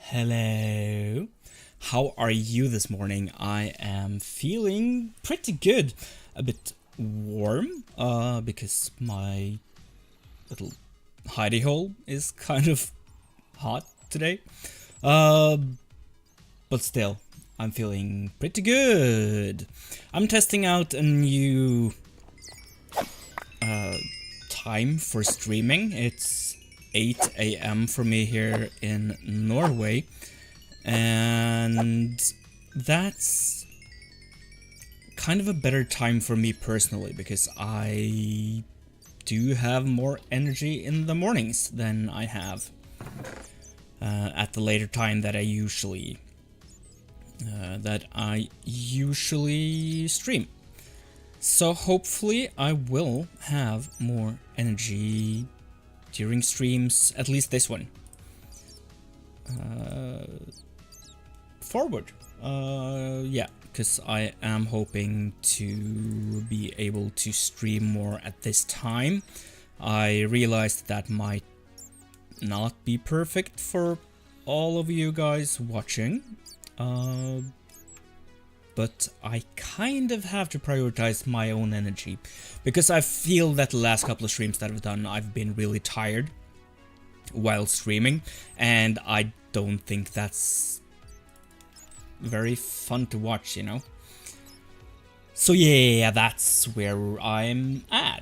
Hello. How are you this morning? I am feeling pretty good. A bit warm, because my little hidey hole is kind of hot today. Uh, but still, I'm feeling pretty good. I'm testing out a new time for streaming. It's 8 a.m. for me here in Norway, and that's kind of a better time for me personally because I do have more energy in the mornings than I have at the later time that I usually stream. So hopefully I will have more energy during streams, at least this one. Forward. Yeah, because I am hoping to be able to stream more at this time. I realized that might not be perfect for all of you guys watching. But I kind of have to prioritize my own energy because I feel that the last couple of streams that I've done, I've been really tired while streaming, and I don't think that's very fun to watch, you know? So yeah, that's where I'm at.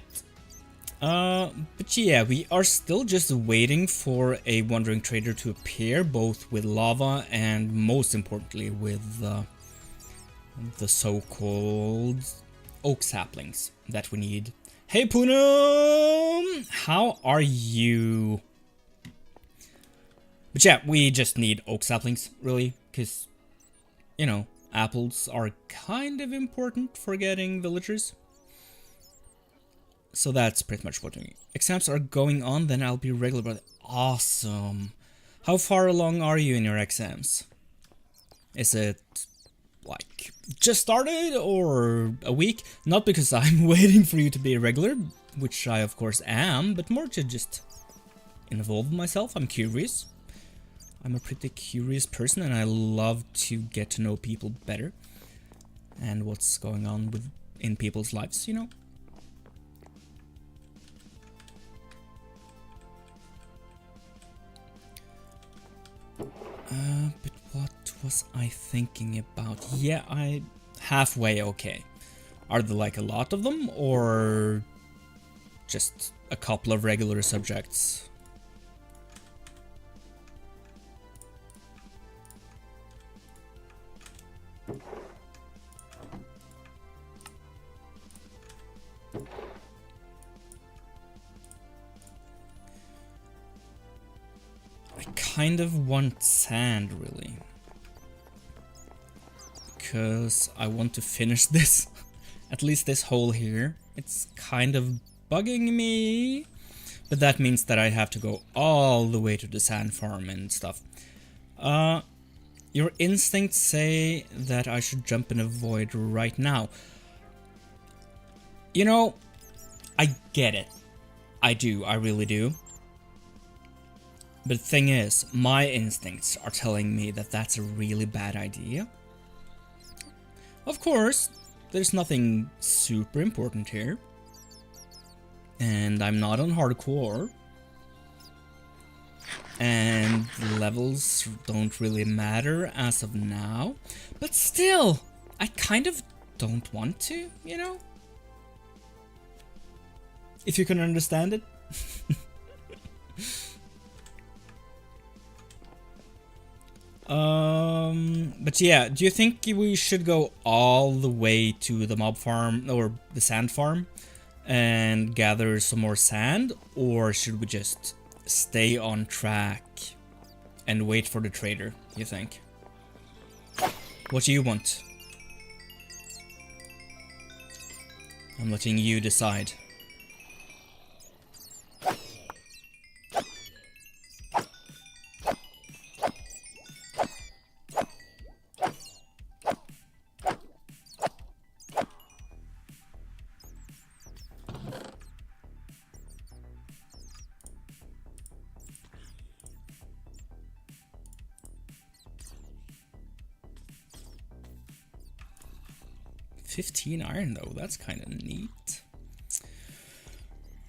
But yeah, we are still just waiting for a wandering trader to appear, both with lava and most importantly with the so-called oak saplings that we need. Hey Poonam! How are you? But yeah, we just need oak saplings, really, because, you know, apples are kind of important for getting villagers. So that's pretty much what we need. Exams are going on, then I'll be regular, but awesome. How far along are you in your exams? Is it like just started or a week? Not because I'm waiting for you to be a regular, which I of course am, but more to just involve myself. I'm curious. I'm a pretty curious person and I love to get to know people better and what's going on in people's lives, you know? But what was I thinking about? Yeah, I halfway okay. Are there like a lot of them or just a couple of regular subjects? I kind of want sand, really. Because I want to finish this. At least this hole here. It's kind of bugging me. But that means that I have to go all the way to the sand farm and stuff. Your instincts say that I should jump in a void right now. You know, I get it. I do, I really do. But the thing is, my instincts are telling me that that's a really bad idea. Of course, there's nothing super important here. And I'm not on hardcore. And levels don't really matter as of now. But still, I kind of don't want to, you know? If you can understand it. But yeah, do you think we should go all the way to the mob farm or the sand farm and gather some more sand, or should we just stay on track and wait for the trader, you think? What do you want? I'm letting you decide. 15 iron though, that's kind of neat.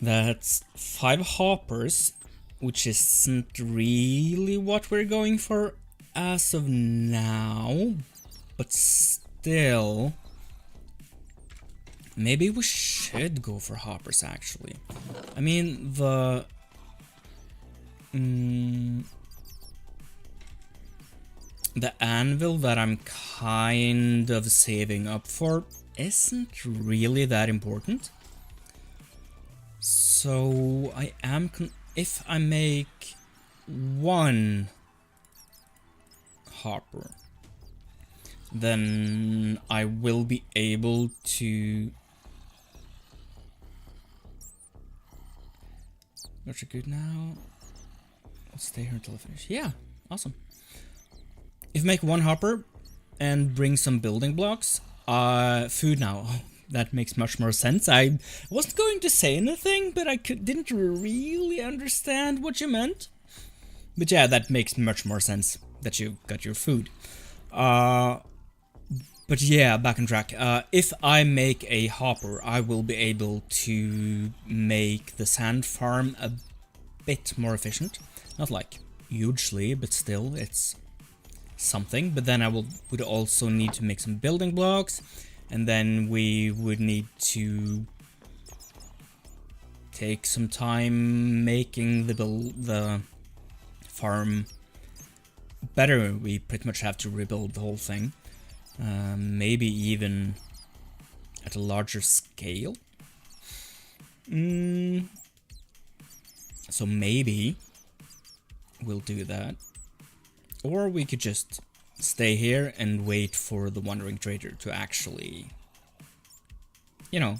That's 5 hoppers, which isn't really what we're going for as of now, but still, maybe we should go for hoppers actually. I mean, the anvil that I'm kind of saving up for isn't really that important. So I am if I make 1 hopper, then I will be able to... Got you good now? I'll stay here until I finish. Yeah, awesome. If I make 1 hopper and bring some building blocks, food now. Oh, that makes much more sense. I wasn't going to say anything, but I didn't really understand what you meant. But yeah, that makes much more sense that you got your food. But yeah, back on track. If I make a hopper, I will be able to make the sand farm a bit more efficient. Not like hugely, but still, it's something. But then I would also need to make some building blocks, and then we would need to take some time making the farm better. We pretty much have to rebuild the whole thing, maybe even at a larger scale. So maybe we'll do that. Or we could just stay here and wait for the Wandering Trader to actually, you know,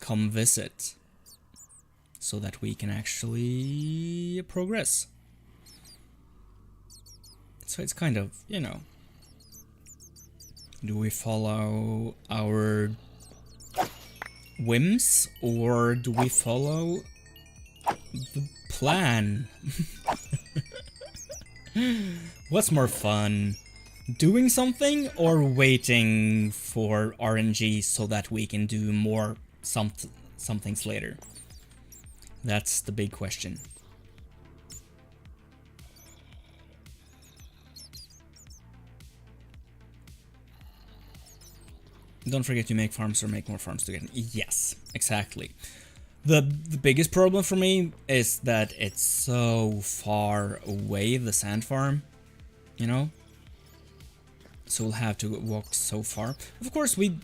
come visit, so that we can actually progress. So it's kind of, you know, do we follow our whims or do we follow the plan? What's more fun? Doing something or waiting for RNG so that we can do more somethings later? That's the big question. Don't forget to make farms or make more farms together. Yes, exactly. The biggest problem for me is that it's so far away, the sand farm, you know? So we'll have to walk so far. Of course, we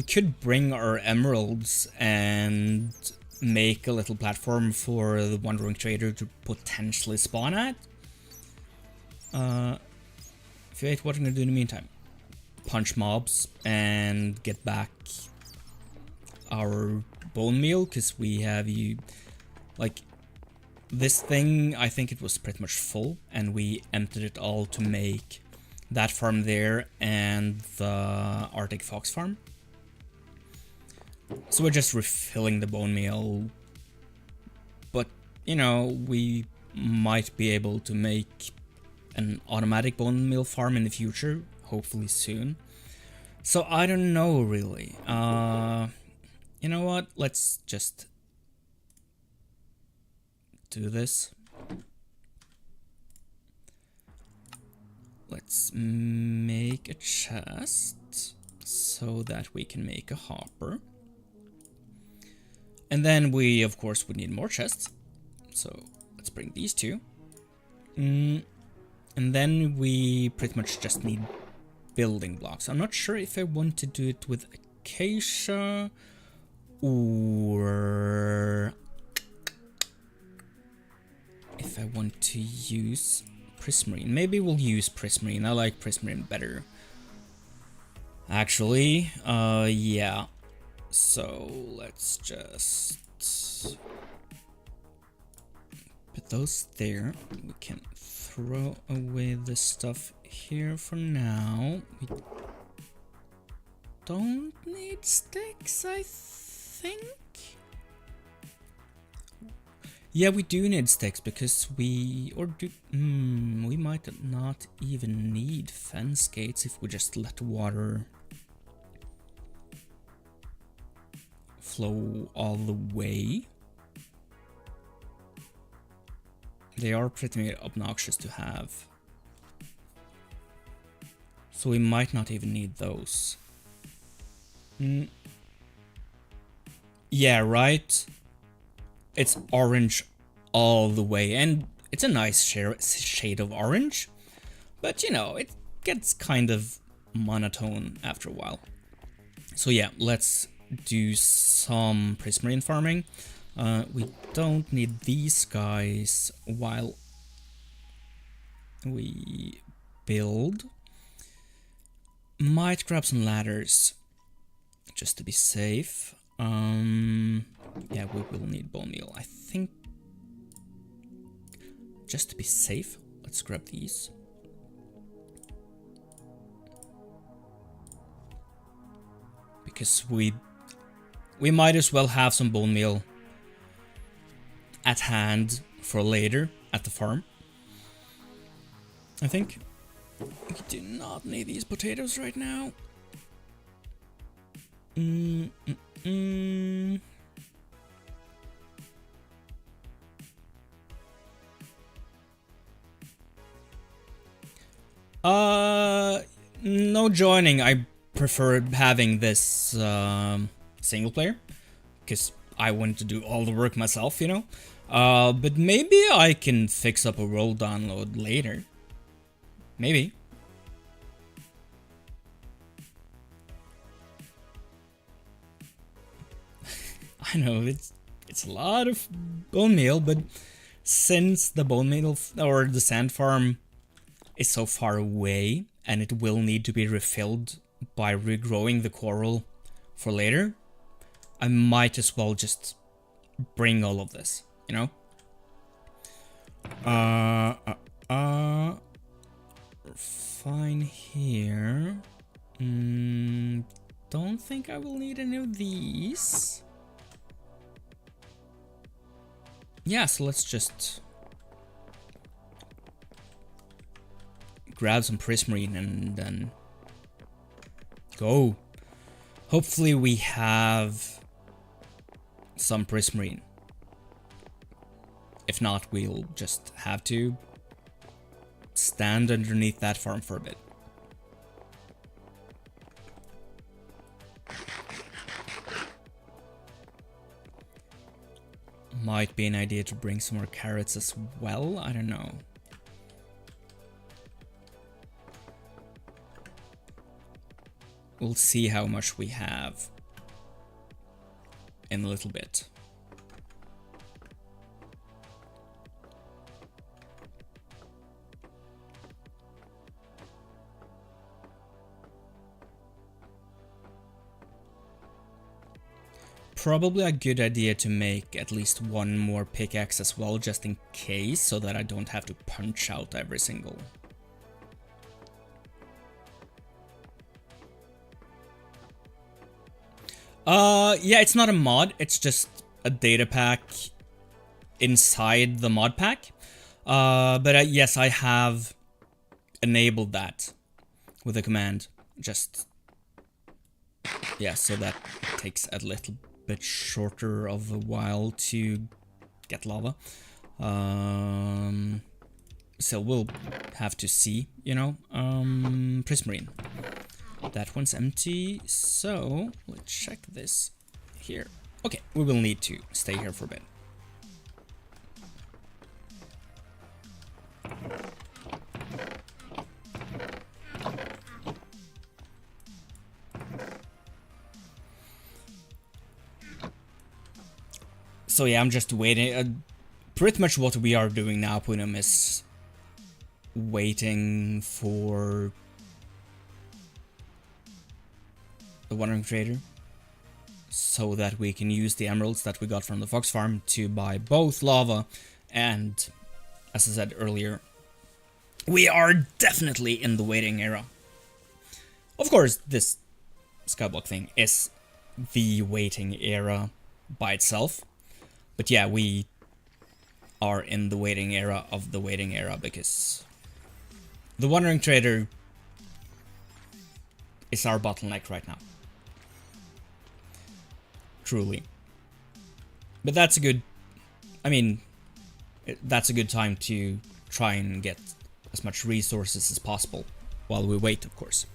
could bring our emeralds and make a little platform for the Wandering Trader to potentially spawn at. If you hate, what are you gonna do in the meantime? Punch mobs and get back our bone meal, because we have like this thing, I think it was pretty much full, and we emptied it all to make that farm there and the Arctic Fox farm. So we're just refilling the bone meal, but you know, we might be able to make an automatic bone meal farm in the future, hopefully soon. So I don't know really. You know what? Let's just do this. Let's make a chest so that we can make a hopper. And then we, of course, would need more chests. So let's bring these two. And then we pretty much just need building blocks. I'm not sure if I want to do it with acacia or if I want to use prismarine. Maybe we'll use prismarine. I like prismarine better, actually. Yeah. So let's just put those there. We can throw away the stuff here for now. We don't need sticks, I think. Yeah, we do need sticks because we might not even need fence gates if we just let water flow all the way. They are pretty obnoxious to have. So we might not even need those. Yeah, right? It's orange all the way, and it's a nice shade of orange. But, you know, it gets kind of monotone after a while. So yeah, let's do some prismarine farming. We don't need these guys while we build. Might grab some ladders just to be safe. Yeah, we will need bone meal. I think just to be safe, let's grab these. Because we might as well have some bone meal at hand for later at the farm. I think. We do not need these potatoes right now. No joining. I prefer having this single player because I want to do all the work myself, you know. But maybe I can fix up a role download later. Maybe. I know it's a lot of bone meal, but since the bone meal or the sand farm is so far away and it will need to be refilled by regrowing the coral for later, I might as well just bring all of this, you know? Fine here. Don't think I will need any of these. Yeah, so let's just grab some prismarine and then go. Hopefully we have some prismarine. If not, we'll just have to stand underneath that farm for a bit. Might be an idea to bring some more carrots as well, I don't know. We'll see how much we have in a little bit. Probably a good idea to make at least one more pickaxe as well, just in case, so that I don't have to punch out every single. Yeah, it's not a mod, it's just a data pack inside the mod pack. But yes, I have enabled that with a command. Just, yeah, so that takes a little bit shorter of a while to get lava. So we'll have to see, you know. Prismarine. That one's empty, so let's check this here. Okay, we will need to stay here for a bit. So yeah, I'm just waiting. Pretty much what we are doing now, Punam, is waiting for the Wandering Trader so that we can use the emeralds that we got from the Fox Farm to buy both lava and, as I said earlier, we are definitely in the waiting era. Of course, this Skyblock thing is the waiting era by itself. But yeah, we are in the waiting era of the waiting era because the Wandering Trader is our bottleneck right now. truly. But that's a good, I mean, that's a good time to try and get as much resources as possible while we wait, of course.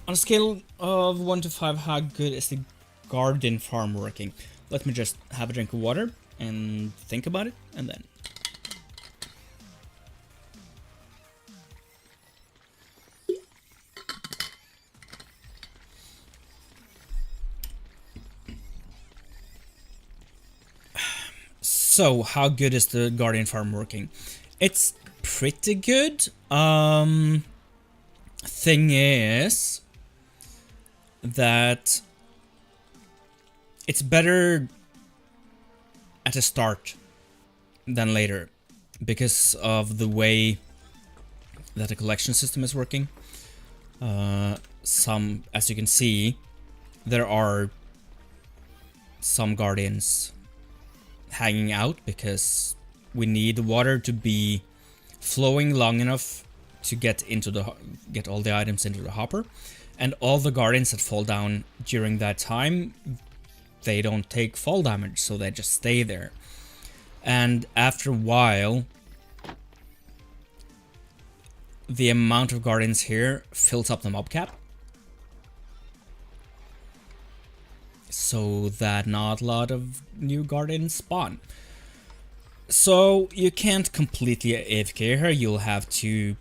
On a scale of 1 to 5, how good is the garden farm working? Let me just have a drink of water and think about it, and then. So, how good is the garden farm working? It's pretty good. Thing is that it's better at the start than later because of the way that the collection system is working. As you can see, there are some guardians hanging out because we need the water to be flowing long enough to get all the items into the hopper, and all the guardians that fall down during that time, they don't take fall damage, so they just stay there. And after a while, the amount of guardians here fills up the mob cap, so that not a lot of new guardians spawn. So you can't completely AFK here. You'll have to,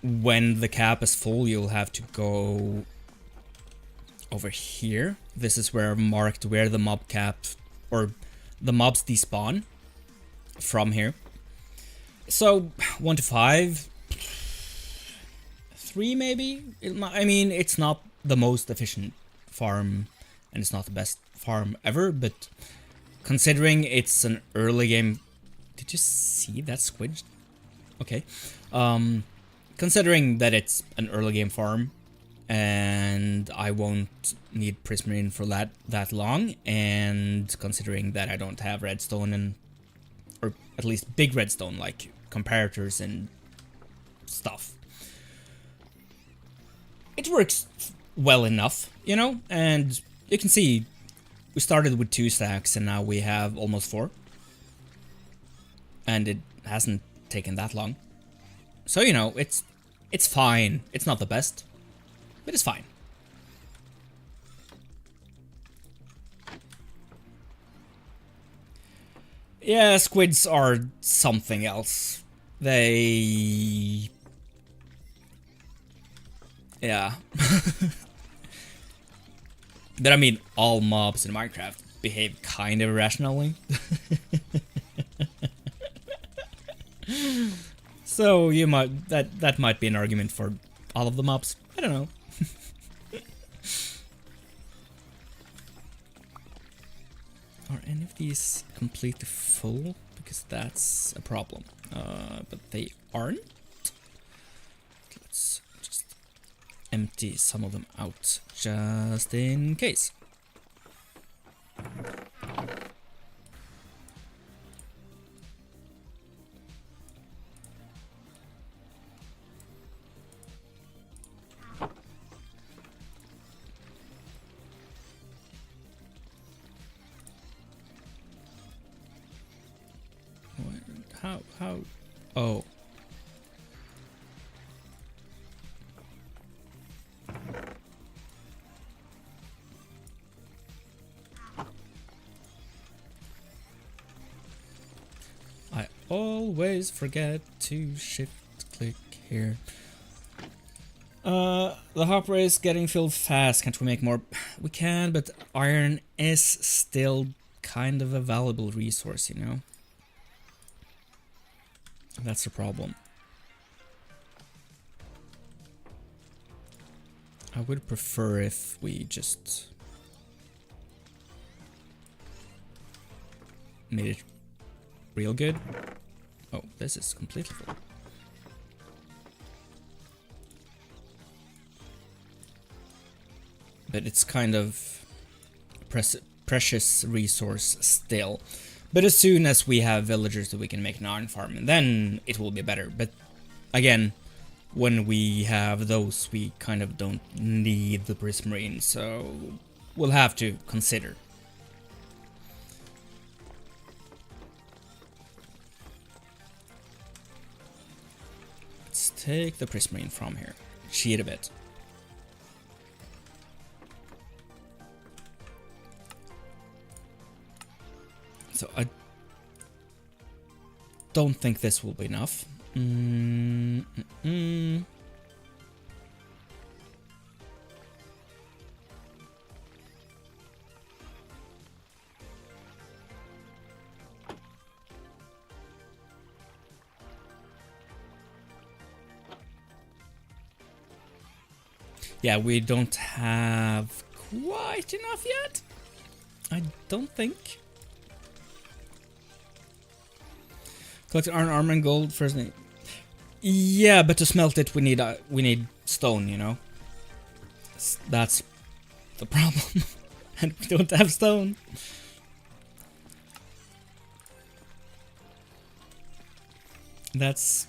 when the cap is full, you'll have to go over here. This is where marked where the mob cap or the mobs despawn from here. So 1 to 5, 3 maybe. I mean, it's not the most efficient farm and it's not the best farm ever, but considering it's an early game. Did you see that squid? Okay. Considering that it's an early game farm and I won't need Prismarine for that long, and considering that I don't have redstone or at least big redstone like comparators and stuff, it works well enough, you know. And you can see we started with 2 stacks and now we have almost 4. And it hasn't taken that long. So, you know, it's fine. It's not the best, but it's fine. Yeah, squids are something else. They... Yeah. But I mean, all mobs in Minecraft behave kind of irrationally. So you might that might be an argument for all of the mobs. I don't know. Are any of these completely full? Because that's a problem. But they aren't. Let's just empty some of them out, just in case. How? Oh. I always forget to shift click here. The hopper is getting filled fast. Can't we make more? We can, but iron is still kind of a valuable resource, you know? That's the problem. I would prefer if we just made it real good. Oh, this is completely full. But it's kind of precious resource still. But as soon as we have villagers that we can make an iron farm, then it will be better. But again, when we have those, we kind of don't need the prismarine, so we'll have to consider. Let's take the prismarine from here. Cheat a bit. So I don't think this will be enough. Yeah, we don't have quite enough yet. I don't think. Collect iron, armor, and gold first. Yeah, but to smelt it, we need stone. You know, that's the problem, and we don't have stone. That's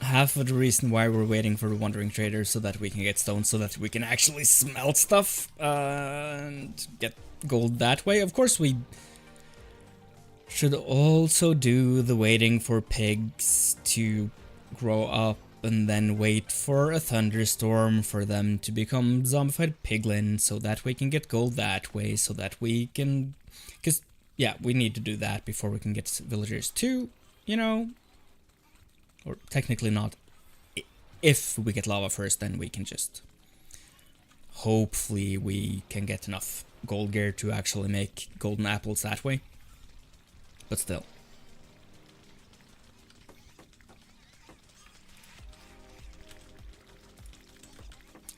half of the reason why we're waiting for the wandering trader, so that we can get stone, so that we can actually smelt stuff and get gold that way. Of course, we should also do the waiting for pigs to grow up and then wait for a thunderstorm for them to become zombified piglin, so that we can get gold that way, so that we can... Because, yeah, we need to do that before we can get villagers too, you know? Or technically not. If we get lava first, then we can just... Hopefully we can get enough gold gear to actually make golden apples that way. But still.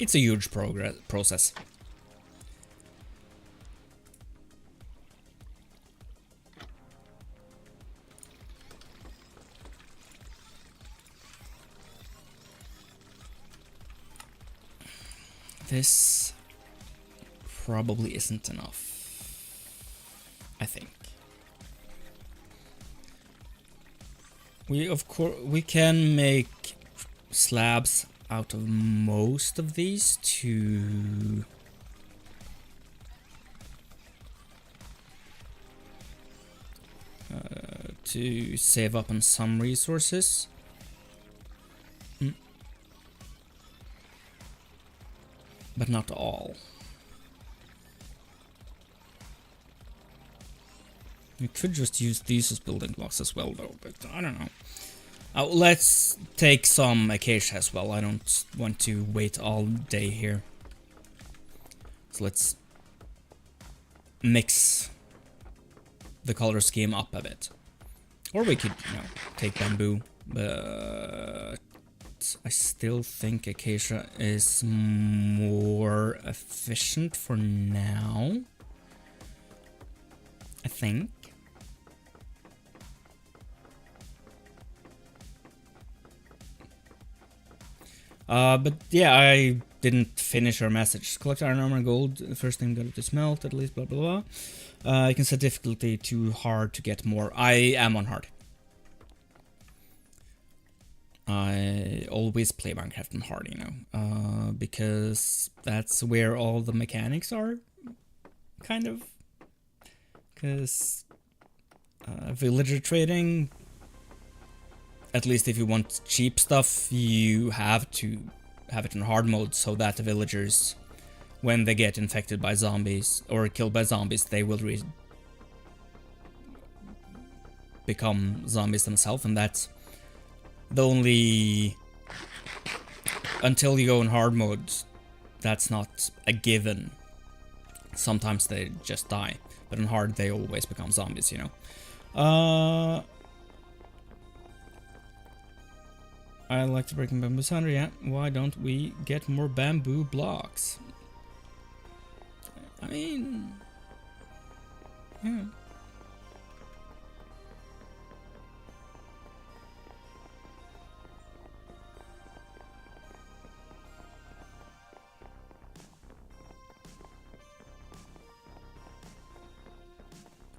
It's a huge process. This probably isn't enough, I think. We can make slabs out of most of these to save up on some resources. But not all. You could just use these as building blocks as well, though, but I don't know. Let's take some acacia as well. I don't want to wait all day here. So let's mix the color scheme up a bit. Or we could, you know, take bamboo, but I still think acacia is more efficient for now. I think. But yeah, I didn't finish our message. Collect iron, armor, and gold. The first thing got to smelt, at least, blah, blah, blah. You can set difficulty to hard to get more. I am on hard. I always play Minecraft on hard, you know. Because that's where all the mechanics are. Kind of. Because villager trading... At least if you want cheap stuff, you have to have it in hard mode so that the villagers, when they get infected by zombies or killed by zombies, they will become zombies themselves, and that's the only... Until you go in hard mode, that's not a given. Sometimes they just die, but in hard they always become zombies, you know. I like to break in bamboo sounder, yeah. Why don't we get more bamboo blocks? I mean... Yeah.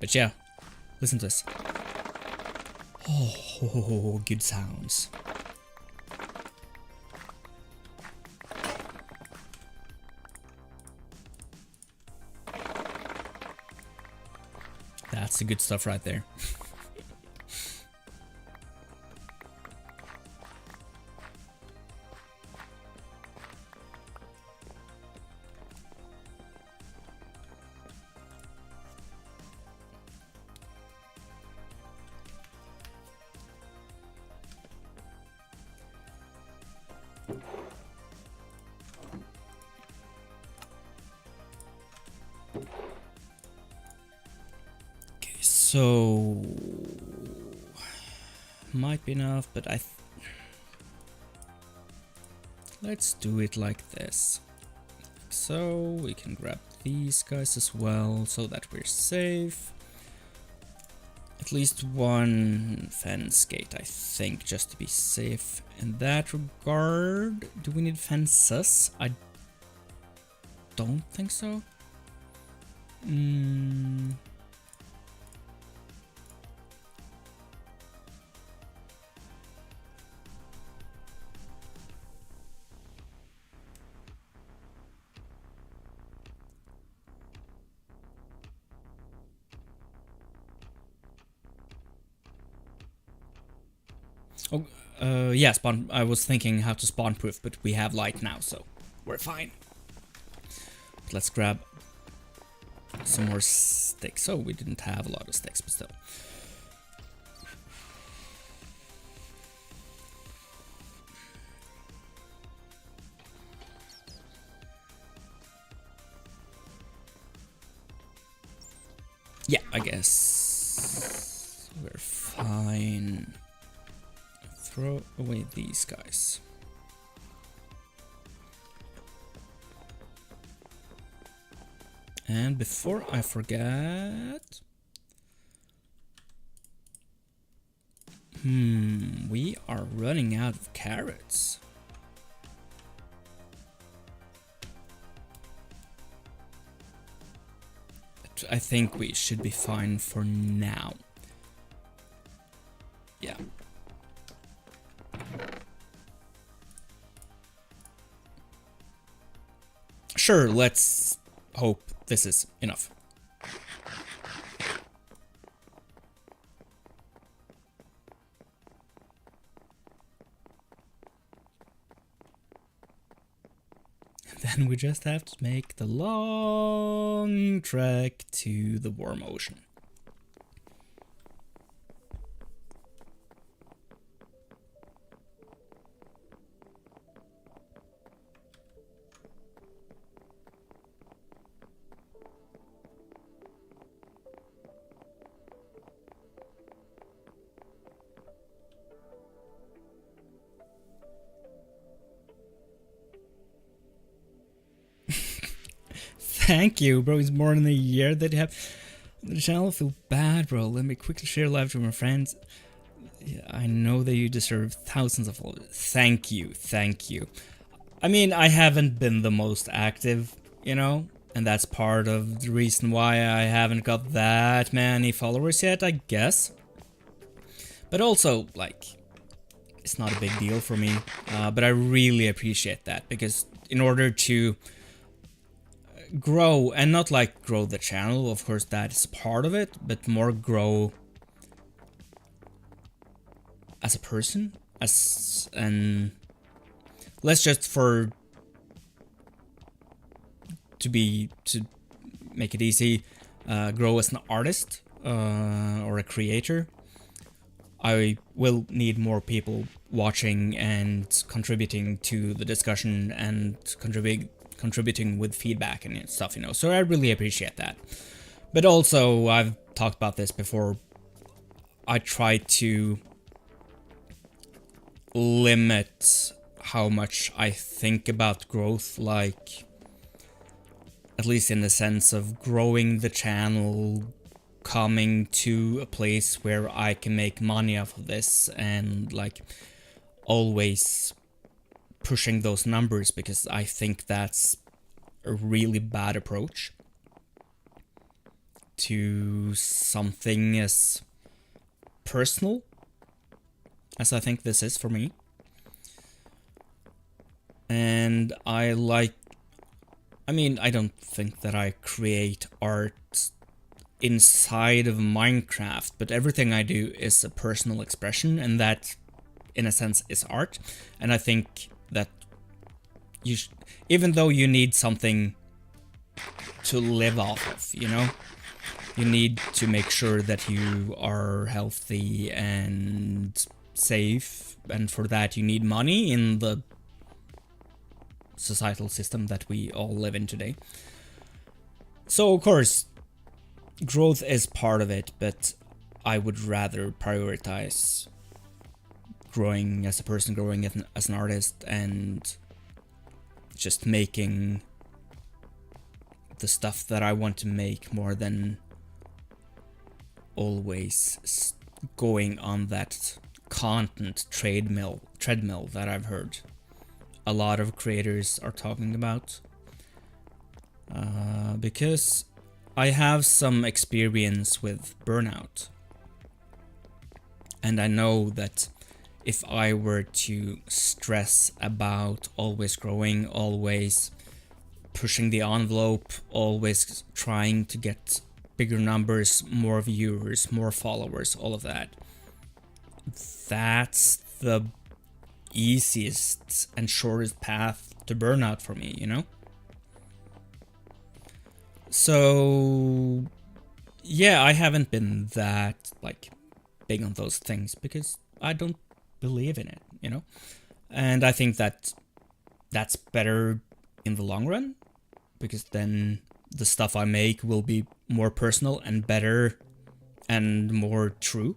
But yeah, listen to this. Oh, good sounds. That's the good stuff right there. So might be enough, but let's do it like this. So we can grab these guys as well, so that we're safe. At least one fence gate, I think, just to be safe in that regard. Do we need fences? I don't think so. Oh, yeah, spawn. I was thinking how to spawn proof, but we have light now, so we're fine. But let's grab some more sticks. Oh, we didn't have a lot of sticks, but still. Yeah, I guess we're fine. Throw away these guys. And before I forget, we are running out of carrots. But I think we should be fine for now. Yeah. Sure, let's hope this is enough. Then we just have to make the long trek to the warm ocean. Thank you, bro. It's more than a year that you have the channel. I feel bad, bro. Let me quickly share live to my friends. Yeah, I know that you deserve thousands of followers. Thank you, thank you. I mean, I haven't been the most active, you know, and that's part of the reason why I haven't got that many followers yet, I guess. But also, like, it's not a big deal for me, but I really appreciate that, because in order to grow, and not like grow the channel, of course that is part of it, but more grow as a person, as an, let's just to make it easy, grow as an artist or a creator. I will need more people watching and contributing to the discussion and contributing with feedback and stuff, you know, so I really appreciate that. But also, I've talked about this before, I try to limit how much I think about growth, like, at least in the sense of growing the channel, coming to a place where I can make money off of this, and like always pushing those numbers, because I think that's a really bad approach. to something as personal as I think this is for me. And I don't think that I create art inside of Minecraft, but everything I do is a personal expression, and that, in a sense, is art. And I think that even though you need something to live off of, you know, you need to make sure that you are healthy and safe, and for that you need money in the societal system that we all live in today. So of course, growth is part of it, but I would rather prioritize growing as a person, growing as an artist, and just making the stuff that I want to make more than always going on that content treadmill that I've heard a lot of creators are talking about. Because I have some experience with burnout, and I know that if I were to stress about always growing, always pushing the envelope, always trying to get bigger numbers, more viewers, more followers, all of that, that's the easiest and shortest path to burnout for me, you know? So yeah, I haven't been that like big on those things because I don't believe in it, you know? And I think that that's better in the long run, because then the stuff I make will be more personal and better and more true,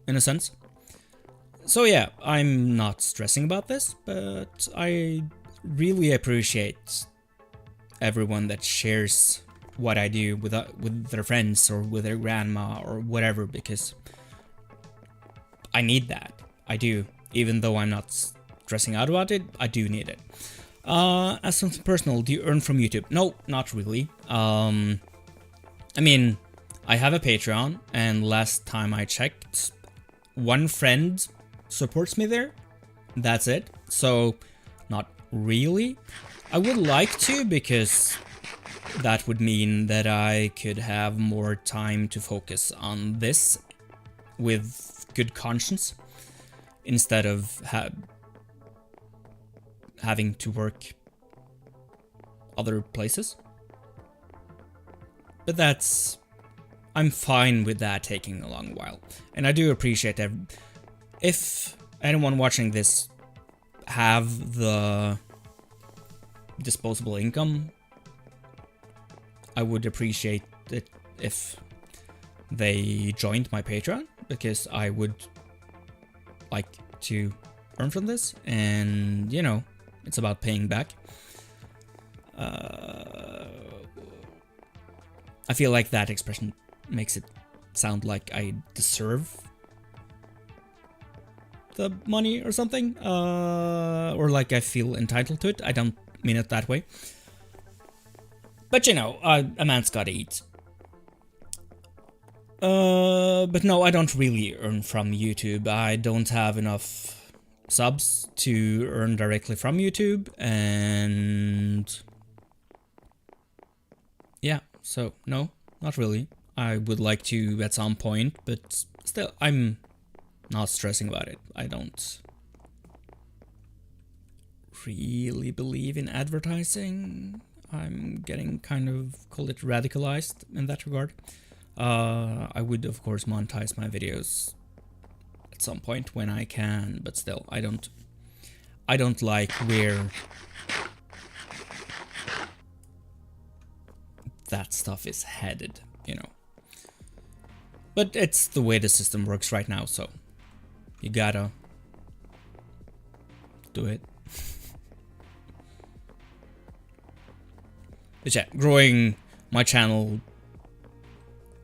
in a sense. So yeah, I'm not stressing about this, but I really appreciate everyone that shares what I do with their friends or with their grandma or whatever, because I need that. I do. Even though I'm not stressing out about it, I do need it. As something personal, do you earn from YouTube? No, not really. I mean, I have a Patreon, and last time I checked, one friend supports me there. That's it. So, not really. I would like to, because that would mean that I could have more time to focus on this with good conscience, instead of having to work other places. But I'm fine with that taking a long while. And I do appreciate if anyone watching this have the disposable income, I would appreciate it if they joined my Patreon, because I would like to earn from this, and you know, it's about paying back. I feel like that expression makes it sound like I deserve the money or something, or like I feel entitled to it. I don't mean it that way. But you know, a man's gotta eat. But no, I don't really earn from YouTube. I don't have enough subs to earn directly from YouTube, and yeah, so no, not really. I would like to at some point, but still, I'm not stressing about it. I don't really believe in advertising. I'm getting kind of, call it, radicalized in that regard. I would of course monetize my videos at some point when I can, but still, I don't like where that stuff is headed, you know. But it's the way the system works right now, so you gotta do it. But yeah, growing my channel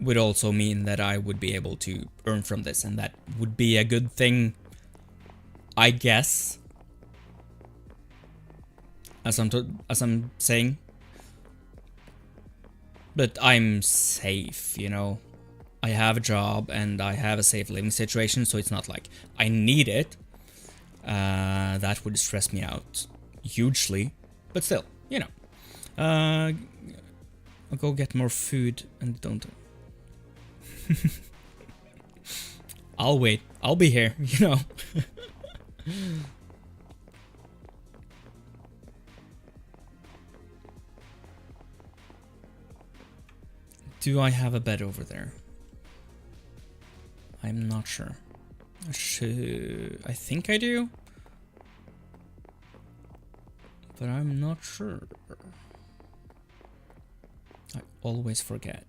would also mean that I would be able to earn from this, and that would be a good thing, I guess. As I'm saying, But I'm safe, you know. I have a job and I have a safe living situation, so it's not like I need it. That would stress me out hugely, but still, you know. I'll go get more food and don't. I'll wait. I'll be here, you know. Do I have a bed over there? I'm not sure. I think I do. But I'm not sure. I always forget.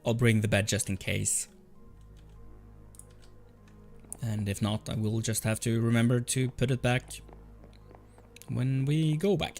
I'll bring the bed just in case. And if not, I will just have to remember to put it back when we go back.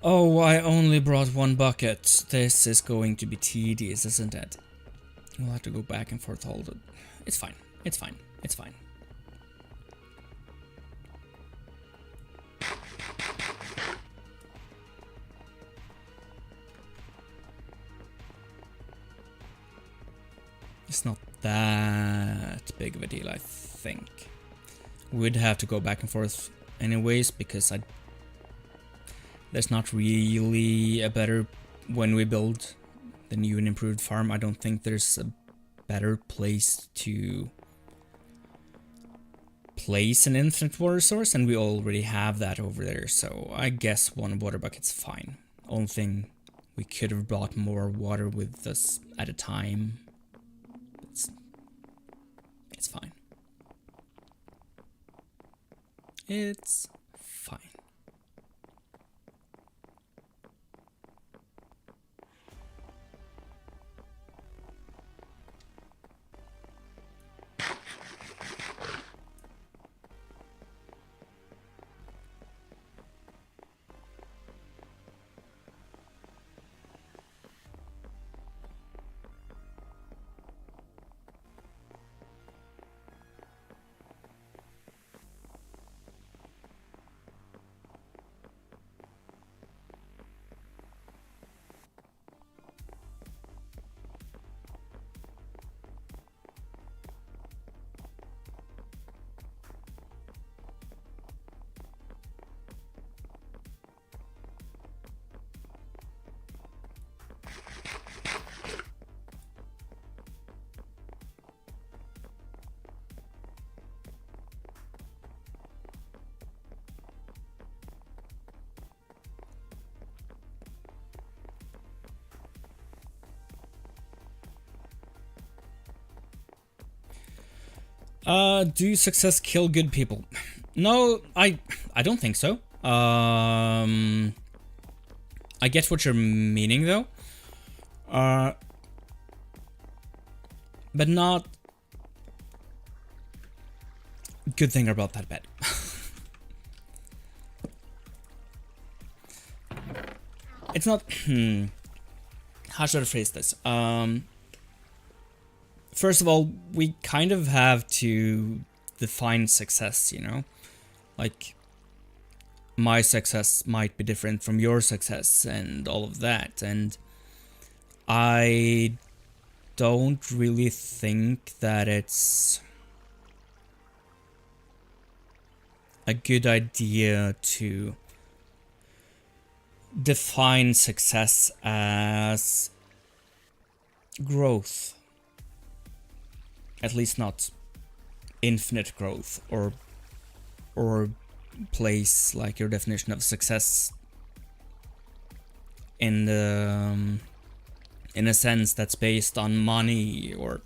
Oh, I only brought one bucket. This is going to be tedious, isn't it? We'll have to go back and forth all the... It's fine. It's fine. It's fine. It's not that big of a deal, I think. We'd have to go back and forth anyways, because there's not really a better... When we build the new and improved farm, I don't think there's a better place to place an infinite water source, and we already have that over there, so I guess one water bucket's fine. Only thing, we could have brought more water with us at a time. It's fine. It's fine. Do success kill good people? No, I don't think so. I get what you're meaning though. But not... Good thing about that bed. It's not... How should I phrase this? First of all, we kind of have to define success, you know? Like, my success might be different from your success and all of that, and I don't really think that it's a good idea to define success as growth. At least not infinite growth, or place like your definition of success in the in a sense that's based on money. Or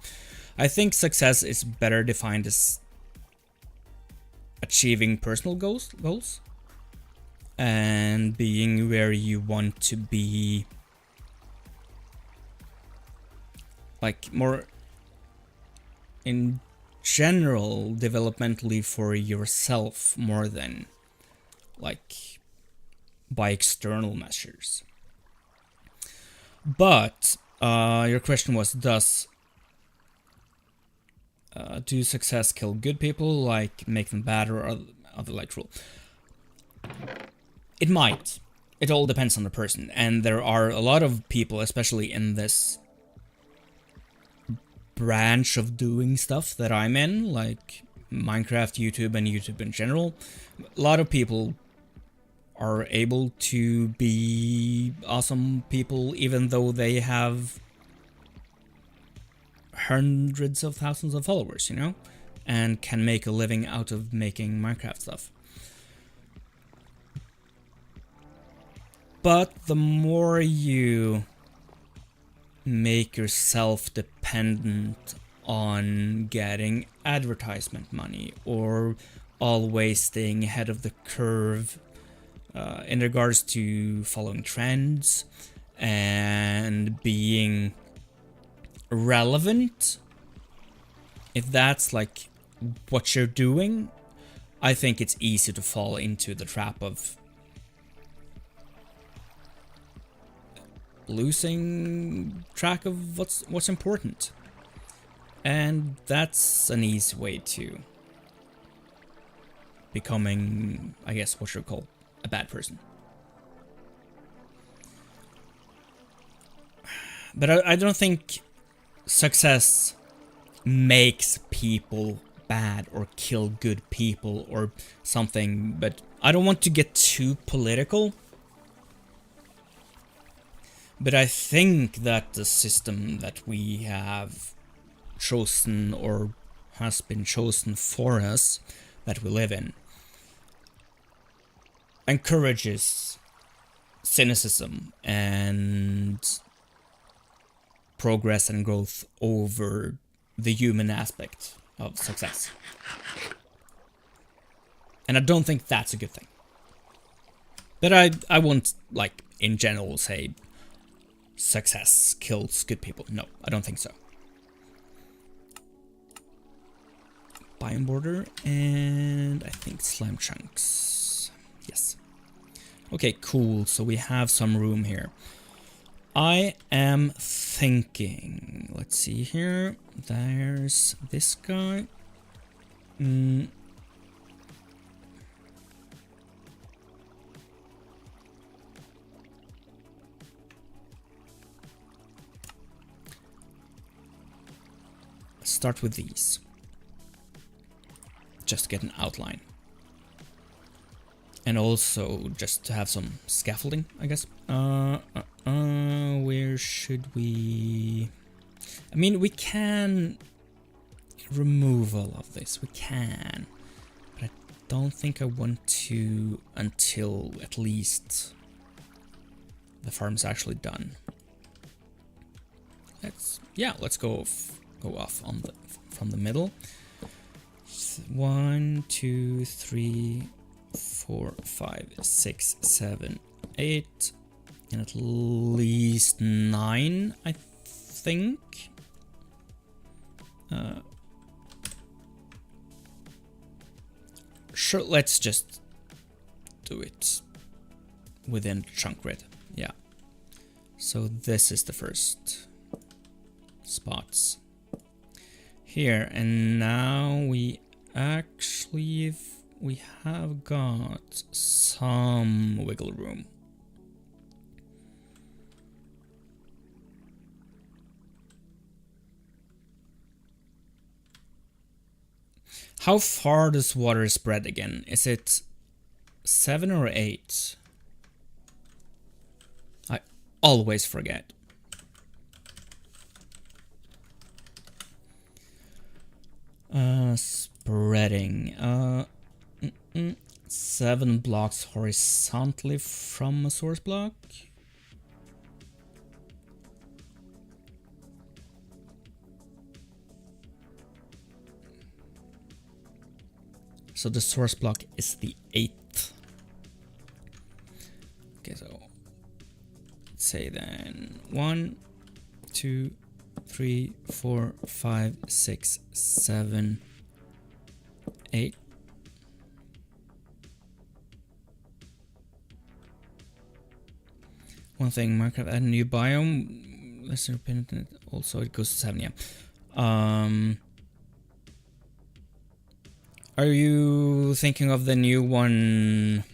I think success is better defined as achieving personal goals and being where you want to be, like more in general developmentally for yourself, more than like by external measures. But your question was, do success kill good people, like make them bad, or other like rule? It might. It all depends on the person, and there are a lot of people, especially in this branch of doing stuff that I'm in, like Minecraft, YouTube, and YouTube in general. A lot of people are able to be awesome people even though they have hundreds of thousands of followers, you know, and can make a living out of making Minecraft stuff. But the more you make yourself dependent on getting advertisement money, or always staying ahead of the curve in regards to following trends and being relevant, if that's like what you're doing, I think it's easy to fall into the trap of losing track of what's important. And that's an easy way to becoming, I guess, what you call a bad person. But I don't think success makes people bad or kill good people or something, but I don't want to get too political. But I think that the system that we have chosen, or has been chosen for us, that we live in, encourages cynicism and progress and growth over the human aspect of success. And I don't think that's a good thing. But I won't, like, in general say success kills good people. No, I don't think so. Biome border, and I think slime chunks. Yes. Okay, cool. So we have some room here. I am thinking, let's see here. There's this guy. Start with these. Just to get an outline. And also just to have some scaffolding, I guess. Where should we... I mean, we can remove all of this. We can. But I don't think I want to until at least the farm's actually done. Let's go off on from the middle. 1, 2, 3, 4, 5, 6, 7, 8, and at least 9, I think. Sure, let's just do it within chunk grid. Yeah. So this is the first spots here, and now we actually we have got some wiggle room. How far does water spread again? Is it 7 or 8? I always forget. Spreading. 7 blocks horizontally from a source block. So the source block is the 8th. Okay, so let's say then 1, 2, 3, 4, 5, 6, 7, 8. One thing, Minecraft add a new biome. Lesser repentant. Also, it goes to 7. Yeah. Are you thinking of the new one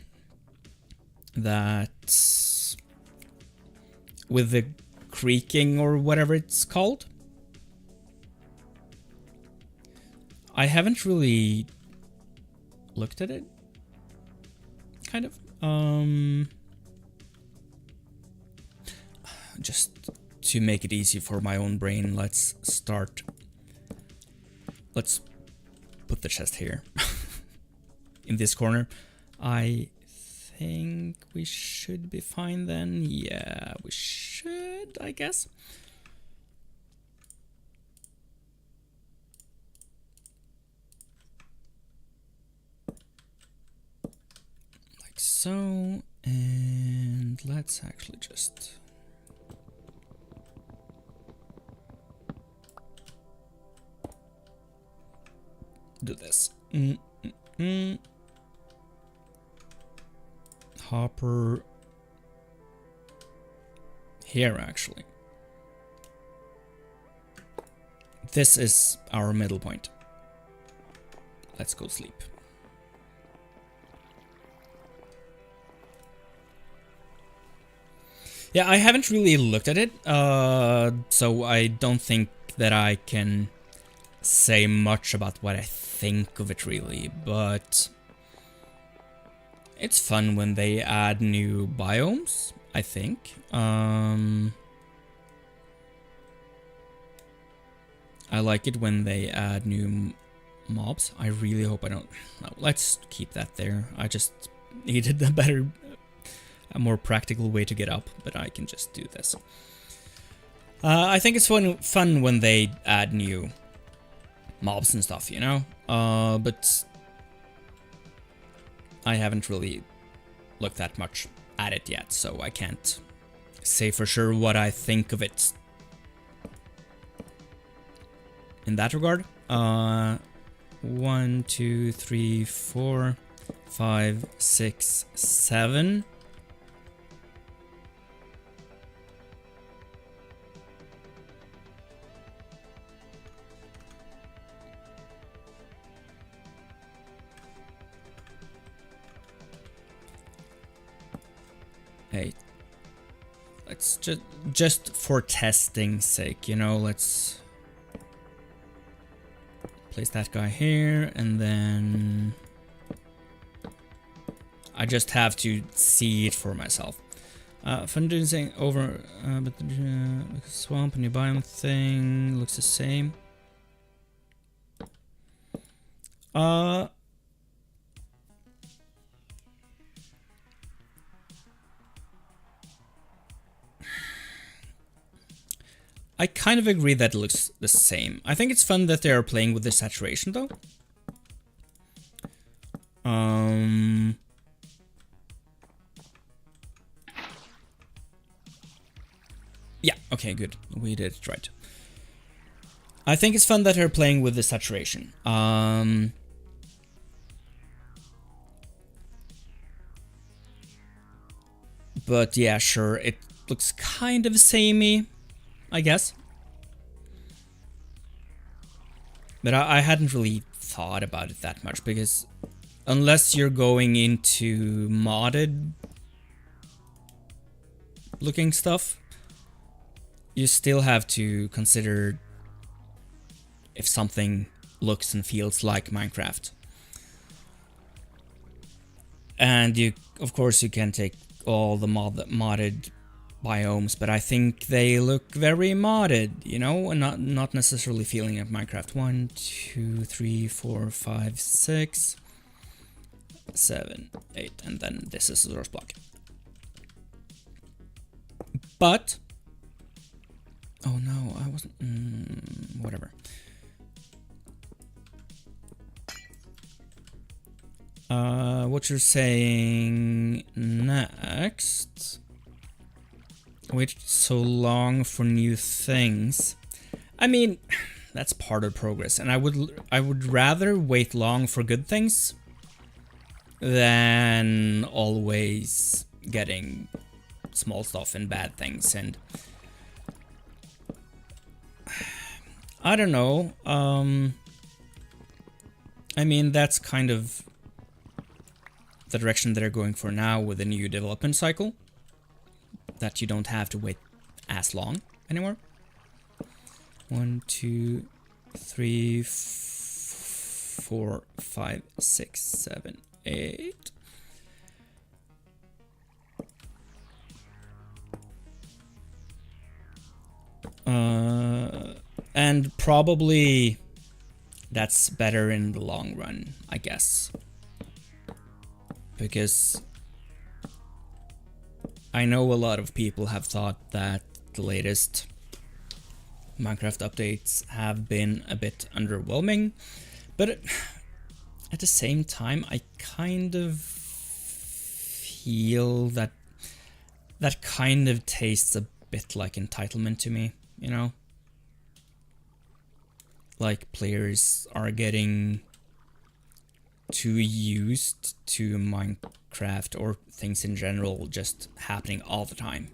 that's with the creaking or whatever it's called? I haven't really looked at it. Kind of. Just to make it easy for my own brain, let's put the chest here in this corner. I think we should be fine then. Yeah, we should, I guess. Like so, and let's actually just do this. Hopper here, actually. This is our middle point. Let's go sleep. Yeah, I haven't really looked at it, so I don't think that I can say much about what I think of it really, but it's fun when they add new biomes, I think. I like it when they add new mobs. I really hope I don't... No, let's keep that there. I just needed a more practical way to get up, but I can just do this. I think it's fun when they add new mobs and stuff, you know? But I haven't really looked that much at it yet, so I can't say for sure what I think of it in that regard. 1, 2, 3, 4, 5, 6, 7. Hey, let's just for testing's sake, you know, let's place that guy here, and then I just have to see it for myself. Fun doing saying over, but the swamp and your biome thing looks the same. I kind of agree that it looks the same. I think it's fun that they are playing with the saturation, though. Yeah, okay, good. We did it right. I think it's fun that they're playing with the saturation. But yeah, sure, it looks kind of samey, I guess. But I hadn't really thought about it that much, because unless you're going into modded looking stuff, you still have to consider if something looks and feels like Minecraft. And you, of course, you can take all the modded biomes, but I think they look very modded, you know, and not necessarily feeling of Minecraft. 1, 2, 3, 4, 5, 6, 7, 8, and then this is a source block. But oh no, I wasn't. Whatever. What you're saying next? Wait so long for new things. I mean, that's part of progress, and I would rather wait long for good things than always getting small stuff and bad things. And I don't know. I mean, that's kind of the direction they're going for now with the new development cycle. That you don't have to wait as long anymore. 1, 2, 3, 4, 5, 6, 7, 8. And probably that's better in the long run, I guess. Because I know a lot of people have thought that the latest Minecraft updates have been a bit underwhelming, but at the same time, I kind of feel that that kind of tastes a bit like entitlement to me, you know? Like players are getting too used to Minecraft or things in general just happening all the time.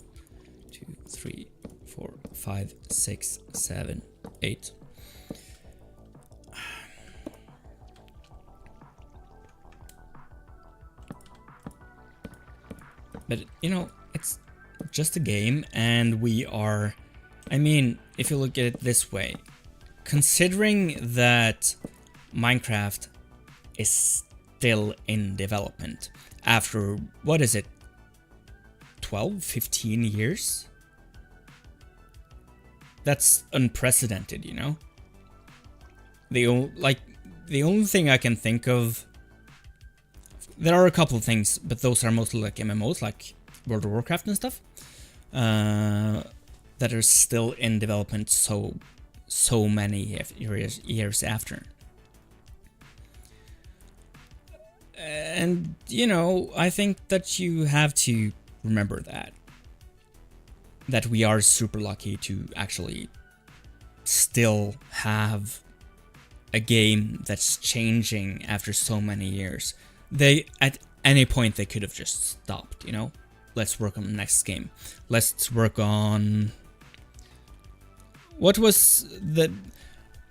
2, 3, 4, 5, 6, 7, 8. But, you know, it's just a game, and we are... I mean, if you look at it this way, considering that Minecraft is still in development after, what is it, 12, 15 years? That's unprecedented, you know? The only thing I can think of... There are a couple of things, but those are mostly like MMOs, like World of Warcraft and stuff, that are still in development so many years after. And, you know, I think that you have to remember that we are super lucky to actually still have a game that's changing after so many years. At any point they could have just stopped, you know? Let's work on the next game. Let's work on... What was the...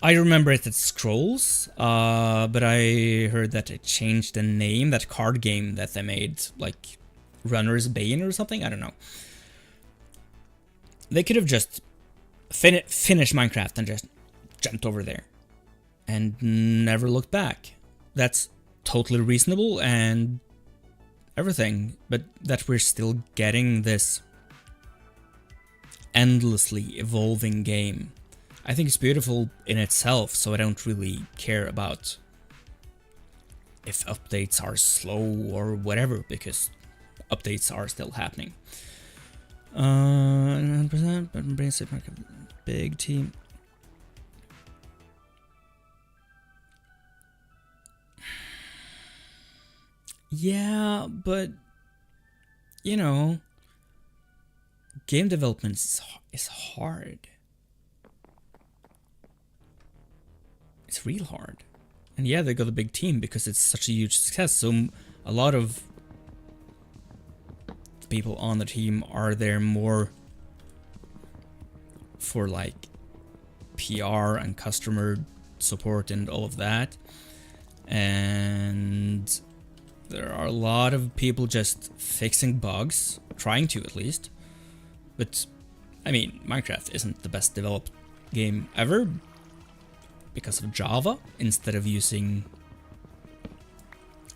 I remember it as Scrolls, but I heard that it changed the name, that card game that they made, like Runner's Bane or something, I don't know. They could have just finished Minecraft and just jumped over there and never looked back. That's totally reasonable and everything, but that we're still getting this endlessly evolving game, I think it's beautiful in itself, so I don't really care about if updates are slow or whatever, because updates are still happening. 100%, but brings it like a big team. Yeah, but you know, game development is hard. It's real hard. And yeah, they got a big team because it's such a huge success. So a lot of people on the team are there more for like PR and customer support and all of that. And there are a lot of people just fixing bugs, trying to at least. But I mean, Minecraft isn't the best developed game ever because of Java instead of using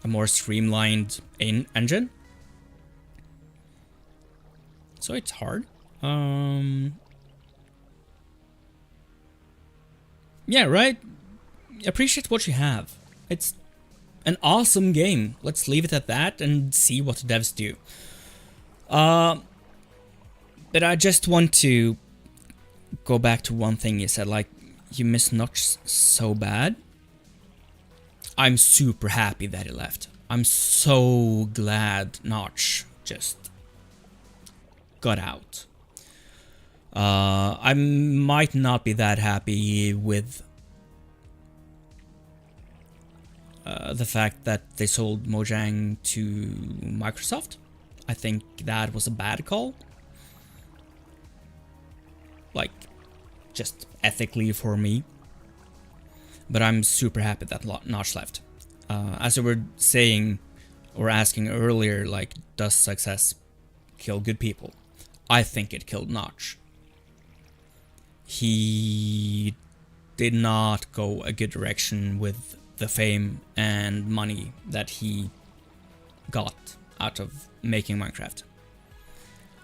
a more streamlined engine. So it's hard. Yeah, right? Appreciate what you have. It's an awesome game. Let's leave it at that and see what the devs do. But I just want to go back to one thing you said, like, you miss Notch so bad. I'm super happy that he left. I'm so glad Notch just got out. I might not be that happy with the fact that they sold Mojang to Microsoft. I think that was a bad call. Like, just ethically for me. But I'm super happy that Notch left. As we were saying or asking earlier, like, does success kill good people? I think it killed Notch. He did not go a good direction with the fame and money that he got out of making Minecraft.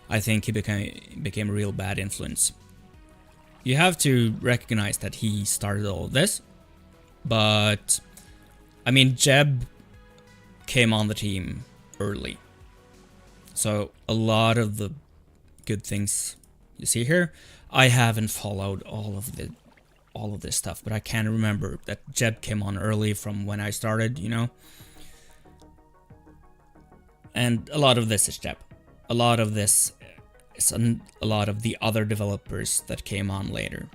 I think he became a real bad influence. You have to recognize that he started all of this, but I mean, Jeb came on the team early, so a lot of the good things you see here, I haven't followed all of this stuff, but I can remember that Jeb came on early from when I started, you know. And a lot of this is Jeb. A lot of this is a lot of the other developers that came on later.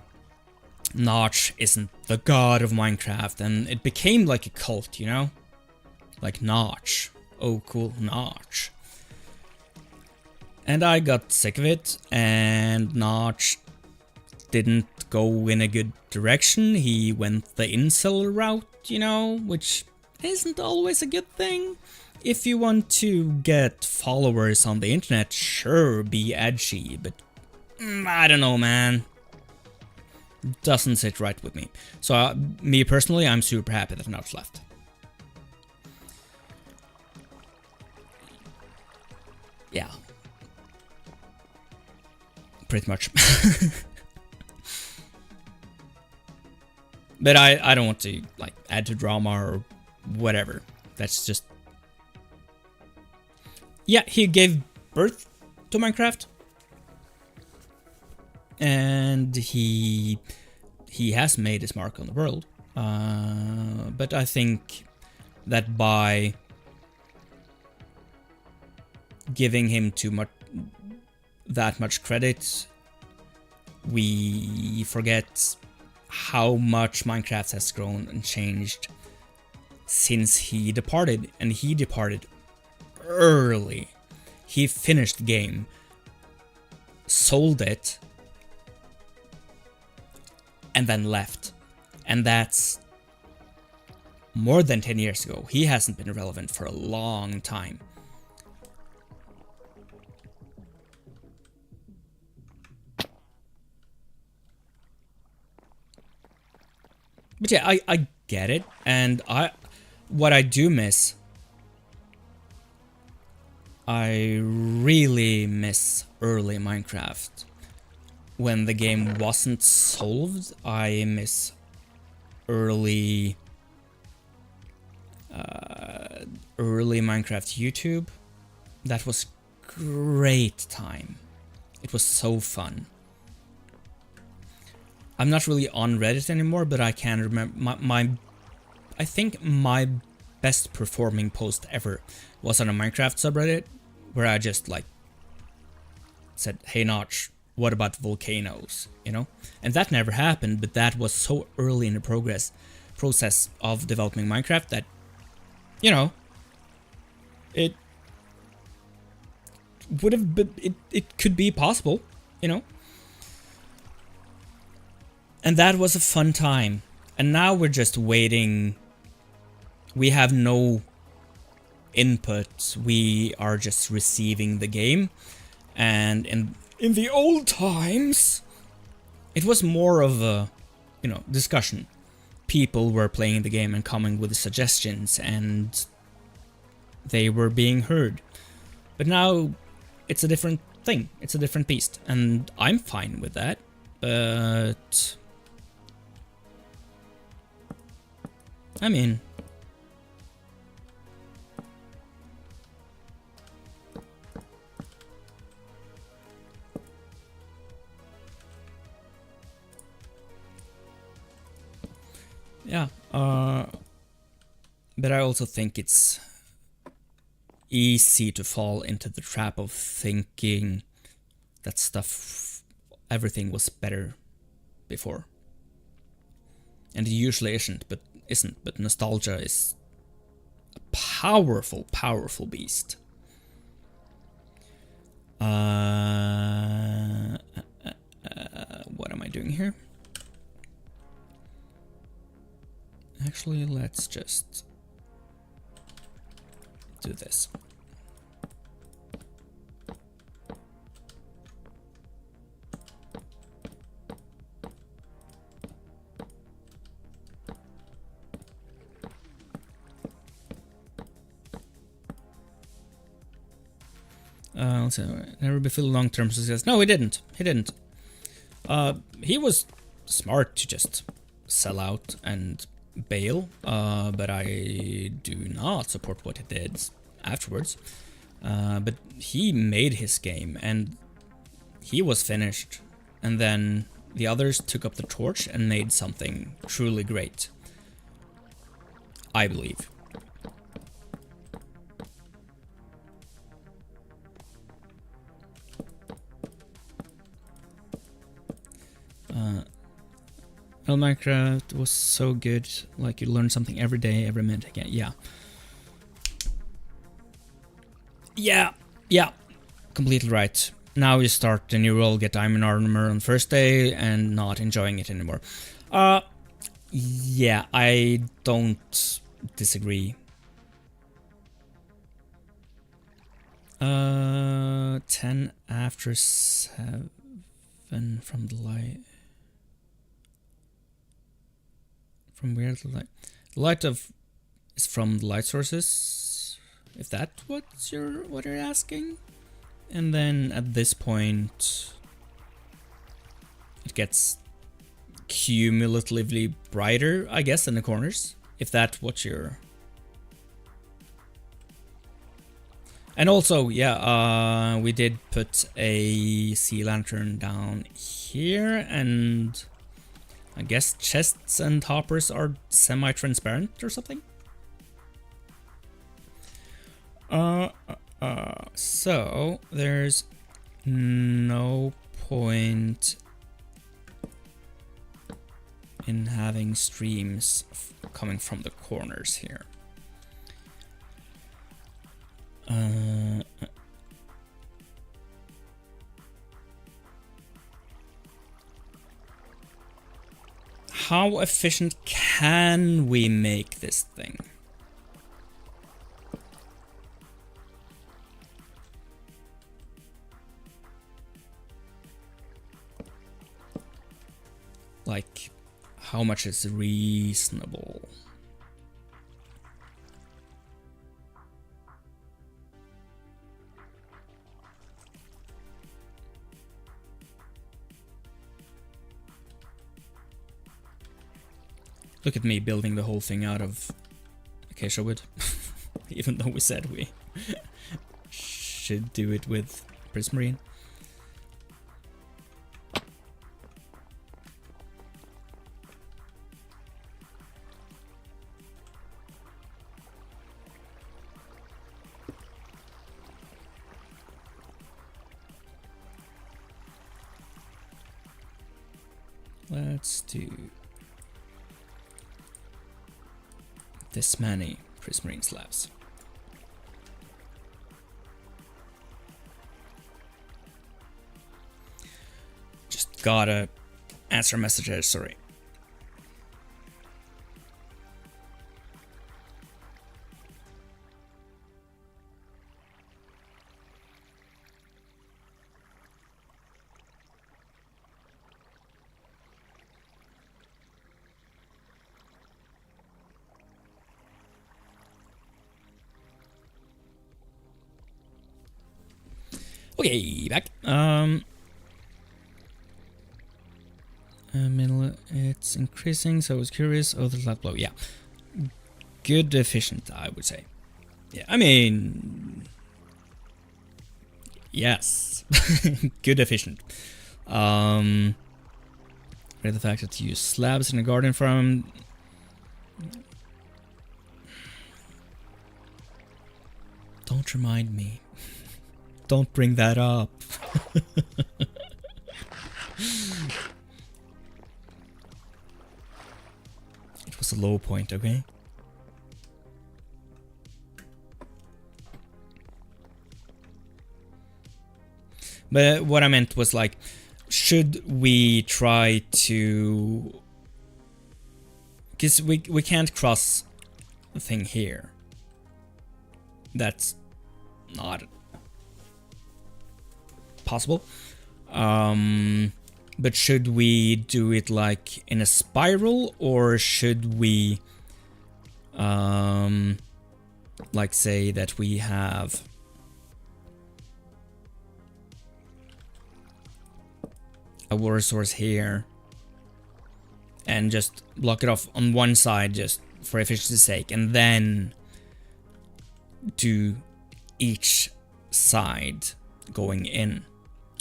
Notch isn't the god of Minecraft, and it became like a cult, you know? Like Notch. Oh, cool, Notch. And I got sick of it, and Notch didn't go in a good direction. He went the incel route, you know, which isn't always a good thing. If you want to get followers on the internet, sure, be edgy, but I don't know, man. Doesn't sit right with me. So, me personally, I'm super happy that Notch left. Yeah. Pretty much. But I don't want to, like, add to drama or whatever. That's just... Yeah, he gave birth to Minecraft. And he has made his mark on the world. But I think that by giving him that much credit, we forget how much Minecraft has grown and changed since he departed. And he departed early. He finished the game, sold it, and then left. And that's more than 10 years ago. He hasn't been relevant for a long time. But yeah, I get it, and what I do miss, I really miss early Minecraft. When the game wasn't solved, I miss early Minecraft YouTube. That was great time. It was so fun. I'm not really on Reddit anymore, but I can remember I think my best performing post ever was on a Minecraft subreddit, where I just like said, "Hey Notch, what about volcanoes?" You know? And that never happened, but that was so early in the process of developing Minecraft that, you know, it would have been, it could be possible, you know? And that was a fun time. And now we're just waiting. We have no input. We are just receiving the game. And in the old times, it was more of a, you know, discussion. People were playing the game and coming with suggestions, and they were being heard. But now it's a different thing. It's a different beast, and I'm fine with that. But I mean, yeah. But I also think it's easy to fall into the trap of thinking that everything was better before. And it usually isn't, but nostalgia is a powerful, powerful beast. What am I doing here? Actually, let's just do this. So never be full long-term success. No, he didn't. He didn't. He was smart to just sell out and bail, but I do not support what he did afterwards. But he made his game, and he was finished. And then the others took up the torch and made something truly great. I believe. Minecraft was so good, like you learn something every day, every minute again. Yeah, completely right. Now you start a new role, get diamond armor on first day, and not enjoying it anymore. Yeah, I don't disagree. 10 after 7 from the light. From where the light? The light is from the light sources. If that's what you're asking. And then at this point, it gets cumulatively brighter, I guess, in the corners. If that's what you're. And also, yeah, we did put a sea lantern down here, and I guess chests and hoppers are semi-transparent or something. So there's no point in having streams coming from the corners here. How efficient can we make this thing? Like, how much is reasonable? Look at me building the whole thing out of acacia wood. Even though we said we should do it with prismarine. Let's do this many prismarine slabs. Just gotta answer messages, sorry. Okay, back. increasing, so I was curious. Oh, the flat blow, yeah. Good efficient, I would say. Yeah, I mean... Yes. Good efficient. The fact that you use slabs in a garden farm... Don't remind me. Don't bring that up. It was a low point, okay? But what I meant was like, should we try to... Because we can't cross the thing here. That's not possible. But should we do it like in a spiral, or should we like say that we have a water source here and just block it off on one side just for efficiency's sake, and then do each side going in?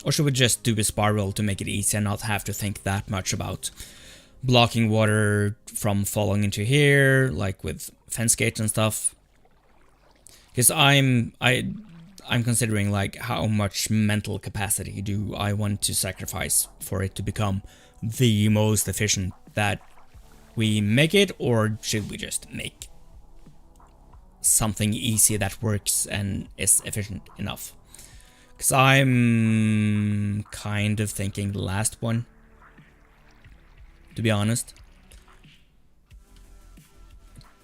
Or should we just do a spiral to make it easy and not have to think that much about blocking water from falling into here, like with fence gates and stuff? Because I'm considering like how much mental capacity do I want to sacrifice for it to become the most efficient that we make it, or should we just make something easy that works and is efficient enough? Because I'm kind of thinking the last one, to be honest.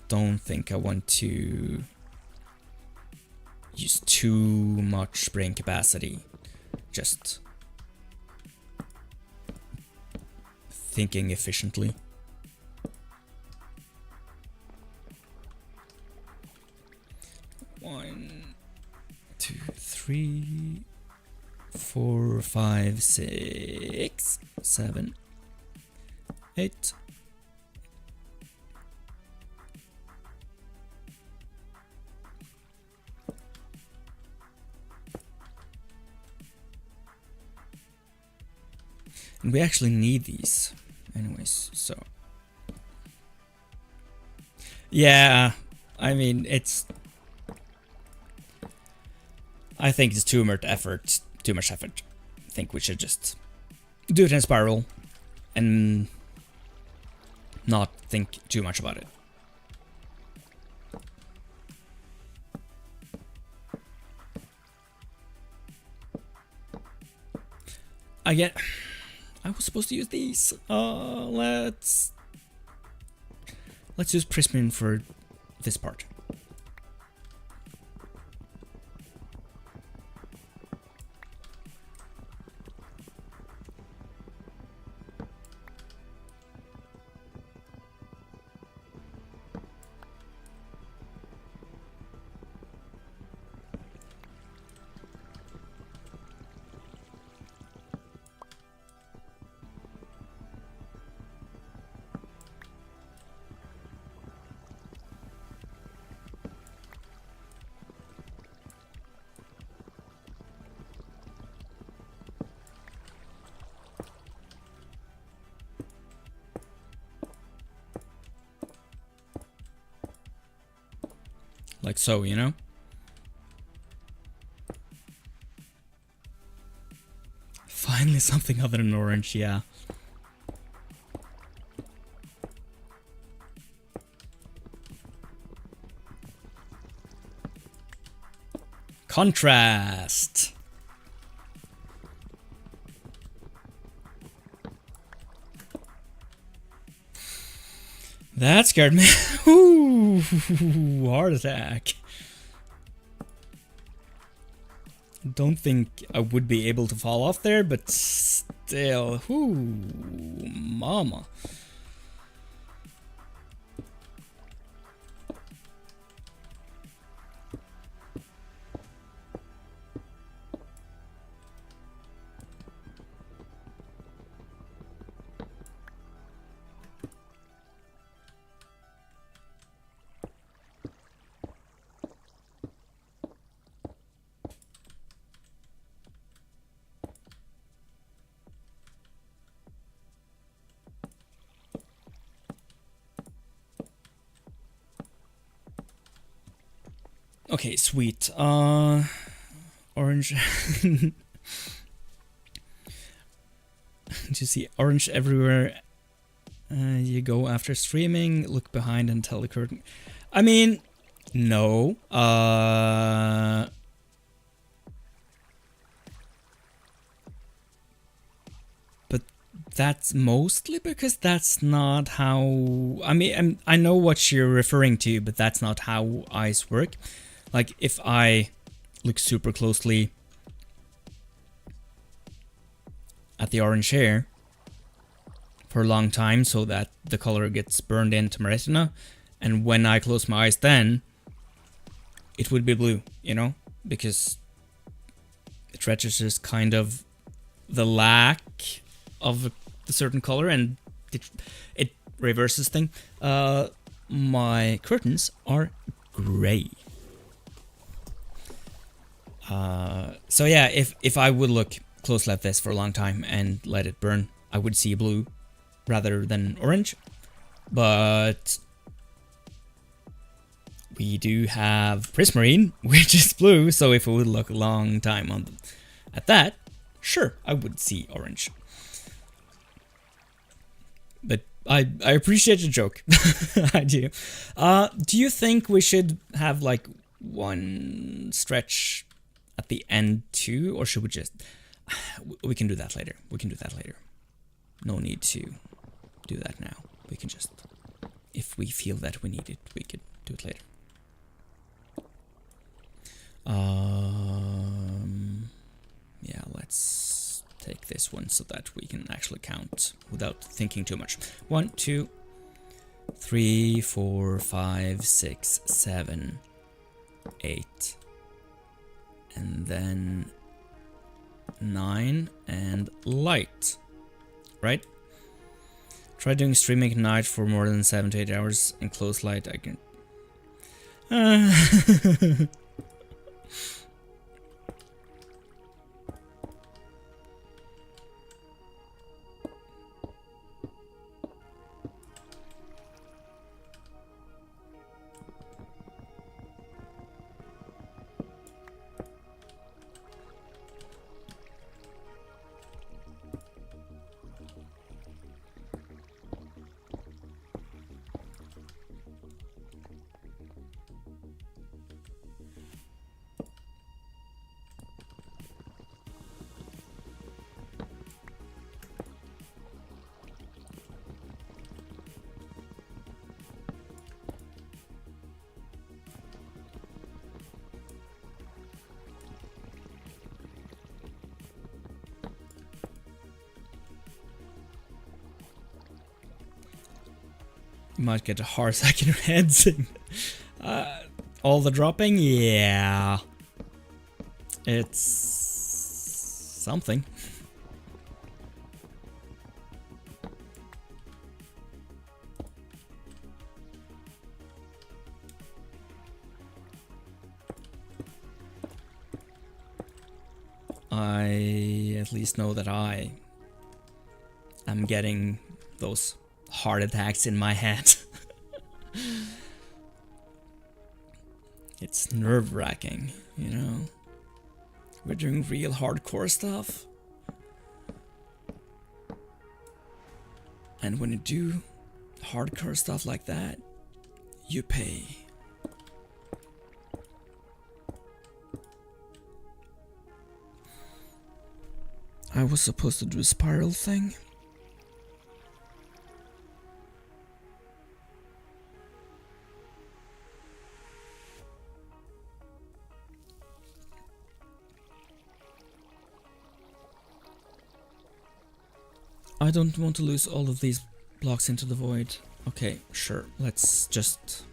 Don't think I want to use too much brain capacity. Just thinking efficiently. One, 2, 3, 4, 5, 6, 7, 8. And we actually need these anyways, so yeah, I mean, I think it's too much effort. I think we should just do it in a spiral and not think too much about it. I was supposed to use these. Let's use Prismin for this part. Like so, you know? Finally something other than orange, yeah. Contrast! That scared me. Ooh, heart attack. Don't think I would be able to fall off there, but still. Ooh, mama. Okay, sweet. Orange. You see orange everywhere you go after streaming. Look behind and tell the curtain. I mean, no. But that's mostly because that's not how... I mean, I know what you're referring to, but that's not how eyes work. Like, if I look super closely at the orange hair for a long time so that the color gets burned into my retina, and when I close my eyes then, it would be blue, you know? Because it registers kind of the lack of a certain color and it reverses thing. My curtains are gray. So yeah, if I would look closely at this for a long time and let it burn, I would see blue rather than orange. But we do have prismarine, which is blue, so if I would look a long time at that, sure, I would see orange. But I appreciate the joke. I do. Do you think we should have like one stretch at the end too, or should we just... We can do that later. We can do that later. No need to do that now. We can just... If we feel that we need it, we could do it later. Yeah, let's take this one so that we can actually count without thinking too much. 1, 2, 3, 4, 5, 6, 7, 8, and then 9 and light, right? Try doing streaming at night for more than 7 to 8 hours in close light. I can... You might get a heart attack in your head. All the dropping? Yeah. It's something. I at least know that I am getting those heart attacks in my head. It's nerve-wracking, you know? We're doing real hardcore stuff. And when you do hardcore stuff like that, you pay. I was supposed to do a spiral thing. I don't want to lose all of these blocks into the void. Okay, sure. Let's just...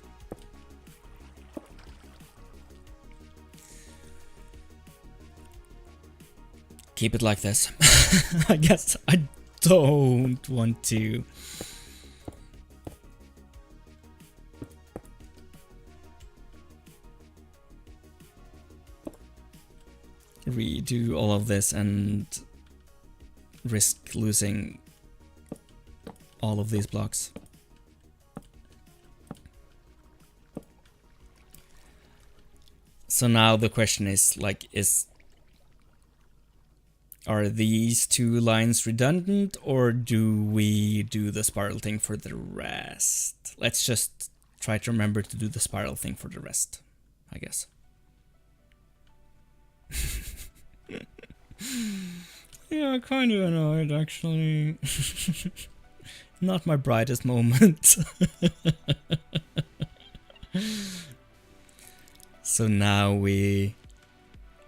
keep it like this. I guess I don't want to... redo all of this and risk losing all of these blocks. So now the question is, like, are these two lines redundant, or do we do the spiral thing for the rest? Let's just try to remember to do the spiral thing for the rest, I guess. Yeah, kind of annoyed, actually. Not my brightest moment. So now we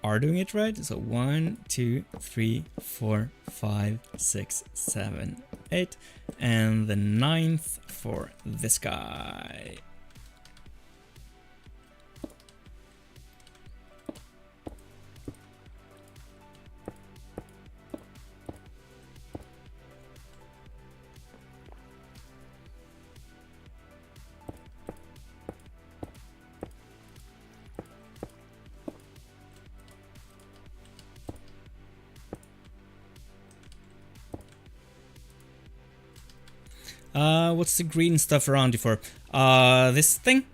are doing it right. So 1, 2, 3, 4, 5, 6, 7, 8, and the 9th for this guy. What's the green stuff around you for? This thing?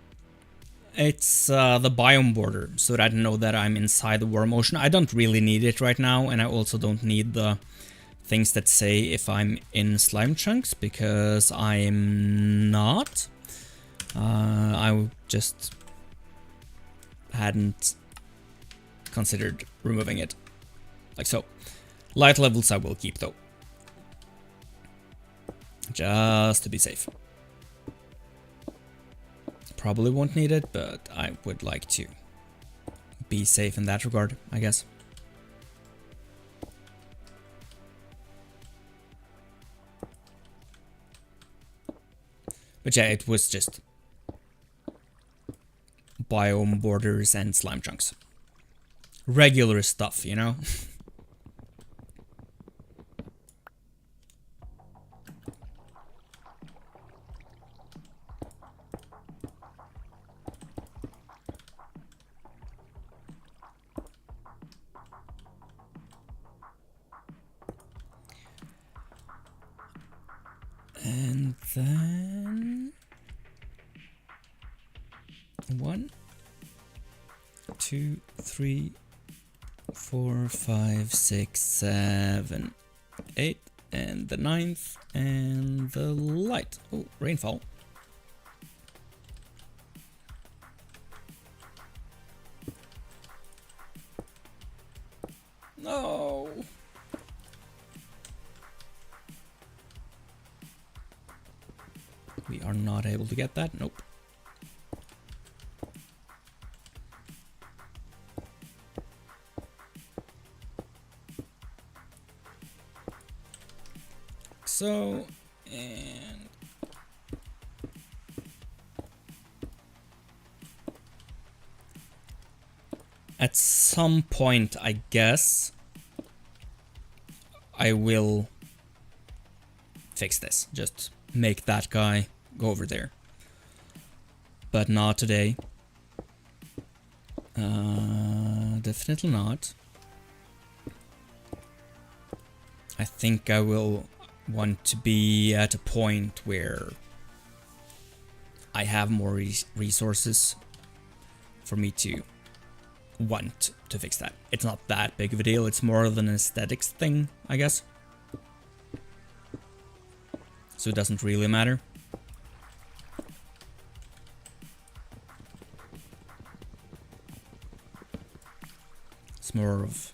It's the biome border, so that I know that I'm inside the worm ocean. I don't really need it right now, and I also don't need the things that say if I'm in slime chunks, because I'm not. I just hadn't considered removing it. Like so. Light levels I will keep though. Just to be safe. Probably won't need it, but I would like to be safe in that regard, I guess. But yeah, it was just biome borders and slime chunks. Regular stuff, you know? And then 1, 2, 3, 4, 5, 6, 7, 8, and the 9th, and the light. Oh, rainfall. No. We are not able to get that. Nope. So, and at some point, I guess, I will fix this. Just make that guy go over there. But not today. Definitely not. I think I will want to be at a point where I have more resources for me to want to fix that. It's not that big of a deal. It's more of an aesthetics thing, I guess. So it doesn't really matter. It's more of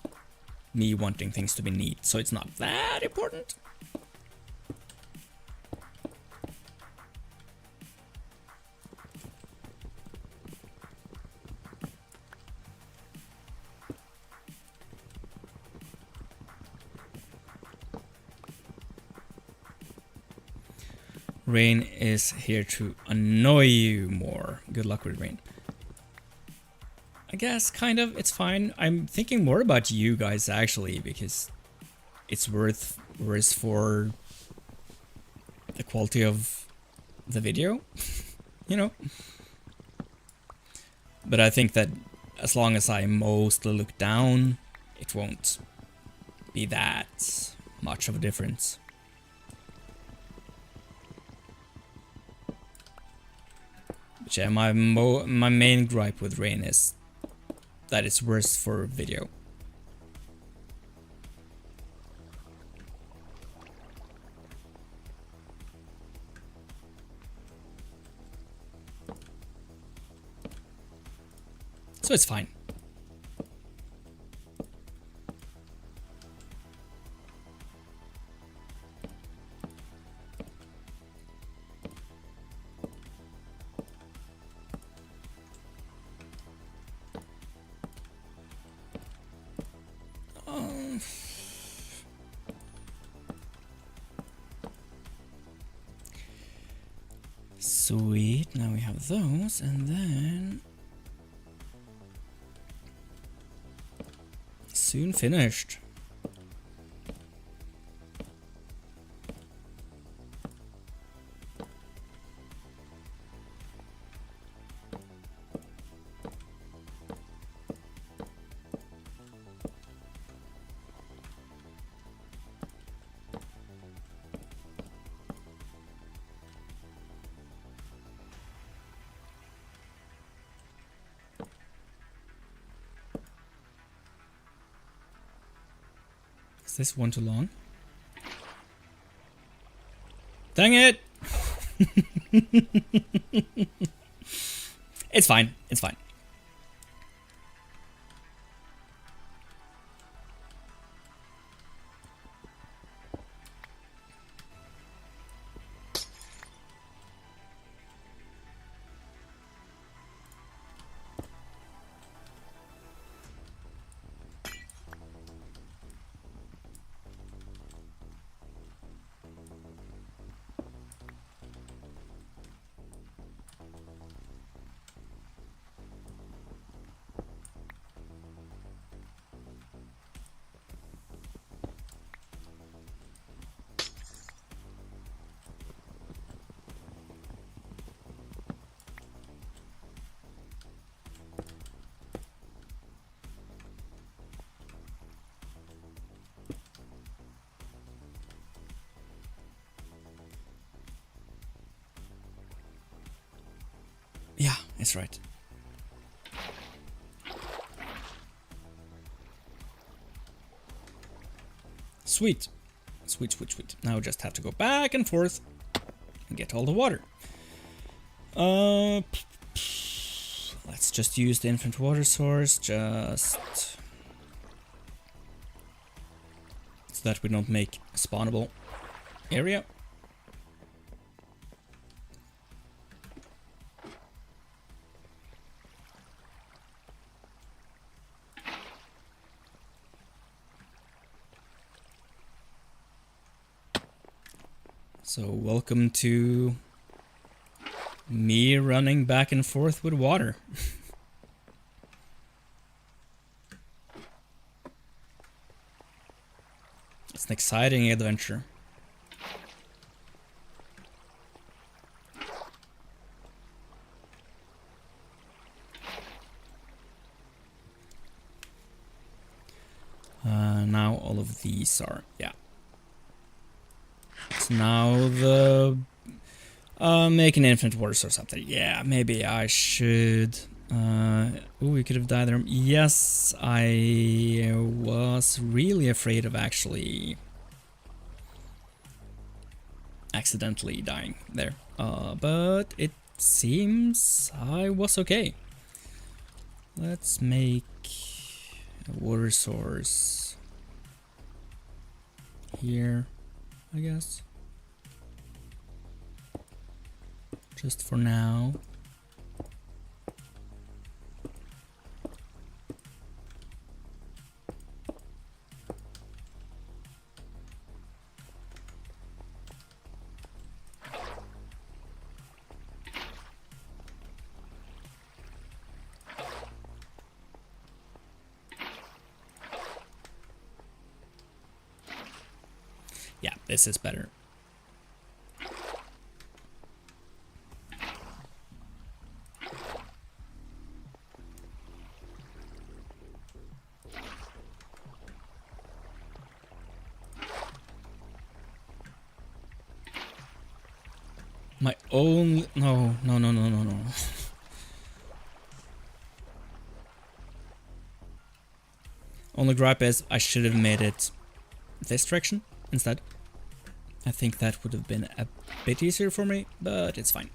me wanting things to be neat, so it's not that important. Rain is here to annoy you more. Good luck with rain. I guess, kind of, it's fine. I'm thinking more about you guys, actually, because it's worse for the quality of the video, you know? But I think that as long as I mostly look down, it won't be that much of a difference. But yeah, my main gripe with rain is that is worse for video. So it's fine. Sweet, now we have those, and then soon finished. Is this one too long? Dang it! It's fine. It's fine. Yeah, it's right. Sweet. Sweet, sweet, sweet. Now we just have to go back and forth and get all the water. Let's just use the infinite water source, just so that we don't make a spawnable area. So welcome to me running back and forth with water. It's an exciting adventure. Now all of these are, yeah. So now the make an infinite water source up there. Yeah, maybe I should. Oh, we could have died there. Yes, I was really afraid of actually accidentally dying there. But it seems I was okay. Let's make a water source here, I guess. Just for now. Yeah, this is better. My own... No. Only gripe is I should have made it this direction instead. I think that would have been a bit easier for me, but it's fine.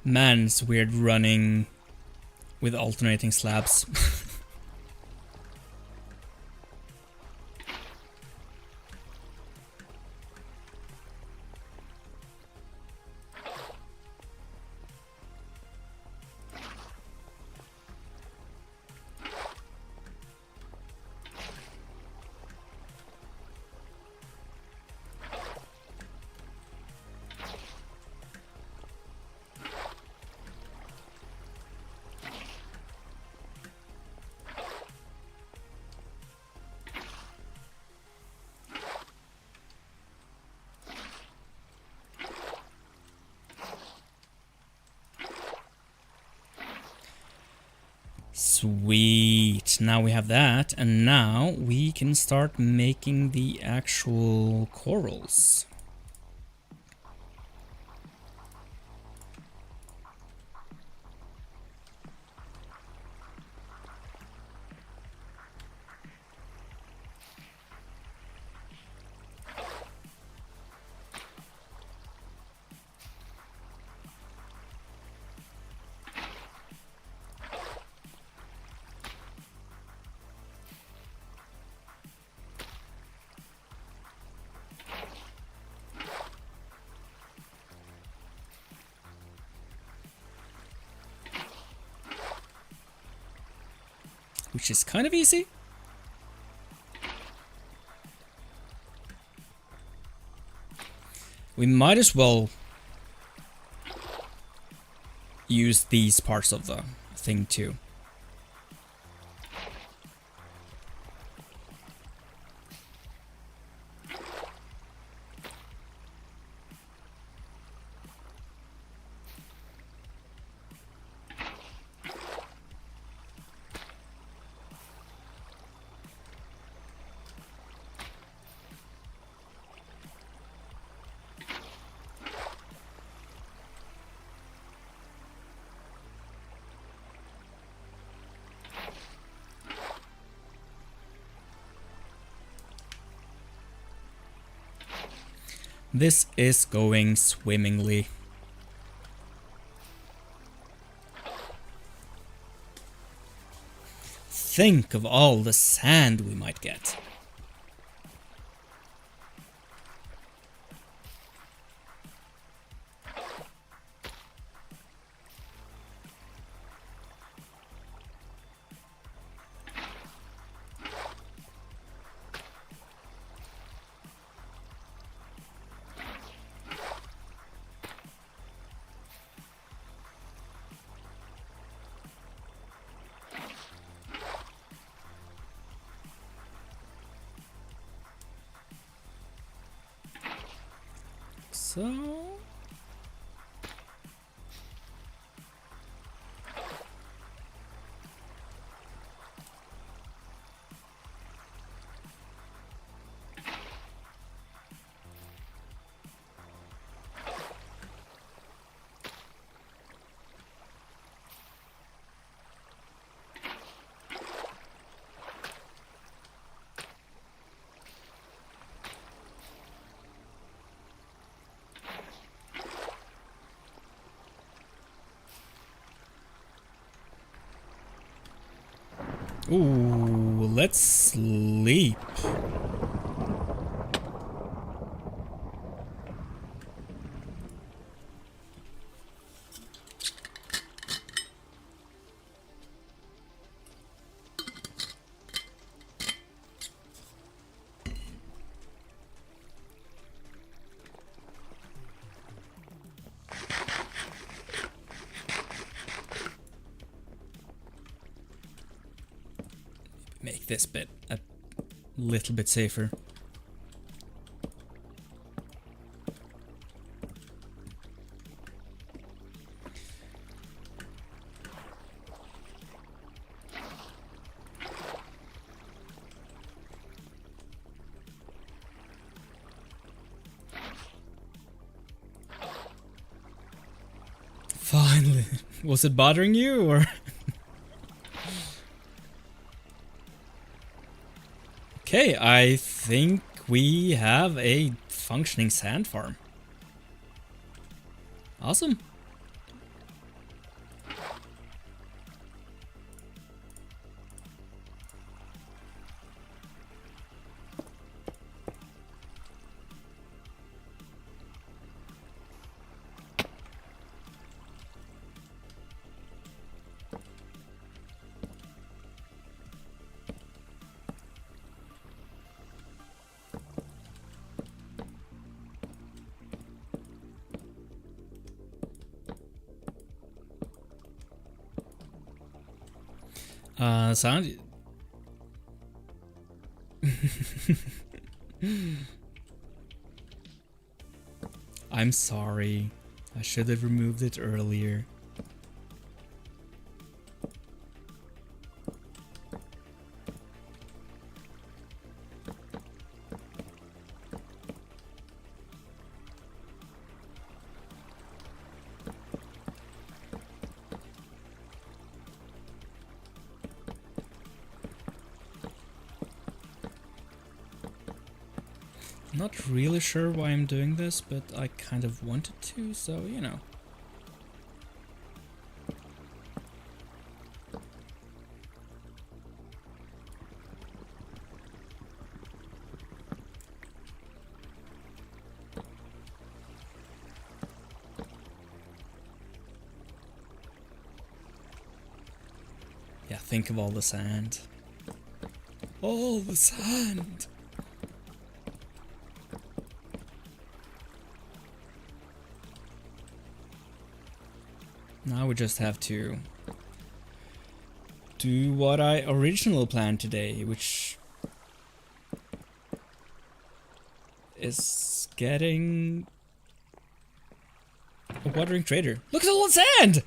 Man, it's weird running with alternating slabs. Sweet, now we have that, and now we can start making the actual corals. Which is kind of easy. We might as well use these parts of the thing too. This is going swimmingly. Think of all the sand we might get. So... Ooh, let's sleep. this bit a little bit safer. Finally. Was it bothering you, or? Okay, I think we have a functioning sand farm. Awesome. Sound. I'm sorry. I should have removed it earlier. Not really sure why I'm doing this, but I kind of wanted to, so you know. Yeah, think of all the sand. All the sand! Now we just have to do what I originally planned today, which is getting a watering trader. Look at all the sand!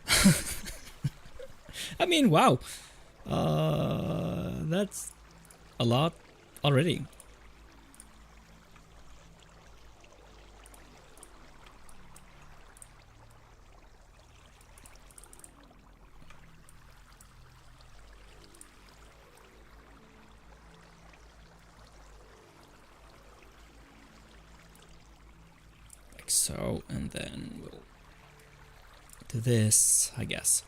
I mean, wow. That's a lot already. Like so, and then we'll do this, I guess.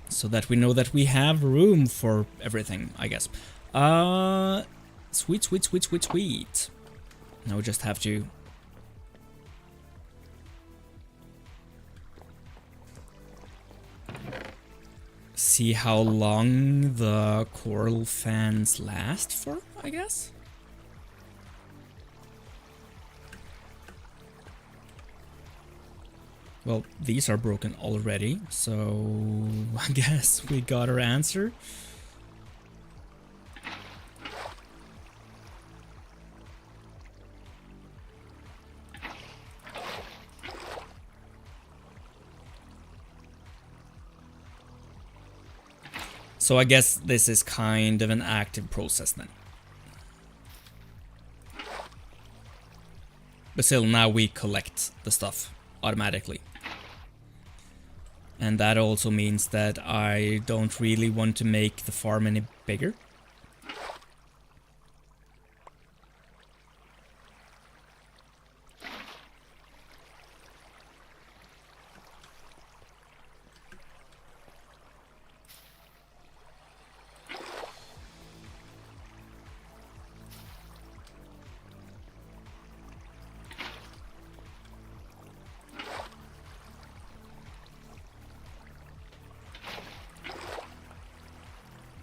So that we know that we have room for everything, I guess. Sweet, sweet, sweet, sweet, sweet. Now we just have to see how long the coral fans last for, I guess. Well, these are broken already, so I guess we got our answer. So I guess this is kind of an active process then. But still, now we collect the stuff automatically. And that also means that I don't really want to make the farm any bigger.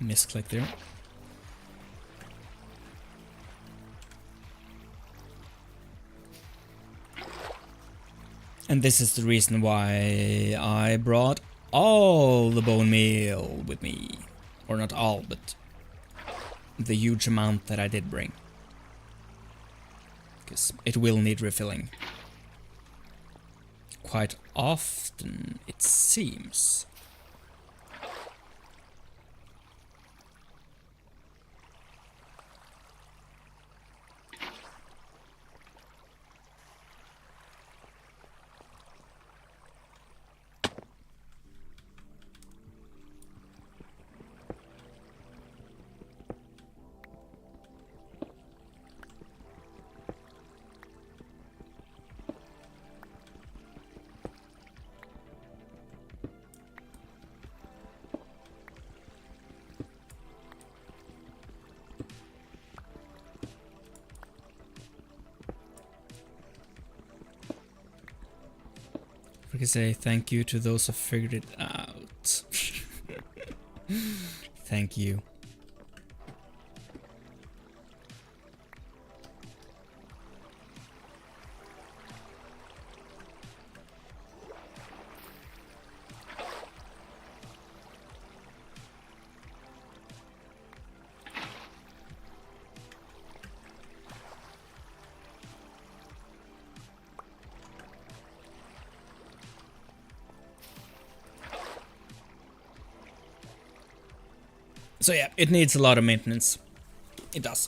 Misclick there. And this is the reason why I brought all the bone meal with me. Or not all, but the huge amount that I did bring. Because it will need refilling. Quite often, it seems. I can say thank you to those who figured it out. Thank you. So yeah, it needs a lot of maintenance. It does.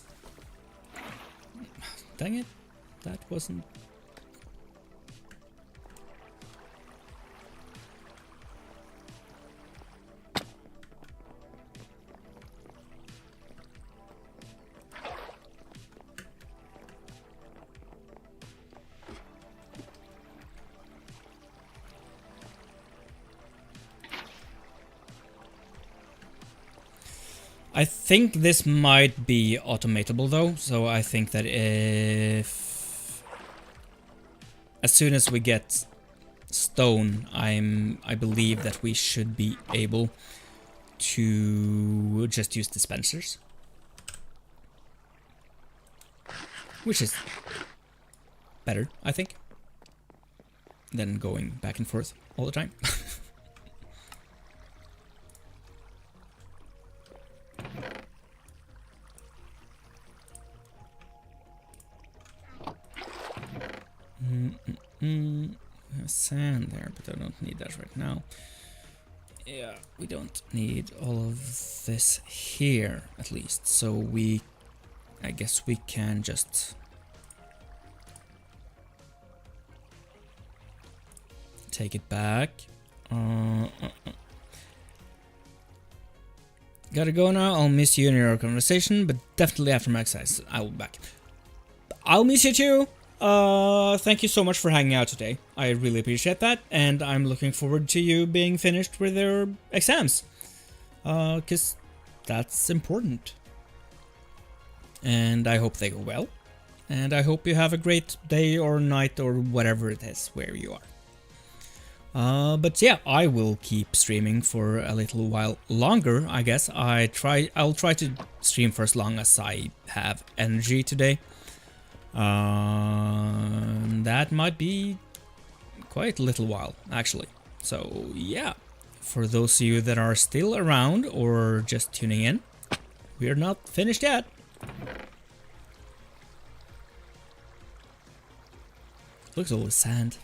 Dang it. That wasn't... I think this might be automatable though, so I think that if... as soon as we get stone, I believe that we should be able to just use dispensers. Which is better, I think, than going back and forth all the time. Sand there, but I don't need that right now. Yeah, we don't need all of this here, at least. So I guess we can just take it back. Gotta go now. I'll miss you in your conversation, but definitely after my exercise, I will be back. I'll miss you too. Thank you so much for hanging out today. I really appreciate that, and I'm looking forward to you being finished with your exams. 'Cause that's important. And I hope they go well. And I hope you have a great day or night or whatever it is where you are. But yeah, I will keep streaming for a little while longer, I guess. I'll try to stream for as long as I have energy today. That might be quite a little while, actually. So yeah, for those of you that are still around or just tuning in, we're not finished yet. Looks all the sand.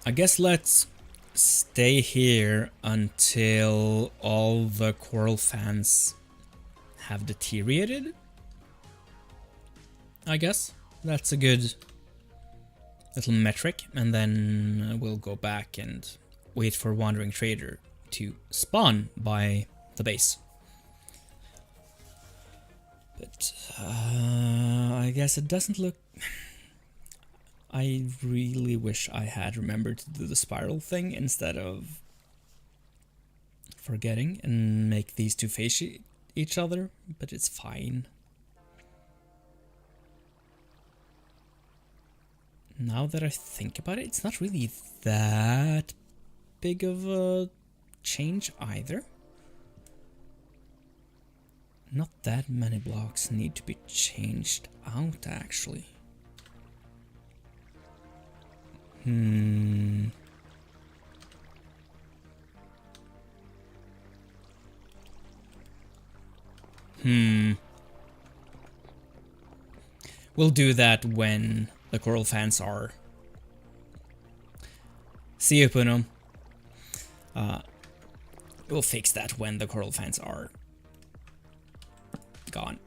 I guess let's stay here until all the coral fans have deteriorated. I guess that's a good little metric, and then we'll go back and wait for Wandering Trader to spawn by the base. But I guess it doesn't look... I really wish I had remembered to do the spiral thing instead of forgetting and make these two face each other, but it's fine. Now that I think about it, it's not really that big of a change either. Not that many blocks need to be changed out, actually. We'll do that when the coral fans are... See you, Puno. We'll fix that when the coral fans are gone.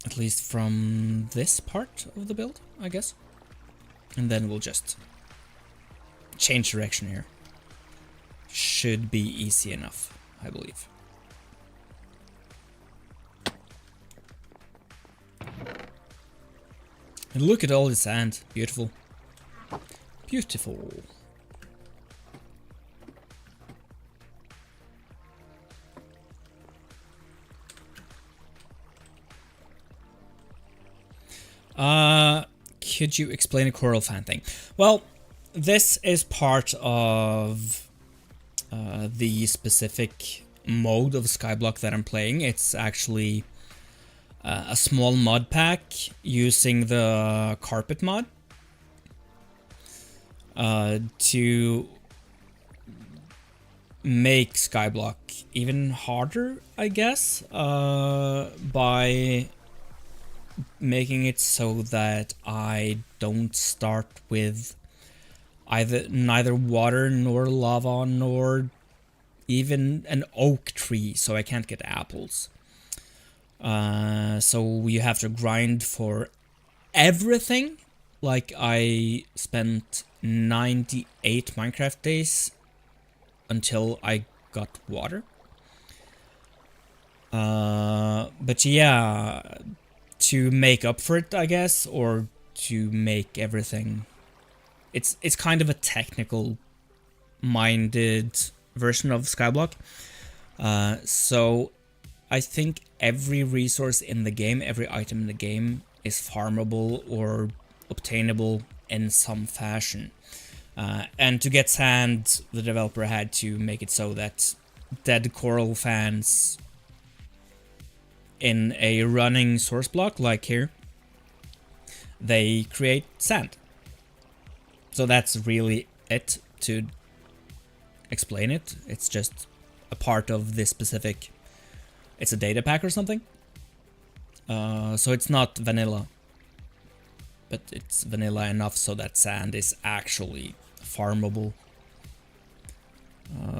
At least from this part of the build, I guess. And then we'll just change direction here. Should be easy enough, I believe. And look at all the sand. Beautiful. Beautiful. Could you explain a coral fan thing? Well, this is part of the specific mode of Skyblock that I'm playing. It's actually a small mod pack using the carpet mod to make Skyblock even harder, I guess, by making it so that I don't start with neither water nor lava nor even an oak tree, so I can't get apples. So you have to grind for everything. Like, I spent 98 Minecraft days until I got water. But yeah, to make up for it, I guess, or to make everything... It's kind of a technical minded version of Skyblock. So I think every resource in the game, every item in the game is farmable or obtainable in some fashion. And to get sand, the developer had to make it so that dead coral fans in a running source block, like here, they create sand. So that's really it to explain it. It's just a part of this specific... It's a data pack or something. So it's not vanilla. But it's vanilla enough so that sand is actually farmable.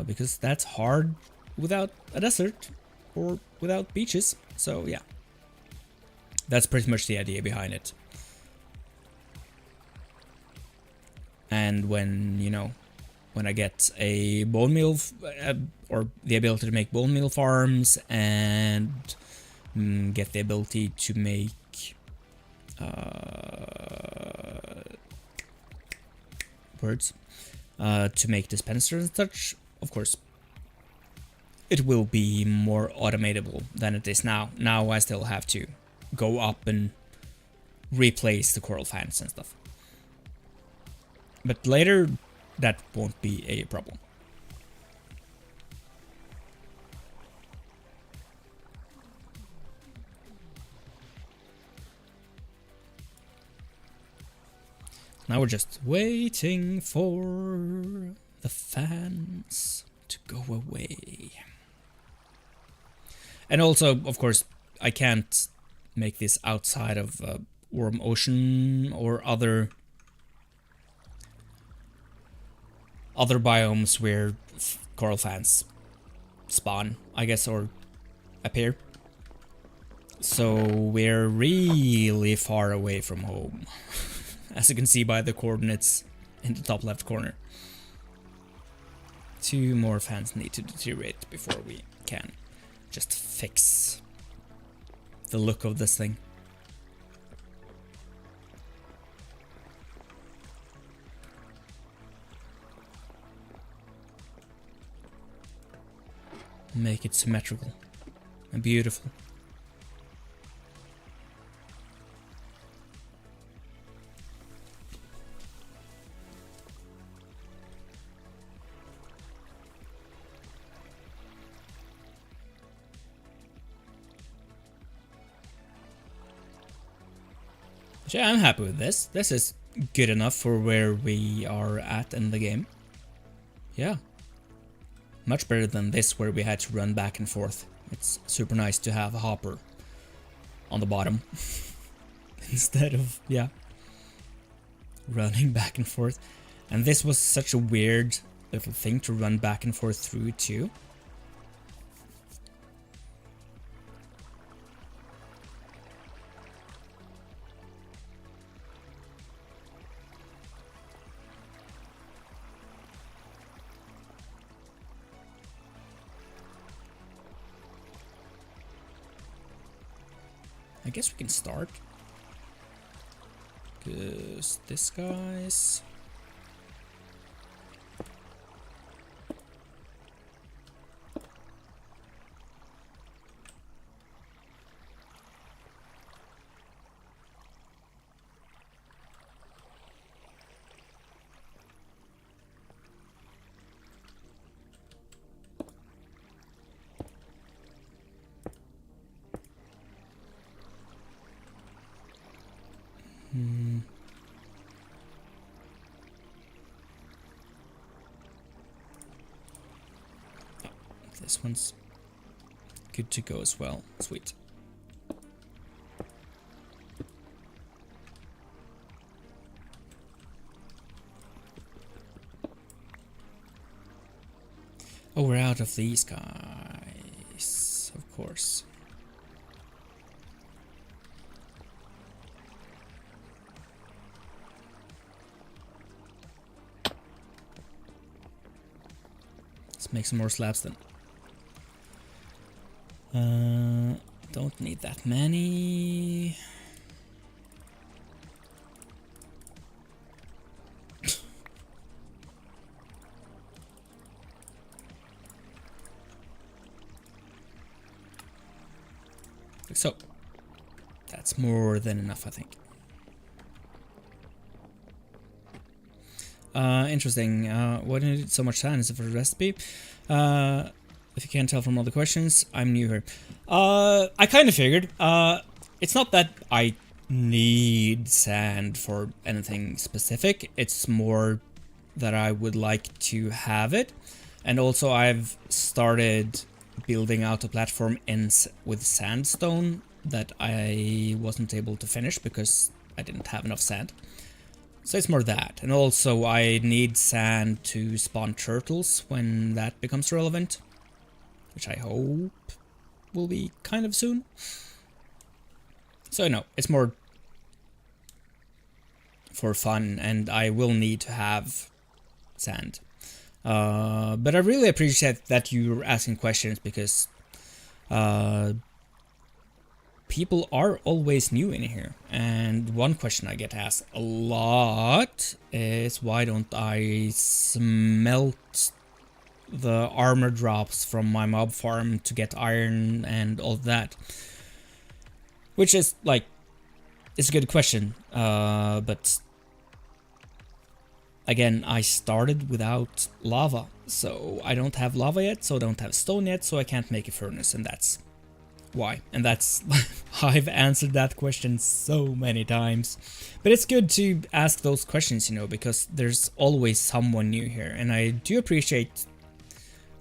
Because that's hard without a desert or without beaches. So yeah. That's pretty much the idea behind it. And when, you know, when I get a bone meal, or the ability to make bone meal farms, and get the ability to make to make dispensers and such, of course, it will be more automatable than it is now. Now I still have to go up and replace the coral fans and stuff. But later, that won't be a problem. Now we're just waiting for the fans to go away. And also, of course, I can't make this outside of Warm Ocean or other biomes where coral fans spawn, I guess, or appear. So we're really far away from home, as you can see by the coordinates in the top left corner. 2 more fans need to deteriorate before we can just fix the look of this thing. Make it symmetrical. Beautiful. Yeah, I'm happy with this. This is good enough for where we are at in the game. Yeah. Much better than this where we had to run back and forth. It's super nice to have a hopper on the bottom instead of, yeah, running back and forth. And this was such a weird little thing to run back and forth through too. I guess we can start. Because this guy's... This one's good to go as well. Sweet. Oh, we're out of these guys, of course. Let's make some more slabs then. Don't need that many. Like so. That's more than enough, I think. Interesting. Why do you need so much sand? Is it for the recipe? If you can't tell from all the questions, I'm new here. I kind of figured. It's not that I need sand for anything specific. It's more that I would like to have it. And also I've started building out a platform with sandstone that I wasn't able to finish because I didn't have enough sand. So it's more that. And also I need sand to spawn turtles when that becomes relevant. Which I hope will be kind of soon. So no, it's more for fun, and I will need to have sand. But I really appreciate that you're asking questions, because people are always new in here. And one question I get asked a lot is, why don't I smelt the armor drops from my mob farm to get iron and all that? Which is like, it's a good question, but again, I started without lava, so I don't have lava yet, so I don't have stone yet, so I can't make a furnace, and that's why. And that's, I've answered that question so many times, but it's good to ask those questions, you know, because there's always someone new here, and I do appreciate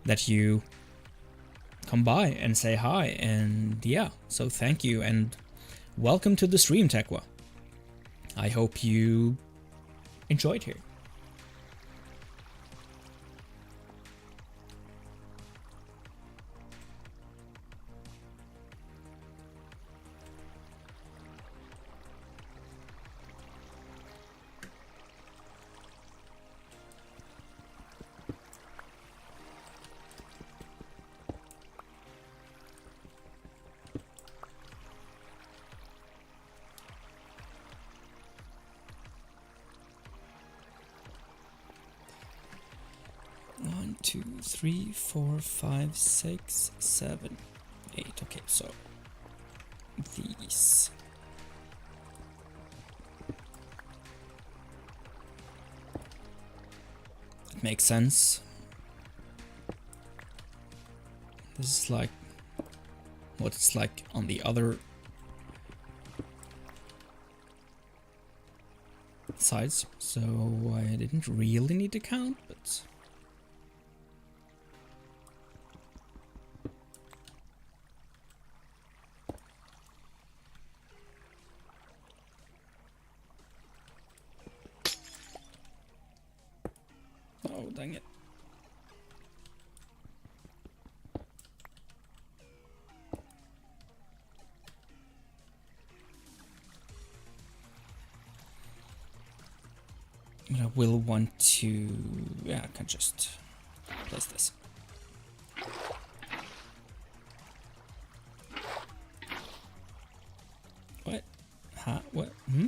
that you come by and say hi, and yeah, so thank you and welcome to the stream, Tekwa. I hope you enjoyed here. One, two, three, four, five, 6, 7, 8. Okay, so these. It makes sense. This is like what it's like on the other sides, so I didn't really need to count, but oh, dang it. But I will want to, yeah, I can just place this. What? Huh? What? Hmm?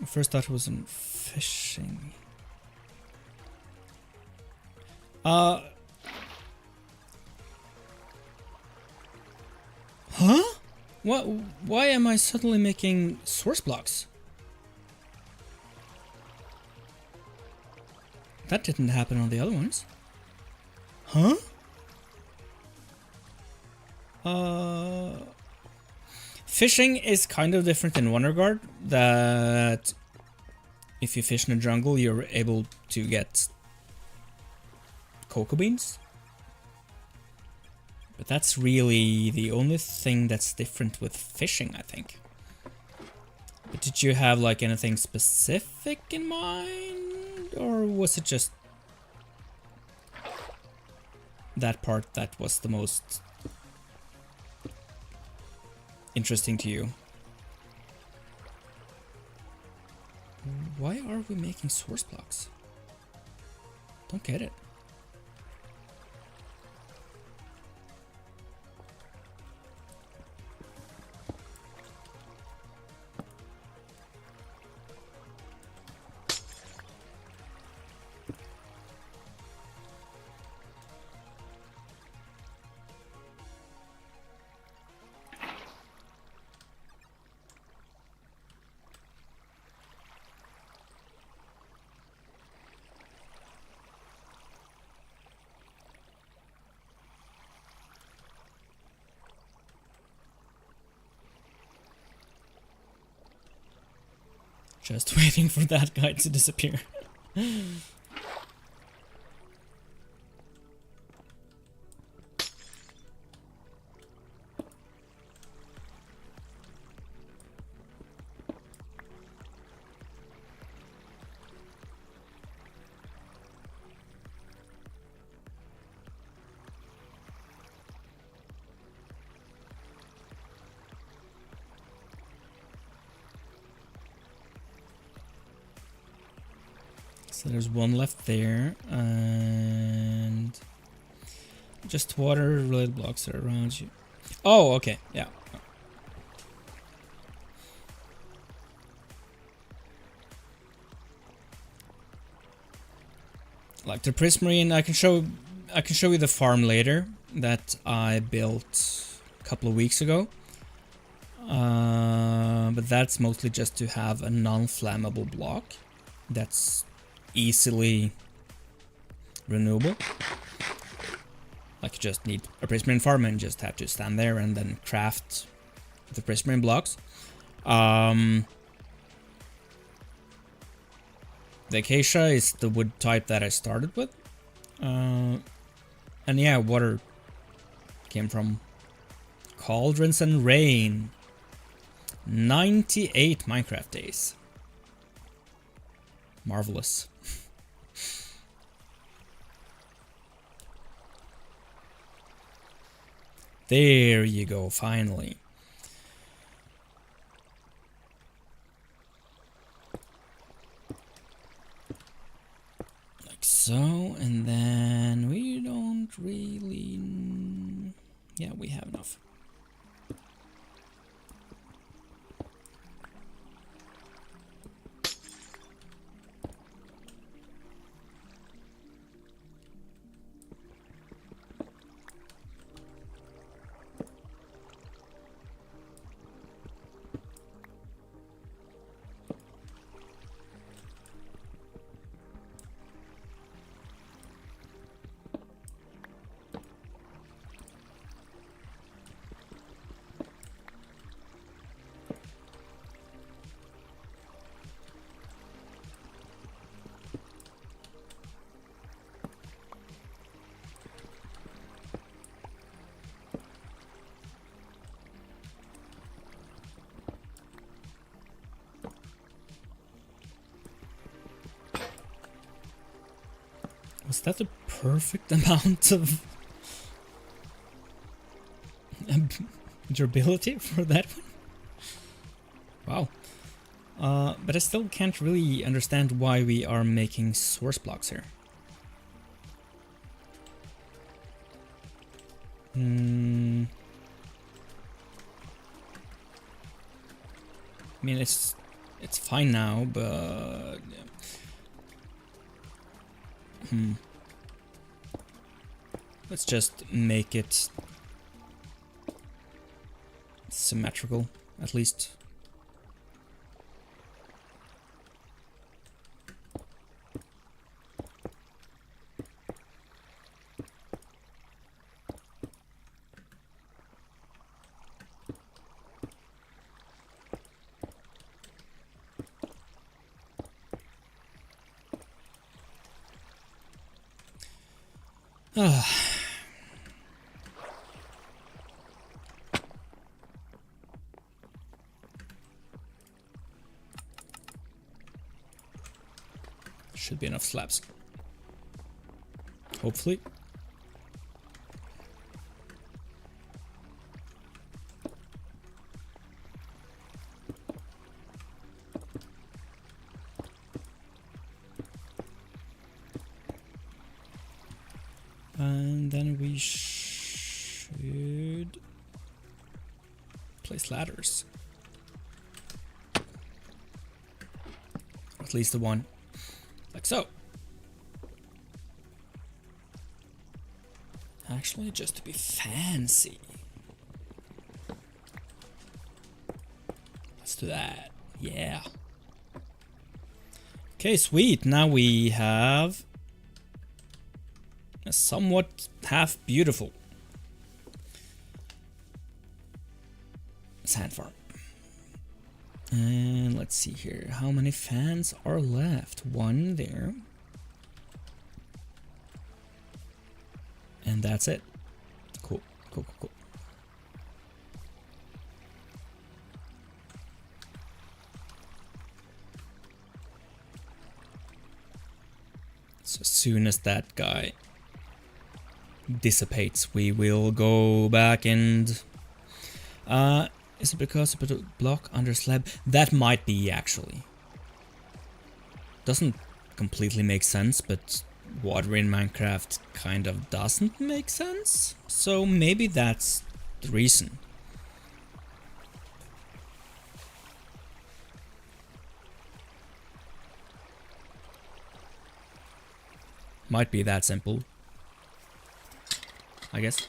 First thought it was in fishing. Huh? What? Why am I suddenly making source blocks? That didn't happen on the other ones. Huh? Fishing is kind of different in one regard, that if you fish in the jungle, you're able to get cocoa beans. But that's really the only thing that's different with fishing, I think. But did you have like anything specific in mind? Or was it just that part that was the most interesting to you? Why are we making source blocks? Don't get it. Just waiting for that guy to disappear. So there's one left there, and just water related blocks are around you. Oh, okay, yeah. Like the prismarine, I can show you the farm later that I built a couple of weeks ago. But that's mostly just to have a non-flammable block that's easily renewable. Like you just need a prismarine farm and just have to stand there and then craft the prismarine blocks. The acacia is the wood type that I started with. And yeah, water came from cauldrons and rain. 98 Minecraft days. Marvelous. There you go, finally. Like so, and then we don't really... Yeah, we have enough. that the perfect amount of durability for that one? Wow. But I still can't really understand why we are making source blocks here. I mean, it's fine now, but let's just make it symmetrical, at least. Should be enough slabs. Hopefully. And then we should place ladders. Or at least the one. Like so. Actually, just to be fancy. Let's do that. Yeah. Okay, sweet. Now we have a somewhat half beautiful sand farm. And let's see here. How many fans are left? One there. And that's it. Cool, cool, cool, cool. So as soon as that guy dissipates, we will go back and is it because of a block under slab? That might be, actually. Doesn't completely make sense, but water in Minecraft kind of doesn't make sense. So maybe that's the reason. Might be that simple, I guess.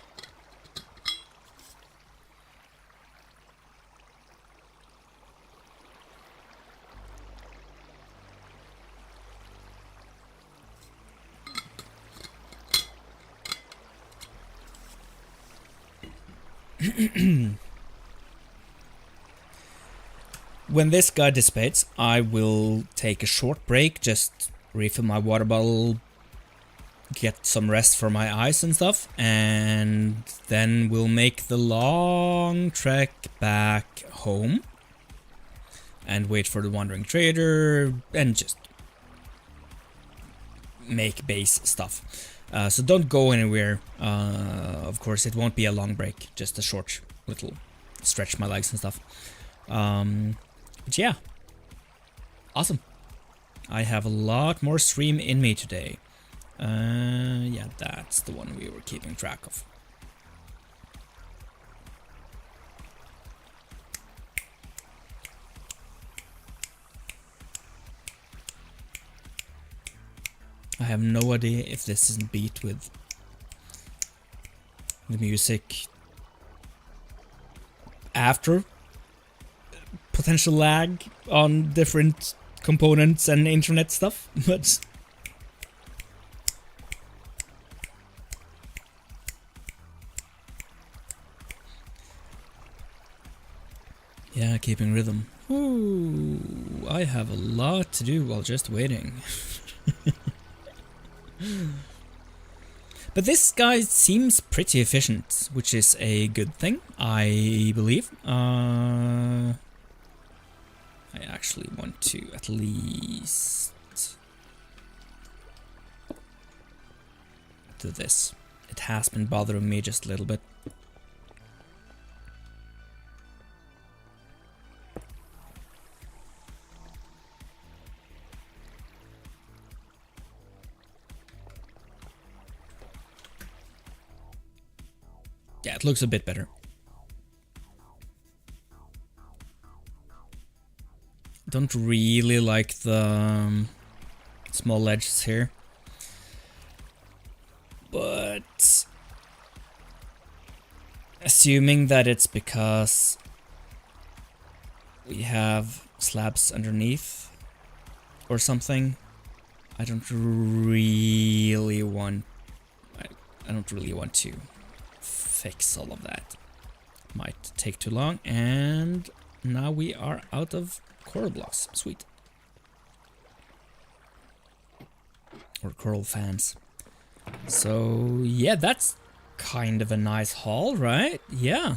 When this guy dissipates, I will take a short break, just refill my water bottle, get some rest for my eyes and stuff, and then we'll make the long trek back home and wait for the wandering trader and just make base stuff. So don't go anywhere. Of course, it won't be a long break, just a short little stretch my legs and stuff. But yeah, awesome. I have a lot more stream in me today. Yeah, that's the one we were keeping track of. I have no idea if this isn't beat with the music after potential lag on different components and internet stuff, but yeah, keeping rhythm. Ooh, I have a lot to do while just waiting. But this guy seems pretty efficient, which is a good thing, I believe. I actually want to at least to this. It has been bothering me just a little bit. Yeah, it looks a bit better. Don't really like the small ledges here. But assuming that it's because we have slabs underneath or something, I don't really want to fix all of that. Might take too long, and now we are out of coral blocks. Sweet. Or coral fans. So yeah, that's kind of a nice haul, right? Yeah.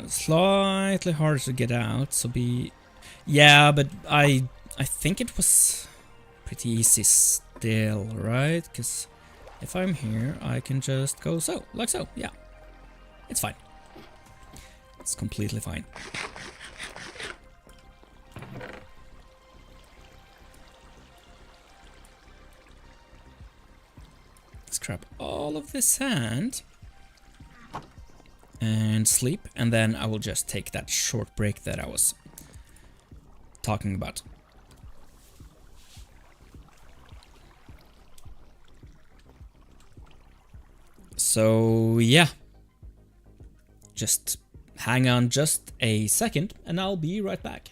Slightly harder to get out, so yeah, but I think it was pretty easy still, right? Because if I'm here, I can just go so, like so, yeah. It's fine. It's completely fine. Scrap all of this sand and sleep, and then I will just take that short break that I was talking about. So yeah, just hang on just a second and I'll be right back.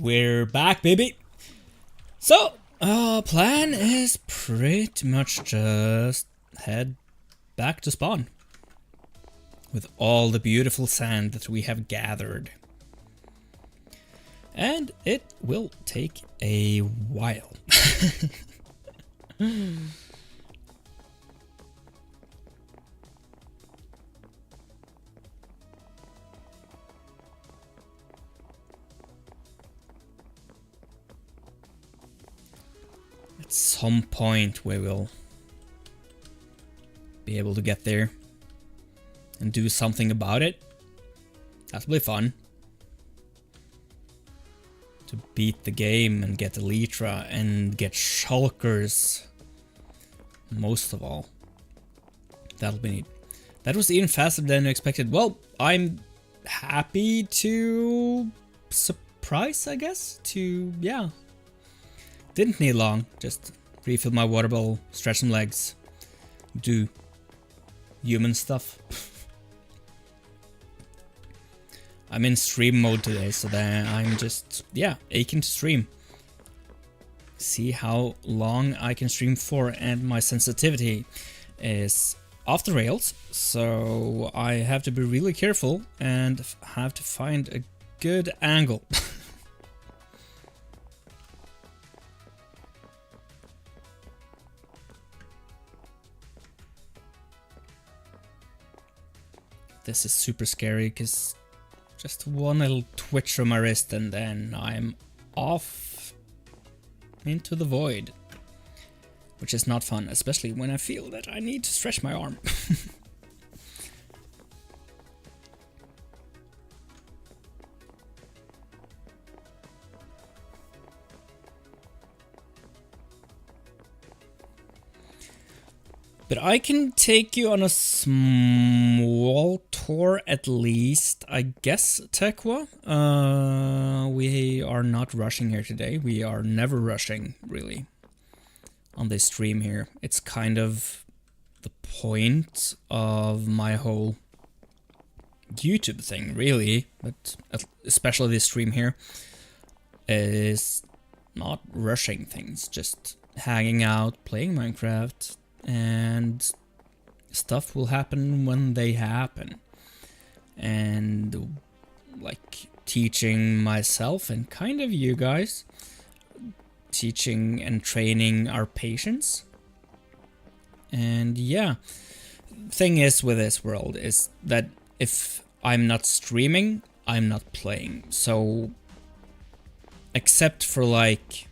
We're back, baby. So, plan is pretty much just head back to spawn with all the beautiful sand that we have gathered. And it will take a while. At some point we will be able to get there and do something about it. That'll be fun. To beat the game and get Elytra and get shulkers. Most of all. That'll be neat. That was even faster than expected. Well, I'm happy to surprise, I guess. Yeah. Didn't need long. Just refill my water bowl, stretch some legs, do human stuff. I'm in stream mode today, so then I'm just, yeah, aching to stream. See how long I can stream for, and my sensitivity is off the rails, so I have to be really careful and have to find a good angle. This is super scary because just one little twitch from my wrist and then I'm off into the void. Which is not fun, especially when I feel that I need to stretch my arm. But I can take you on a small tour at least, I guess, Tekwa. We are not rushing here today. We are never rushing, really, on this stream here. It's kind of the point of my whole YouTube thing, really. But especially this stream here is not rushing things, just hanging out, playing Minecraft. And stuff will happen when they happen. And like teaching myself and kind of you guys, teaching and training our patience. And yeah, thing is with this world is that if I'm not streaming, I'm not playing. So except for like,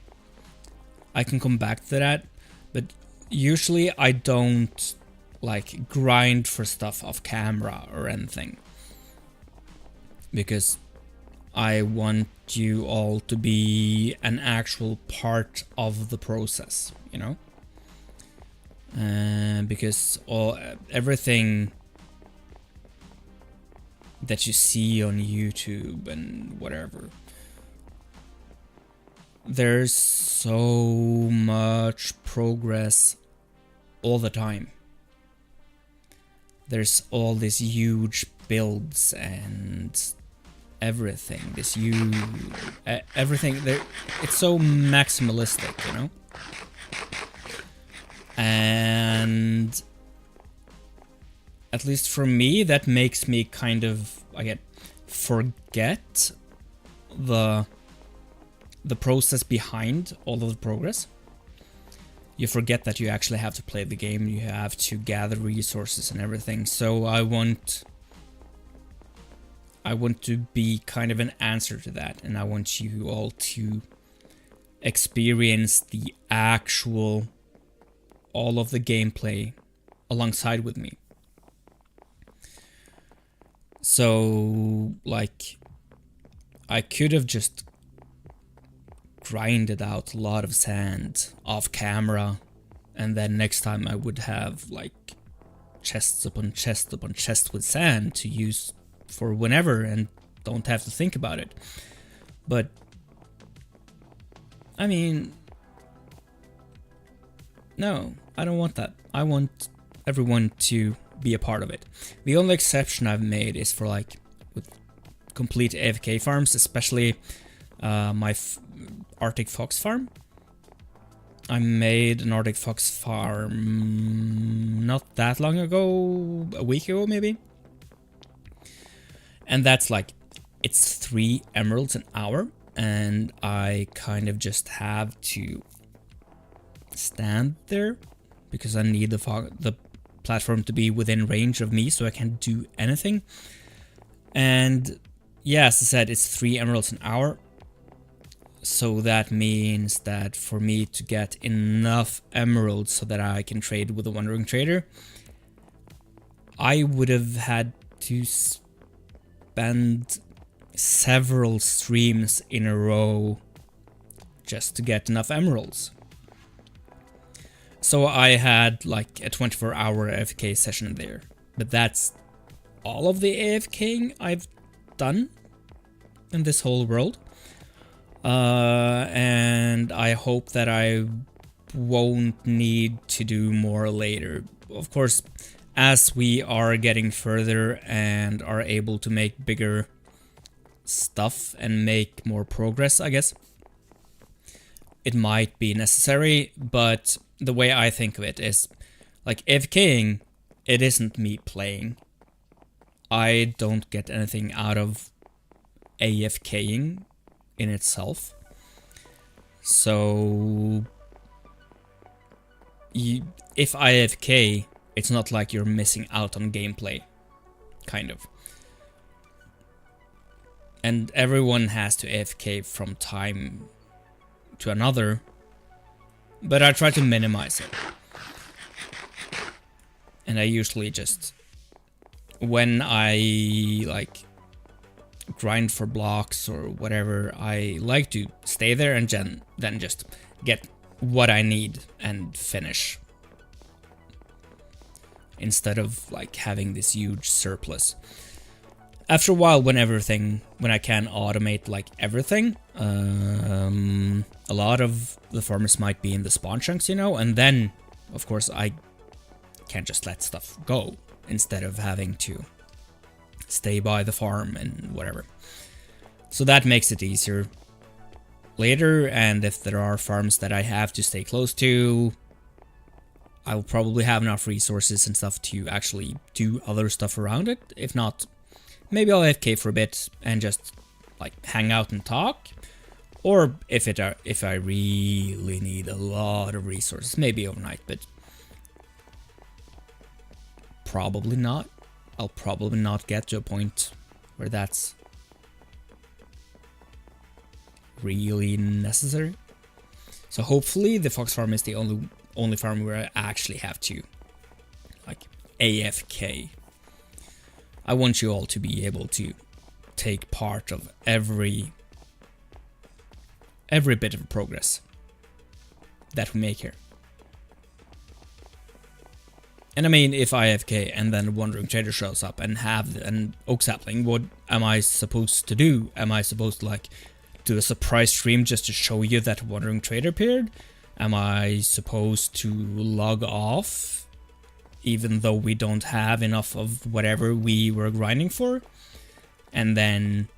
I can come back to that, but usually I don't like grind for stuff off camera or anything, because I want you all to be an actual part of the process, you know? Because everything that you see on YouTube and whatever, there's so much progress all the time. There's all these huge builds and everything. This huge everything there. It's so maximalistic, you know. And at least for me, that makes me kind of forget the process behind all of the progress. You forget that you actually have to play the game, you have to gather resources and everything. So I want to be kind of an answer to that, and I want you all to experience the actual, all of the gameplay alongside with me. So, like, I could have just grinded out a lot of sand off camera, and then next time I would have like chests upon chest upon chest with sand to use for whenever and don't have to think about it. But I mean, no, I don't want that. I want everyone to be a part of it. The only exception I've made is for like with complete AFK farms, especially my Arctic Fox farm. I made an Arctic Fox farm not that long ago, a week ago maybe. And that's like, it's 3 emeralds an hour, and I kind of just have to stand there because I need the platform to be within range of me so I can do anything. And yeah, as I said, it's 3 emeralds an hour. So that means that for me to get enough emeralds so that I can trade with a Wandering Trader, I would have had to spend several streams in a row just to get enough emeralds. So I had like a 24-hour AFK session there. But that's all of the AFKing I've done in this whole world. And I hope that I won't need to do more later. Of course, as we are getting further and are able to make bigger stuff and make more progress, I guess, it might be necessary. But the way I think of it is, like, AFKing, it isn't me playing. I don't get anything out of AFKing in itself. So if I AFK, it's not like you're missing out on gameplay, kind of. And everyone has to AFK from time to another, but I try to minimize it. And I usually just, when I like grind for blocks or whatever, I like to stay there and then just get what I need and finish, instead of like having this huge surplus. After a while, when I can automate like everything, a lot of the farmers might be in the spawn chunks, you know, and then of course I can't just let stuff go instead of having to stay by the farm and whatever. So that makes it easier later, and if there are farms that I have to stay close to, I'll probably have enough resources and stuff to actually do other stuff around it. If not, maybe I'll AFK for a bit and just like hang out and talk. Or if I really need a lot of resources, maybe overnight, but probably not. I'll probably not get to a point where that's really necessary. So hopefully the fox farm is the only farm where I actually have to like AFK. I want you all to be able to take part of every bit of progress that we make here. And I mean, if I AFK and then Wandering Trader shows up and have an oak sapling, what am I supposed to do? Am I supposed to like do a surprise stream just to show you that Wandering Trader appeared? Am I supposed to log off even though we don't have enough of whatever we were grinding for? And then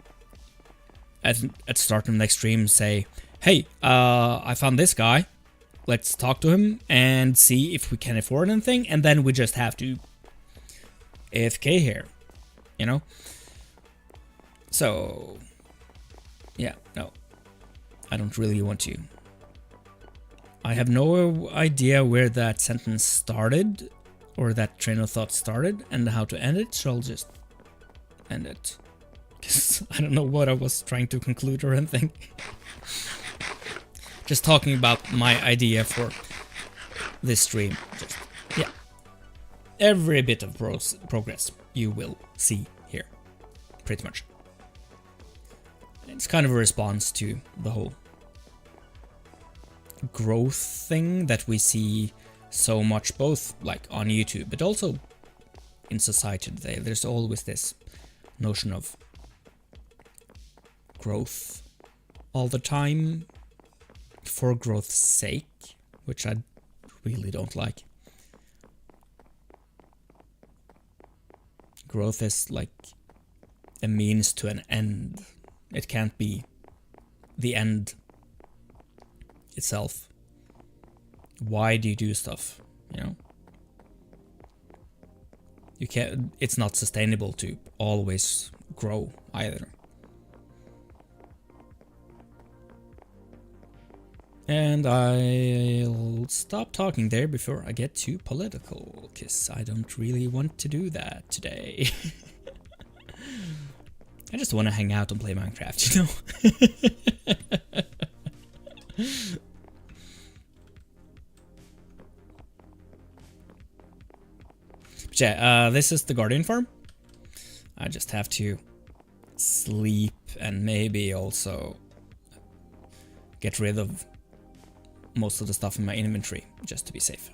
at the start of the next stream say, hey, I found this guy. Let's talk to him and see if we can afford anything, and then we just have to AFK here, you know? So, yeah, no. I don't really want to. I have no idea where that sentence started, or that train of thought started, and how to end it, so I'll just end it. Because I don't know what I was trying to conclude or anything. Just talking about my idea for this stream. Just, yeah. Every bit of progress you will see here. Pretty much. It's kind of a response to the whole growth thing that we see so much, both like on YouTube, but also in society today. There's always this notion of growth all the time, for growth's sake, which I really don't like. Growth is like a means to an end. It can't be the end itself. Why do you do stuff, you know? You can't, it's not sustainable to always grow either. And I'll stop talking there before I get too political, because I don't really want to do that today. I just want to hang out and play Minecraft, you know? But yeah, this is the Guardian farm. I just have to sleep and maybe also get rid of most of the stuff in my inventory, just to be safe.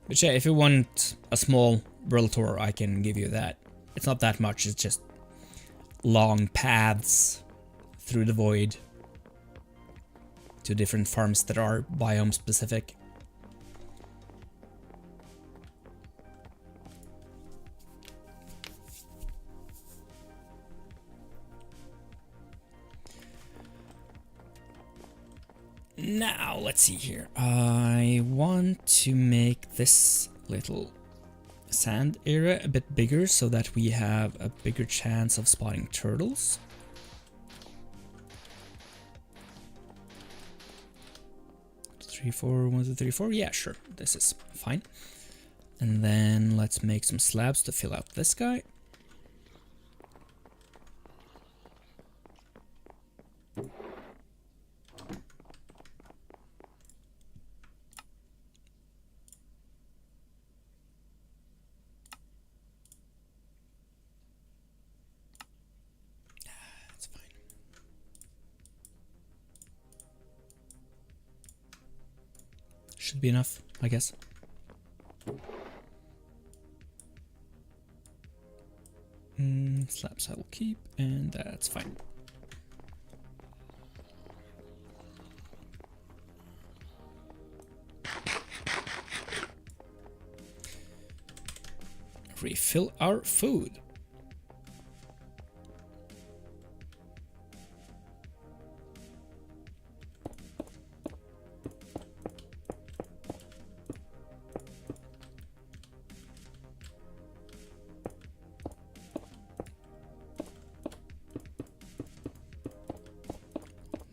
But yeah, if you want a small world tour, I can give you that. It's not that much, it's just long paths through the void to different farms that are biome specific. Now, let's see here. I want to make this little sand area a bit bigger so that we have a bigger chance of spotting turtles. Three, four, 1, 2, 3, 4. Yeah, sure. This is fine. And then let's make some slabs to fill out this guy. Should be enough, I guess. Slabs I will keep, and that's fine. Refill our food.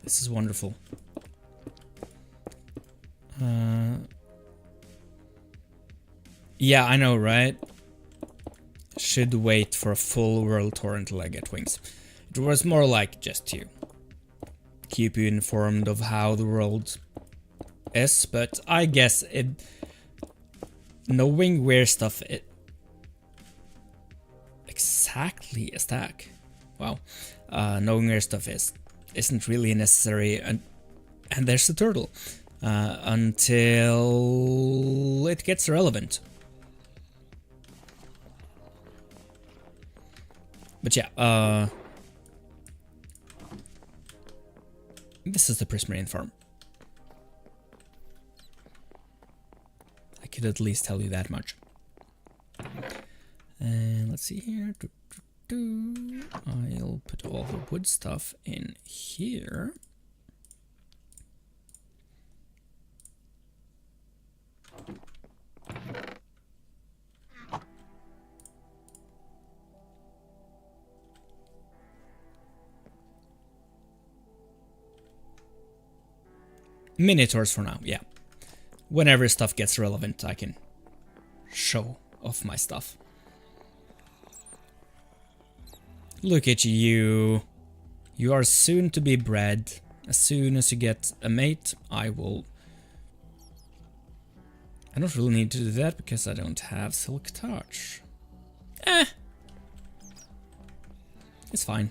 This is wonderful. Yeah, I know, right? Should wait for a full world tour until I get wings. It was more like just to keep you informed of how the world is, but I guess it, knowing where stuff is exactly a stack. Wow. Knowing where stuff isn't really necessary, and there's the turtle until it gets relevant. But yeah, this is the Prismarine farm. I could at least tell you that much. And let's see here. I'll put all the wood stuff in here. Minotaurs for now, yeah. Whenever stuff gets relevant, I can show off my stuff. Look at you. You are soon to be bred. As soon as you get a mate, I don't really need to do that because I don't have Silk Touch. It's fine.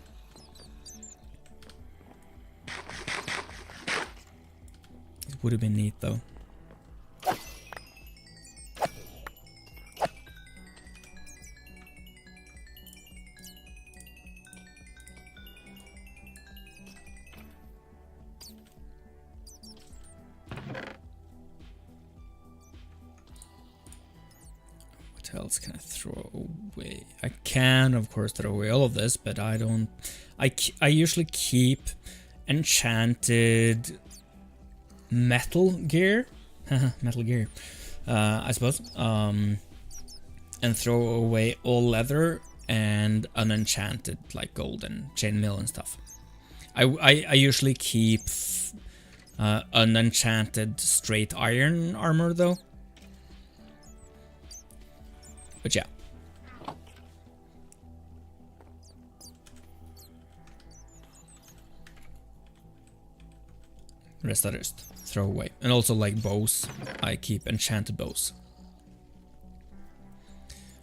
It would have been neat though. What else can I throw away? I can, of course, throw away all of this, but I don't... I usually keep enchanted metal gear. Metal gear, I suppose. And throw away all leather and unenchanted, like gold and chainmail and stuff. I usually keep unenchanted straight iron armor, though. But yeah. The rest I just throw away. And also like bows. I keep enchanted bows.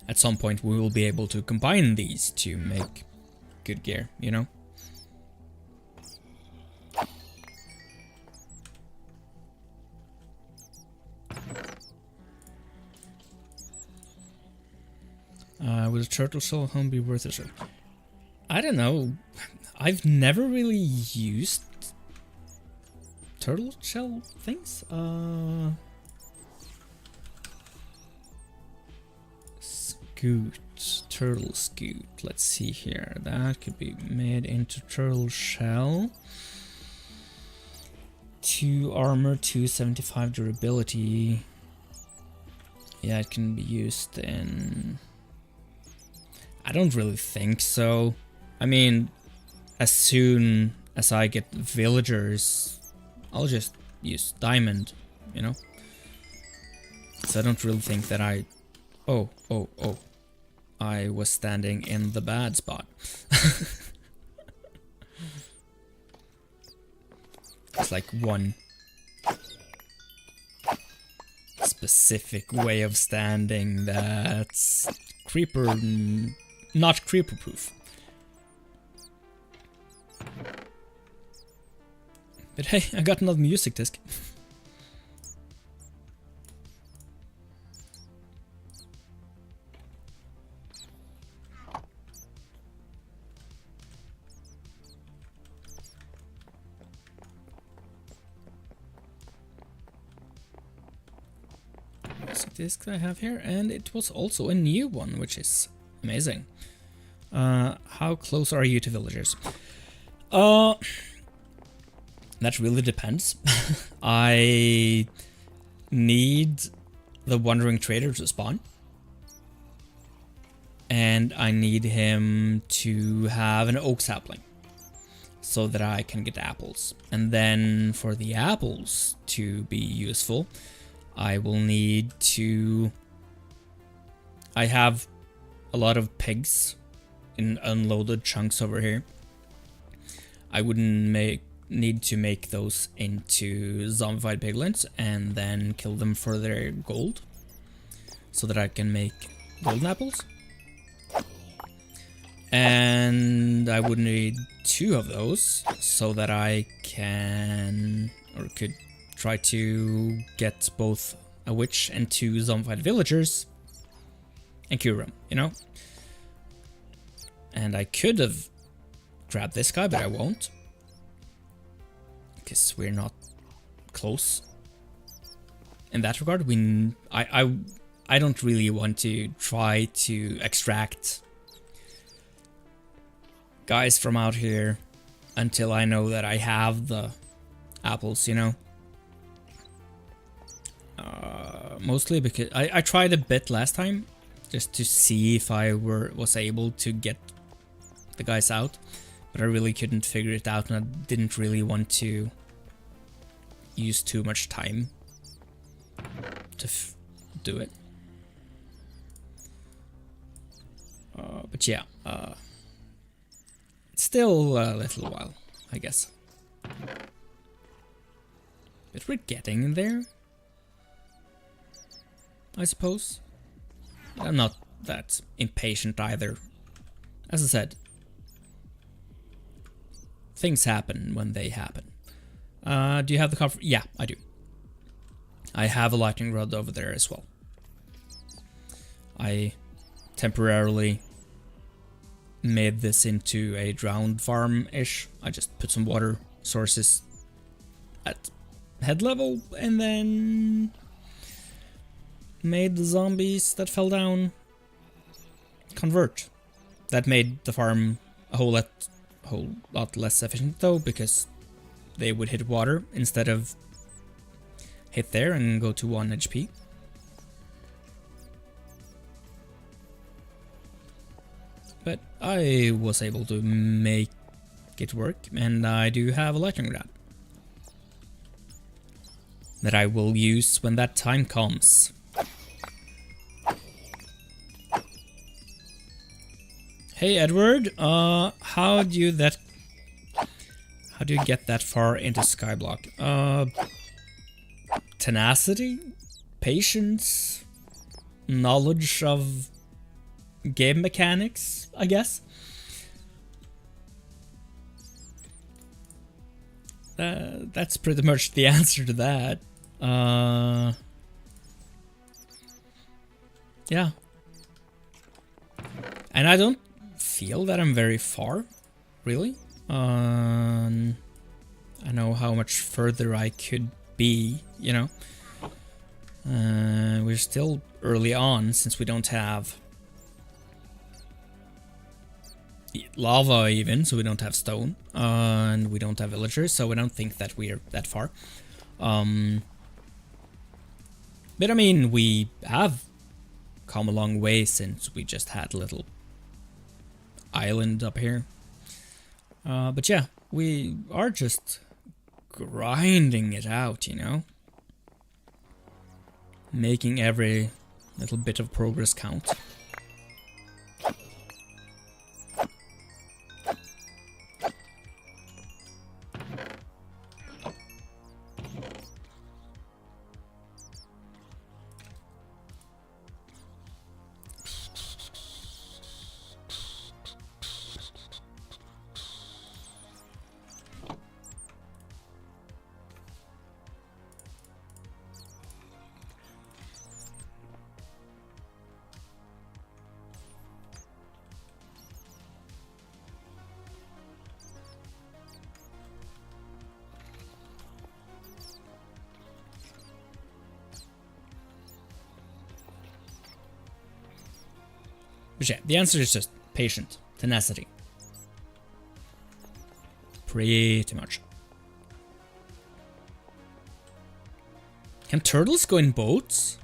At some point we will be able to combine these to make good gear, you know? Would a turtle shell home be worth it? I don't know. I've never really used turtle shell things. Scoot, turtle scoot. Let's see here. That could be made into turtle shell. 2 armor, 275 durability. Yeah, it can be used in... I don't really think so. I mean, as soon as I get villagers, I'll just use diamond, you know? So I don't really think that I... Oh. I was standing in the bad spot. It's like one specific way of standing that's creeper... not creeper proof. But hey, I got another music disc. Music disc I have here, and it was also a new one, which is amazing. How close are you to villagers? That really depends. I need the Wandering Trader to spawn. And I need him to have an oak sapling so that I can get apples. And then for the apples to be useful, I will need to... I have a lot of pigs in unloaded chunks over here. I wouldn't need to make those into zombified piglins and then kill them for their gold so that I can make golden apples. And I would need 2 of those so that I can, or could try to get both a witch and 2 zombified villagers and cure them, you know? And I could have grabbed this guy, but I won't. Because we're not close. In that regard, I don't really want to try to extract guys from out here until I know that I have the apples, you know? Mostly because I tried a bit last time just to see if I was able to get the guys out, but I really couldn't figure it out, and I didn't really want to use too much time to do it. But yeah, it's still a little while, I guess. But we're getting there, I suppose. I'm not that impatient either. As I said, things happen when they happen. Do you have the cover? Yeah, I do. I have a lightning rod over there as well. I temporarily made this into a drowned farm-ish. I just put some water sources at head level and then made the zombies that fell down convert That made the farm a whole lot less efficient though, because they would hit water instead of hit there and go to 1 HP. But I was able to make it work, and I do have a lightning rod that I will use when that time comes. Hey Edward, how do you get that far into Skyblock? Tenacity, patience, knowledge of game mechanics, I guess. That's pretty much the answer to that. Yeah. And I don't feel that I'm very far, really. I know how much further I could be, you know. We're still early on, since we don't have lava even, so we don't have stone, and we don't have villagers, so I don't think that we're that far. But I mean, we have come a long way since we just had a little island up here. But yeah, we are just grinding it out, you know? Making every little bit of progress count. But yeah, the answer is just patient, tenacity. Pretty much. Can turtles go in boats?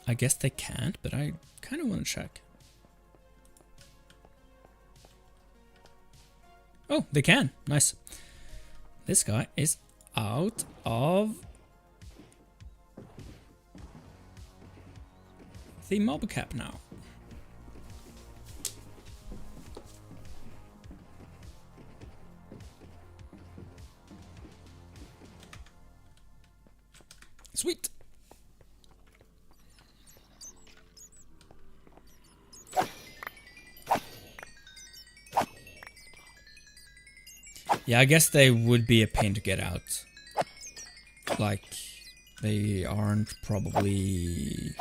I guess they can't, but I kind of want to check. Oh, they can. Nice. This guy is out of the mob cap now. Sweet. Yeah, I guess they would be a pain to get out. Like, they aren't probably...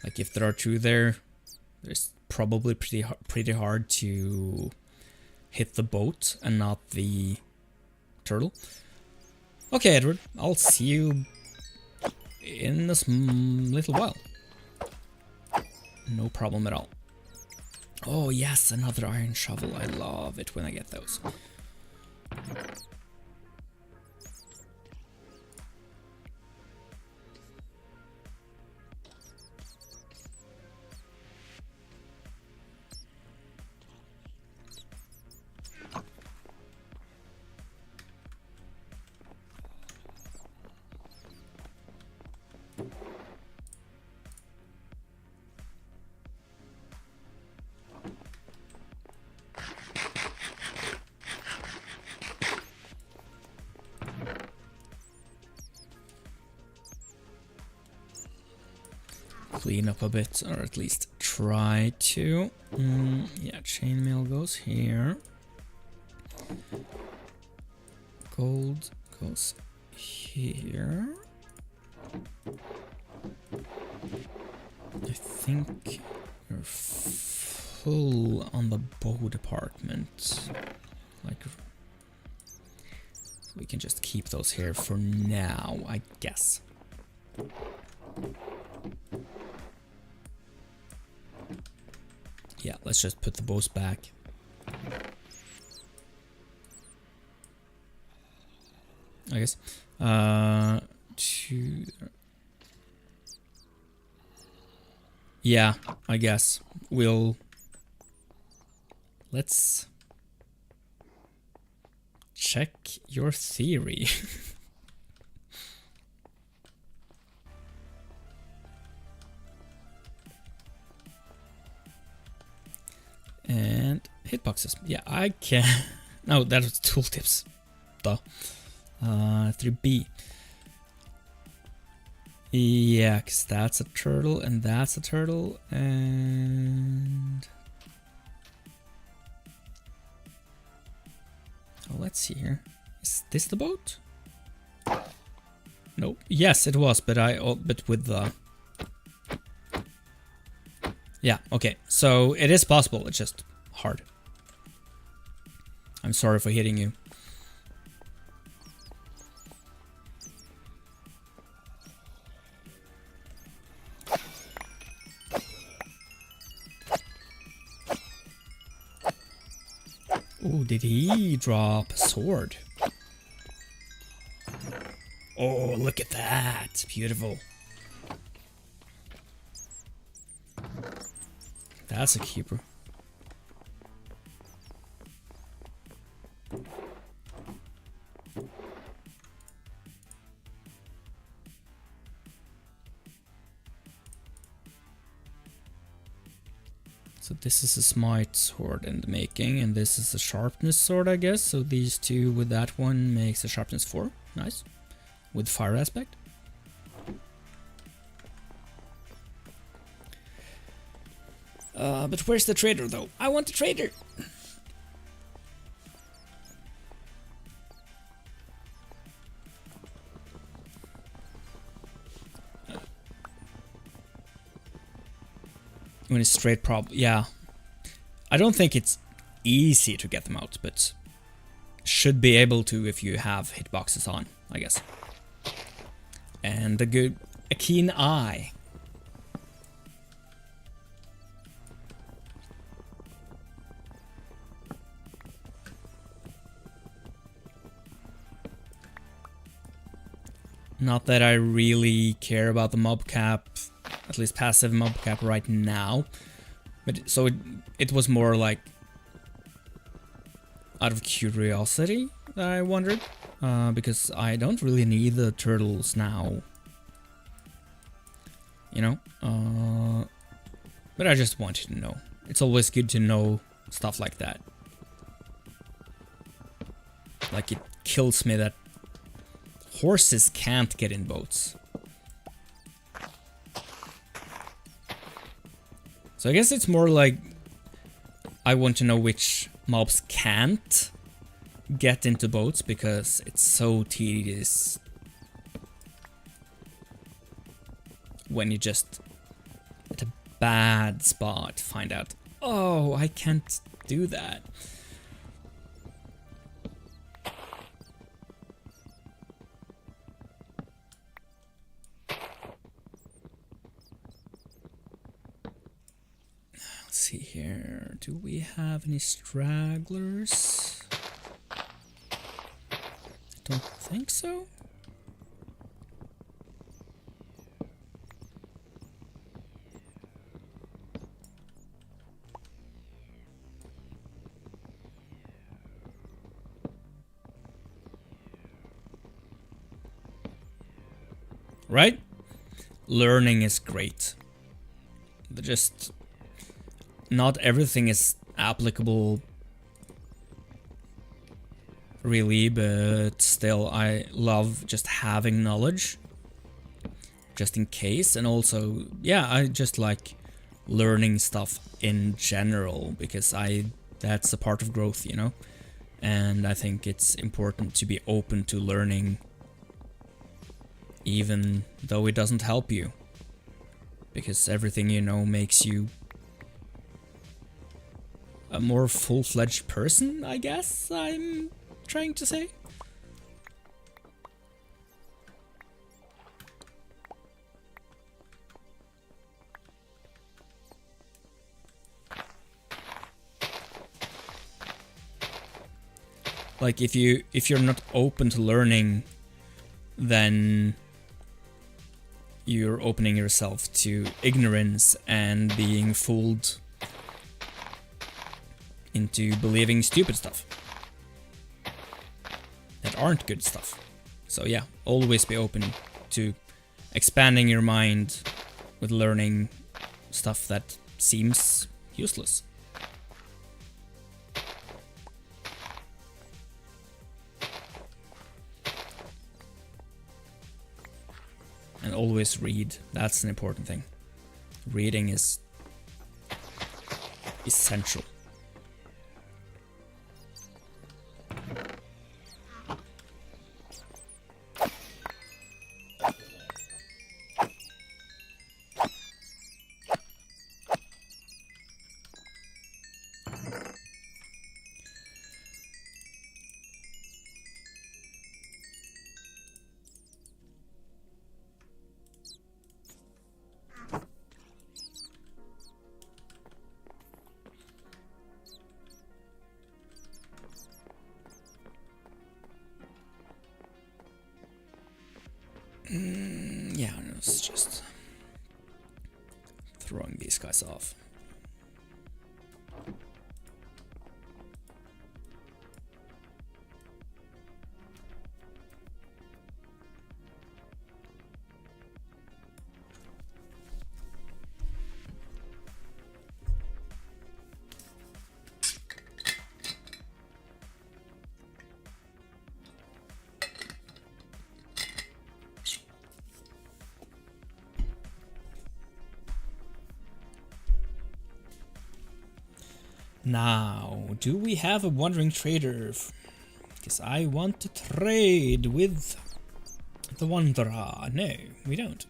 Like, if there are two there, it's probably pretty hard to hit the boat and not the turtle. Okay, Edward, I'll see you in a little while. No problem at all. Oh yes, another iron shovel. I love it when I get those. Clean up a bit, or at least try to. Yeah, chainmail goes here. Gold goes here. I think we're full on the bow department. Like, we can just keep those here for now, I guess. Yeah, let's just put the bows back. I guess. Yeah, I guess. Let's check your theory. And hitboxes. Yeah, I can. No, that was tooltips. Duh. 3B. Yeah, because that's a turtle and that's a turtle and... Oh, let's see here. Is this the boat? No. Yes, it was, but but with the... Yeah, okay. So it is possible, it's just hard. I'm sorry for hitting you. Oh, did he drop a sword? Oh, look at that. Beautiful. That's a keeper. So this is a smite sword in the making, and this is a sharpness sword, I guess. So these two with that one makes a sharpness 4. Nice. With fire aspect. But where's the trader, though? I want the trader! When it's straight yeah. I don't think it's easy to get them out, but should be able to if you have hitboxes on, I guess. And a keen eye. Not that I really care about the mob cap, at least passive mob cap right now. But so it was more like out of curiosity that I wondered, because I don't really need the turtles now, you know. But I just wanted to know. It's always good to know stuff like that. Like, it kills me that horses can't get in boats. So I guess it's more like I want to know which mobs can't get into boats because it's so tedious when you just at a bad spot find out, oh, I can't do that. See here, do we have any stragglers? I don't think so. Right? Learning is great. But just not everything is applicable really, but still I love just having knowledge just in case. And also, yeah, I just like learning stuff in general because that's a part of growth, you know. And I think it's important to be open to learning even though it doesn't help you. because everything you know makes you a more full-fledged person, I guess I'm trying to say. Like if you're not open to learning, then you're opening yourself to ignorance and being fooled into believing stupid stuff that aren't good stuff. So yeah, always be open to expanding your mind with learning stuff that seems useless. And always read. That's an important thing. Reading is essential. Yeah, it's just throwing these guys off. Now, do we have a wandering trader? Because I want to trade with the wanderer. No, we don't.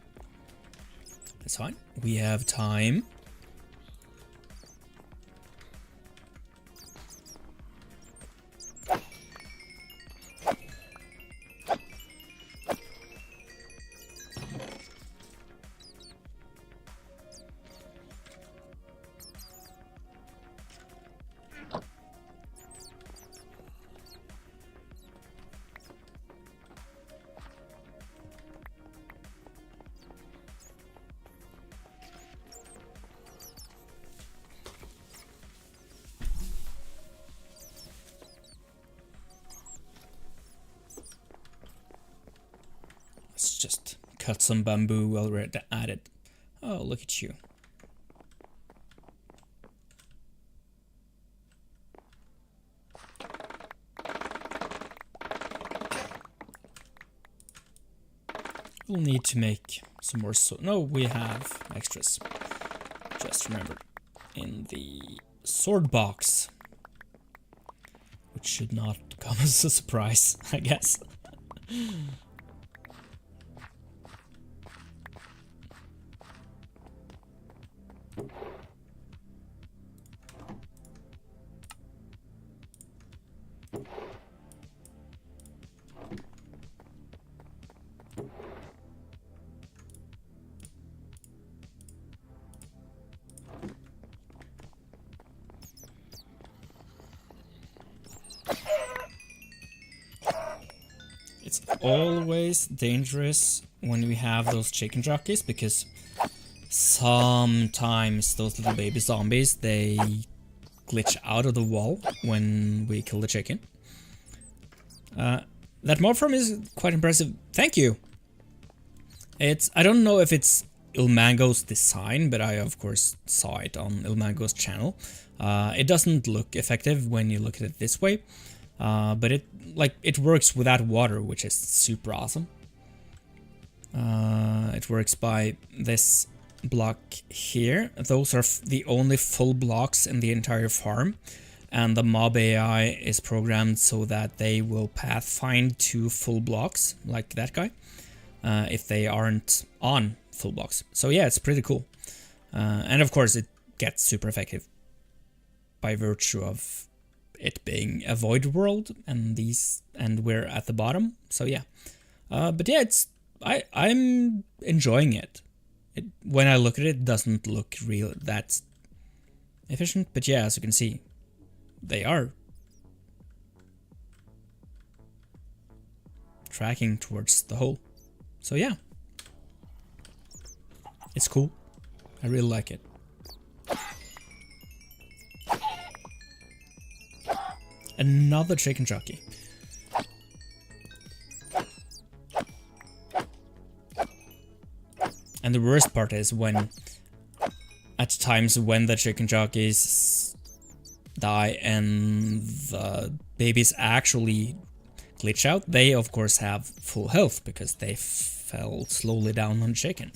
That's fine. We have time. Let's just cut some bamboo while we're at it. Oh, look at you. We'll need to make some more no, we have extras. Just remember, in the sword box. Which should not come as a surprise, I guess. It's always dangerous when we have those chicken jockeys, because sometimes those little baby zombies, they glitch out of the wall when we kill the chicken. That mob farm is quite impressive. Thank you. I don't know if it's Ilmango's design, but I of course saw it on Ilmango's channel. It doesn't look effective when you look at it this way, but it works without water, which is super awesome. It works by this block here. Those are the only full blocks in the entire farm, and the mob AI is programmed so that they will pathfind to full blocks, like that guy, if they aren't on full blocks. So yeah, it's pretty cool. And of course it gets super effective by virtue of it being a void world and we're at the bottom. So yeah. But yeah, I'm enjoying it. When I look at it, it doesn't look real that efficient, but yeah, as you can see, they are tracking towards the hole. So yeah, it's cool. I really like it. Another chicken jockey. And the worst part is when, at times when the chicken jockeys die and the babies actually glitch out, they of course have full health because they fell slowly down on chicken.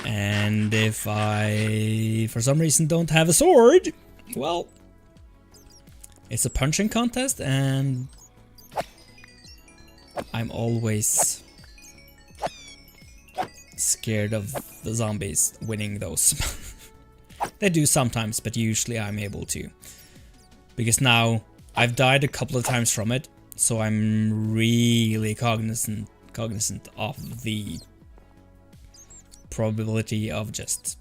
And if I, for some reason, don't have a sword, well, it's a punching contest and I'm always scared of the zombies winning those. They do sometimes, but usually I'm able to. Because now I've died a couple of times from it, so I'm really cognizant of the probability of just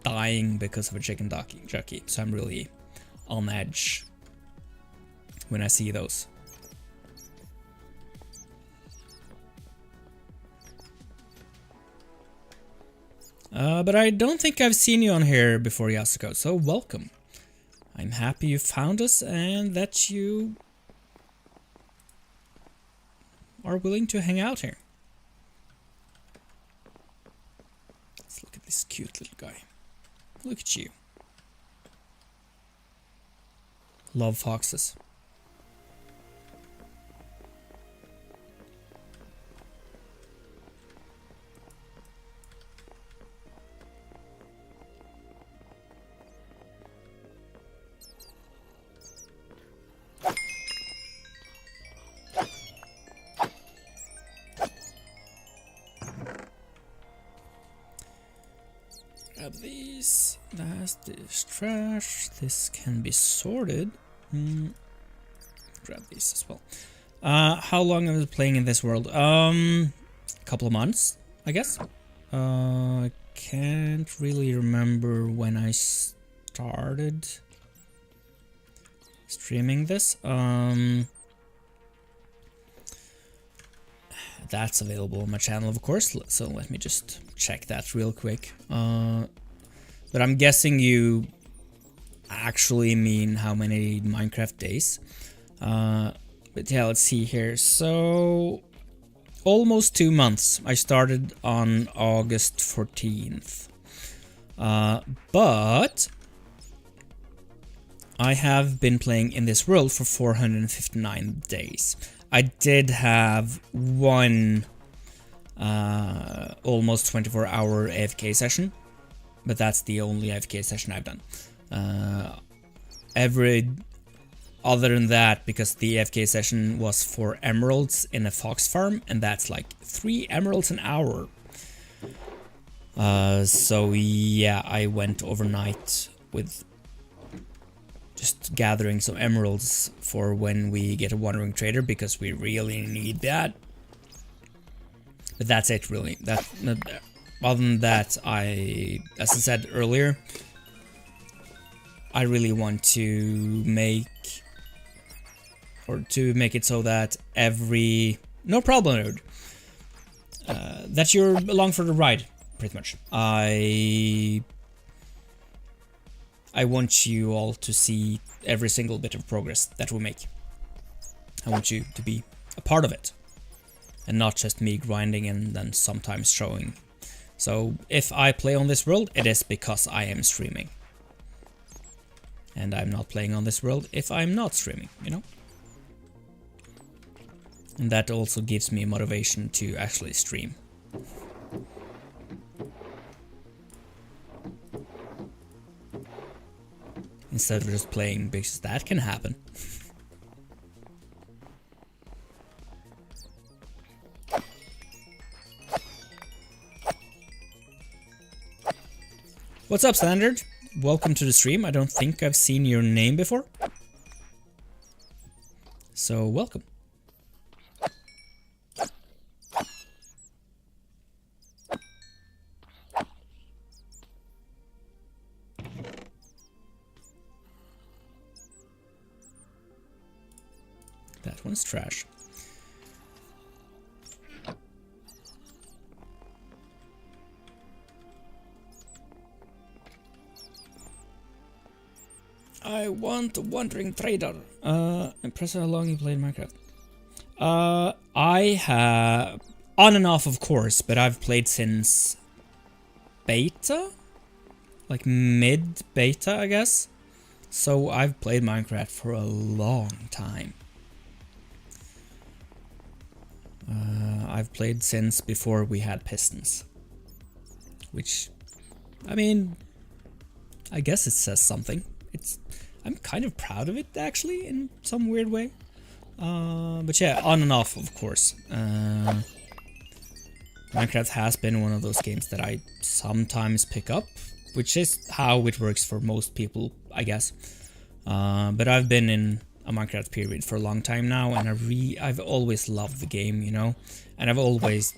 dying because of a chicken jockey. So I'm really on edge when I see those. But I don't think I've seen you on here before, Yasuko, so welcome. I'm happy you found us and that you are willing to hang out here. Let's look at this cute little guy. Look at you. Love foxes. Grab these. That's this trash. This can be sorted. Grab these as well. How long have I been playing in this world? A couple of months, I guess. I can't really remember when I started streaming this. That's available on my channel, of course, so let me just check that real quick. But I'm guessing you actually mean how many Minecraft days. But yeah, let's see here. So, almost 2 months. I started on August 14th. But I have been playing in this world for 459 days. I did have one almost 24-hour AFK session, but that's the only AFK session I've done. Other than that, because the AFK session was for emeralds in a fox farm, and that's like 3 emeralds an hour. So yeah, I went overnight with just gathering some emeralds for when we get a wandering trader, because we really need that. But that's it, really. Other than that, as I said earlier, I really want to make it so that no problem, dude. That you're along for the ride, pretty much. I want you all to see every single bit of progress that we make. I want you to be a part of it, and not just me grinding and then sometimes showing. So if I play on this world, it is because I am streaming. And I'm not playing on this world if I'm not streaming, you know? And that also gives me motivation to actually stream. Instead of just playing, because that can happen. What's up, Standard? Welcome to the stream. I don't think I've seen your name before. So, welcome. That one's trash. I want a wandering trader. Impressive how long you played Minecraft. I have on and off, of course, but I've played since beta, like mid beta, I guess. So I've played Minecraft for a long time. I've played since before we had pistons, which, I mean, I guess it says something. I'm kind of proud of it, actually, in some weird way. But yeah, on and off, of course. Minecraft has been one of those games that I sometimes pick up, which is how it works for most people, I guess. But I've been in a Minecraft period for a long time now, and I've always loved the game, you know? And I've always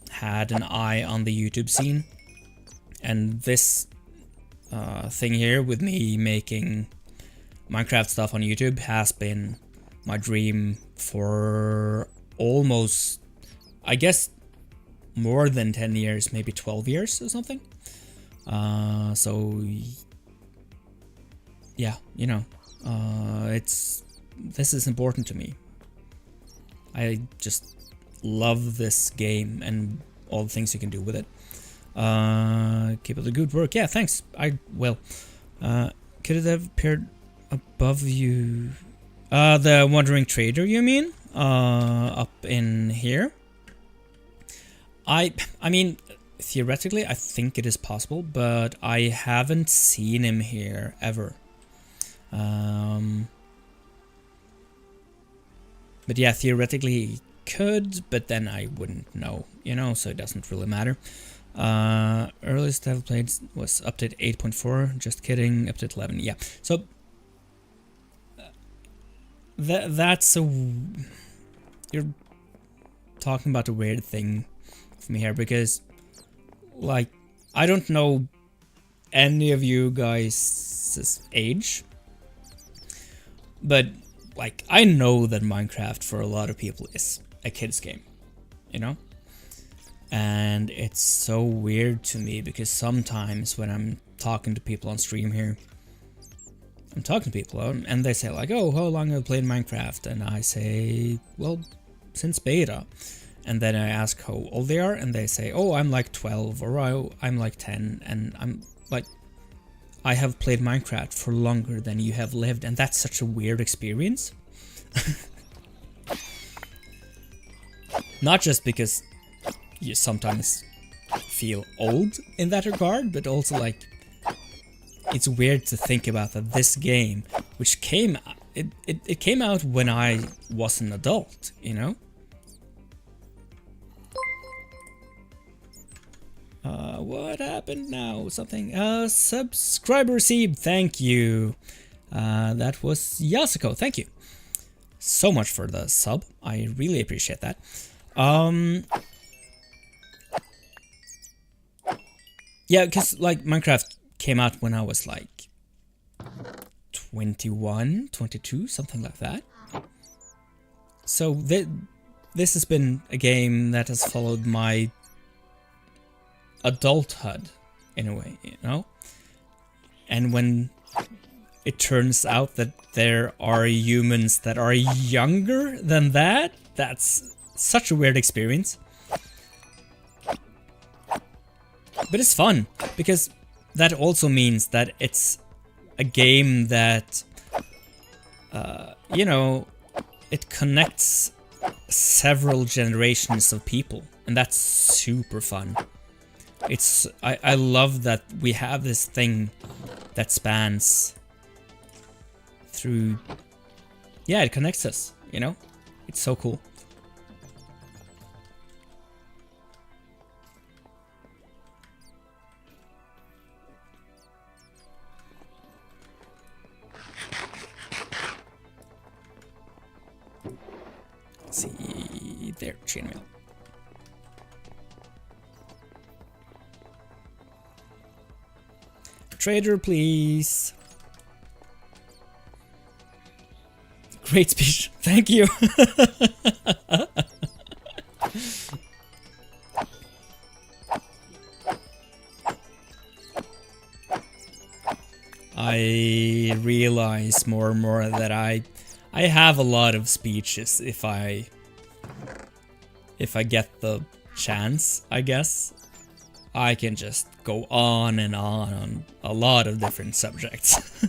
had an eye on the YouTube scene. And this thing here with me making Minecraft stuff on YouTube has been my dream for almost, I guess, more than 10 years, maybe 12 years or something. So yeah, you know, this is important to me. I just love this game and all the things you can do with it. Keep up the good work. Yeah, thanks. Could it have appeared above you? The Wandering Trader, you mean? Up in here? I mean, theoretically, I think it is possible, but I haven't seen him here ever. But yeah, theoretically he could, but then I wouldn't know, you know, so it doesn't really matter. Earliest I've played was update 8.4. Just kidding, update 11. Yeah, so that's a, you're talking about a weird thing for me here, because like I don't know any of you guys' age, but like I know that Minecraft for a lot of people is a kid's game, you know? And it's so weird to me because sometimes when I'm talking to people on stream here, I'm talking to people and they say like, oh, how long have you played Minecraft? And I say, well, since beta. And then I ask how old they are, and they say, oh, I'm like 12, or oh, I'm like 10. And I'm like, I have played Minecraft for longer than you have lived. And that's such a weird experience. Not just because you sometimes feel old in that regard, but also like it's weird to think about that this game, which came it came out when I was an adult, you know? What happened now? Something subscriber received, thank you. That was Yasuko, thank you so much for the sub. I really appreciate that. Yeah, because like Minecraft came out when I was like 21, 22, something like that. So this has been a game that has followed my adulthood in a way, you know? And when it turns out that there are humans that are younger than that, that's such a weird experience. But it's fun, because that also means that it's a game that, you know, it connects several generations of people, and that's super fun. I love that we have this thing that spans through, yeah, it connects us, you know? It's so cool. There, chainmail. Trader, please. Great speech. Thank you. I realize more and more that I have a lot of speeches if I get the chance, I guess. I can just go on a lot of different subjects.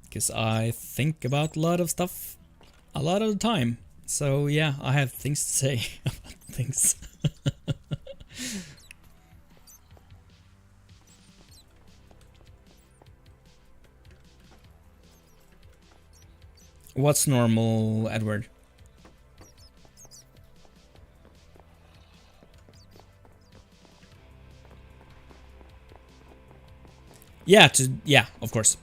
Because I think about a lot of stuff a lot of the time. So yeah, I have things to say about things. What's normal, Edward? Yeah, yeah, of course.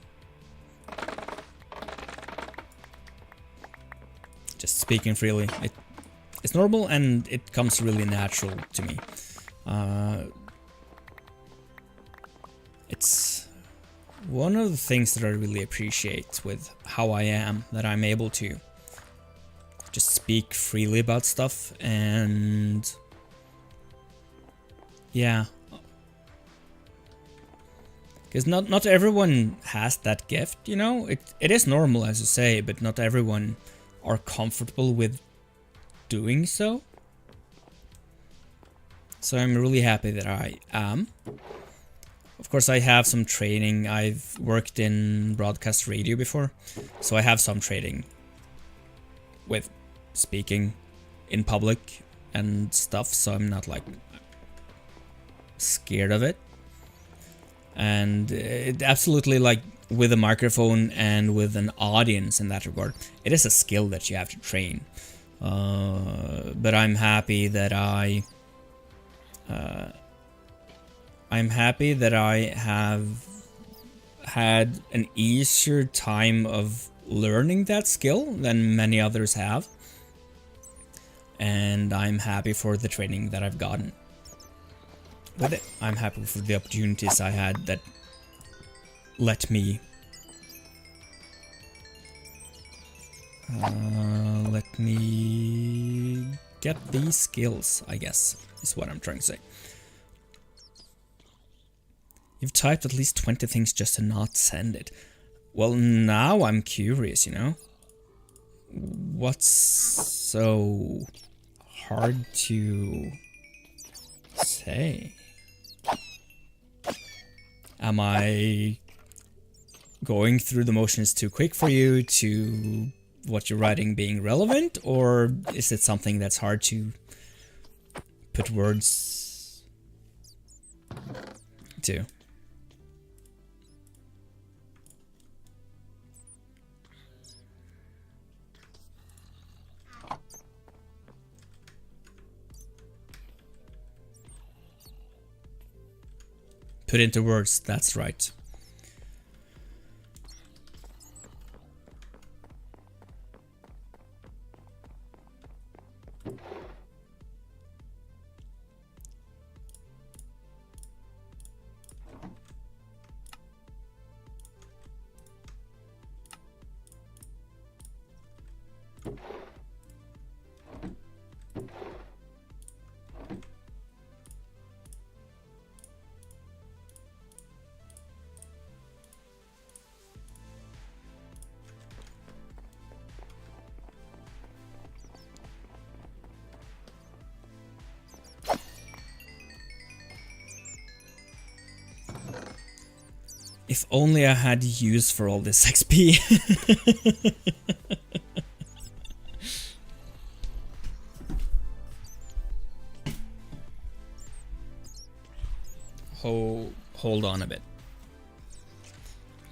Just speaking freely. It's normal and it comes really natural to me. It's one of the things that I really appreciate with how I am, that I'm able to just speak freely about stuff, and yeah. Because not everyone has that gift, you know? It is normal, as you say, but not everyone are comfortable with doing so. So I'm really happy that I am. Of course, I have some training. I've worked in broadcast radio before, so I have some training with speaking in public and stuff, so I'm not like scared of it. And it absolutely, like, with a microphone and with an audience in that regard, it is a skill that you have to train. But I'm happy that I'm happy that I have had an easier time of learning that skill than many others have. And I'm happy for the training that I've gotten. But I'm happy for the opportunities I had that let me get these skills, I guess, is what I'm trying to say. You've typed at least 20 things just to not send it. Well, now I'm curious, you know? What's so hard to say? Am I going through the motions too quick for you to what you're writing being relevant, or is it something that's hard to put words to? Put into words, that's right. If only I had use for all this XP. Hold on a bit.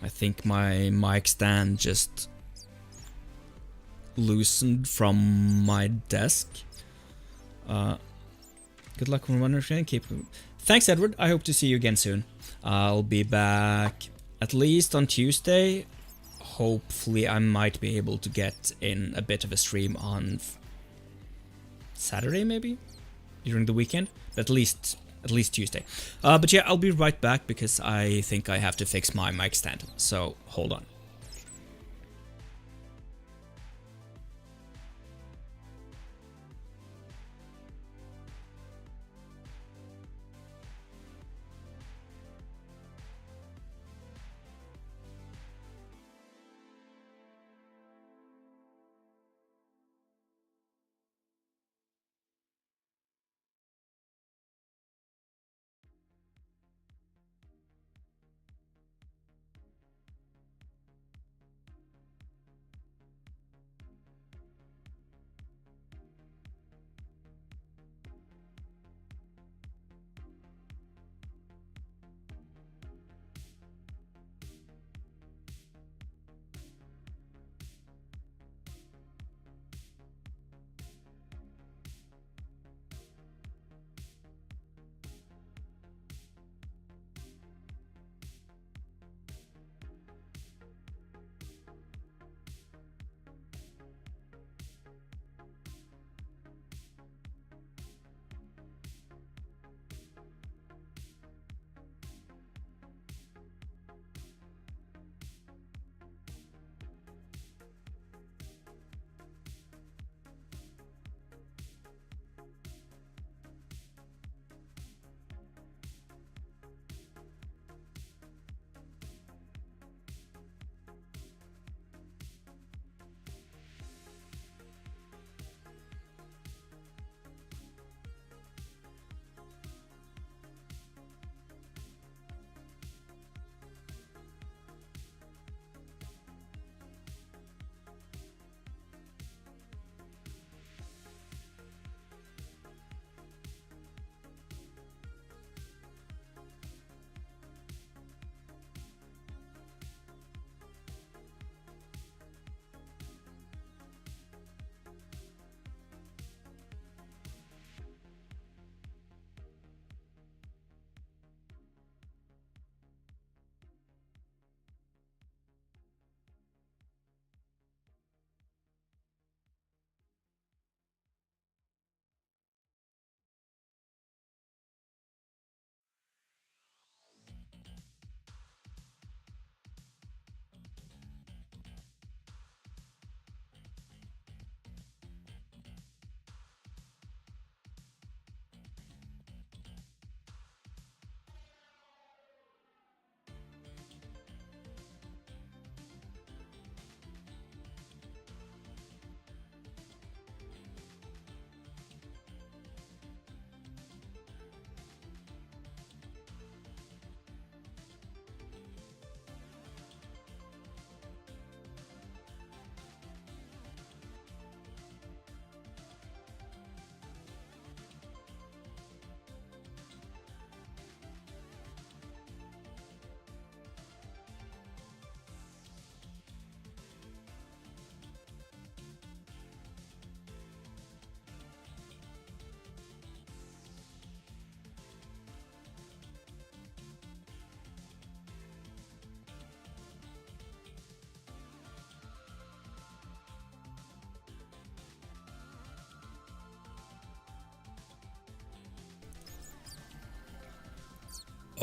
I think my mic stand just loosened from my desk. Good luck on one training. Keep. Thanks, Edward. I hope to see you again soon. I'll be back at least on Tuesday. Hopefully, I might be able to get in a bit of a stream on Saturday, maybe during the weekend. But at least Tuesday. But yeah, I'll be right back because I think I have to fix my mic stand. So hold on.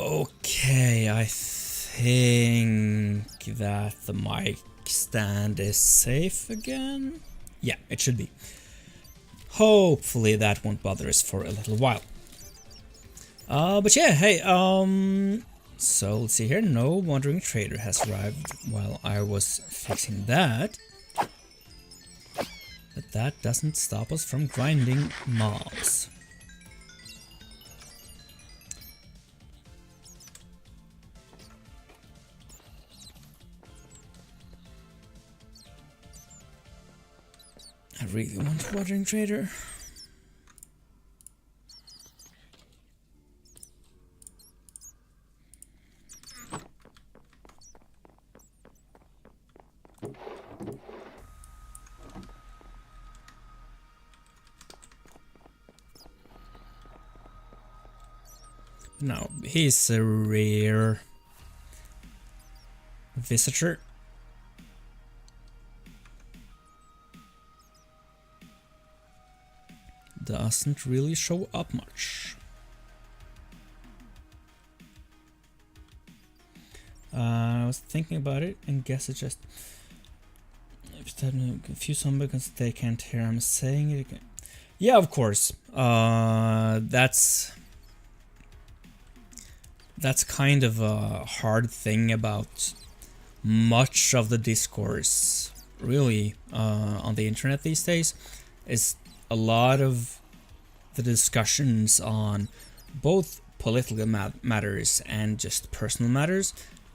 Okay, I think that the mic stand is safe again. Yeah, it should be. Hopefully that won't bother us for a little while. But yeah, hey, so let's see here. No wandering trader has arrived while I was fixing that. But that doesn't stop us from grinding mobs. I really want wandering trader. No, he's a rare visitor. Doesn't really show up much. I was thinking about it and guess it's just confuse someone because they can't hear I'm saying it again. Yeah, of course. That's kind of a hard thing about much of the discourse, really, on the internet these days, is a lot of the discussions on both political matters and just personal matters.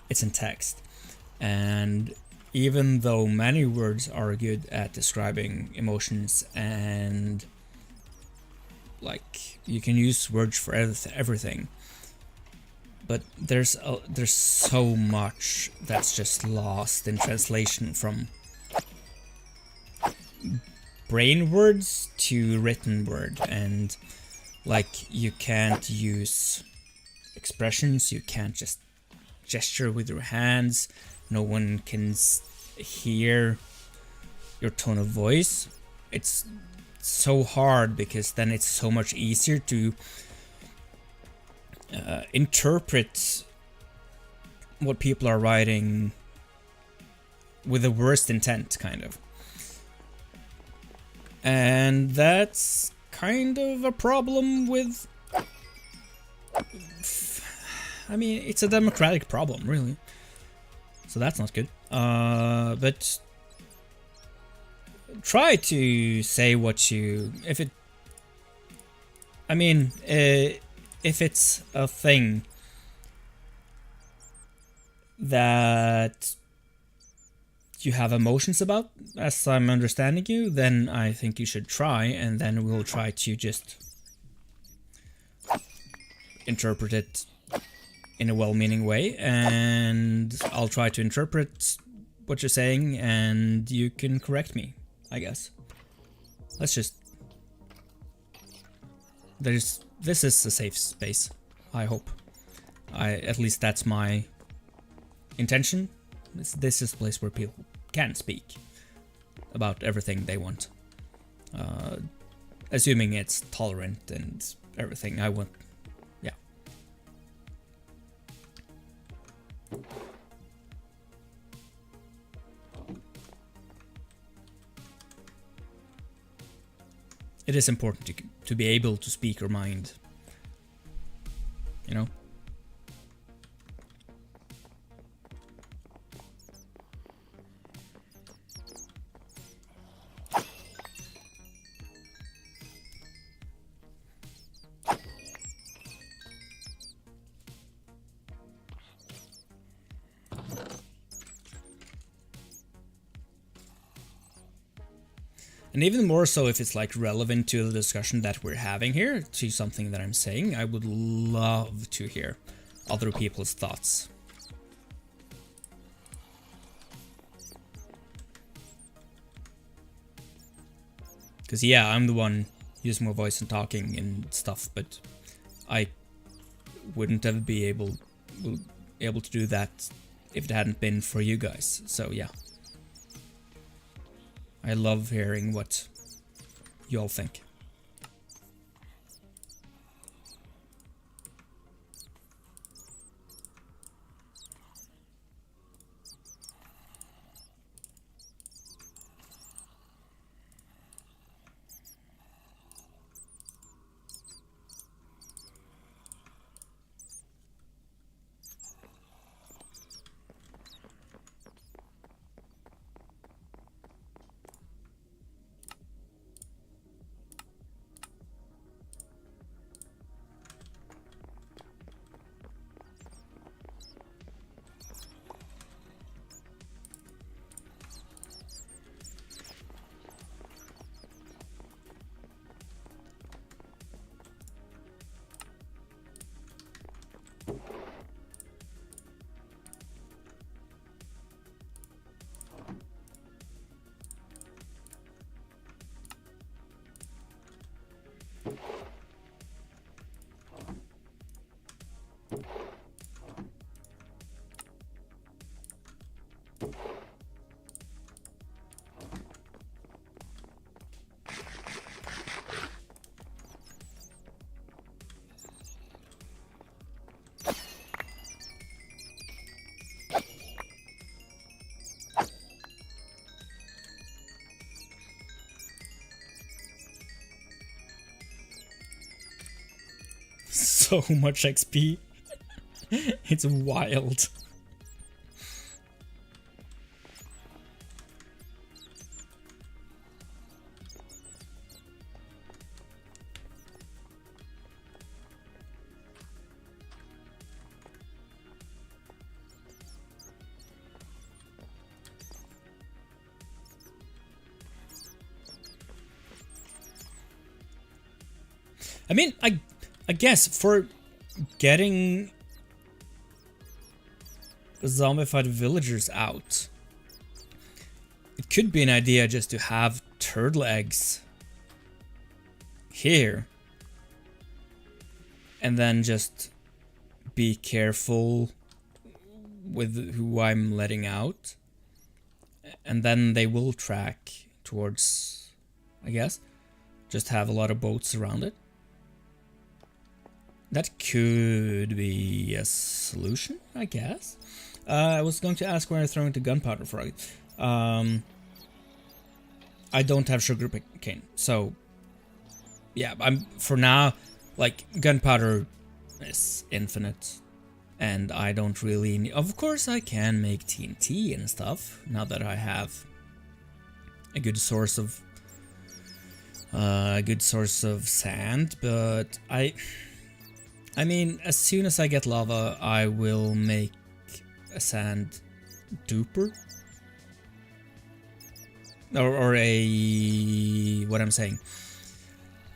It's in text, and even though many words are good at describing emotions and like you can use words for everything, but there's so much that's just lost in translation from brain words to written word, and like you can't use expressions, you can't just gesture with your hands, no one can hear your tone of voice. It's so hard because then it's so much easier to interpret what people are writing with the worst intent, kind of. And that's kind of a problem with... I mean, it's a democratic problem, really. So that's not good. But try to say what you... if it's a thing that you have emotions about, as I'm understanding you, then I think you should try, and then we'll try to just interpret it in a well-meaning way, and I'll try to interpret what you're saying, and you can correct me, I guess. Let's just... This is a safe space, I hope. At least that's my intention. This is a place where people can speak about everything they want. Assuming it's tolerant and everything I want. Yeah. It is important to be able to speak your mind. You know? And even more so if it's like relevant to the discussion that we're having here, to something that I'm saying, I would love to hear other people's thoughts. Because yeah, I'm the one using my voice and talking and stuff, but I wouldn't have been able to do that if it hadn't been for you guys. So yeah. I love hearing what you all think. so much XP. It's wild. I mean, I guess for getting zombified villagers out, it could be an idea just to have turtle eggs here and then just be careful with who I'm letting out, and then they will track towards, I guess, just have a lot of boats around it. That could be a solution, I guess. I was going to ask where I'm throwing the gunpowder for. I don't have sugar cane, so yeah. For now, like, gunpowder is infinite, and I don't really need. Of course, I can make TNT and stuff now that I have a good source of sand, but I mean, as soon as I get lava, I will make a sand duper. Or a... what I'm saying.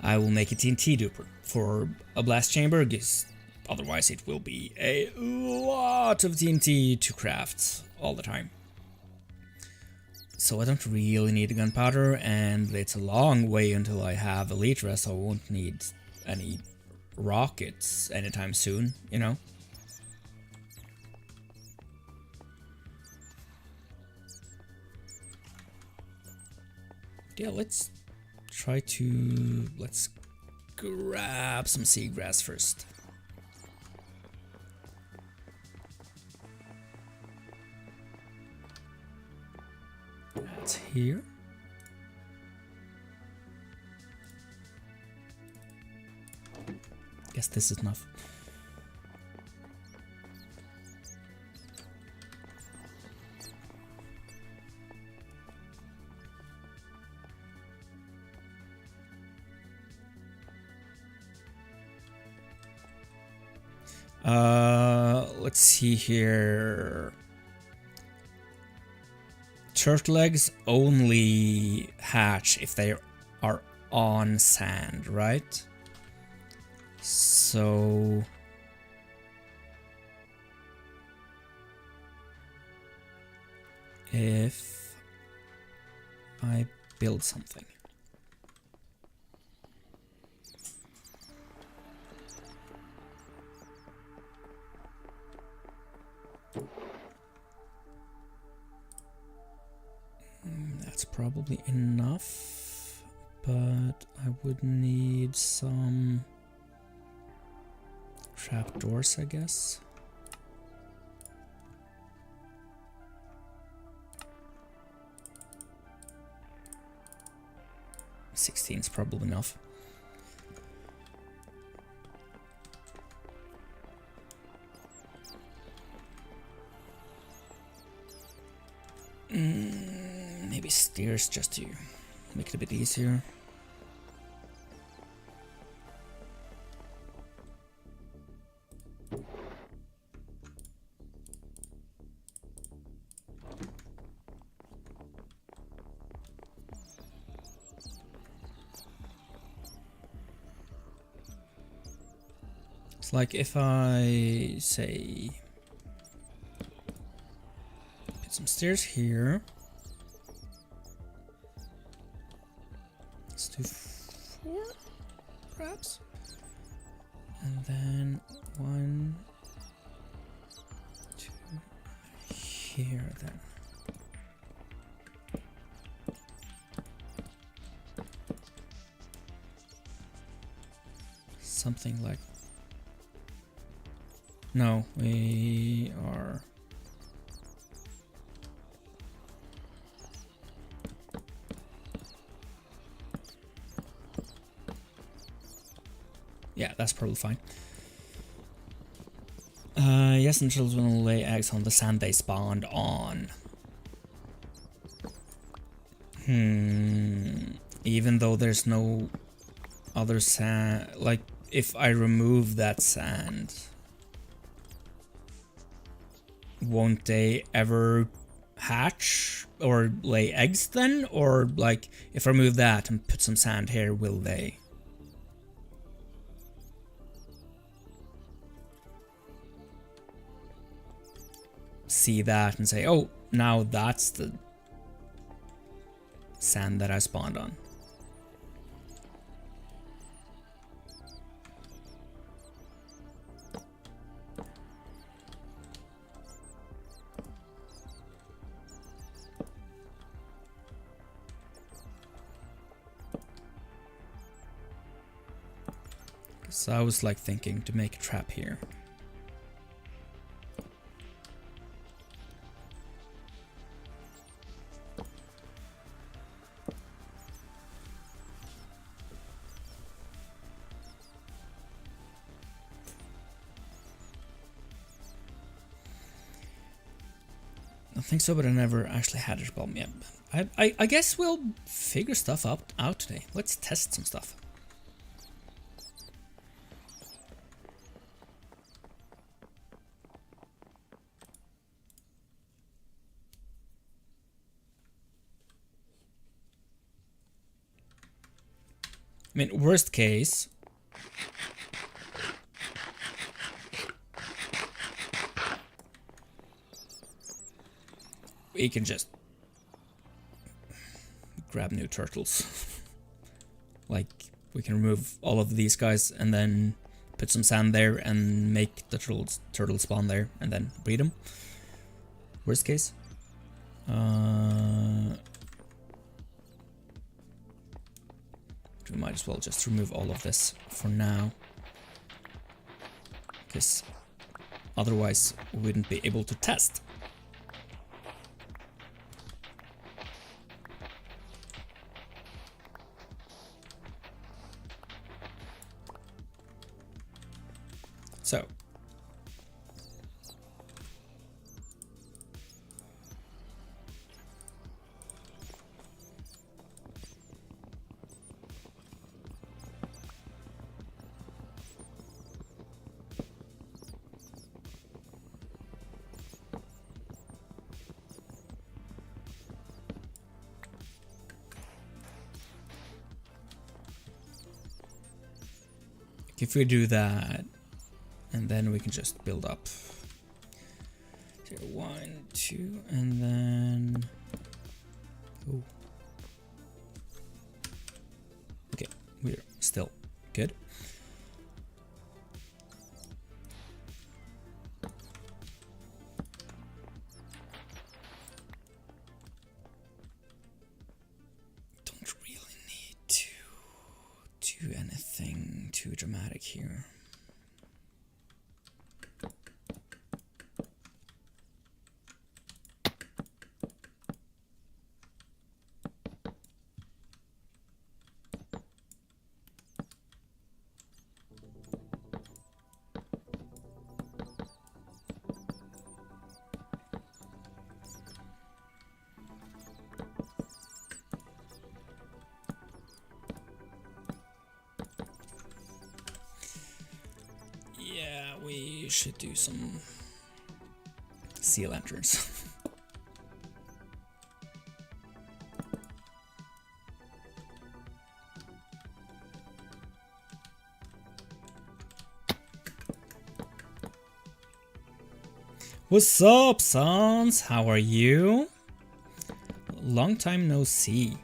I will make a TNT duper for a blast chamber, because otherwise it will be a lot of TNT to craft all the time. So I don't really need a gunpowder, and it's a long way until I have Elytra, so I won't need any rockets anytime soon, you know? Yeah, let's grab some seagrass first. That's here. Guess this is enough. Let's see here. Turtle eggs only hatch if they are on sand, right? So if I build something, that's probably enough, but I would need some trapdoors, I guess. $16 is probably enough. Maybe stairs just to make it a bit easier. It's like if I say put some stairs here. Let's do 4, perhaps, and then 1, 2 here. Then something like. No, we are. Yeah, that's probably fine. Yes, and children will lay eggs on the sand they spawned on. Even though there's no other sand, like if I remove that sand, won't they ever hatch or lay eggs then? Or like if I remove that and put some sand here, will they? See that and say, oh, now that's the sand that I spawned on. So I was like thinking to make a trap here. I think so, but I never actually had a problem yet. I guess we'll figure stuff out today. Let's test some stuff. I mean, worst case, we can just grab new turtles. Like, we can remove all of these guys and then put some sand there and make the turtle spawn there and then breed them. Worst case. We might as well just remove all of this for now, because otherwise we wouldn't be able to test. So if we do that, and then we can just build up 0, 1, 2, and then oh, okay, we're still good. Don't really need to do anything too dramatic here. We should do some sea lanterns. What's up, sons? How are you? Long time no see.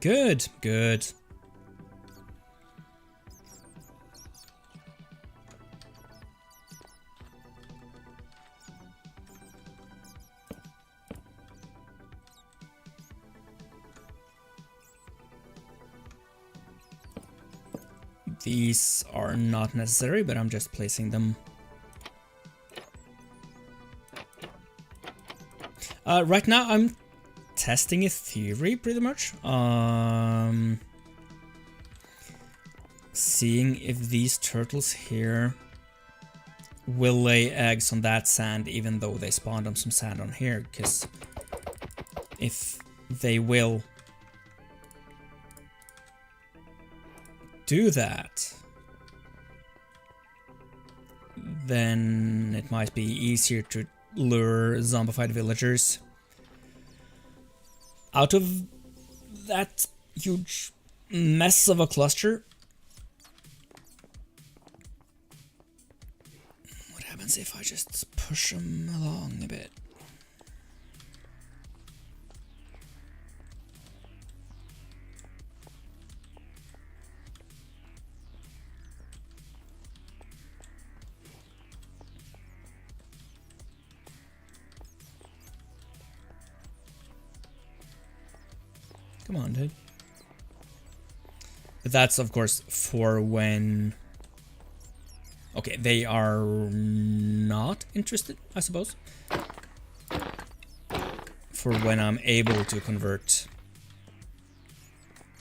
Good, good. These are not necessary, but I'm just placing them. Right now I'm testing a theory, pretty much. Seeing if these turtles here will lay eggs on that sand, even though they spawned on some sand on here, because if they will do that, then it might be easier to lure zombified villagers out of that huge mess of a cluster. What happens if I just push them along a bit? Come on, dude. But that's, of course, for when... Okay, they are not interested, I suppose. For when I'm able to convert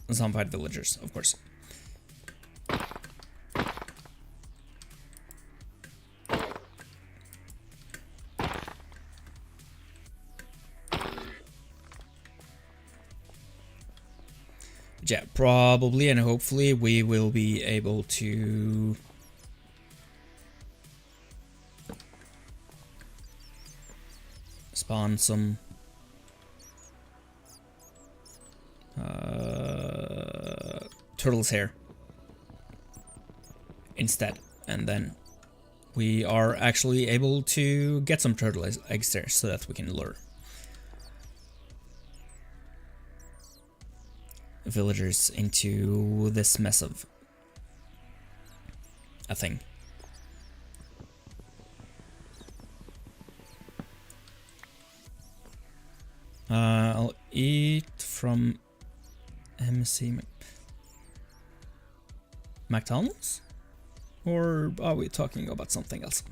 zombified villagers, of course. Yeah, probably and hopefully we will be able to spawn some turtles here instead, and then we are actually able to get some turtle eggs there so that we can lure villagers into this mess of a thing. I'll eat from MC McDonald's? Or are we talking about something else?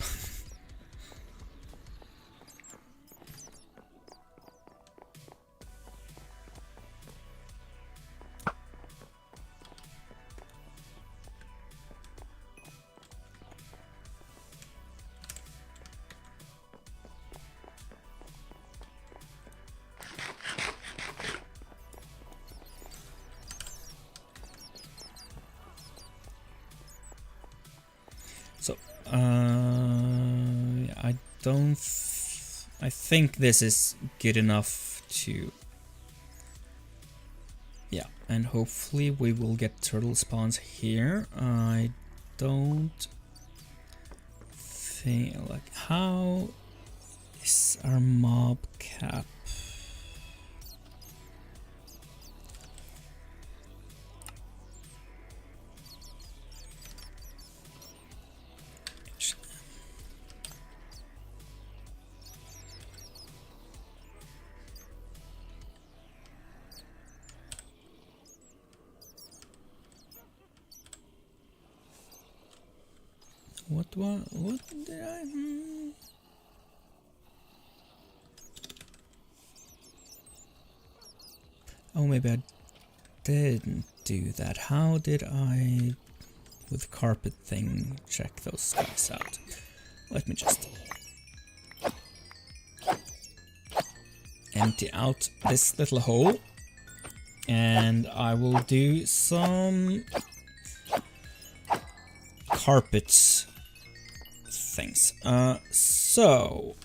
So, I think this is good enough to... Yeah, and hopefully we will get turtle spawns here. I don't think... Like, how is our mob cap? What did I... Oh, maybe I didn't do that. How did I, with carpet thing, check those guys out? Let me just empty out this little hole, and I will do some carpet things. So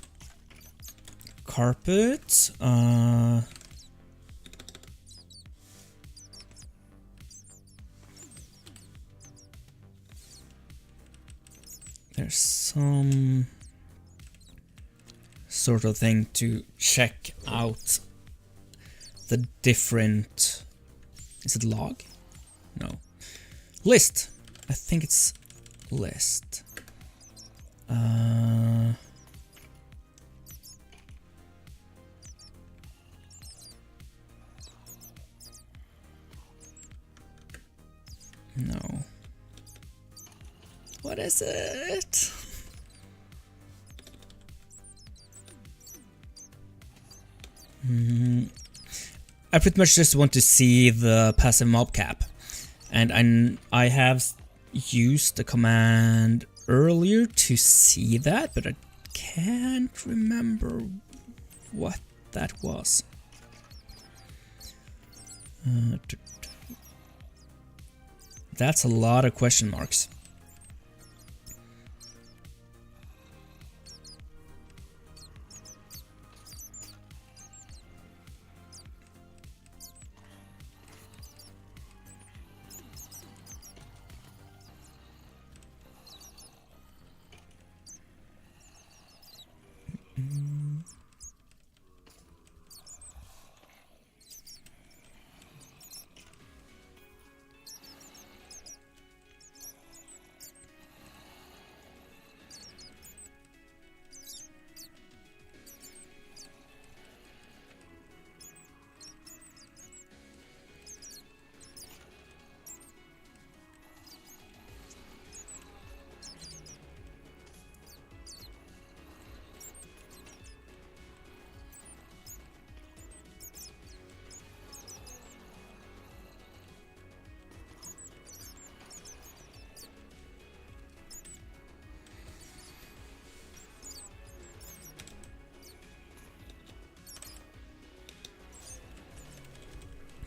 carpet, there's some sort of thing to check out the different... Is it log? No. List. I think it's list. No. What is it? I pretty much just want to see the passive mob cap, and I have used the command earlier to see that, but I can't remember what that was. That's a lot of question marks.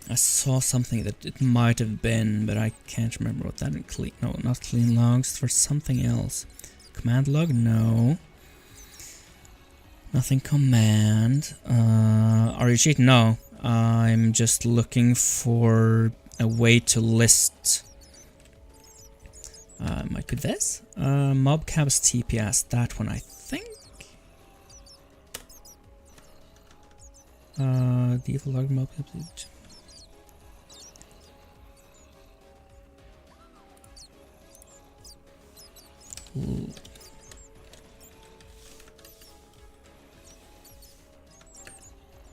I saw something that it might have been, but I can't remember what that clean. No, not clean logs, for something else. Command log? No. Nothing command. Are you cheating? No. I'm just looking for a way to list. Might be this? Mobcab's TPS, that one I think. Default log mobcabs.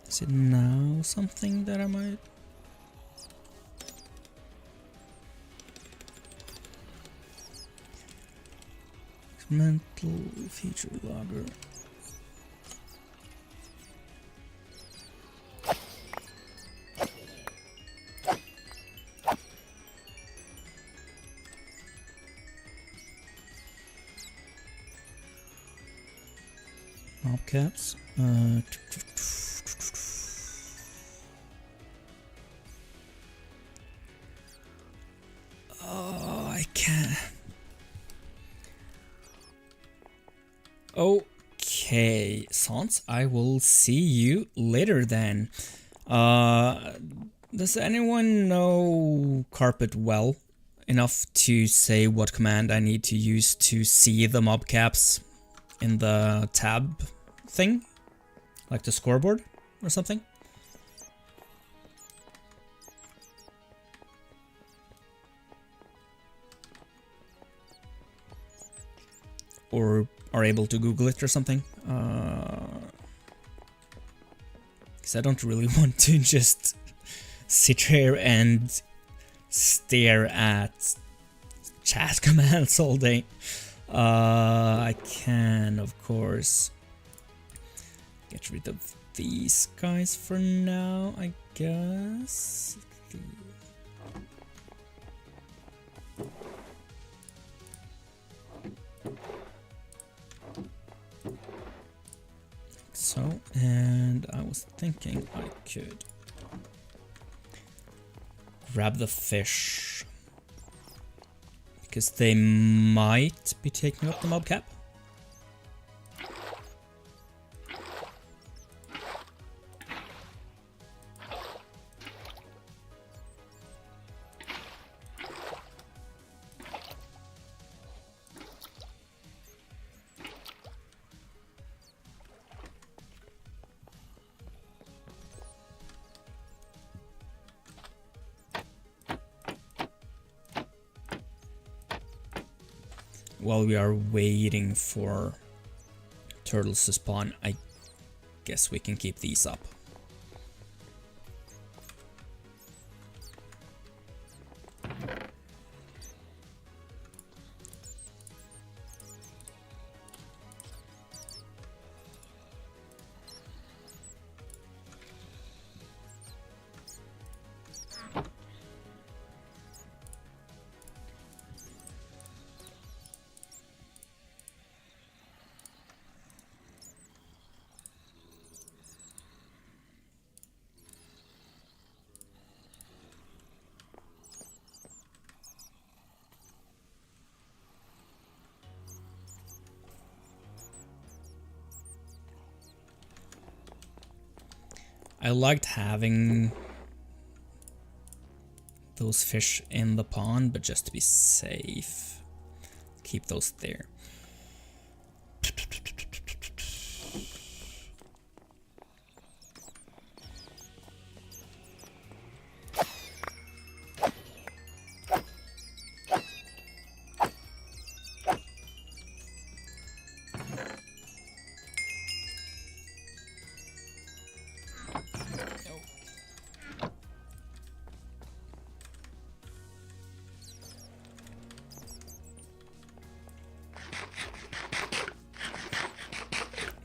Is it now something that I might... Mental feature logger. Mobcaps. Oh, I can't. Okay, Sans, I will see you later then. Does anyone know Carpet well enough to say what command I need to use to see the mobcaps in the tab thing? Like the scoreboard or something? Or are able to Google it or something? Because I don't really want to just sit here and stare at chat commands all day. I can, of course, get rid of these guys for now, I guess. So, and I was thinking I could grab the fish, because they might be taking up the mobcap. While we are waiting for turtles to spawn, I guess we can keep these up. I liked having those fish in the pond, but just to be safe, keep those there.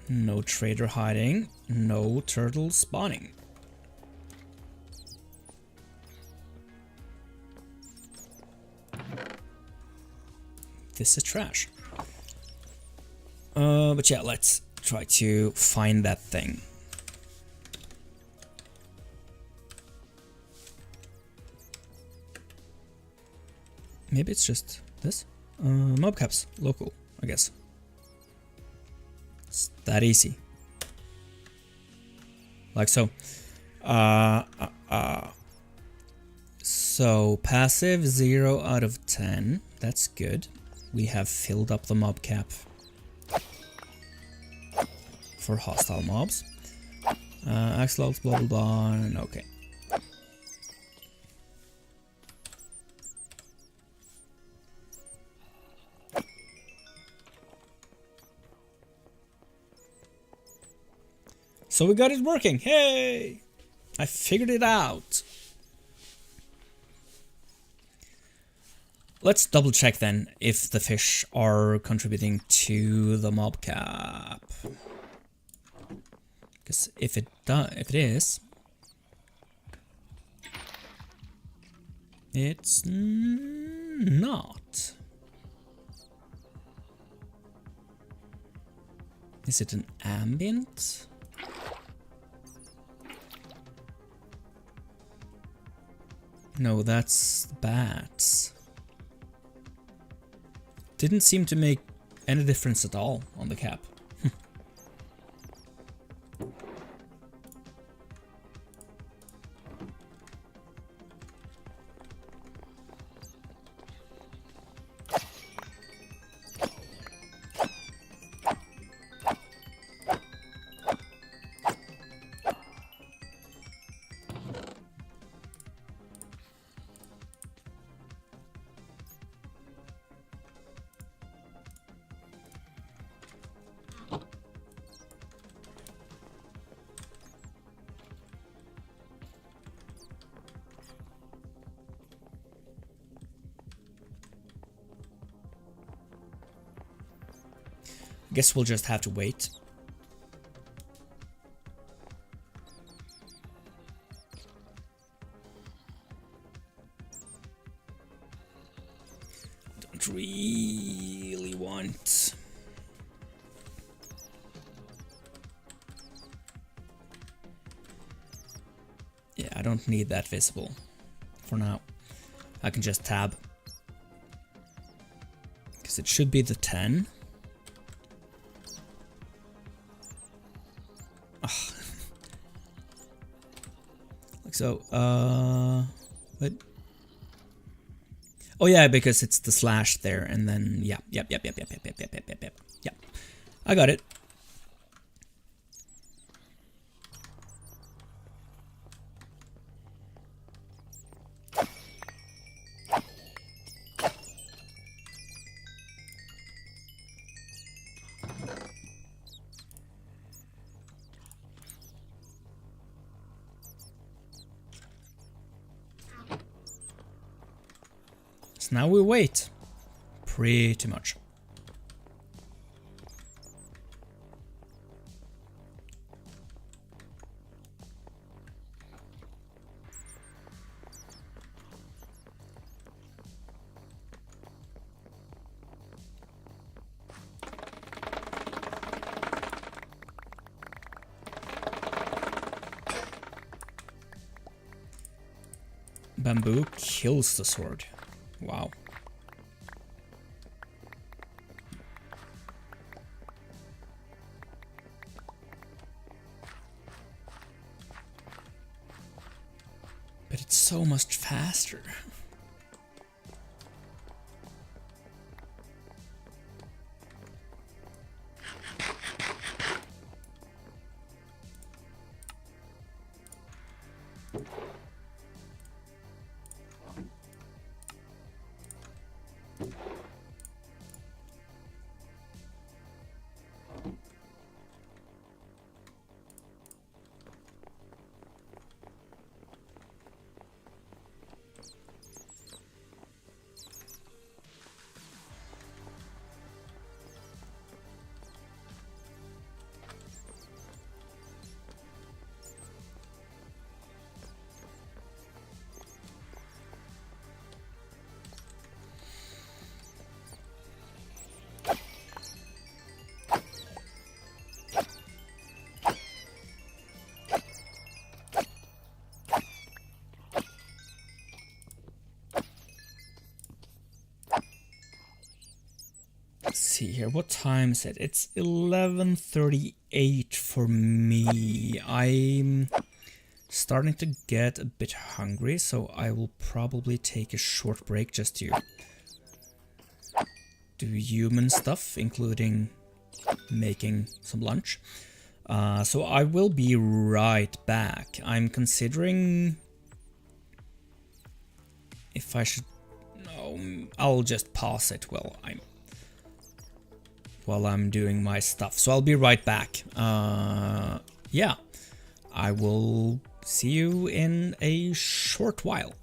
No trader hiding, no turtle spawning. This is trash. But yeah, let's try to find that thing. Maybe it's just this? Mobcaps, local, I guess. It's that easy. Like so. So passive 0 out of 10. That's good. We have filled up the mob cap for hostile mobs. Axolotls, blah blah blah, and okay. So we got it working. Hey! I figured it out. Let's double check then if the fish are contributing to the mob cap. Because if it is, it's not. Is it an ambient? No, that's bats. Didn't seem to make any difference at all on the cap. Guess we'll just have to wait. Don't really want. Yeah, I don't need that visible for now. I can just tab. Because it should be the 10. Like so, but oh yeah, because it's the slash there, and then yeah, yep. I got it. So now we wait, pretty much. Bamboo kills the sword. Wow. But it's so much faster. See here, what time is it? It's 11:38 for me. I'm starting to get a bit hungry, so I will probably take a short break just to do human stuff, including making some lunch. So I will be right back. I'm considering if I should... No, I'll just pause it while I'm doing my stuff. So I'll be right back. Yeah, I will see you in a short while.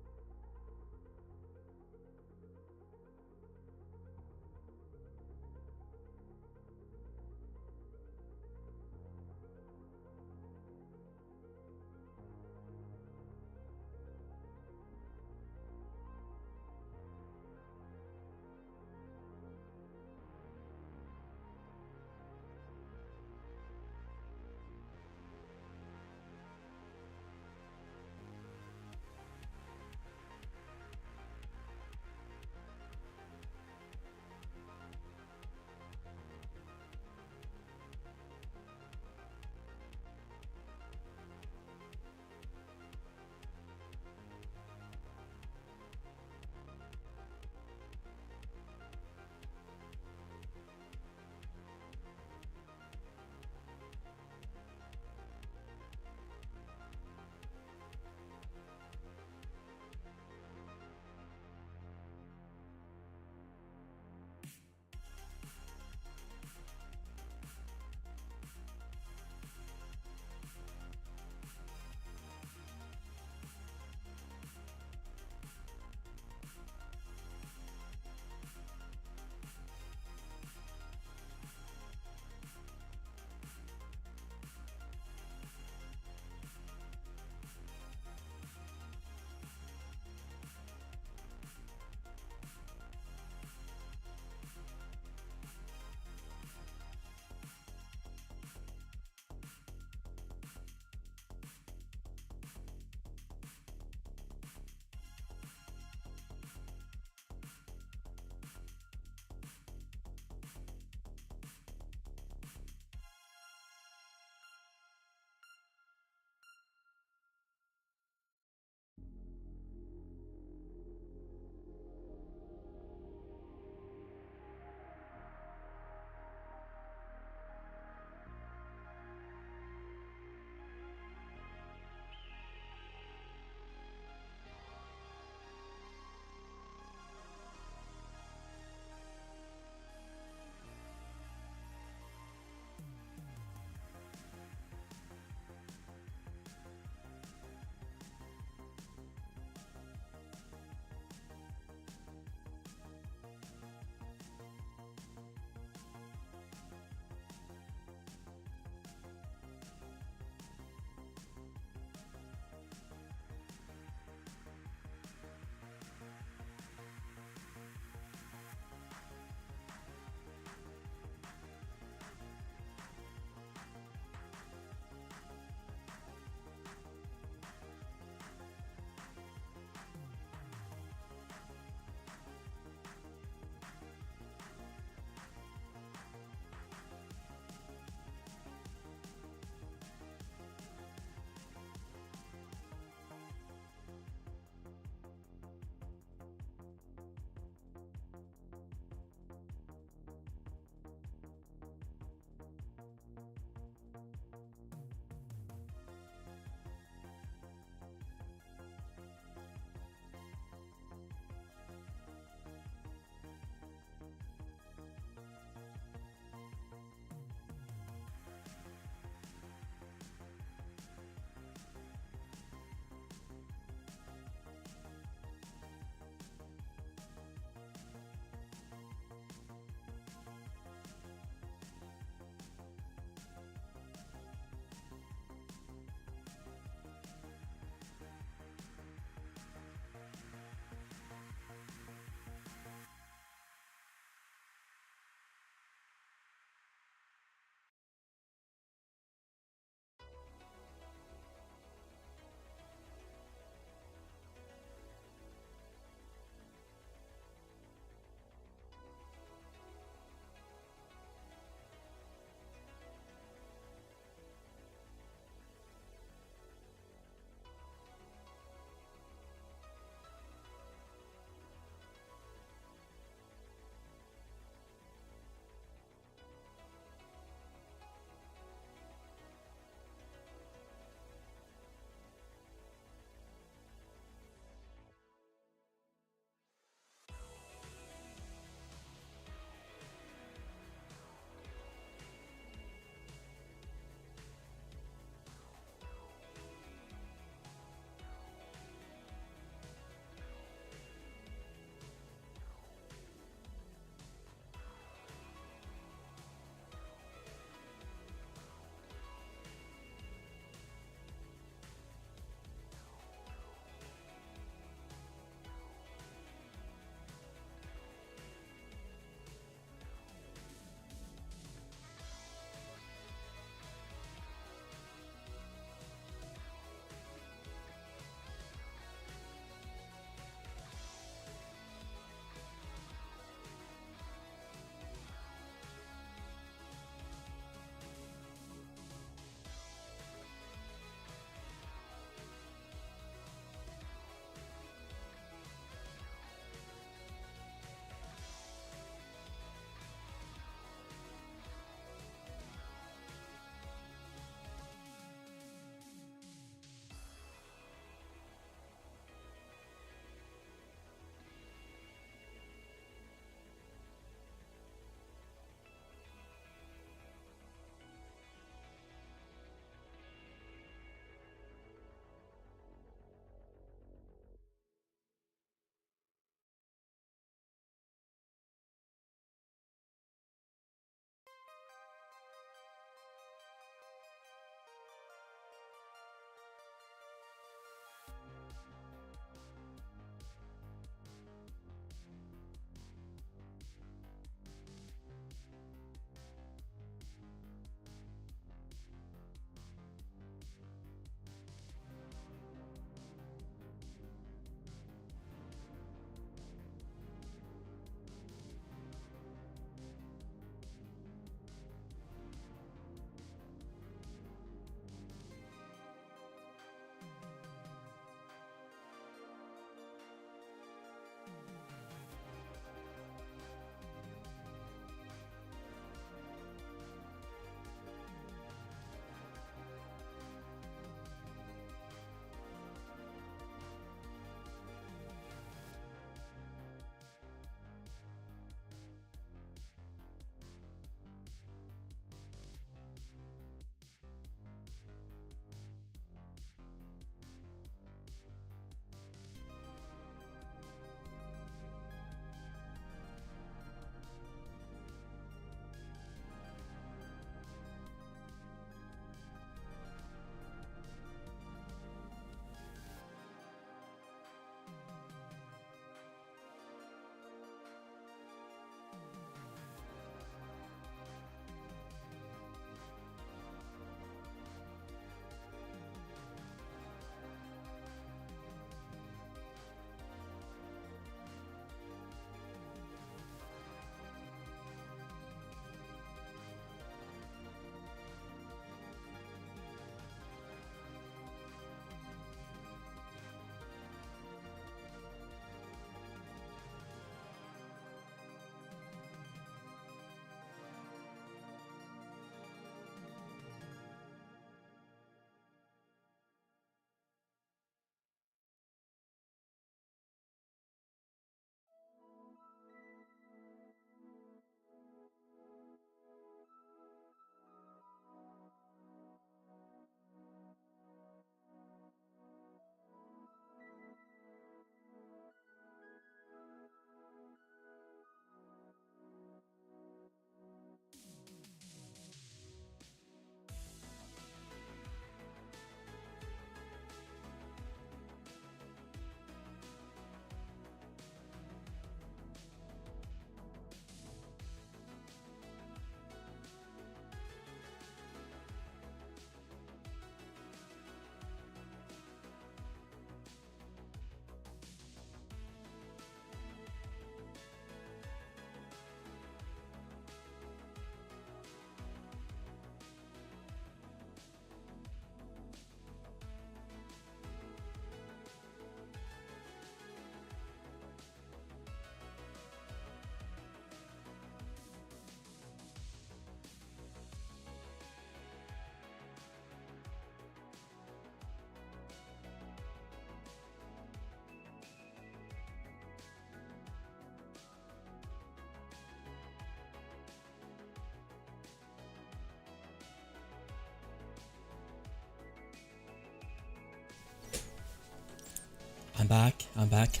I'm back. I'm back.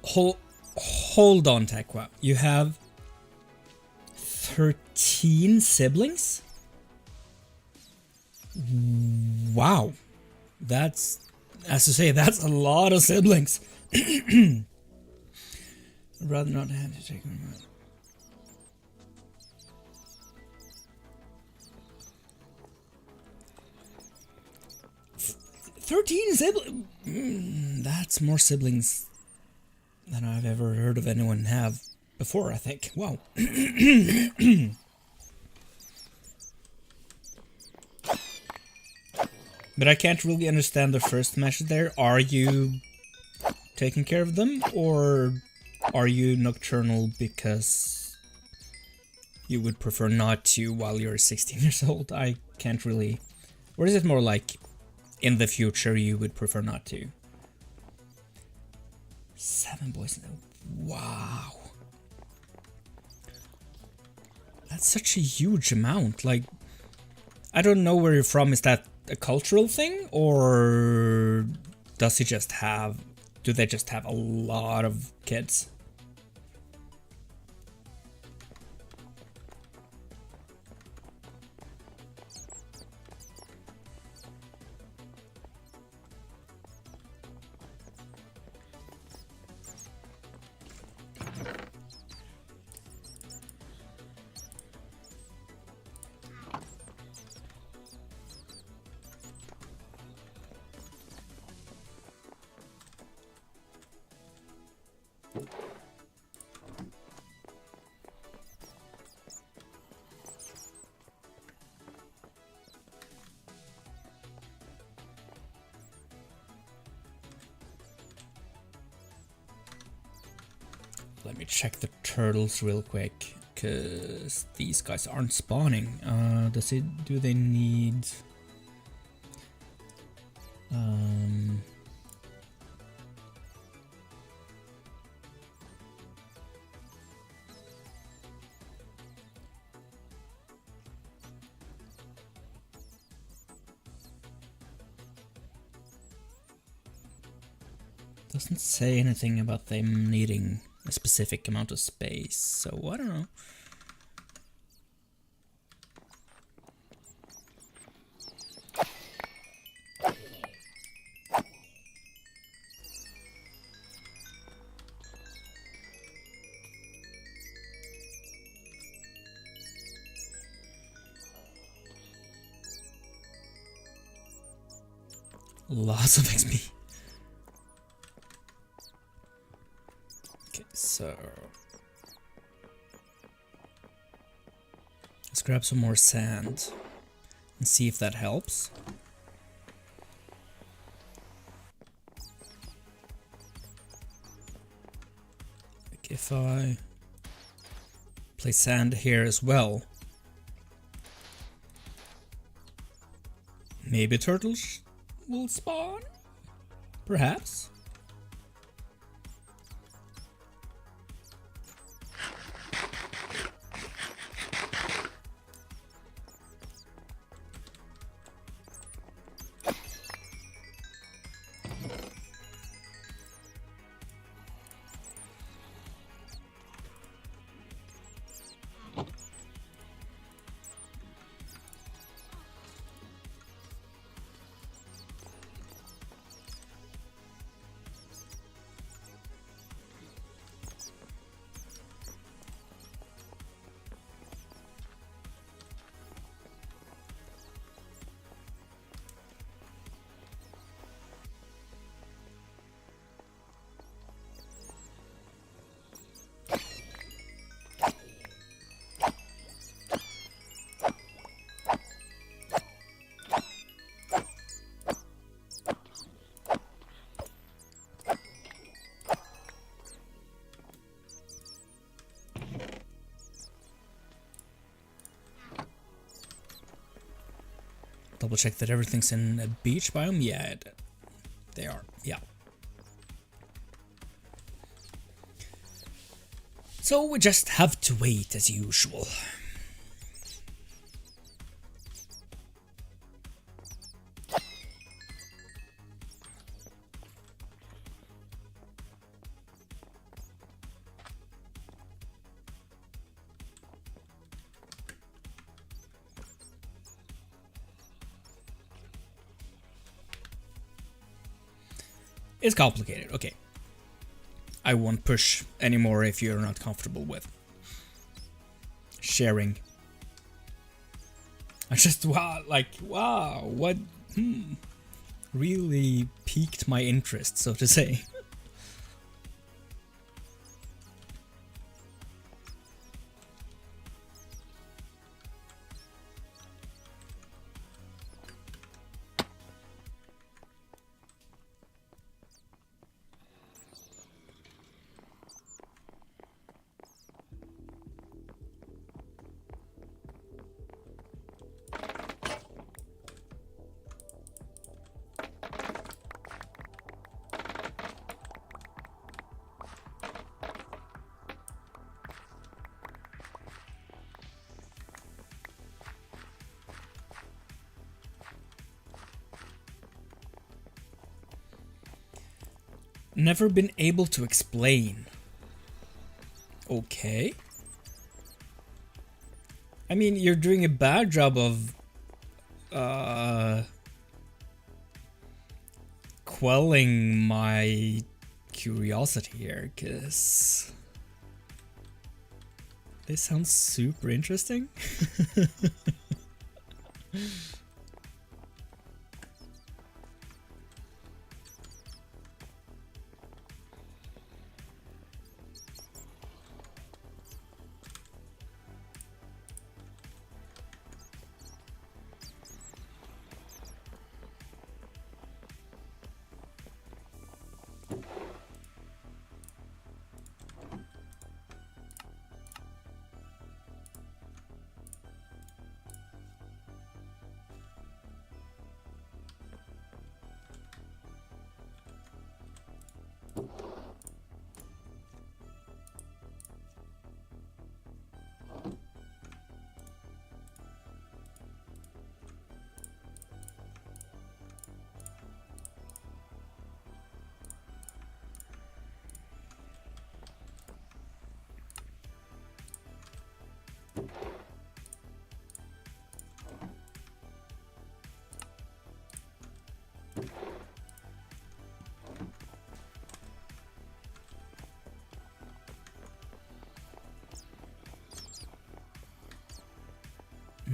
Hold on, Tekwa. You have 13 siblings? Wow. That's, as to say, that's a lot of siblings. I'd rather not have to take them. 13 siblings? That's more siblings than I've ever heard of anyone have before, I think. Wow. But I can't really understand the first message there. Are you taking care of them, or are you nocturnal because you would prefer not to while you're 16 years old? I can't really... Or is it more like in the future you would prefer not to? 7 boys. Wow. That's such a huge amount. Like, I don't know where you're from. Is that a cultural thing, or does he just have... Do they just have a lot of kids? Let me check the turtles real quick, because these guys aren't spawning. Do they need... Doesn't say anything about them needing a specific amount of space, so I don't know. Lots of XP. Okay, so let's grab some more sand and see if that helps. Like if I place sand here as well, maybe turtles will spawn? Perhaps? Double check that everything's in a beach biome. Yeah, they are. Yeah. So we just have to wait as usual. It's complicated, okay. I won't push anymore if you're not comfortable with sharing. I just, wow, what really piqued my interest, so to say. Never been able to explain. Okay. I mean, you're doing a bad job of quelling my curiosity here, cause this sounds super interesting.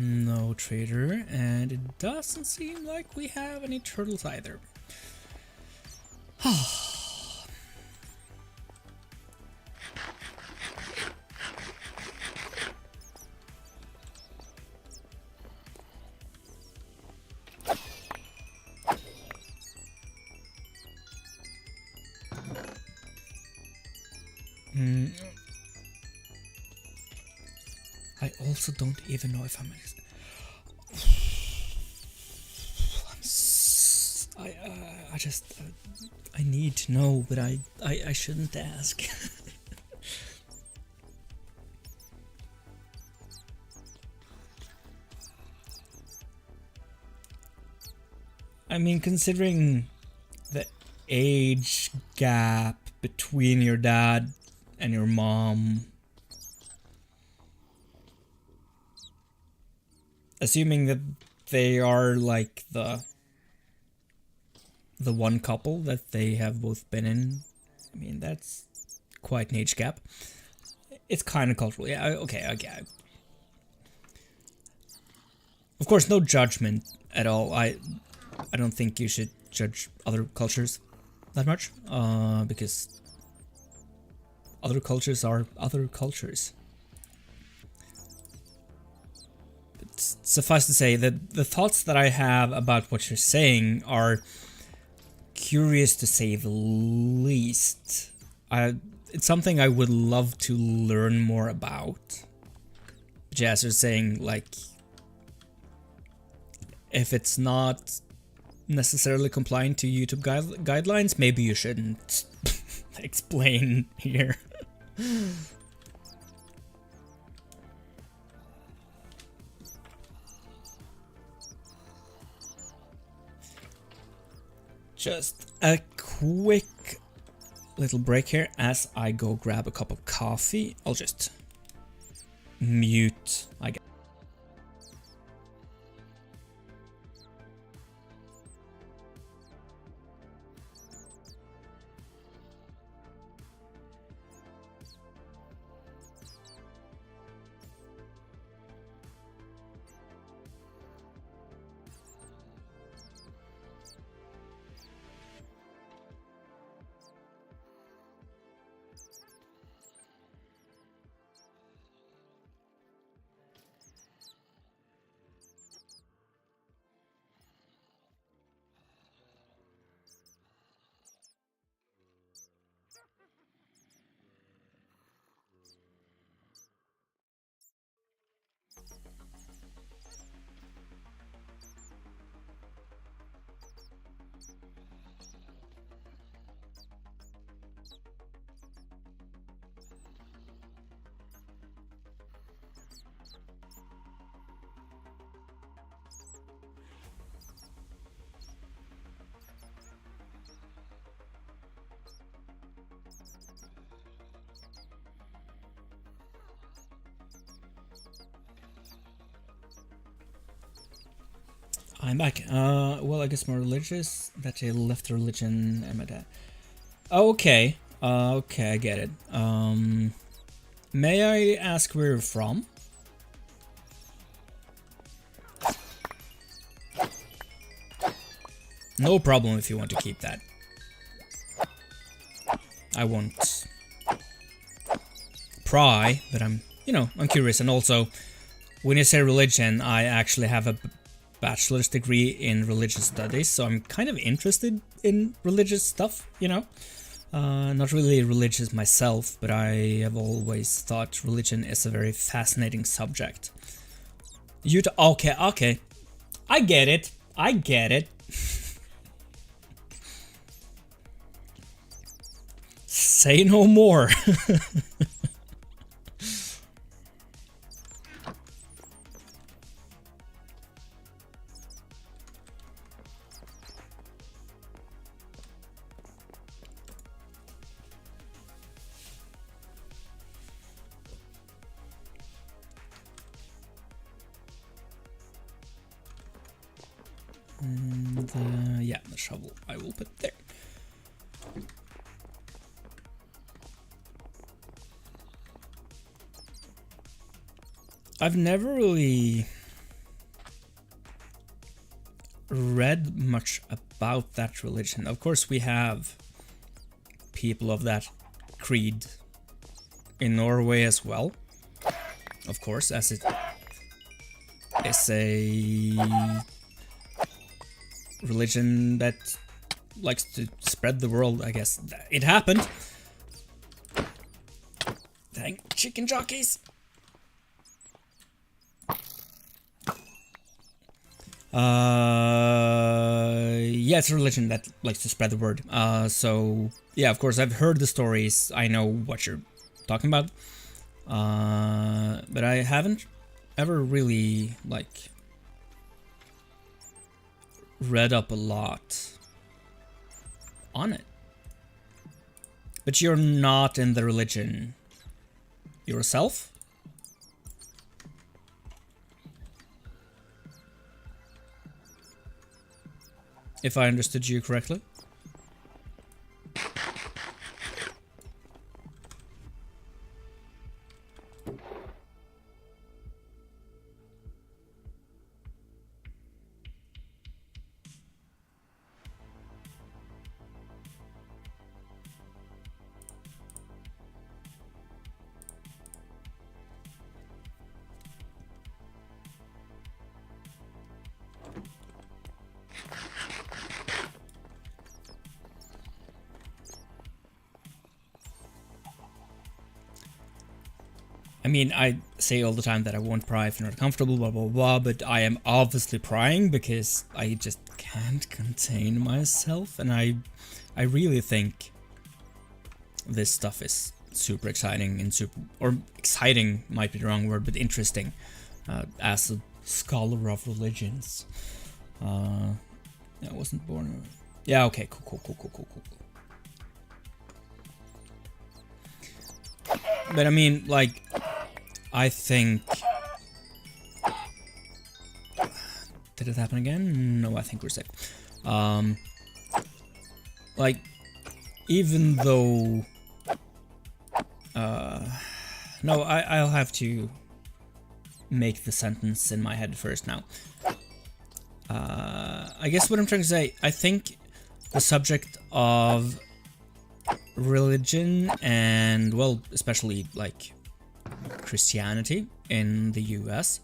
No trader, and it doesn't seem like we have any turtles either. I also don't even know if I'm I just I need to know, but I shouldn't ask. I mean, considering the age gap between your dad and your mom, assuming that they are like the one couple that they have both been in, I mean, that's quite an age gap. It's kind of cultural. Yeah, okay, okay. Of course, no judgment at all. I don't think you should judge other cultures that much, because other cultures are other cultures. But suffice to say that the thoughts that I have about what you're saying are curious to say the least. It's something I would love to learn more about. Jazz is saying, like, if it's not necessarily compliant to YouTube guidelines, maybe you shouldn't explain here. Just a quick little break here as I go grab a cup of coffee. I'll just mute, I guess. I'm back. Well, I guess more religious. That they left religion and my dad. Okay. Okay, I get it. May I ask where you're from? No problem if you want to keep that. I won't pry, but I'm curious. And also, when you say religion, I actually have a bachelor's degree in religious studies, so I'm kind of interested in religious stuff, Not really religious myself, but I have always thought religion is a very fascinating subject. Okay. I get it. Say no more. And yeah, the shovel I will put there. I've never really read much about that religion. Of course, we have people of that creed in Norway as well. Of course, as it is a religion that likes to spread the world, I guess. It happened. Dang chicken jockeys. Yeah, it's a religion that likes to spread the word. So yeah, of course, I've heard the stories. I know what you're talking about. But I haven't ever really read up a lot on it. But you're not in the religion yourself? If I understood you correctly? I mean, I say all the time that I won't pry if you're not comfortable, blah blah blah, but I am obviously prying because I just can't contain myself, and I really think this stuff is super exciting and exciting might be the wrong word, but interesting as a scholar of religions. I wasn't born. Yeah, okay, cool. But I mean, I think... Did it happen again? No, I think we're safe. Even though... no, I'll have to make the sentence in my head first now. I guess what I'm trying to say, I think the subject of religion and, well, especially, Christianity in the US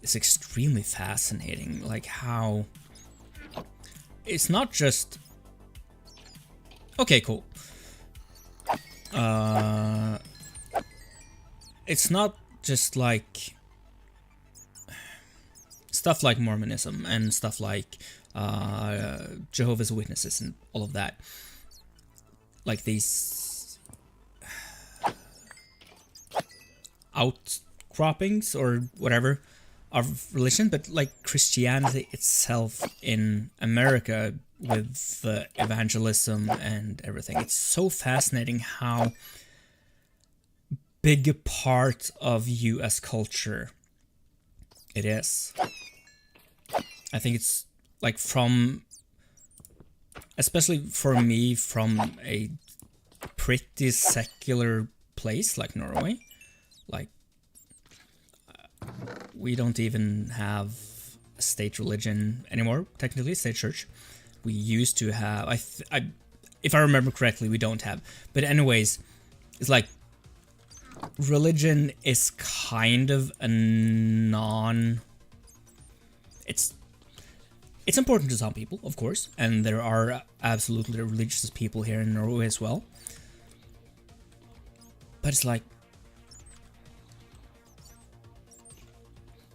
is extremely fascinating. How it's not just okay, cool. It's not just stuff like Mormonism and stuff like Jehovah's Witnesses and all of that. These outcroppings or whatever of religion, but Christianity itself in America with evangelism and everything. It's so fascinating how big a part of US culture it is. I think it's like from, especially for me, from a pretty secular place like Norway, like we don't even have a state religion anymore, technically, state church. We used to have, if I remember correctly, we don't have. But anyways, it's like religion is kind of a it's important to some people, of course, and there are absolutely religious people here in Norway as well. But it's like,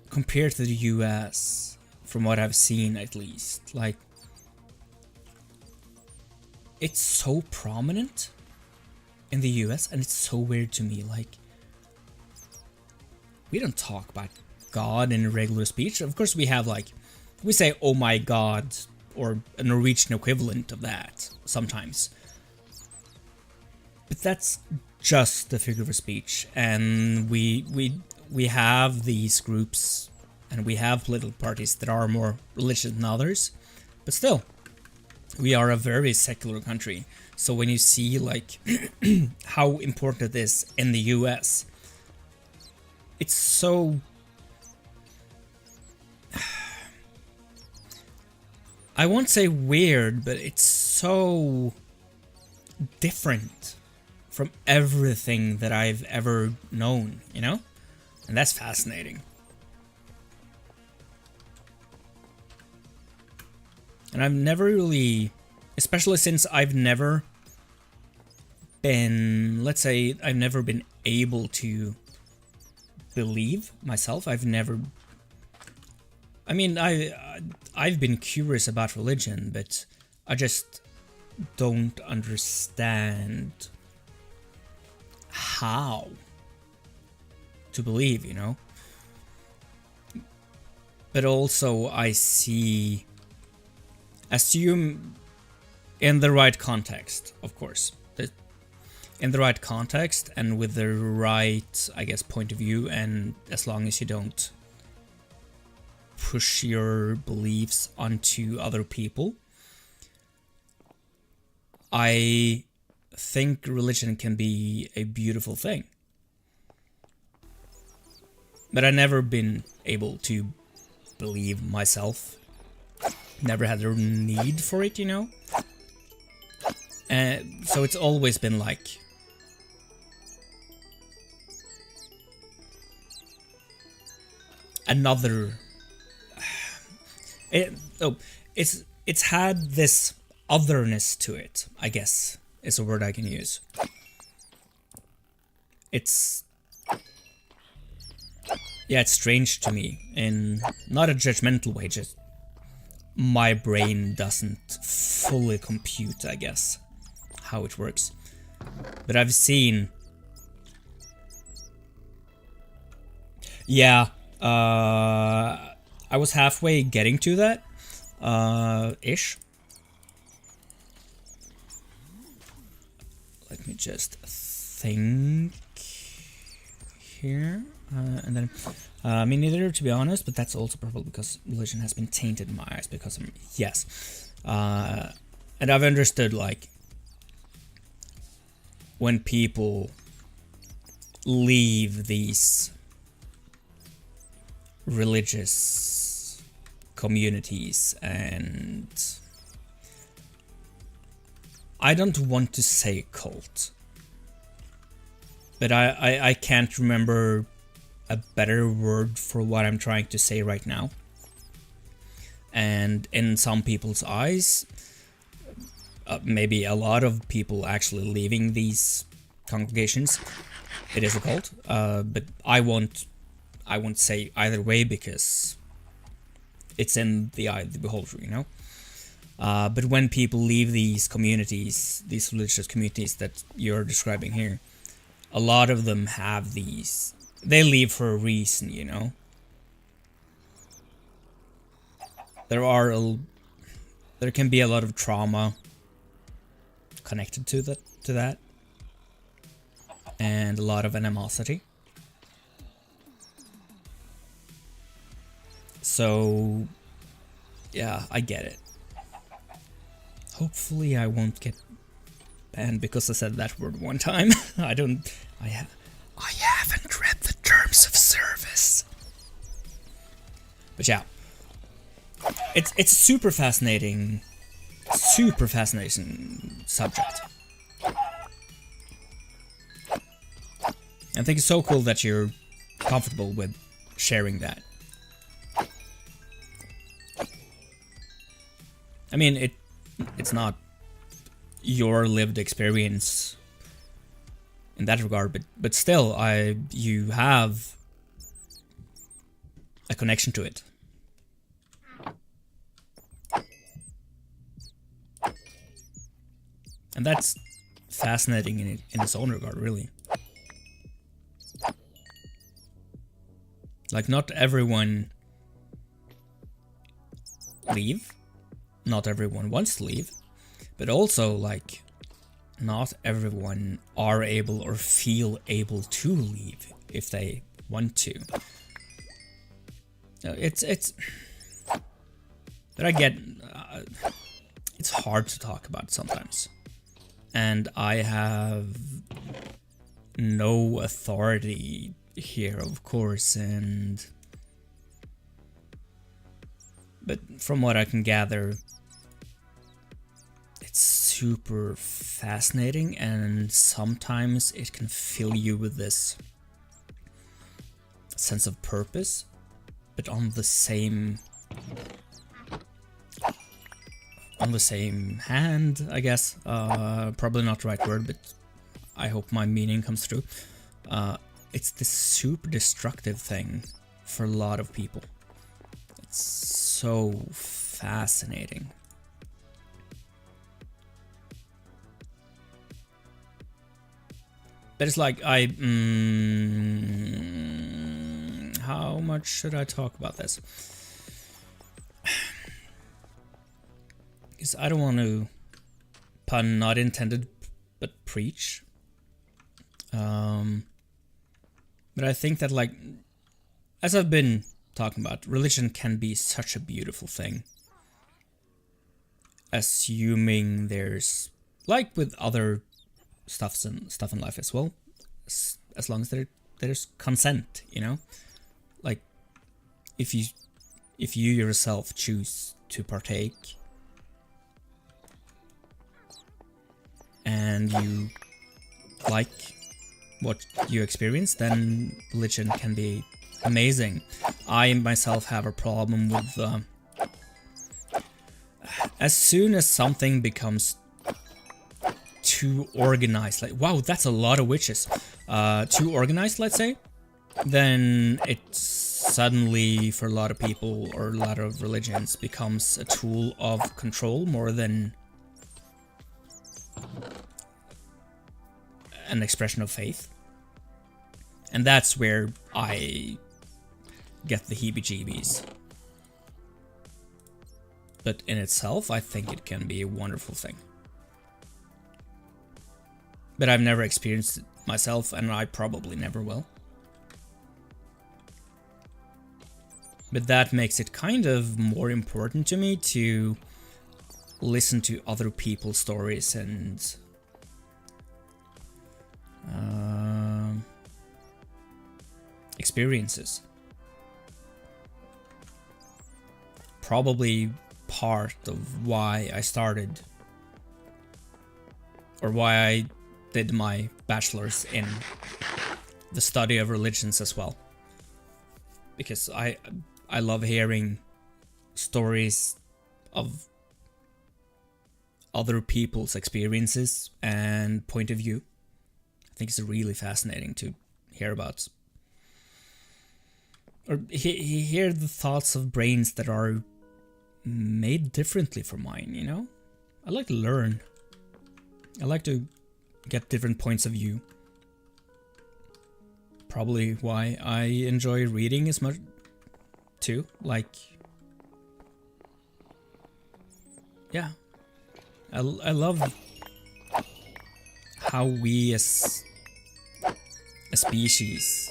compared to the US, from what I've seen at least, like, it's so prominent in the US, and it's so weird to me. Like, we don't talk about God in regular speech. Of course, we have, like, we say, oh my God, or a Norwegian equivalent of that sometimes. But that's just a figure of speech, and we have these groups, and we have political parties that are more religious than others, but still, we are a very secular country. So when you see, like, how important it is in the US, it's so... I won't say weird, but it's so different from everything that I've ever known, you know? And that's fascinating. And I've never really, especially since I've never been, let's say, I've never been able to believe myself. I've never, I mean, I've been curious about religion, but I just don't understand how to believe, you know? But also I assume in the right context, of course. In the right context and with the right, I guess, point of view, and as long as you don't push your beliefs onto other people, I think religion can be a beautiful thing. But I've never been able to believe myself. Never had the need for it, you know? So it's always been like... another... It's had this otherness to it, I guess, is a word I can use. It's... yeah, it's strange to me, in not a judgmental way, just my brain doesn't fully compute, I guess, how it works. But I've seen... yeah, I was halfway getting to that, ish. Let me just think here, and then, me neither, to be honest, but that's also probably because religion has been tainted in my eyes because of, yes, and I've understood, like, when people leave these religious communities, and I don't want to say cult, but I can't remember a better word for what I'm trying to say right now. And in some people's eyes, maybe a lot of people actually leaving these congregations, it is a cult, but I won't say either way because it's in the eye of the beholder, you know? But when people leave these communities, these religious communities that you're describing here, a lot of them have these... they leave for a reason, you know? There can be a lot of trauma connected to that, and a lot of animosity. So Yeah, I get it. Hopefully I won't get banned because I said that word one time. I haven't read the terms of service. But yeah, it's super fascinating subject. I think it's so cool that you're comfortable with sharing that. I mean, it's not your lived experience in that regard, but still, you have a connection to it. And that's fascinating in its own regard, really. Like, not everyone leave, not everyone wants to leave, but also, like, not everyone are able or feel able to leave if they want to. But I get, it's hard to talk about sometimes. And I have no authority here, of course, but from what I can gather, it's super fascinating, and sometimes it can fill you with this sense of purpose, but on the same hand, I guess. Probably not the right word, but I hope my meaning comes through. It's this super destructive thing for a lot of people. It's so fascinating. But it's like, how much should I talk about this? Because I don't want to, pun not intended, but preach. But I think that, like, as I've been talking about, religion can be such a beautiful thing. Assuming there's, like with other stuff in life as well, as long as there's consent, you know? Like, if you yourself choose to partake and you like what you experience, then religion can be amazing. I myself have a problem with as soon as something becomes too organized, like, wow, that's a lot of witches, too organized, let's say, then it suddenly, for a lot of people or a lot of religions, becomes a tool of control more than an expression of faith. And that's where I get the heebie-jeebies. But in itself, I think it can be a wonderful thing. But I've never experienced it myself, and I probably never will. But that makes it kind of more important to me to listen to other people's stories and experiences. Probably part of why I started, or why I did my bachelor's in the study of religions as well. Because I love hearing stories of other people's experiences and point of view. I think it's really fascinating to hear about, or hear the thoughts of brains that are made differently from mine, you know? I like to learn. I like to get different points of view. Probably why I enjoy reading as much too. Like, yeah, I love how we as a species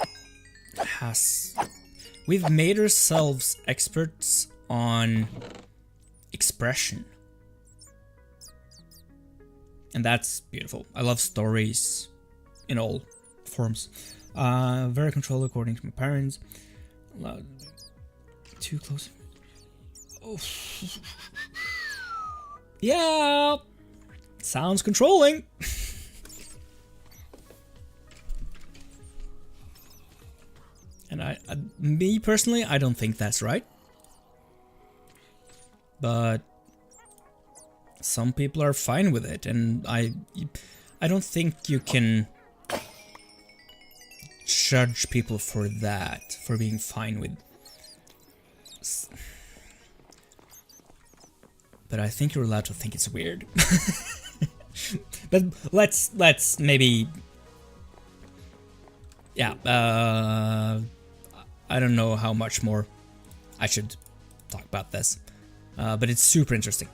we've made ourselves experts on expression. And that's beautiful. I love stories in all forms. Very controlled according to my parents. Too close. Oh. Yeah, sounds controlling. And me personally, I don't think that's right. But some people are fine with it, and I don't think you can judge people for that, for being fine with. But I think you're allowed to think it's weird. But let's maybe, yeah. I don't know how much more I should talk about this, but it's super interesting.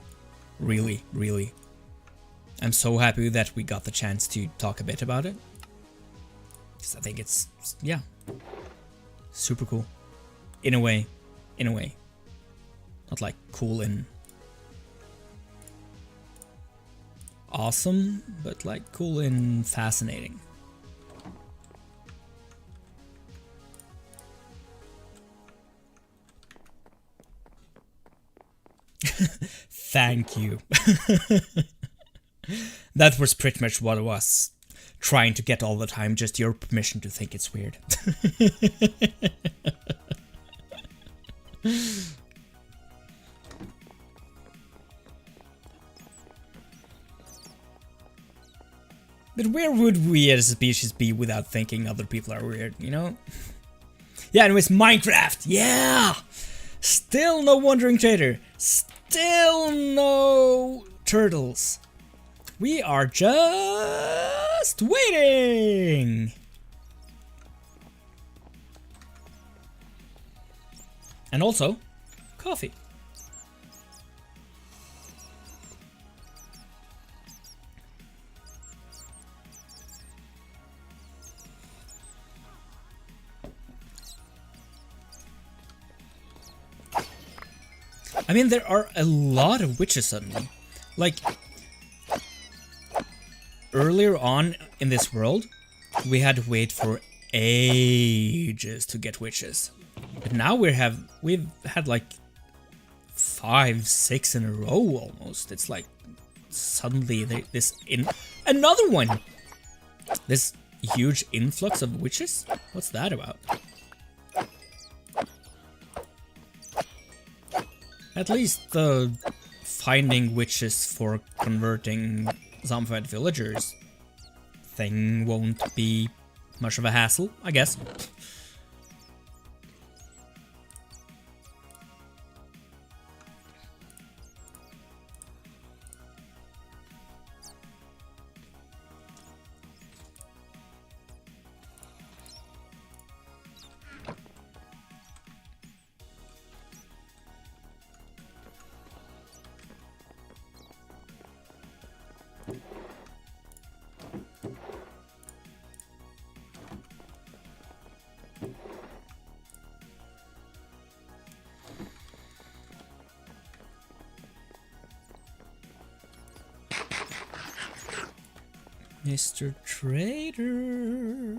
Really, really. I'm so happy that we got the chance to talk a bit about it. Because I think it's, yeah, super cool. In a way. Not like cool and awesome, but like cool and fascinating. Thank you. That was pretty much what I was trying to get all the time, just your permission to think it's weird. But where would we as a species be without thinking other people are weird, you know? Yeah, anyways, Minecraft! Yeah! Still no wandering trader. Still no turtles. We are just waiting. And also, coffee. I mean, there are a lot of witches suddenly. Like, earlier on in this world, we had to wait for ages to get witches. But now we've had like 5, 6 in a row almost. It's like suddenly another one. This huge influx of witches? What's that about? At least the finding witches for converting zombified villagers thing won't be much of a hassle, I guess. Mr. Trader.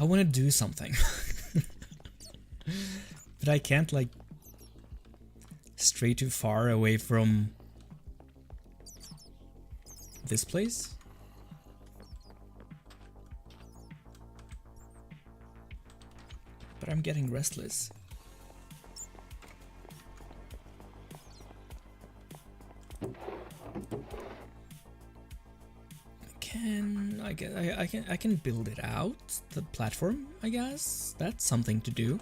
I want to do something. But But I can't like stray too far away from this place. But I'm getting restless. I can build it out, the platform, I guess. That's something to do.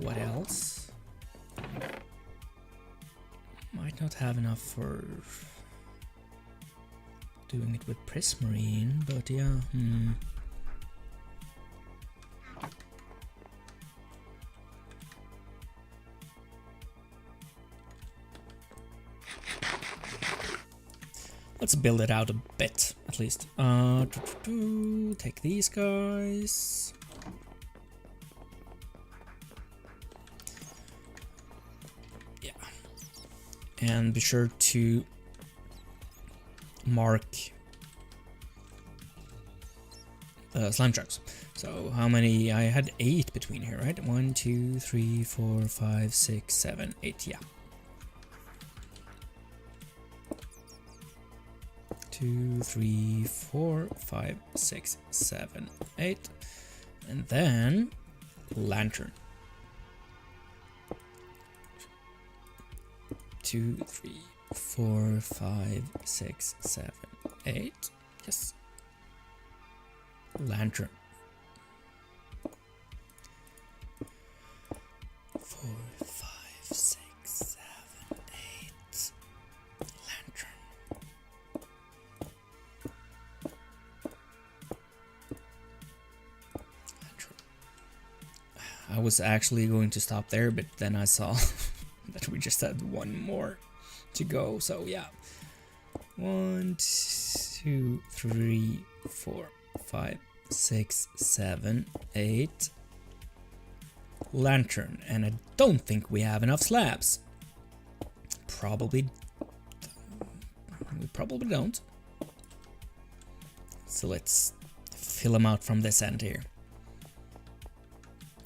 What else? Might not have enough for doing it with prismarine, but yeah. Let's build it out a bit, at least. Take these guys. Yeah. And be sure to mark slime chunks. So how many? I had 8 between here, right? 1, 2, 3, 4, 5, 6, 7, 8. Yeah. 2, 3, 4, 5, 6, 7, 8, and then lantern. 2, 3, 4, 5, 6, 7, 8. Yes. Lantern. 4, 5, 6, 7, 8. Lantern. I was actually going to stop there, but then I saw that we just had one more to go, so yeah. 1, 2, 3, 4, 5, 6, 7, 8. Lantern, and I don't think we have enough slabs. We probably don't. So let's fill them out from this end here,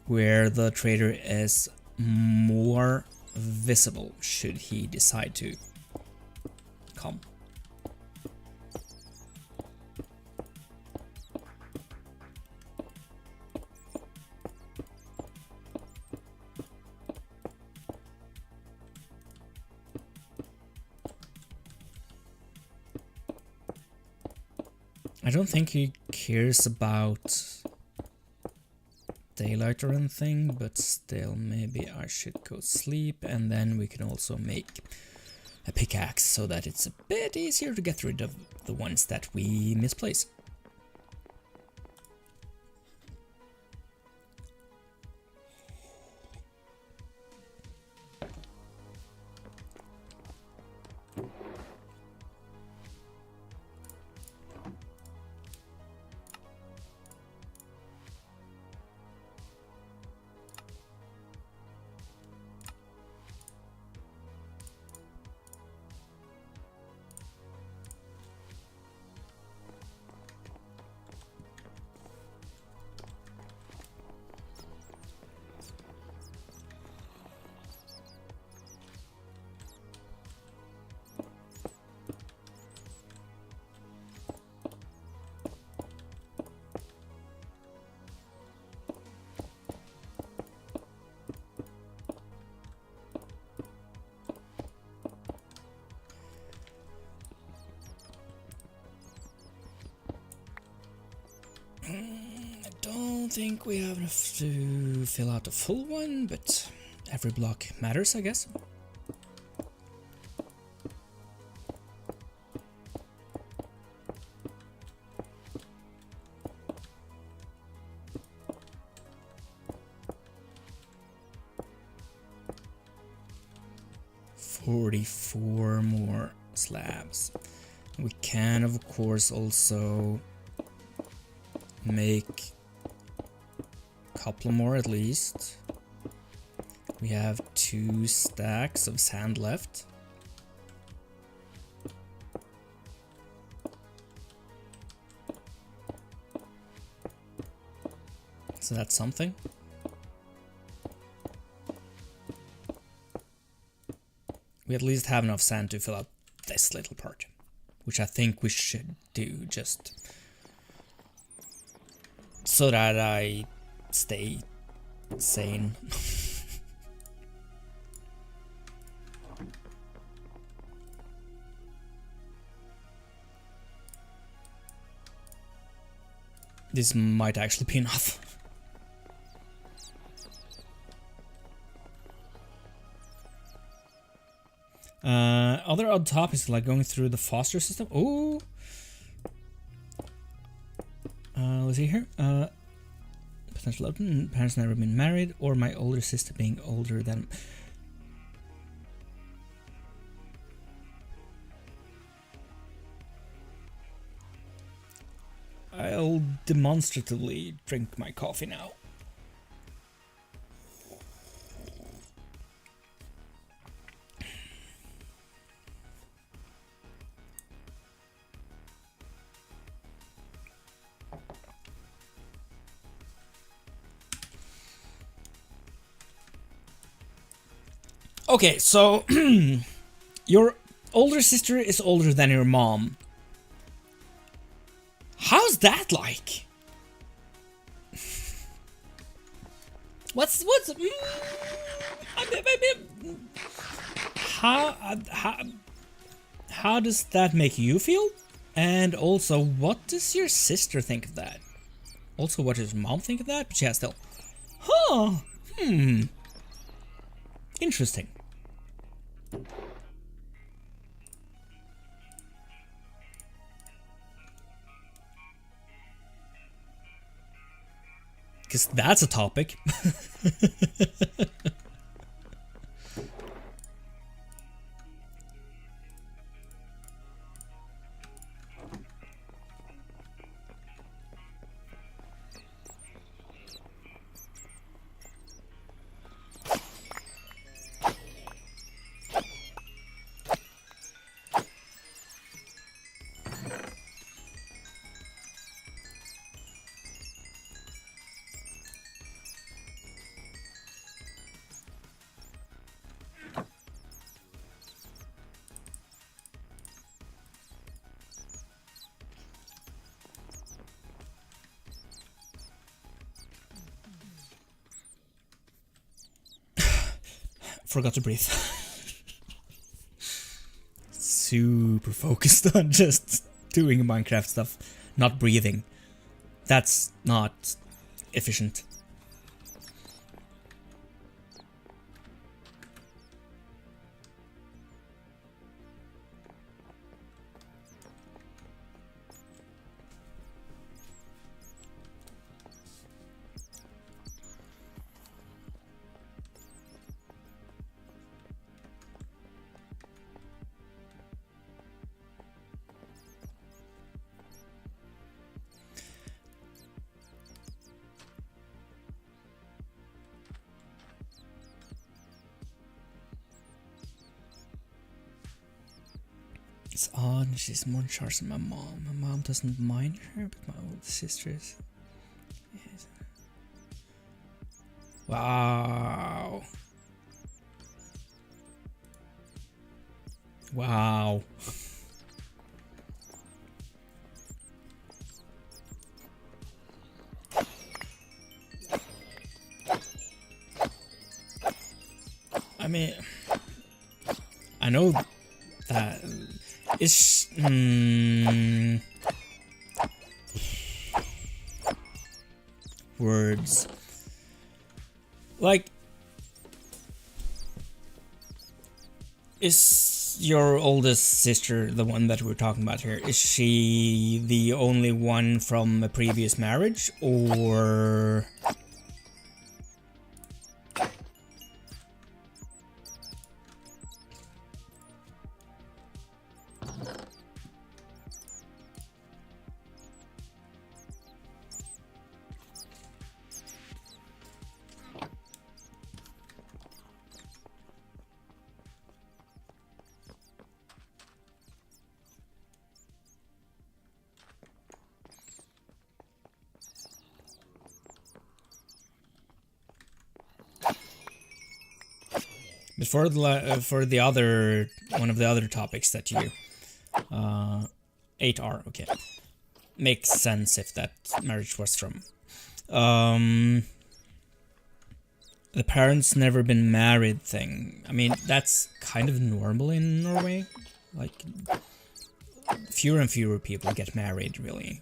where the trader is more visible should he decide to come. I don't think he cares about daylight or anything, but still, maybe I should go sleep, and then we can also make a pickaxe so that it's a bit easier to get rid of the ones that we misplace. I don't think we have enough to fill out a full one, but every block matters, I guess. "44 more slabs." We can, of course, also make a couple more at least. We have 2 stacks of sand left. So that's something. We at least have enough sand to fill out this little part, which I think we should do just so that I stay sane. This might actually be enough. Other odd topics like going through the foster system. Oh, let's see here. Potential open. Parents never been married, or my older sister being older than. I'll demonstratively drink my coffee now. Okay, so your older sister is older than your mom. How's that like? What's how does that make you feel? And also, what does your sister think of that? Also, what does mom think of that? But yeah, still. Huh. Interesting. Because that's a topic. Forgot to breathe. Super focused on just doing Minecraft stuff, not breathing. That's not efficient. It's odd, she's more in charge than my mom. My mom doesn't mind her, but my older sister is. Yes. Wow. Wow. I mean, I know that is words like, is your oldest sister, the one that we're talking about here, is she the only one from a previous marriage, or For the other one of the other topics that you 8R, okay, makes sense if that marriage was from the parents never been married thing. I mean, that's kind of normal in Norway. Like, fewer and fewer people get married, really,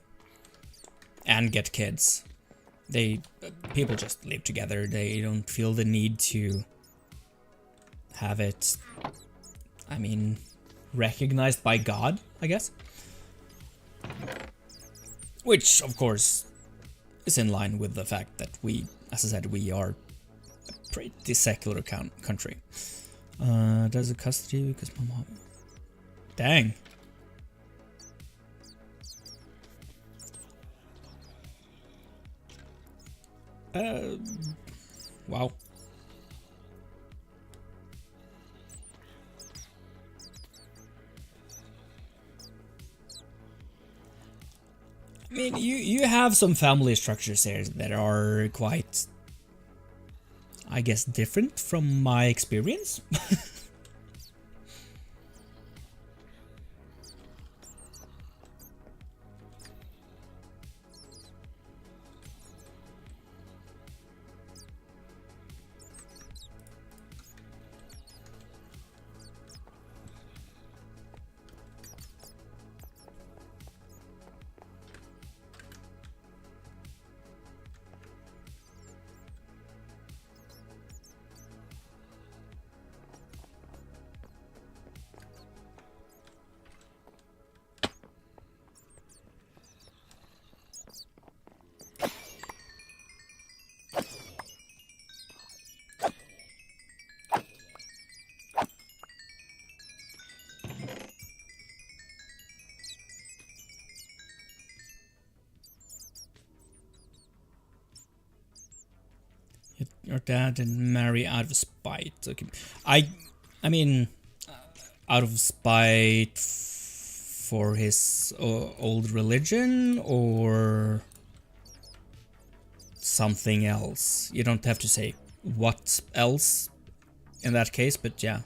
and get kids. People just live together. They don't feel the need to have it, I mean, recognized by God, I guess. Which, of course, is in line with the fact that we, as I said, we are a pretty secular country. Does it custody because my mom... Dang. Wow. I mean, you have some family structures there that are quite, I guess, different from my experience. Your dad didn't marry out of spite. Okay, I mean, out of spite for his old religion or something else. You don't have to say what else in that case, but yeah.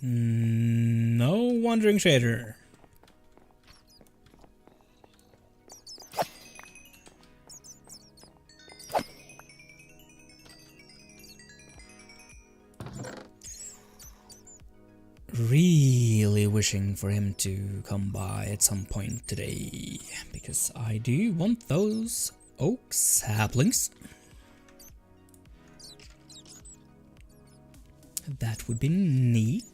No wandering trader. Really wishing for him to come by at some point today, because I do want those oak saplings. That would be neat.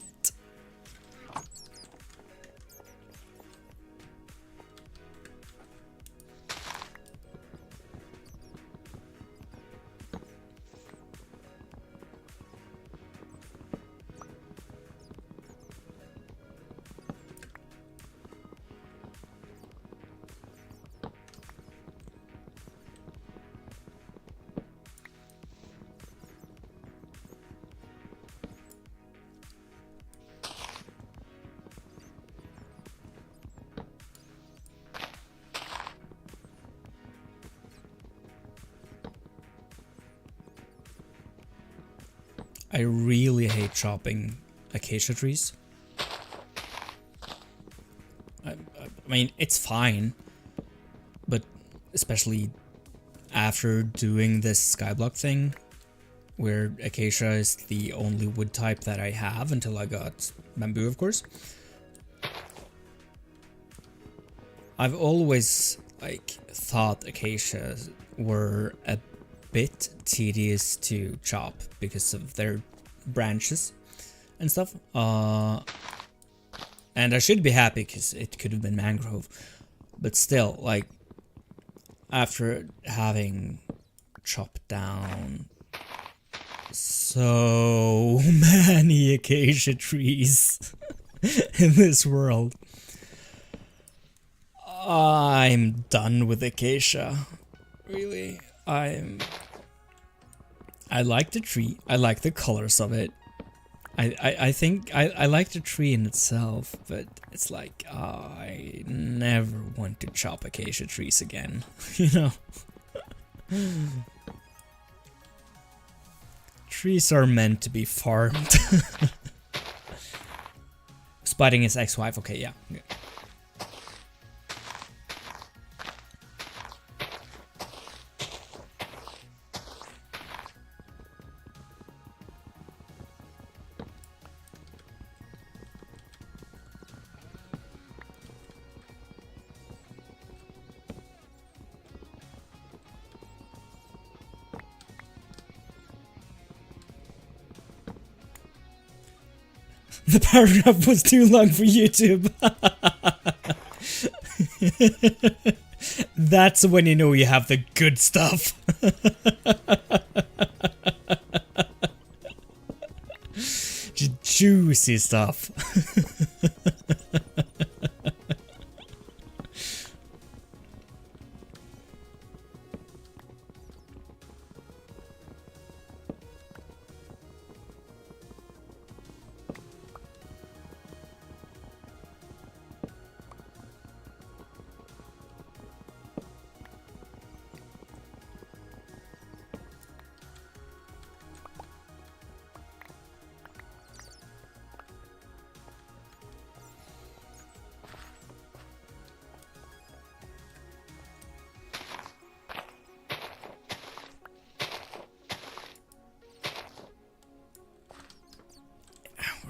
I really hate chopping acacia trees. I mean, it's fine, but especially after doing this skyblock thing, where acacia is the only wood type that I have until I got bamboo, of course. I've always thought acacias were a bit tedious to chop because of their branches and stuff. And I should be happy because it could have been mangrove, but still, like, after having chopped down so many acacia trees in this world, I'm done with acacia. Really, I like the tree. I like the colors of it. I think I like the tree in itself, but it's like I never want to chop acacia trees again. You know, trees are meant to be farmed. Spotting his ex-wife. Okay, yeah. The paragraph was too long for YouTube. That's when you know you have the good stuff. Juicy stuff.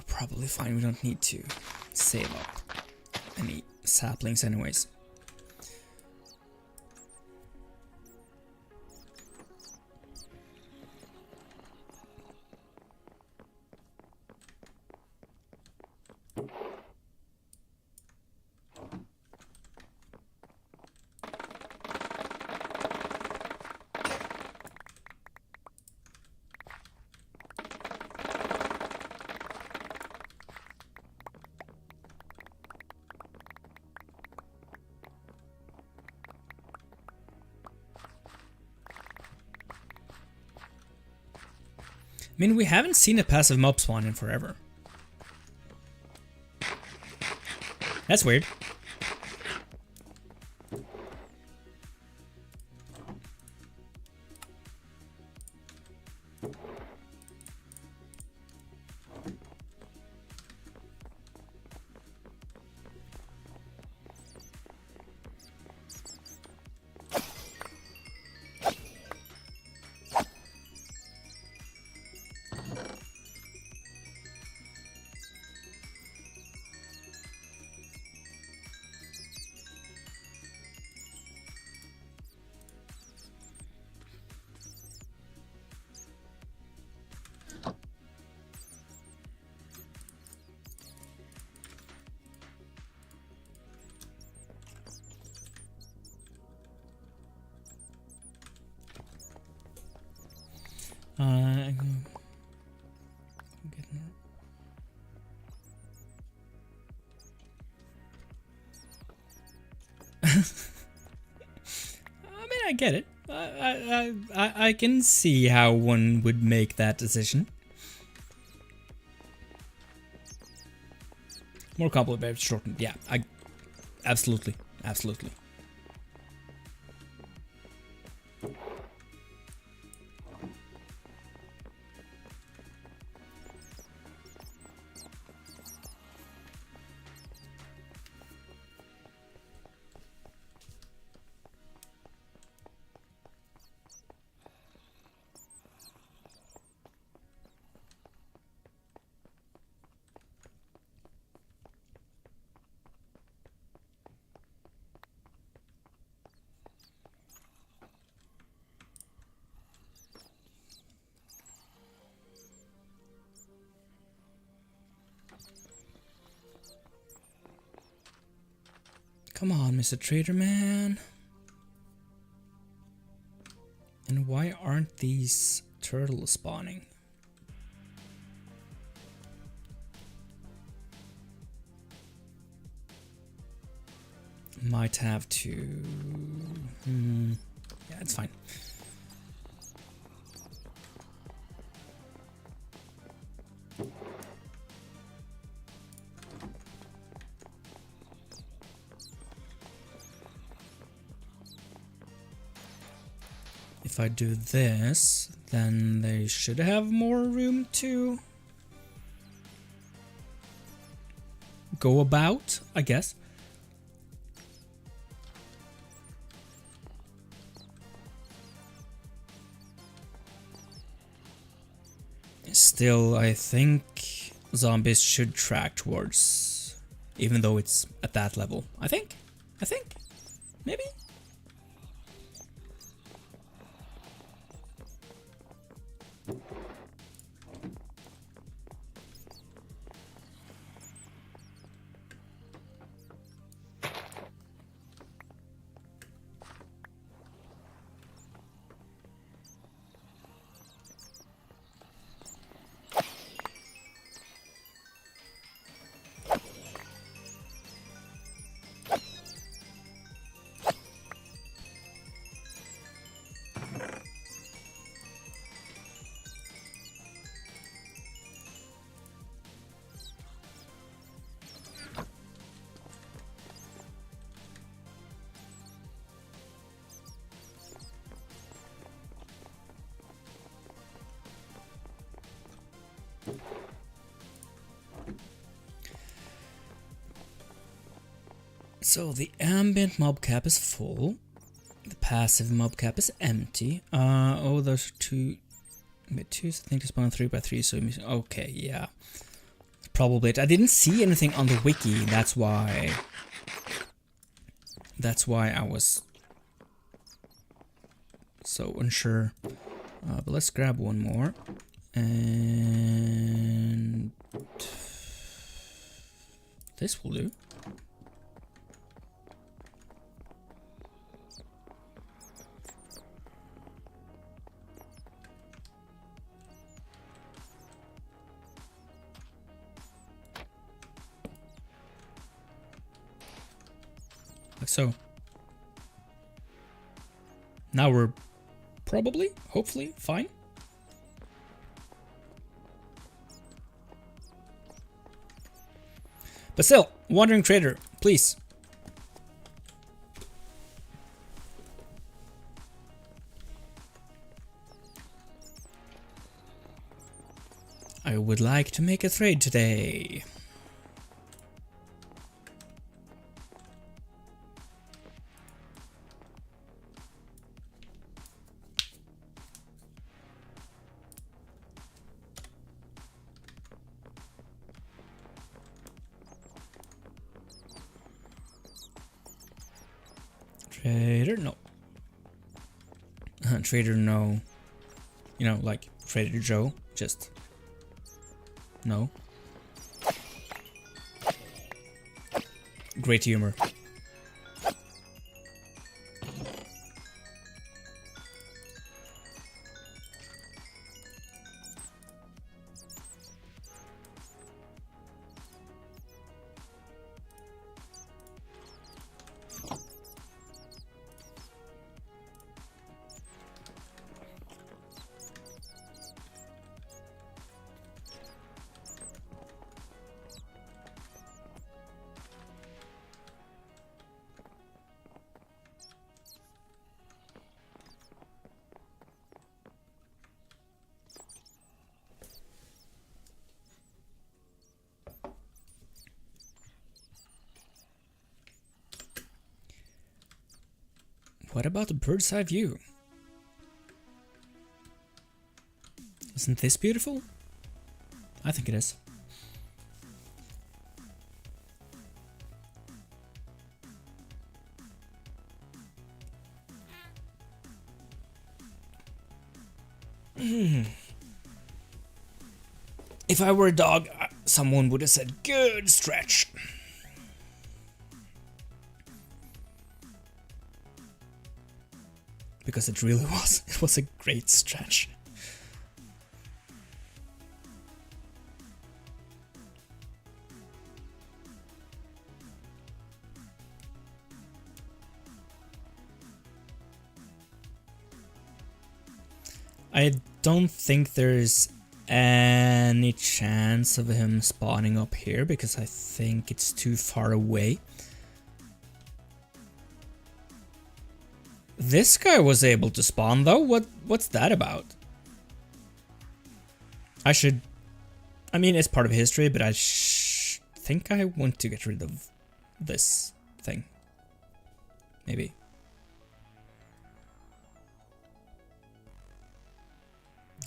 Probably fine, we don't need to save up any saplings anyways. I mean, we haven't seen a passive mob spawn in forever. That's weird. I mean, I get it. I can see how one would make that decision. More complicated, shortened. Yeah, absolutely. Come on, Mr. Trader Man. And why aren't these turtles spawning? Might have to... Yeah, it's fine. If I do this, then they should have more room to go about, I guess. Still, I think zombies should track towards, even though it's at that level. I think, maybe? So the ambient mob cap is full. The passive mob cap is empty. Oh, those are two. Two, I think to spawn 3x3. So okay, yeah, probably it. I didn't see anything on the wiki. That's why. That's why I was so unsure. But let's grab one more, and this will do. Like so. Now we're probably, hopefully, fine. But still, Wandering Trader, please. I would like to make a trade today. Trader, no. Trader, no. You know, like Trader Joe, just no. Great humor. What about the bird's eye view? Isn't this beautiful? I think it is. If I were a dog, someone would have said, good stretch. because it really was. It was a great stretch. I don't think there's any chance of him spawning up here because I think it's too far away. This guy was able to spawn though. What's that about? I mean, it's part of history, but I think I want to get rid of this thing. Maybe.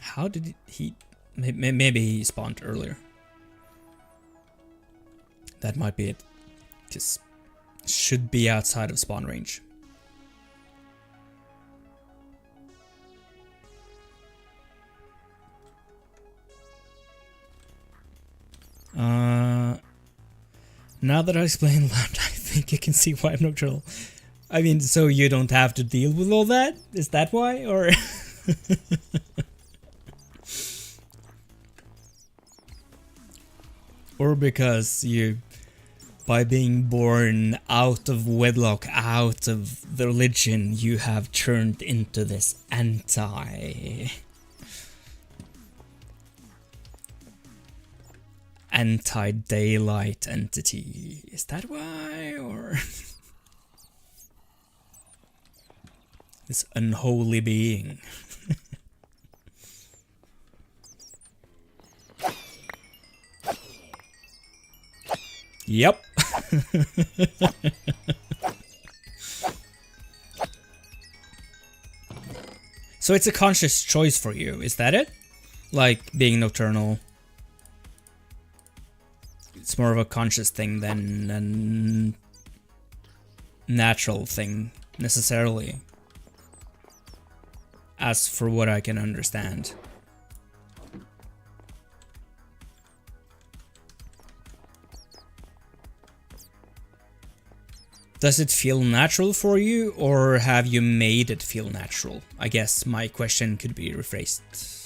How did he... Maybe he spawned earlier. That might be it. Just should be outside of spawn range. Now that I explained that, I think I can see why I'm nocturnal. I mean, so you don't have to deal with all that? Is that why? Or... or because you, by being born out of wedlock, out of the religion, you have turned into this anti-daylight entity. Is that why? Or this unholy being? Yep. So it's a conscious choice for you, is that it? Like being nocturnal. It's more of a conscious thing than a natural thing, necessarily. As for what I can understand. Does it feel natural for you, or have you made it feel natural? I guess my question could be rephrased.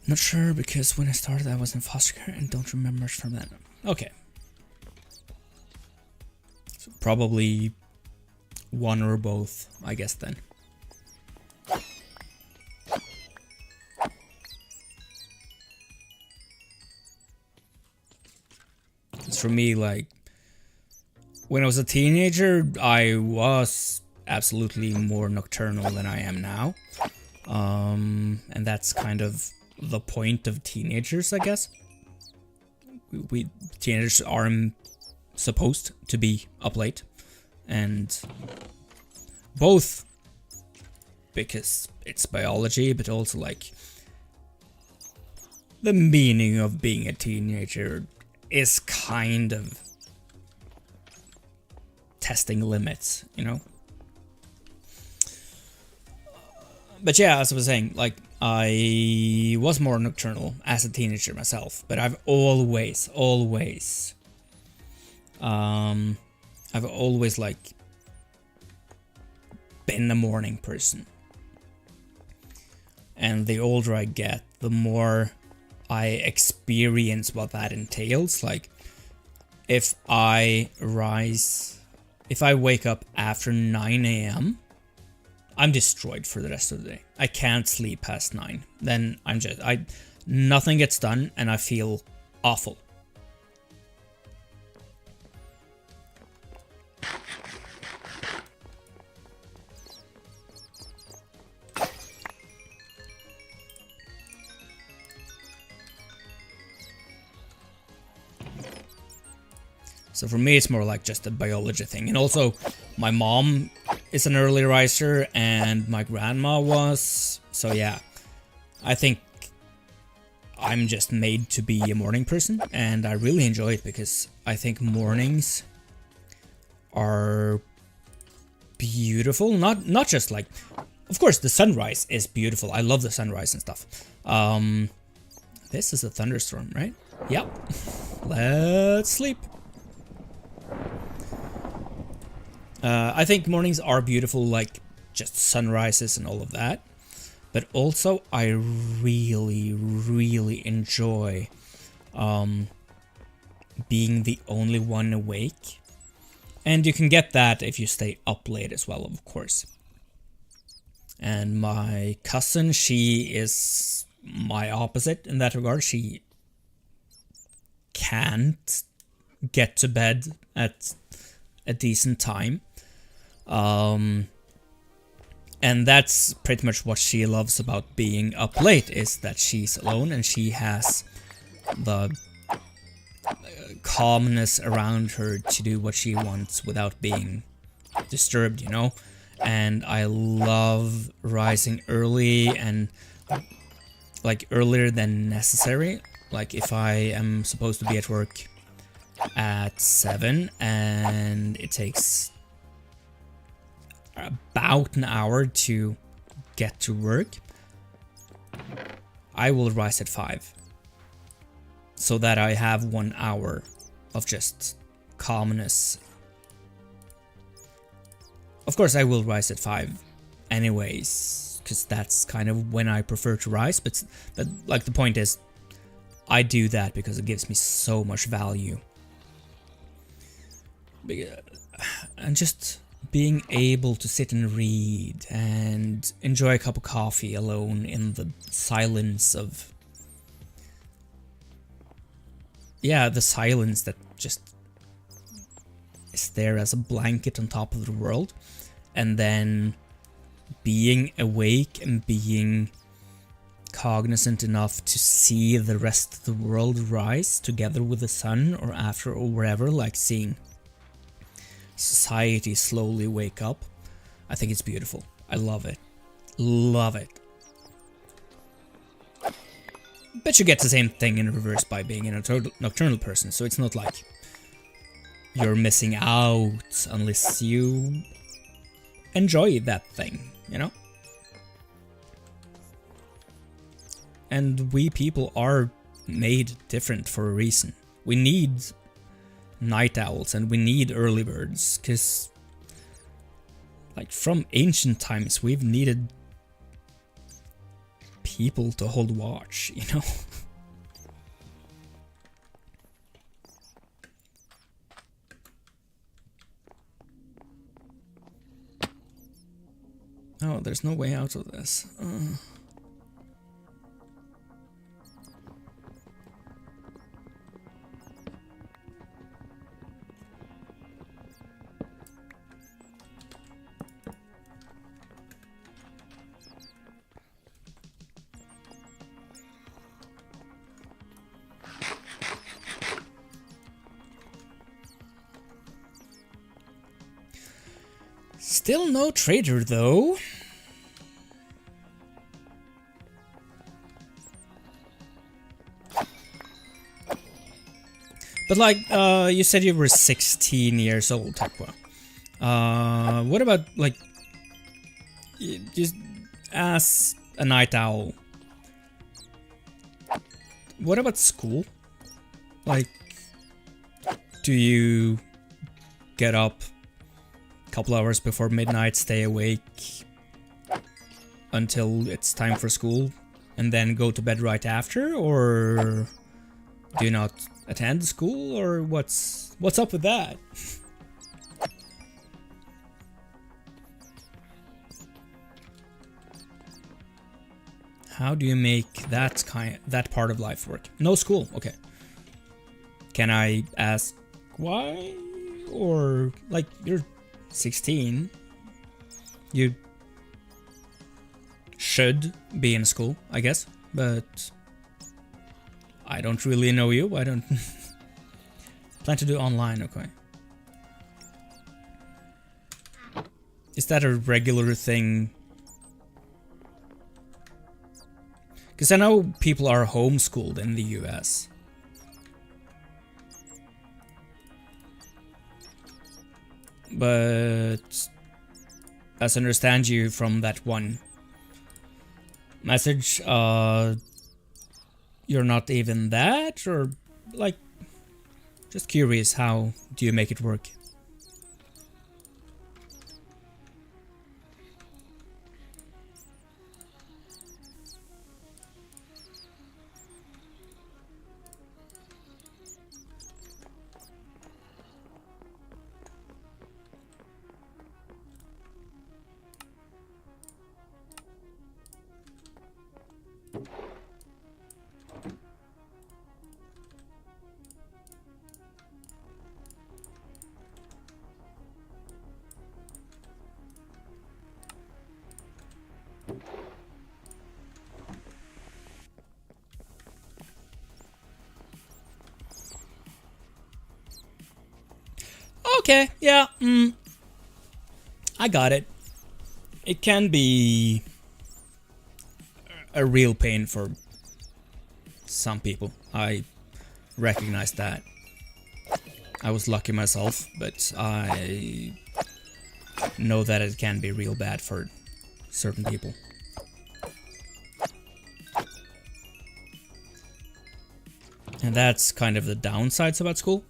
Not sure, because when I started I was in foster care and don't remember much from that. Okay. So probably one or both, I guess then. It's for me, like, when I was a teenager, I was absolutely more nocturnal than I am now. And that's kind of the point of teenagers, I guess. We teenagers aren't supposed to be up late, and both because it's biology, but also like the meaning of being a teenager is kind of testing limits, you know? But yeah, as I was saying, like, I was more nocturnal as a teenager myself, but I've always like been a morning person. And the older I get, the more I experience what that entails. Like, if I wake up after 9 a.m., I'm destroyed for the rest of the day. I can't sleep past 9. Then nothing gets done and I feel awful. So for me, it's more like just a biology thing. And also, my mom is an early riser and my grandma was. So yeah, I think I'm just made to be a morning person. And I really enjoy it because I think mornings are beautiful. Not just like, of course, the sunrise is beautiful. I love the sunrise and stuff. This is a thunderstorm, right? Yep. Let's sleep. I think mornings are beautiful, like just sunrises and all of that. But also, I really, really enjoy being the only one awake. And you can get that if you stay up late as well, of course. And my cousin, she is my opposite in that regard. She can't get to bed at a decent time. And that's pretty much what she loves about being up late, is that she's alone and she has the calmness around her to do what she wants without being disturbed, you know? And I love rising early and like earlier than necessary. Like if I am supposed to be at work at 7 and it takes about an hour to get to work, I will rise at 5 so that I have 1 hour of just calmness. Of course I will rise at 5 anyways, because that's kind of when I prefer to rise, but like the point is, I do that because it gives me so much value. And just being able to sit and read and enjoy a cup of coffee alone in the silence of... yeah, the silence that just is there as a blanket on top of the world. And then being awake and being cognizant enough to see the rest of the world rise together with the sun or after or wherever, like seeing society slowly wake up. I think it's beautiful. I love it. Love it. But you get the same thing in reverse by being a nocturnal person, so it's not like you're missing out unless you enjoy that thing, you know? And we people are made different for a reason. We need night owls and we need early birds, because like from ancient times we've needed people to hold watch, you know? Oh, there's no way out of this. Still no trader though. But like, you said you were 16 years old, Takwa. What about, like, just as a night owl, what about school? Like, do you get up a couple hours before midnight, stay awake, until it's time for school and then go to bed right after, or do you not attend school, or what's up with that? How do you make that part of life work? No school, okay. Can I ask why? Or like, you're 16, you should be in school, I guess, but I don't really know you. I don't plan to do online, okay. Is that a regular thing? Because I know people are homeschooled in the US. But as I understand you from that one message, you're not even that, or like, just curious, how do you make it work? Okay, yeah, I got it. It can be a real pain for some people. I recognize that. I was lucky myself, but I know that it can be real bad for certain people. And that's kind of the downsides about school.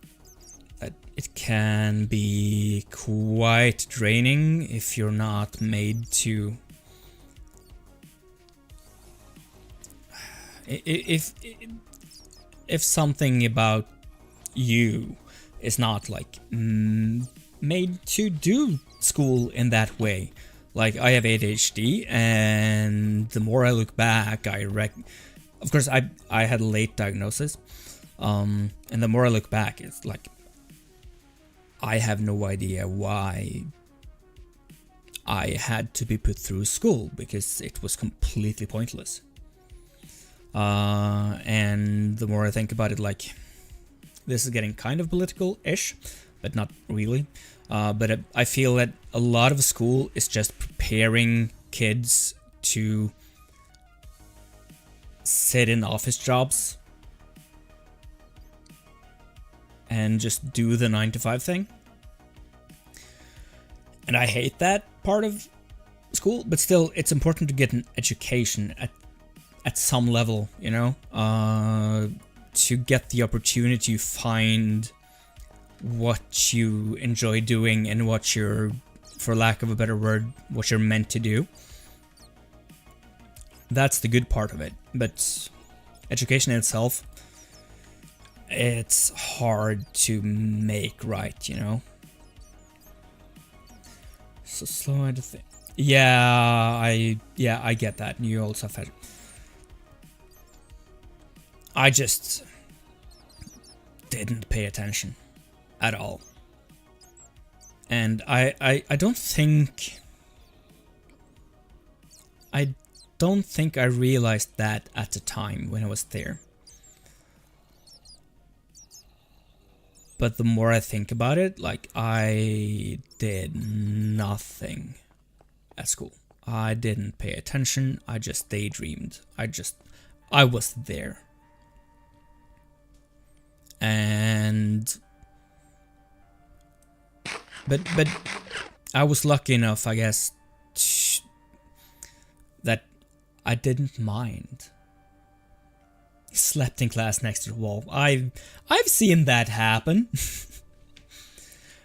That it can be quite draining if you're not made to... If something about you is not like made to do school in that way. Like, I have ADHD, and the more I look back, of course I had a late diagnosis, and the more I look back, it's like I have no idea why I had to be put through school, because it was completely pointless. And the more I think about it, like, this is getting kind of political-ish, but not really. But I feel that a lot of school is just preparing kids to sit in office jobs and just do the 9-to-5 thing. And I hate that part of school, but still, it's important to get an education at some level, you know, to get the opportunity to find what you enjoy doing and what you're, for lack of a better word, what you're meant to do. That's the good part of it. But education itself, it's hard to make right, you know. So slow to think. Yeah, I get that. You also have. I just didn't pay attention at all. And I don't think I realized that at the time when I was there. But the more I think about it, like, I did nothing at school. I didn't pay attention. I just daydreamed. I was there. And but I was lucky enough, I guess, that I didn't mind. Slept in class next to the wall. I've seen that happen.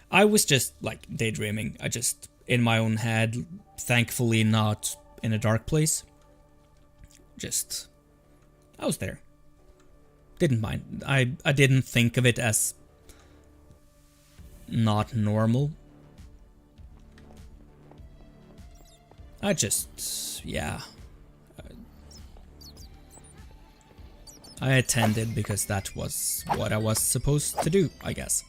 I was just like daydreaming. I just, in my own head, thankfully not in a dark place. Just, I was there. Didn't mind. I didn't think of it as not normal. I just, yeah. I attended because that was what I was supposed to do, I guess.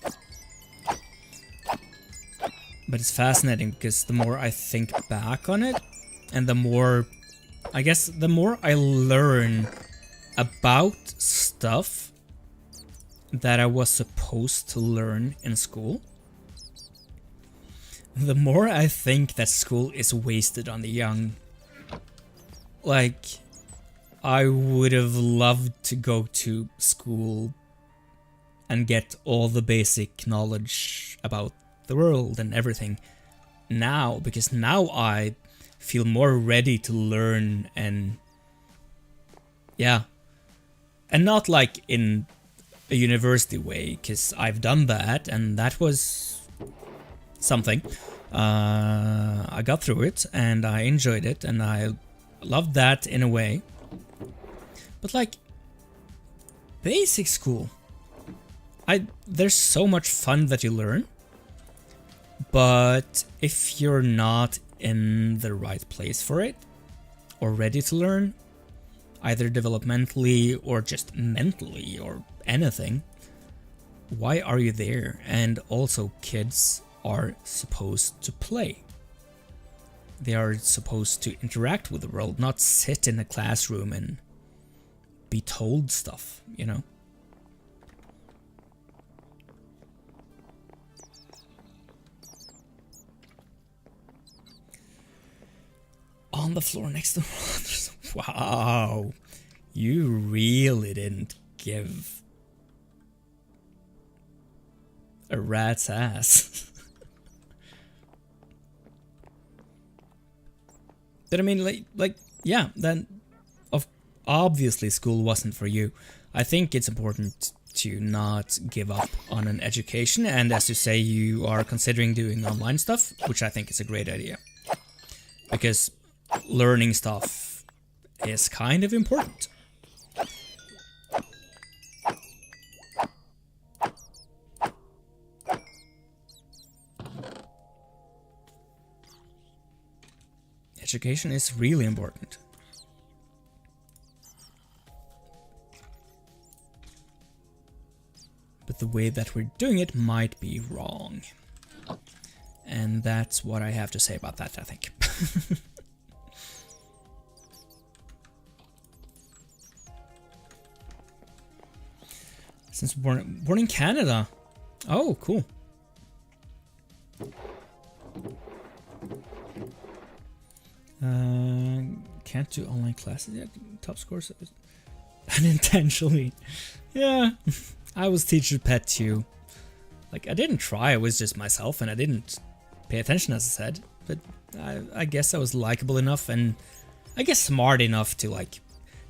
But it's fascinating because the more I think back on it, and the more, I guess, the more I learn about stuff that I was supposed to learn in school, the more I think that school is wasted on the young. Like, I would have loved to go to school and get all the basic knowledge about the world and everything now, because now I feel more ready to learn, and yeah, and not like in a university way, because I've done that and that was something. I got through it and I enjoyed it and I loved that in a way. But like basic school, there's so much fun that you learn, but if you're not in the right place for it or ready to learn, either developmentally or just mentally or anything, why are you there? And also, kids are supposed to play. They are supposed to interact with the world, not sit in a classroom and be told stuff, you know? On the floor next to the wow, you really didn't give a rat's ass. But I mean, like, yeah, then obviously school wasn't for you. I think it's important to not give up on an education, and as you say, you are considering doing online stuff, which I think is a great idea. Because learning stuff is kind of important. Education is really important. But the way that we're doing it might be wrong. And that's what I have to say about that, I think. Since born in Canada. Oh, cool. Can't do online classes yet. Top scores unintentionally. Yeah, I was teacher pet too. Like, I didn't try. I was just myself, and I didn't pay attention, as I said. But I guess I was likable enough, and I guess smart enough to like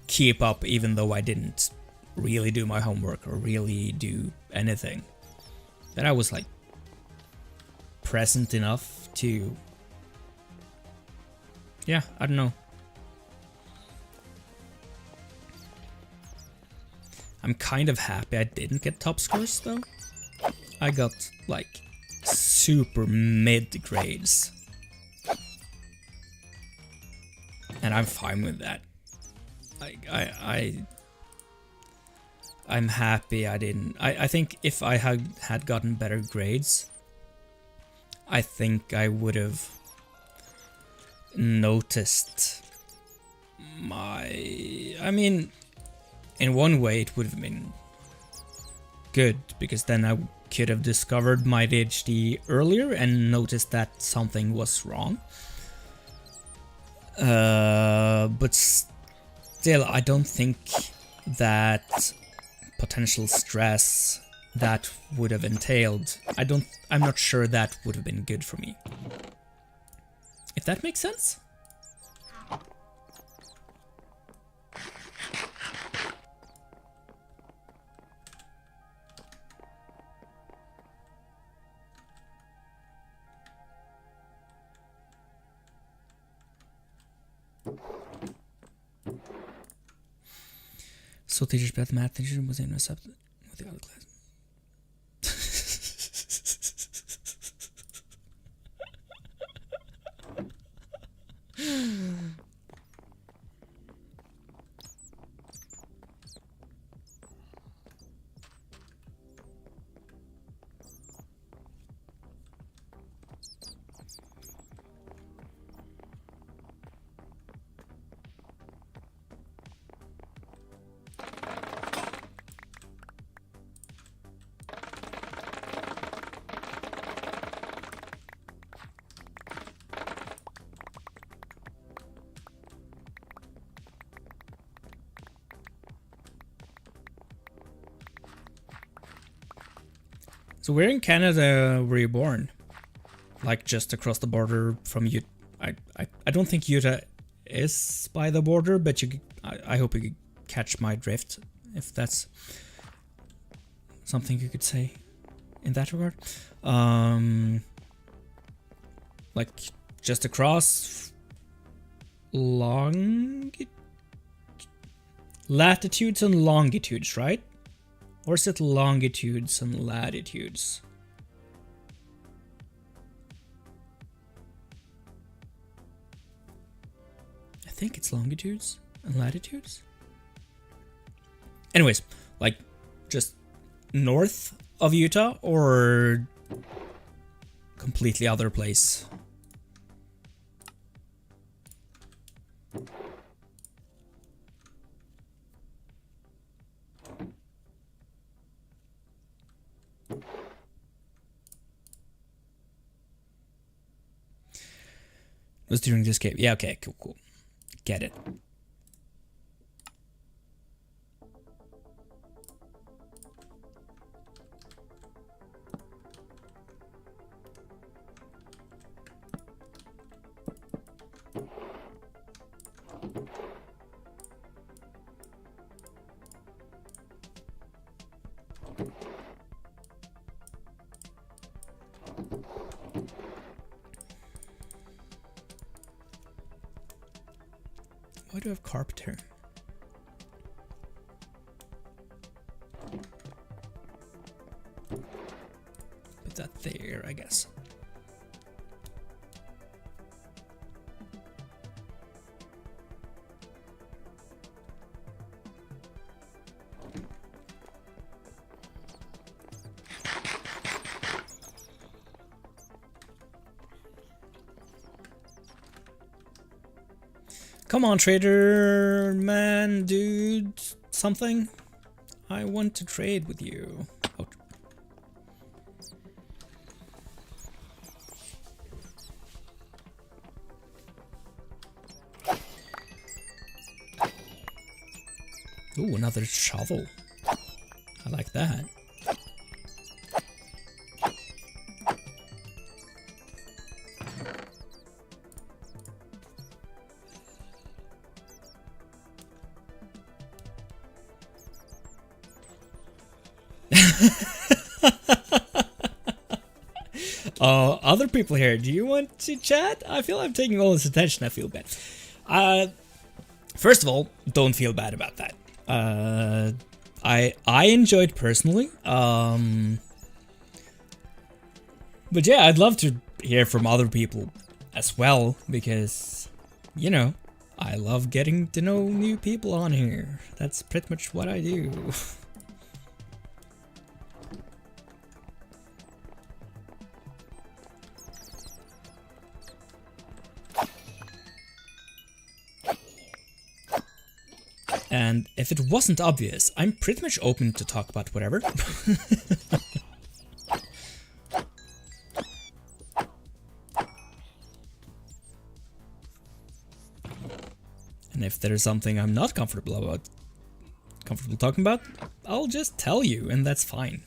keep up, even though I didn't really do my homework or really do anything. That I was like present enough to, yeah, I don't know. I'm kind of happy I didn't get top scores though. I got like super mid grades. And I'm fine with that. I'm happy I didn't. I think if I had gotten better grades, I think I would have noticed I mean, in one way it would have been good, because then I could have discovered my ADHD earlier and noticed that something was wrong. But still, I don't think that potential stress that would have entailed, I'm not sure that would have been good for me. If that makes sense? So teachers bad math teacher was intercepted with the other class. So where in Canada were you born? Like just across the border from Utah? I don't think Utah is by the border, but I hope you could catch my drift, if that's something you could say in that regard. Like just across latitudes and longitudes, right? Or is it longitudes and latitudes? I think it's longitudes and latitudes. Anyways, like just north of Utah or completely other place? Was during this game. Yeah, okay, cool. Get it. Why do I have carpet here? Put that there, I guess. Come on, trader man, dude, something. I want to trade with you. Oh. Ooh, another shovel. I like that. Other people here, do you want to chat? I feel I'm taking all this attention, I feel bad. First of all, don't feel bad about that. I enjoyed personally. But yeah, I'd love to hear from other people as well, because, you know, I love getting to know new people on here. That's pretty much what I do. And if it wasn't obvious, I'm pretty much open to talk about whatever. And if there's something I'm not comfortable talking about, I'll just tell you, and that's fine.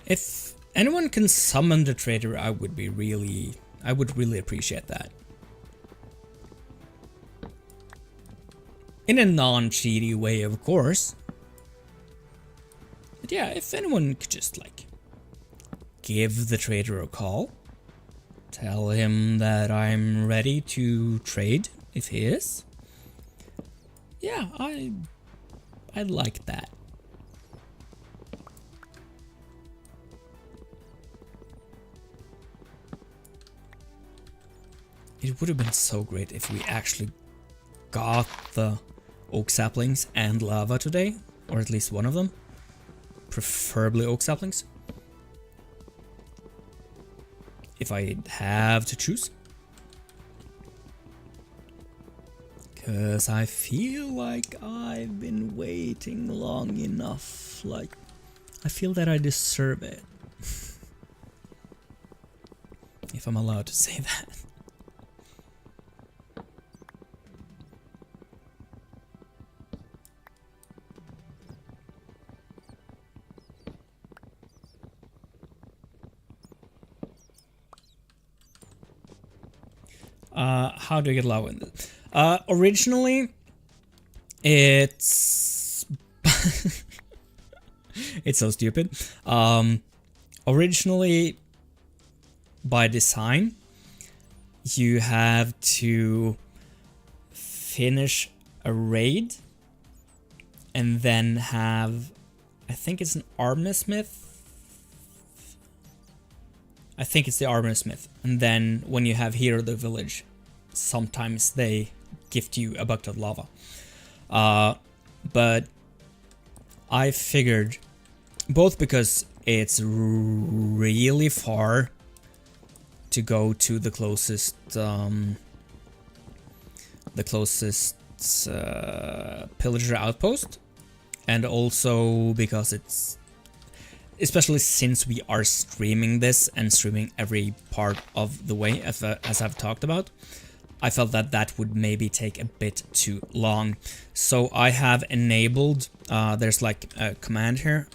If anyone can summon the trader, I would really appreciate that. In a non-cheaty way, of course. But yeah, if anyone could just like give the trader a call, tell him that I'm ready to trade if he is. Yeah, I'd like that. It would have been so great if we actually got the oak saplings and lava today, or at least one of them. Preferably oak saplings. If I have to choose. Because I feel like I've been waiting long enough. Like, I feel that I deserve it. If I'm allowed to say that. How do I get lava in this? Originally, it's it's so stupid. Originally, by design, you have to finish a raid and then have, I think it's an armor smith. I think it's the armor smith, and then when you have Hero the Village, sometimes they gift you a bucket of lava. But I figured, both because it's really far to go to the closest pillager outpost, and also because it's, especially since we are streaming this and streaming every part of the way, as I've talked about, I felt that that would maybe take a bit too long. So I have enabled, there's like a command here,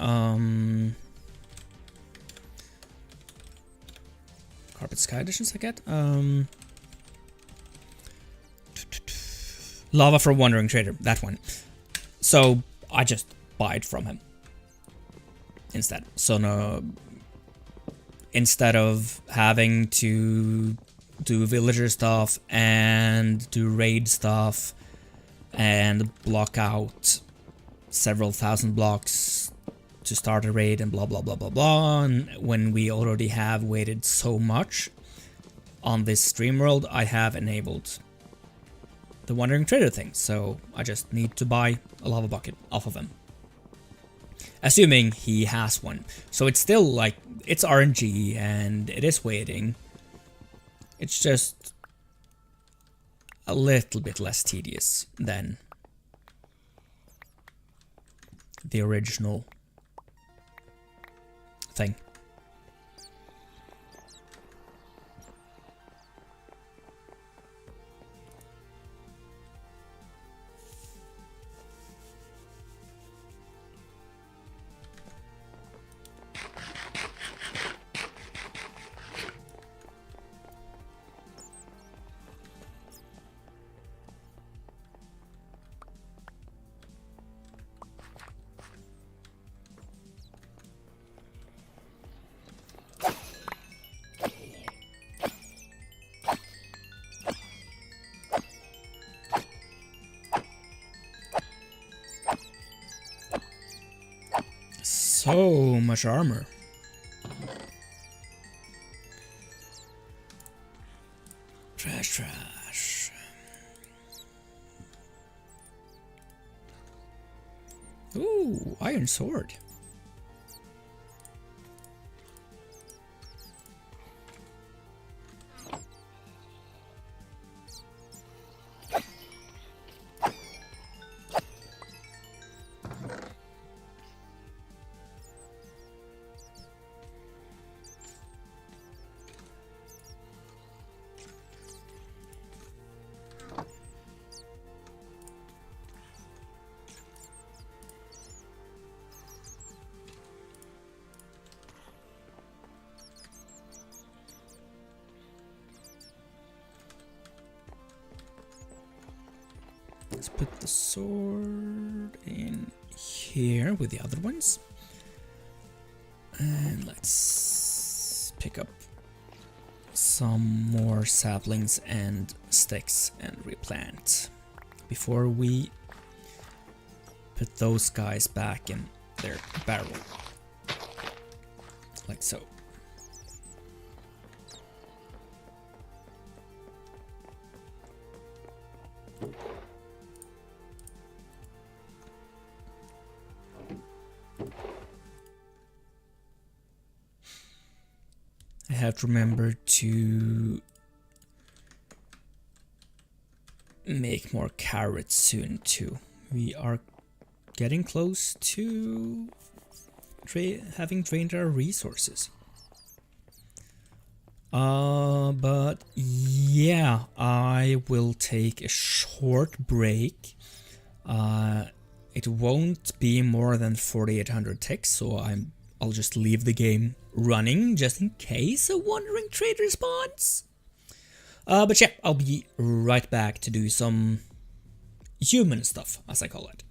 Carpet Sky Editions I get, Lava for Wandering Trader, that one. So I just buy it from him instead. So no, instead of having to do villager stuff and do raid stuff and block out several thousand blocks to start a raid and blah blah blah blah blah, and when we already have waited so much on this stream world, I have enabled the Wandering Trader thing, so I just need to buy a lava bucket off of him. Assuming he has one. So it's still like, it's RNG and it is waiting. It's just a little bit less tedious than the original thing. So much armor. Trash, trash. Ooh, iron sword. put the sword in here with the other ones. And let's pick up some more saplings and sticks and replant before we put those guys back in their barrel. Like so. I have to remember to make more carrots soon too. We are getting close to having drained our resources. But yeah, I will take a short break. It won't be more than 4800 ticks, so I'll just leave the game running just in case a wandering trader spawns. But yeah, I'll be right back to do some human stuff, as I call it.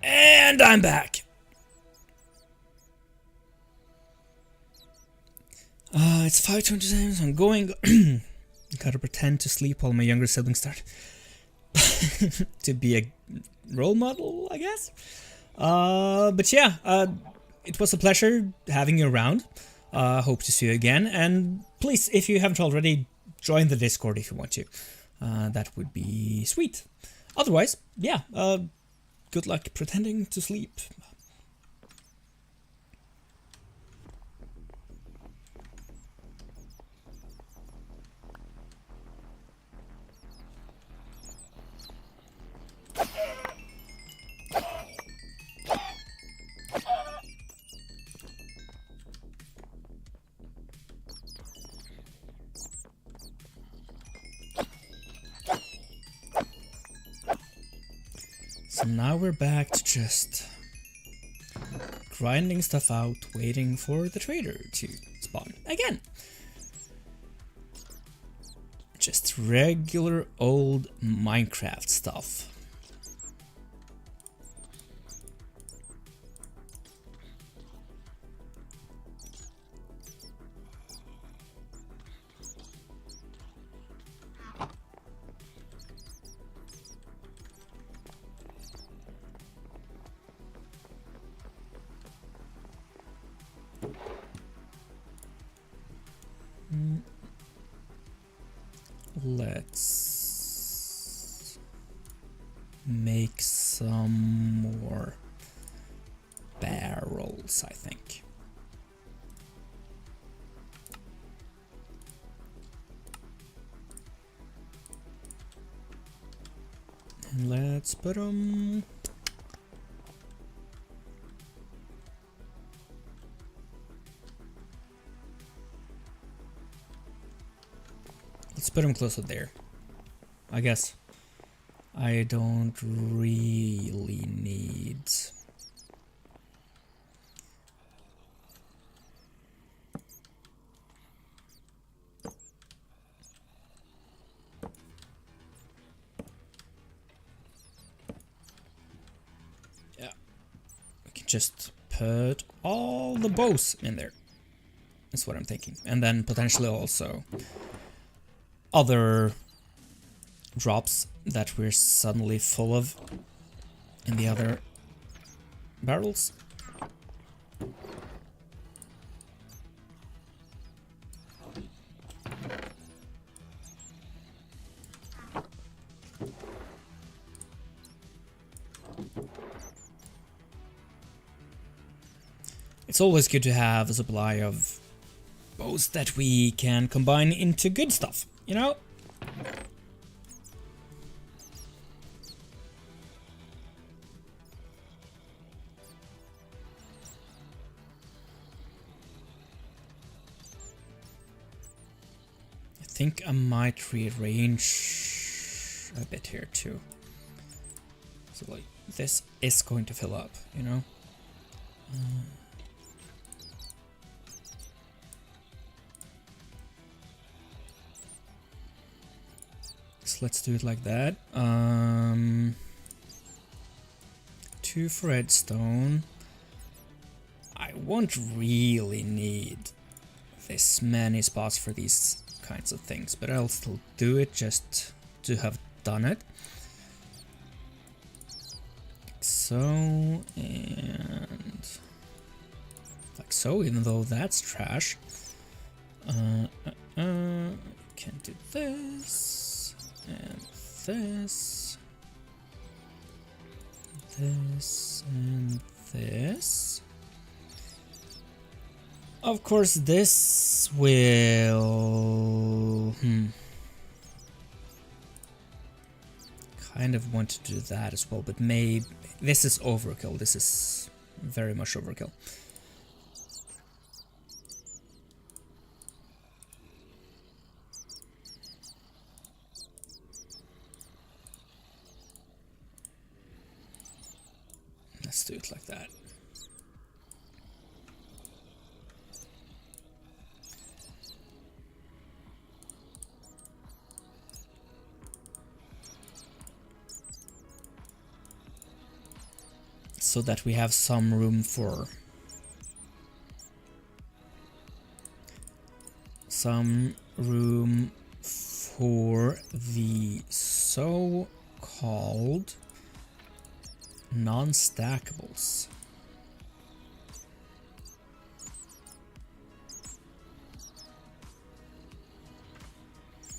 And I'm back. It's 5:27, so I'm going. Gotta pretend to sleep while my younger siblings start to be a role model, I guess. But yeah, it was a pleasure having you around. Hope to see you again, and please, if you haven't already, join the Discord if you want to. That would be sweet. Otherwise, yeah, good luck pretending to sleep. So now we're back to just grinding stuff out, waiting for the trader to spawn again. Just regular old Minecraft stuff. Let's make some more barrels, I think. And let's put them... Let's put them closer there. I guess I don't really need... Yeah, we can just put all the bows in there. That's what I'm thinking. And then potentially also other drops that we're suddenly full of in the other barrels. It's always good to have a supply of bows that we can combine into good stuff, you know? I think I might rearrange a bit here too. So like this is going to fill up, you know? So let's do it like that. 2 for redstone. I won't really need this many spots for these kinds of things, but I'll still do it just to have done it. Like so, and like so, even though that's trash. Can do this, and this, this, and this. Of course, this will... kind of want to do that as well, but maybe... This is overkill. This is very much overkill. Let's do it like that. So that we have some room for the so-called non-stackables.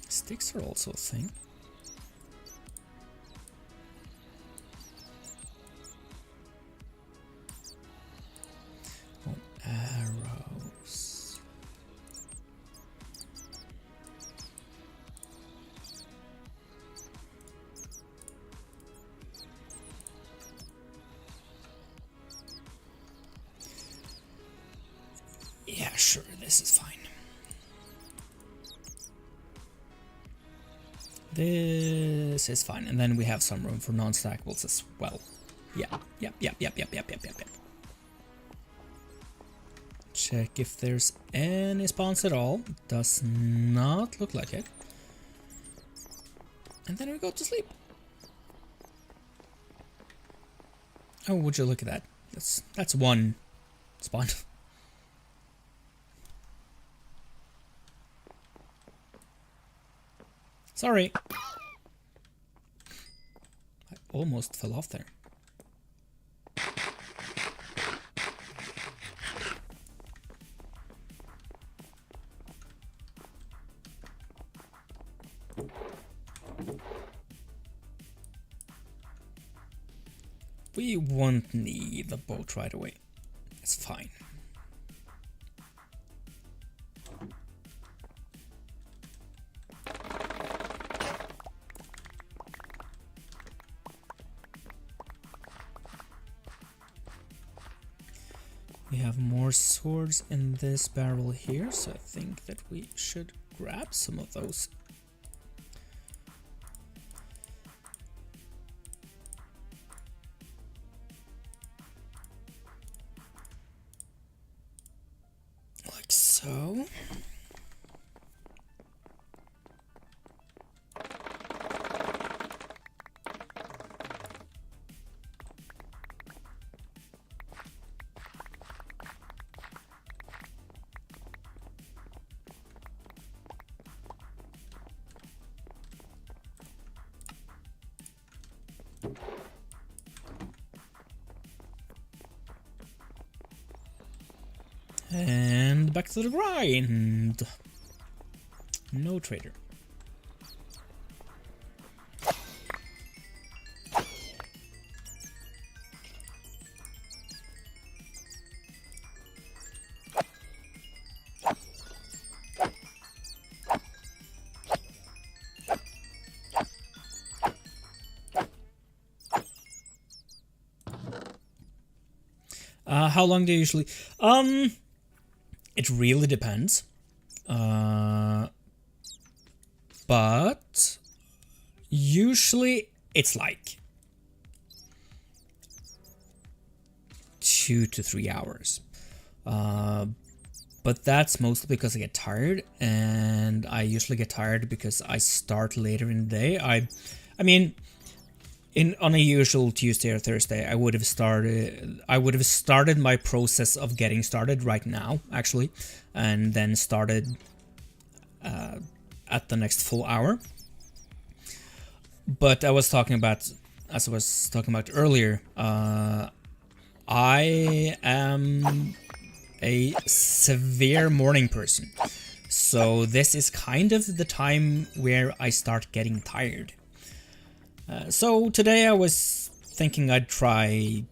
Sticks are also a thing. Oh, arrows. Yeah, sure, this is fine. This is fine, and then we have some room for non-stackables as well. Yeah, yep. Check if there's any spawns at all. Does not look like it. And then we go to sleep. Oh, would you look at that? That's one spawn. Sorry. I almost fell off there. We won't need the boat right away. It's fine. We have more swords in this barrel here, so I think that we should grab some of those. Like so. And back to the grind. No trader. How long do you usually? It really depends. But usually it's like 2 to 3 hours. But that's mostly because I get tired, and I usually get tired because I start later in the day. I mean, on a usual Tuesday or Thursday, I would have started my process of getting started right now, actually, and then started at the next full hour. But as I was talking about earlier, I am a severe morning person, so this is kind of the time where I start getting tired. So today I was thinking I'd try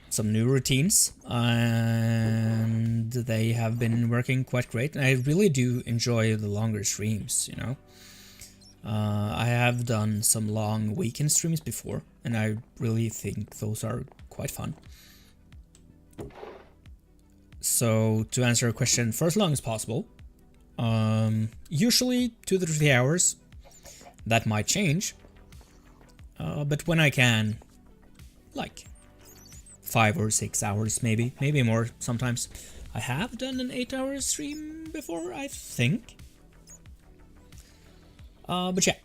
some new routines, and they have been working quite great, and I really do enjoy the longer streams, you know. I have done some long weekend streams before, and I really think those are quite fun. So to answer your question, for as long as possible, usually 2 to 3 hours. That might change. But when I can, like 5 or 6 hours, maybe more sometimes. I have done an 8-hour stream before, I think. But yeah,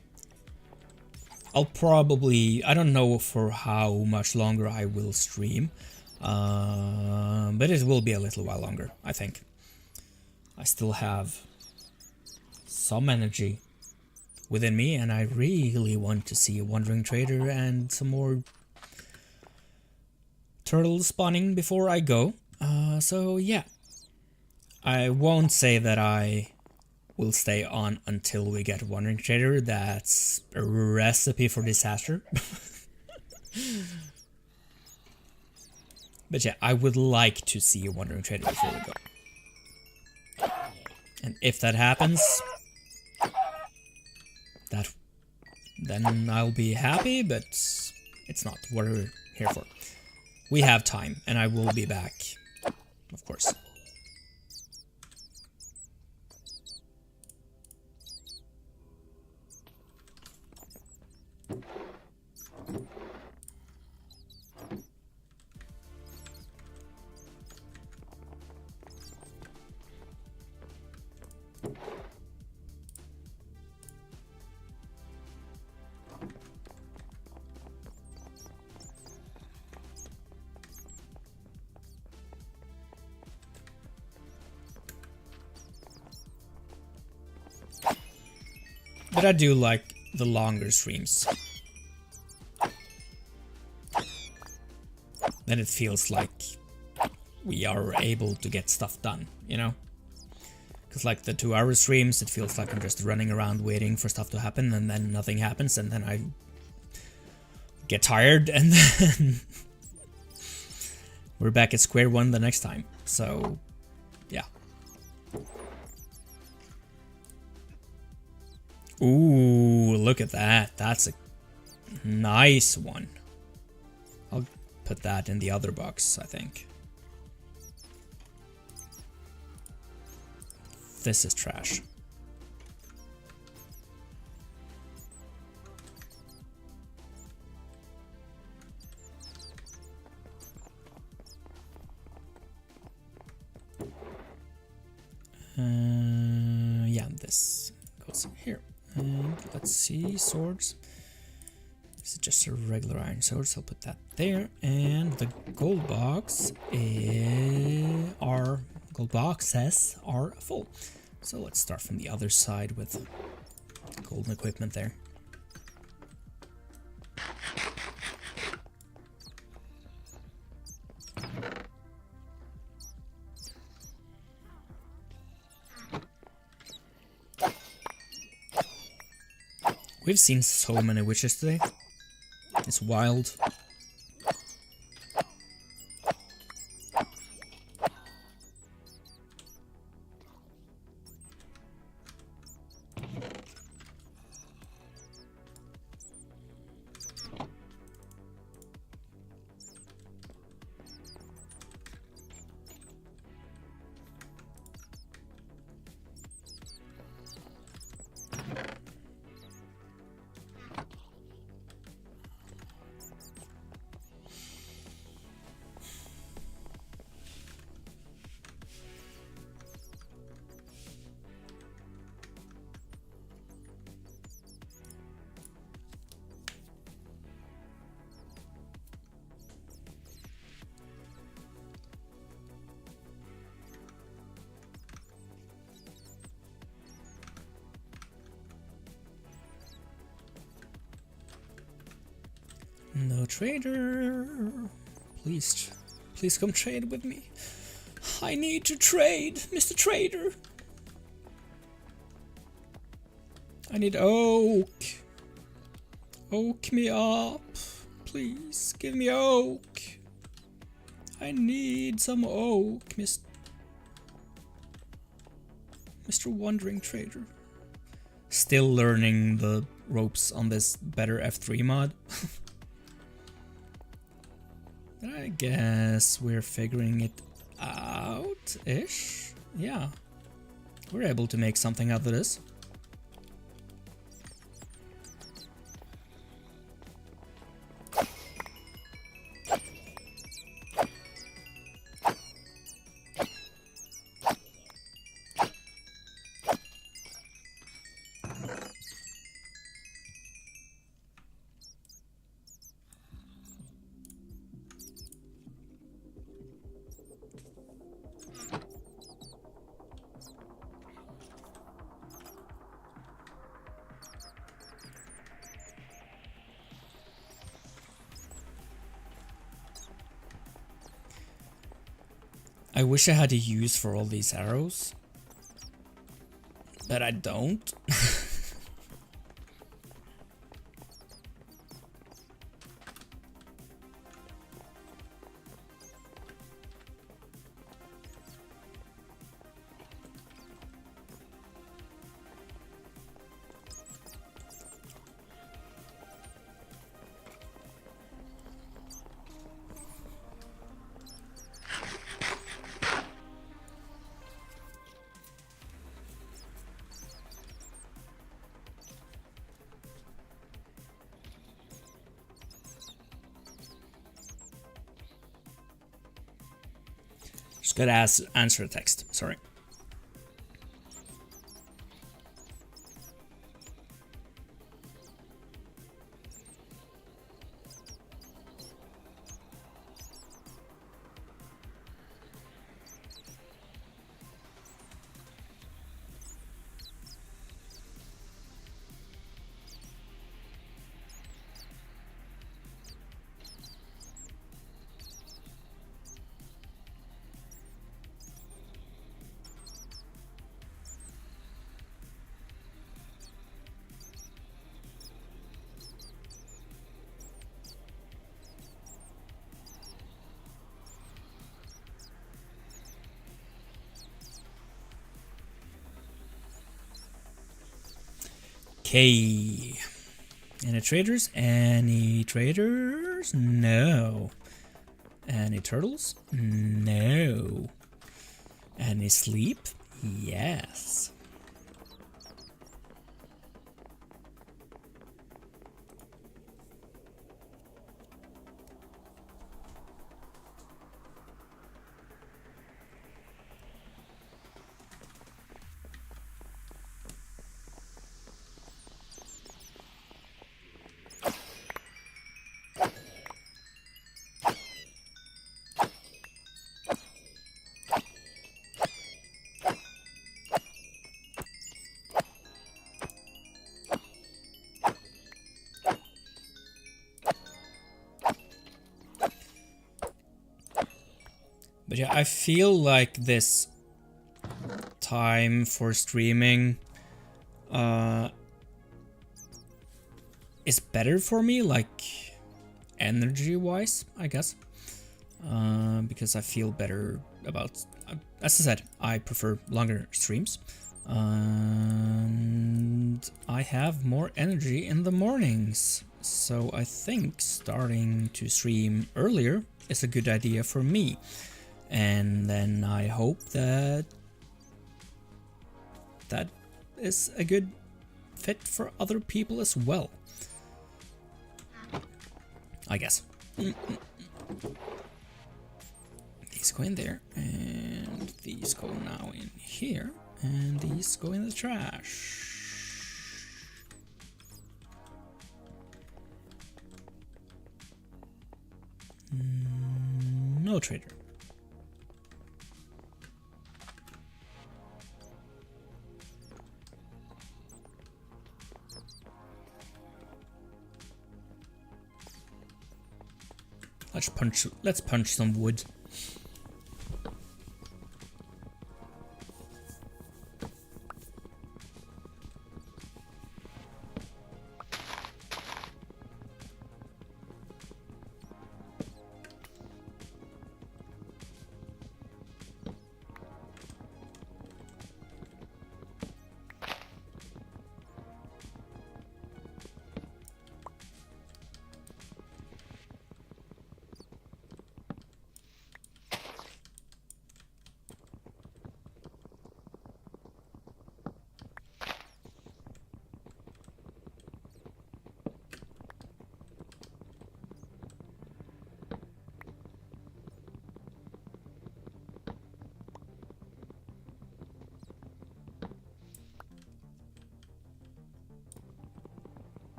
I'll probably, I don't know for how much longer I will stream, but it will be a little while longer, I think. I still have some energy within me, and I really want to see a Wandering Trader and some more turtle spawning before I go. So yeah. I won't say that I will stay on until we get Wandering Trader. That's a recipe for disaster. But yeah, I would like to see a Wandering Trader before we go. And if that happens, then I'll be happy, but it's not what we're here for. We have time, and I will be back, of course. But I do like the longer streams. Then it feels like we are able to get stuff done, you know? Because like the 2-hour streams, it feels like I'm just running around waiting for stuff to happen, and then nothing happens, and then I get tired, and then we're back at square one the next time. So, yeah. Ooh, look at that. That's a nice one. I'll put that in the other box, I think. This is trash. Yeah, this goes here. And let's see, swords. This is just a regular iron sword, so I'll put that there. And the gold box gold boxes are full. So let's start from the other side with golden equipment there. We've seen so many witches today. It's wild. No trader. Please come trade with me. I need to trade, Mr. Trader. I need oak. Oak me up. Please give me oak. I need some oak, Mr. Wandering Trader. Still learning the ropes on this better F3 mod. I guess we're figuring it out-ish. Yeah. We're able to make something out of this. I wish I had a use for all these arrows, but I don't. Just gotta answer a text, sorry. Okay. Any traders? Any traders? No. Any turtles? No. Any sleep? Yes. But yeah, I feel like this time for streaming is better for me, like energy-wise, I guess. Because I feel better about, as I said, I prefer longer streams. And I have more energy in the mornings. So I think starting to stream earlier is a good idea for me. And then I hope that that is a good fit for other people as well. I guess. These go in there, and these go now in here, and these go in the trash. No trader. Let's punch some wood.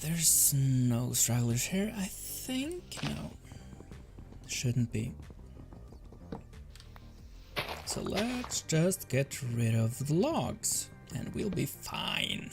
there's no stragglers here, I think. No, shouldn't be. So let's just get rid of the logs and we'll be fine.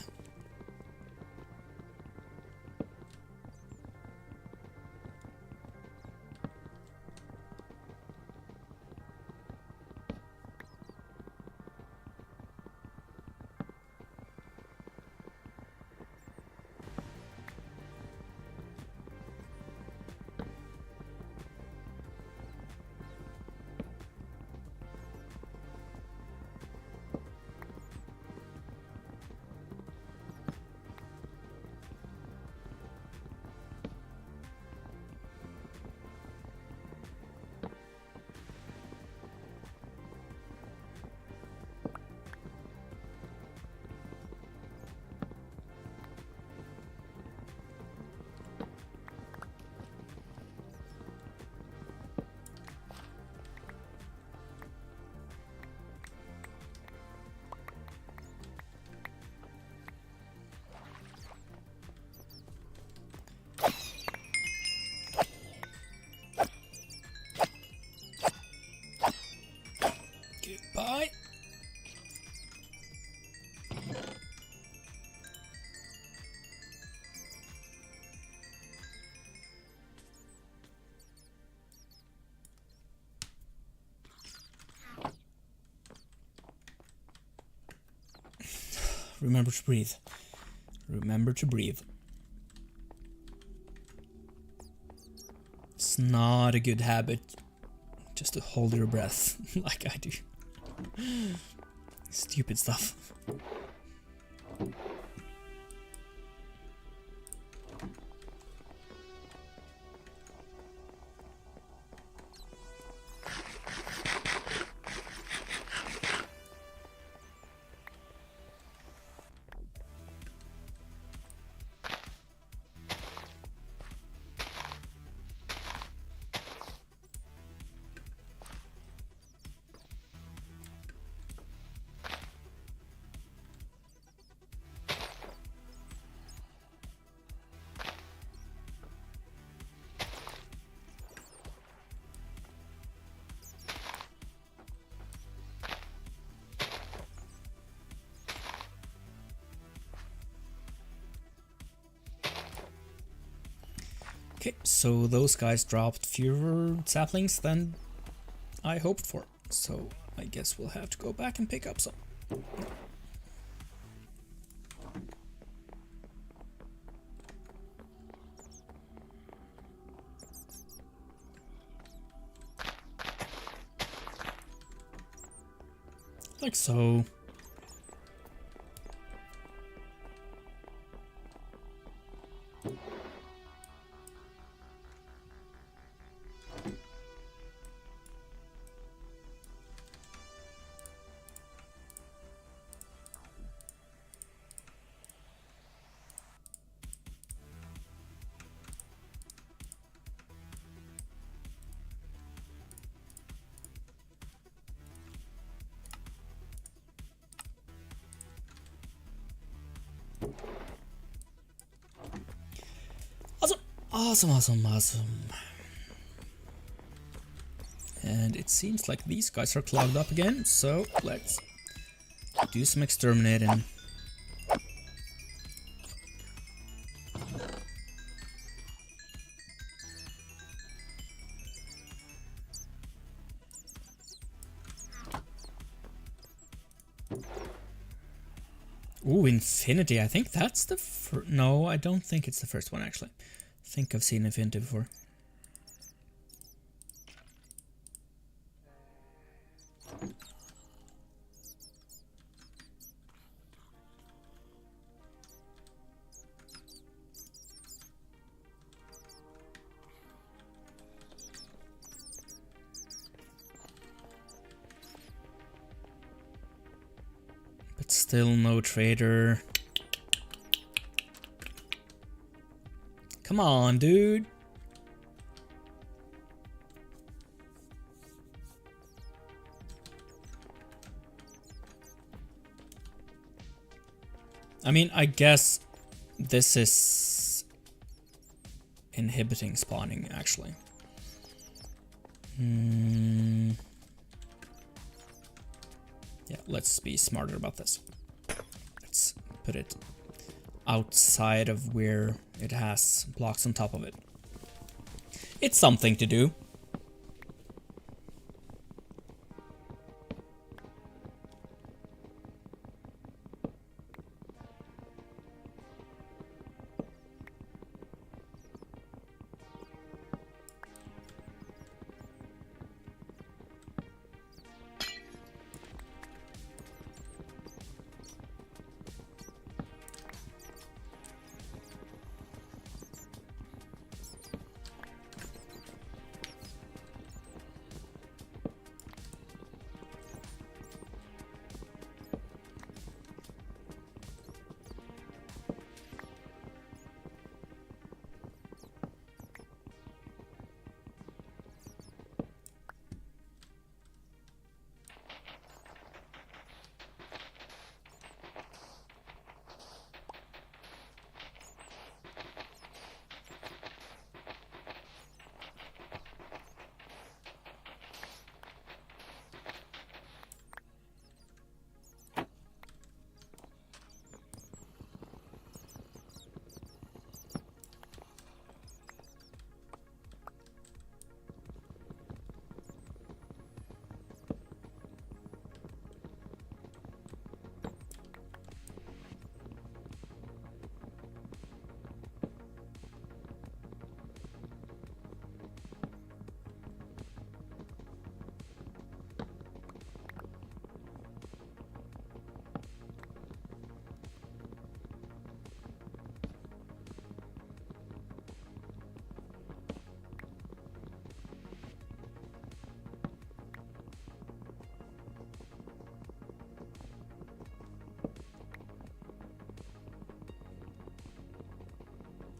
Goodbye. Remember to breathe. Remember to breathe. It's not a good habit just to hold your breath like I do. Stupid stuff. Okay, so those guys dropped fewer saplings than I hoped for. So I guess we'll have to go back and pick up some. Like so. Awesome. And it seems like these guys are clogged up again, so let's do some exterminating. Ooh, Infinity. I think that's the first. No, I don't think it's the first one, actually. I think I've seen Infinity before. But still no trader. Come on, dude. I mean, I guess this is inhibiting spawning, actually. Yeah, let's be smarter about this. Let's put it outside of where it has blocks on top of it. It's something to do.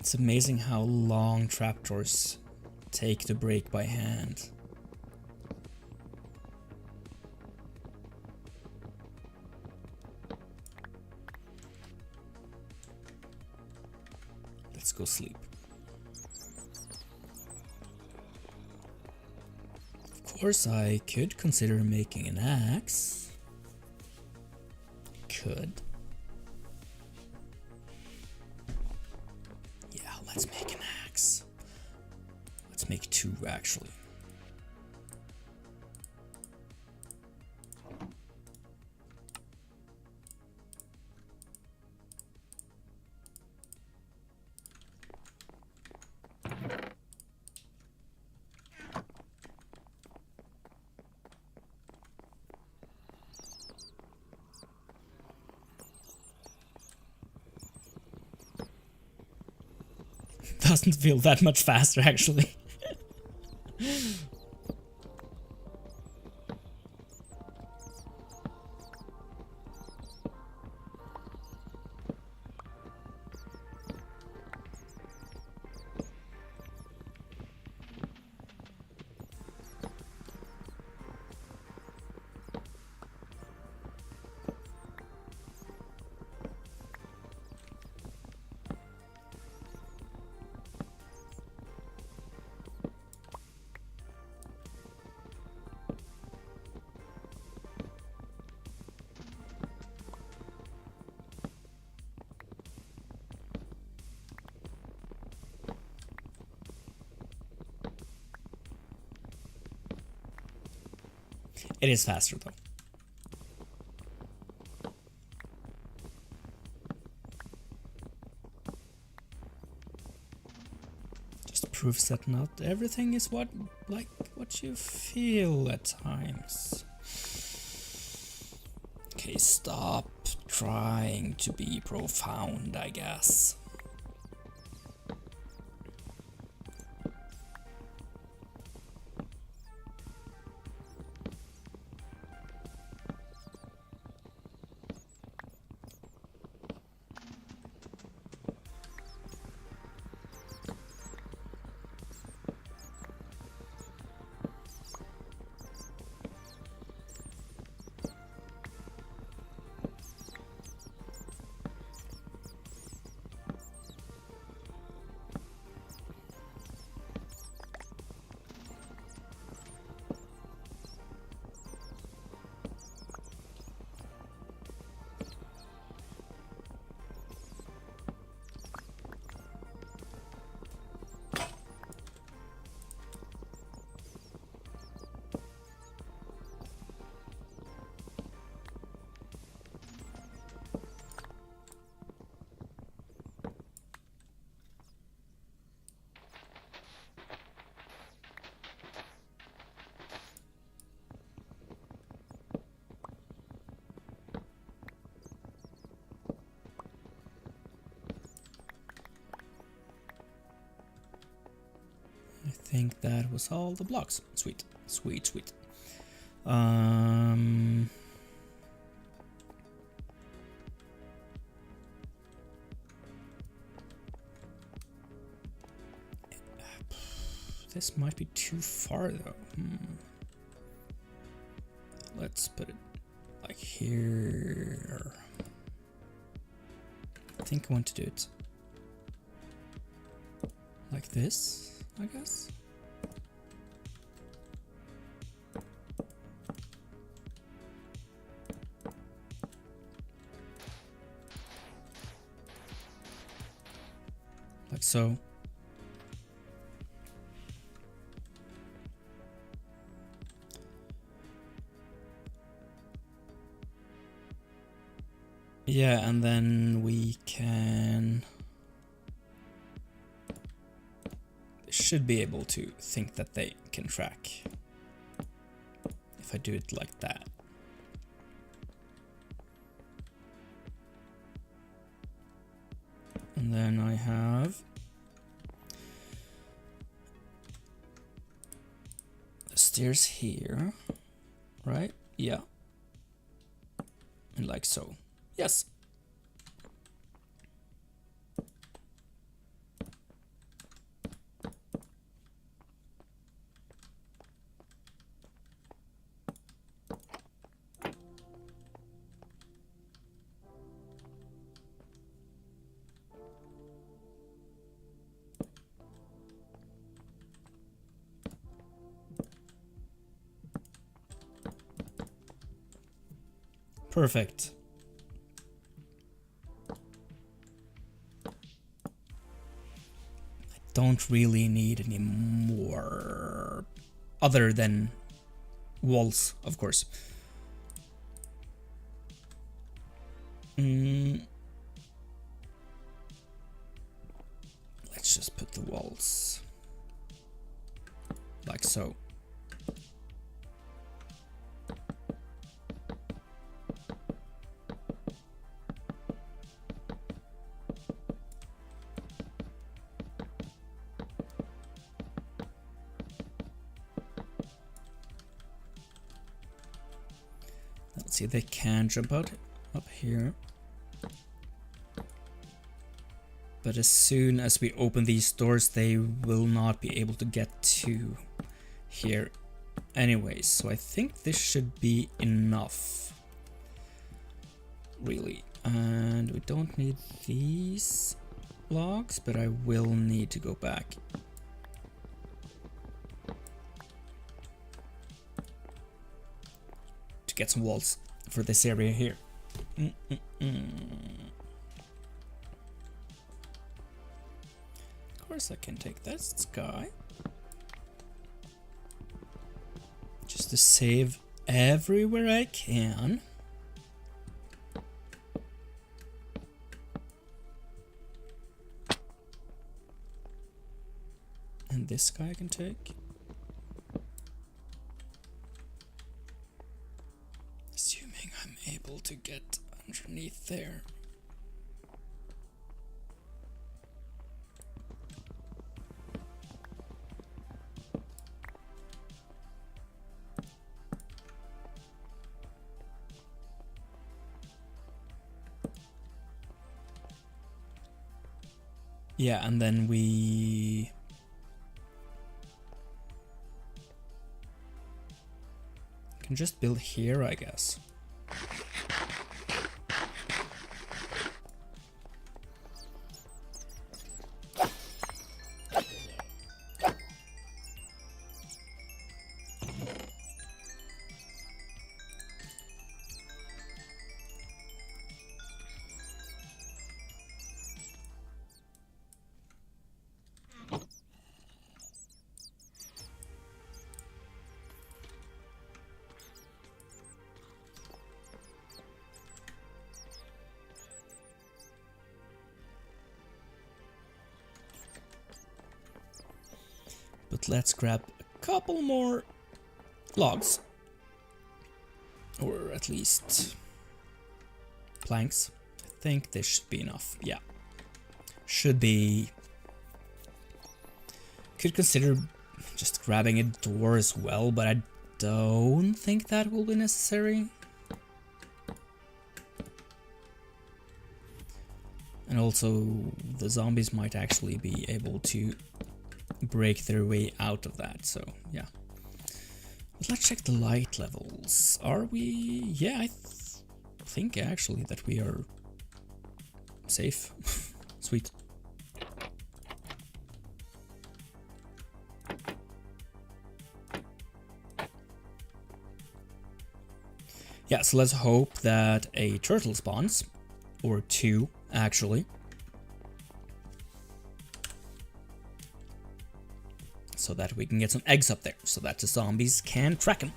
It's amazing how long trapdoors take to break by hand. Let's go sleep. Of course, I could consider making an axe. Could. Let's make an axe. Let's make two, actually. Doesn't feel that much faster, actually. It is faster, though. Just proves that not everything is what you feel at times. Okay, stop trying to be profound, I guess. think that was all the blocks. Sweet, sweet, sweet. This might be too far though. Let's put it like here. I think I want to do it like this, I guess. Like so. Yeah, and then we should be able to think that they can track if I do it like that. And then I have the stairs here, right? Yeah. And like so. Yes. Perfect. Don't really need any more other than walls, of course. Let's just put the walls like so. See, they can jump out up here, but as soon as we open these doors they will not be able to get to here anyways, so I think this should be enough really. And we don't need these blocks, but I will need to go back to get some walls for this area here. Of course I can take this sky. Just to save everywhere I can. And this guy I can take. Assuming I'm able to get underneath there. Yeah, and then we can just build here, I guess. But let's grab a couple more logs, or at least planks. I think this should be enough. Yeah, should be. Could consider just grabbing a door as well, but I don't think that will be necessary. And also, the zombies might actually be able to break their way out of that, so yeah. But let's check the light levels. Are we... yeah, I think actually that we are safe. Sweet. Yeah, so let's hope that a turtle spawns. Or two, actually. So that we can get some eggs up there, so that the zombies can track them.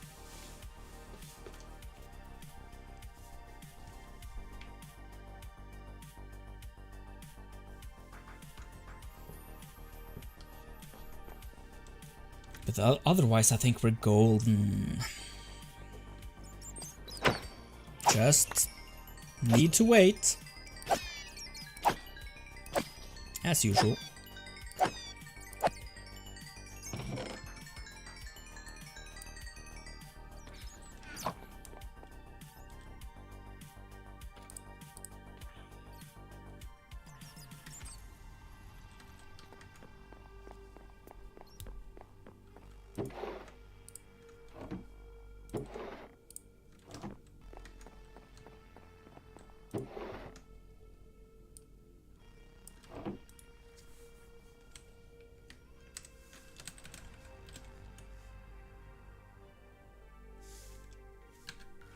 But otherwise, I think we're golden. Just need to wait. As usual.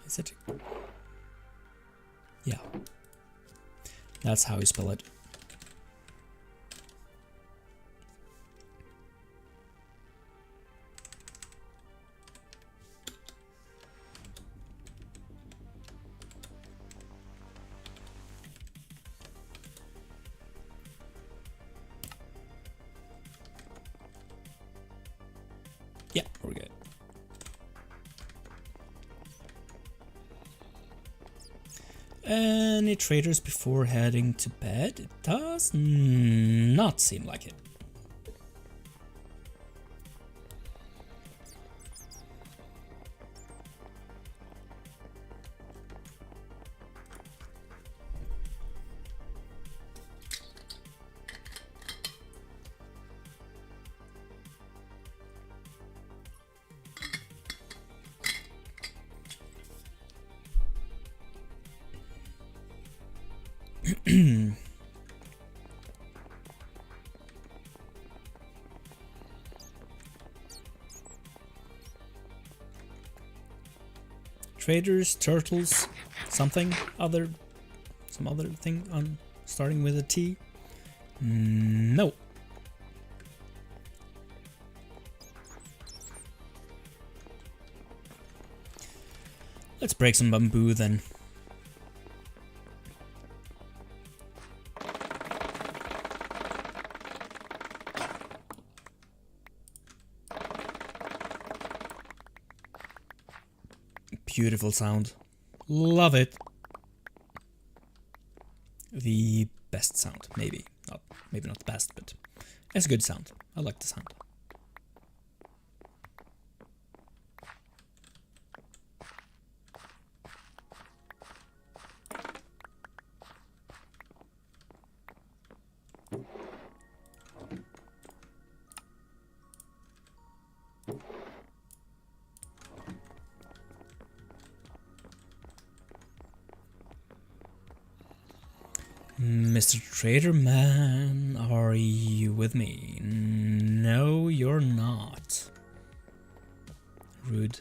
Is it? Yeah. That's how you spell it. Yeah, we're good. Any traders before heading to bed? It does not seem like it. Traders, turtles, something other, some other thing on starting with a T? No. Let's break some bamboo then. Beautiful sound. Love it. The best sound, maybe. Maybe not the best, but it's a good sound. I like the sound. Mr. Trader Man, are you with me? No, you're not. Rude.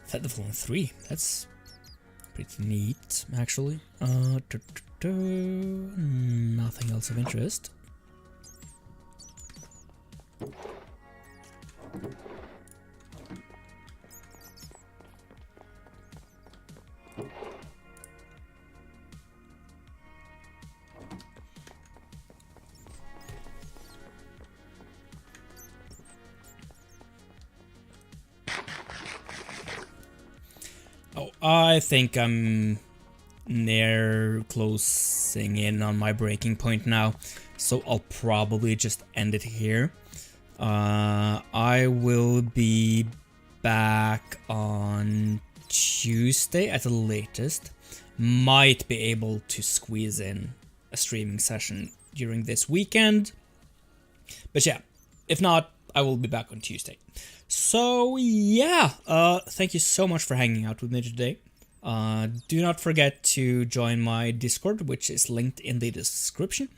Featherfall on 3, that's pretty neat, actually. Nothing else of interest. I think I'm near closing in on my breaking point now, so I'll probably just end it here. I will be back on Tuesday at the latest. Might be able to squeeze in a streaming session during this weekend, but yeah, if not, I will be back on Tuesday. So yeah, thank you so much for hanging out with me today. Do not forget to join my Discord, which is linked in the description.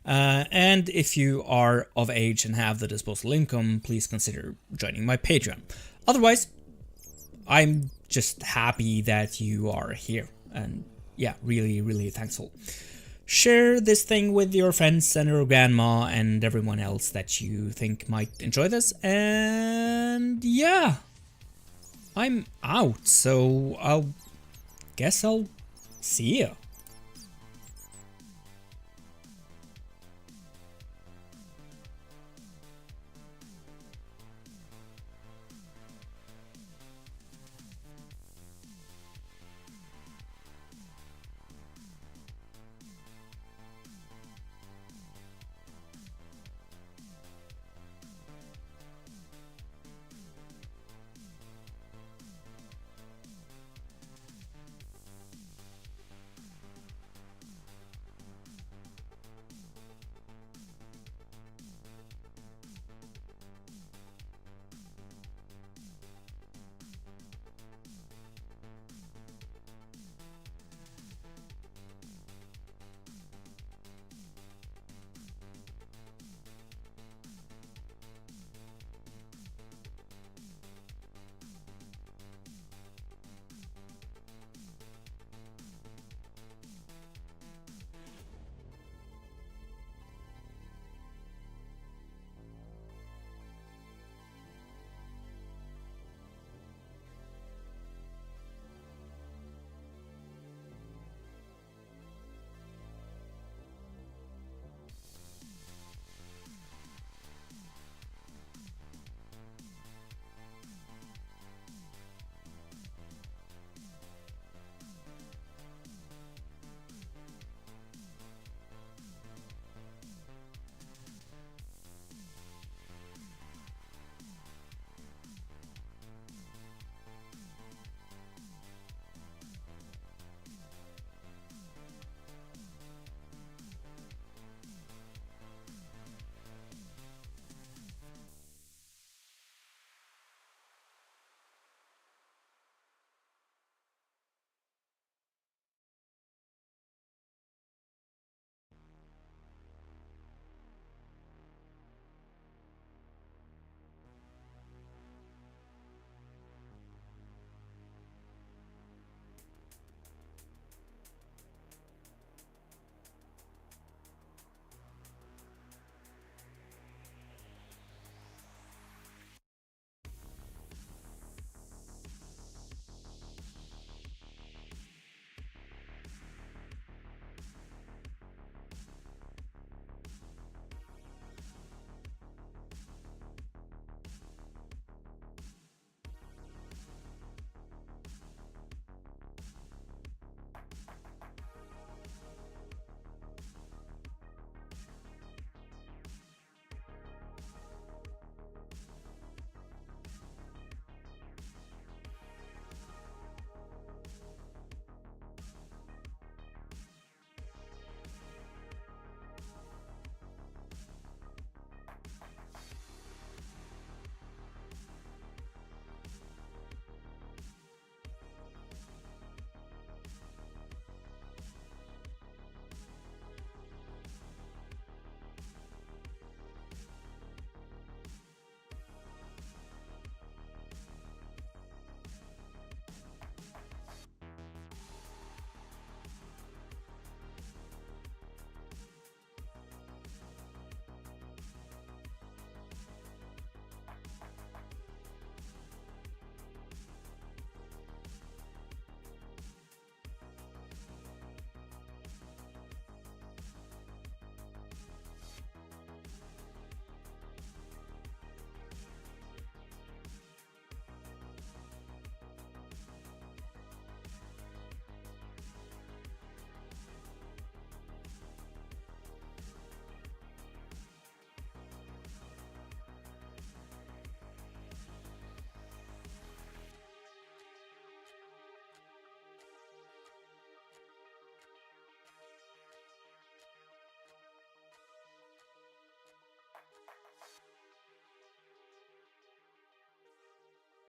And if you are of age and have the disposable income, please consider joining my Patreon. Otherwise, I'm just happy that you are here. And yeah, really, really thankful. Share this thing with your friends and your grandma and everyone else that you think might enjoy this. And yeah, I'm out. So I'll see ya.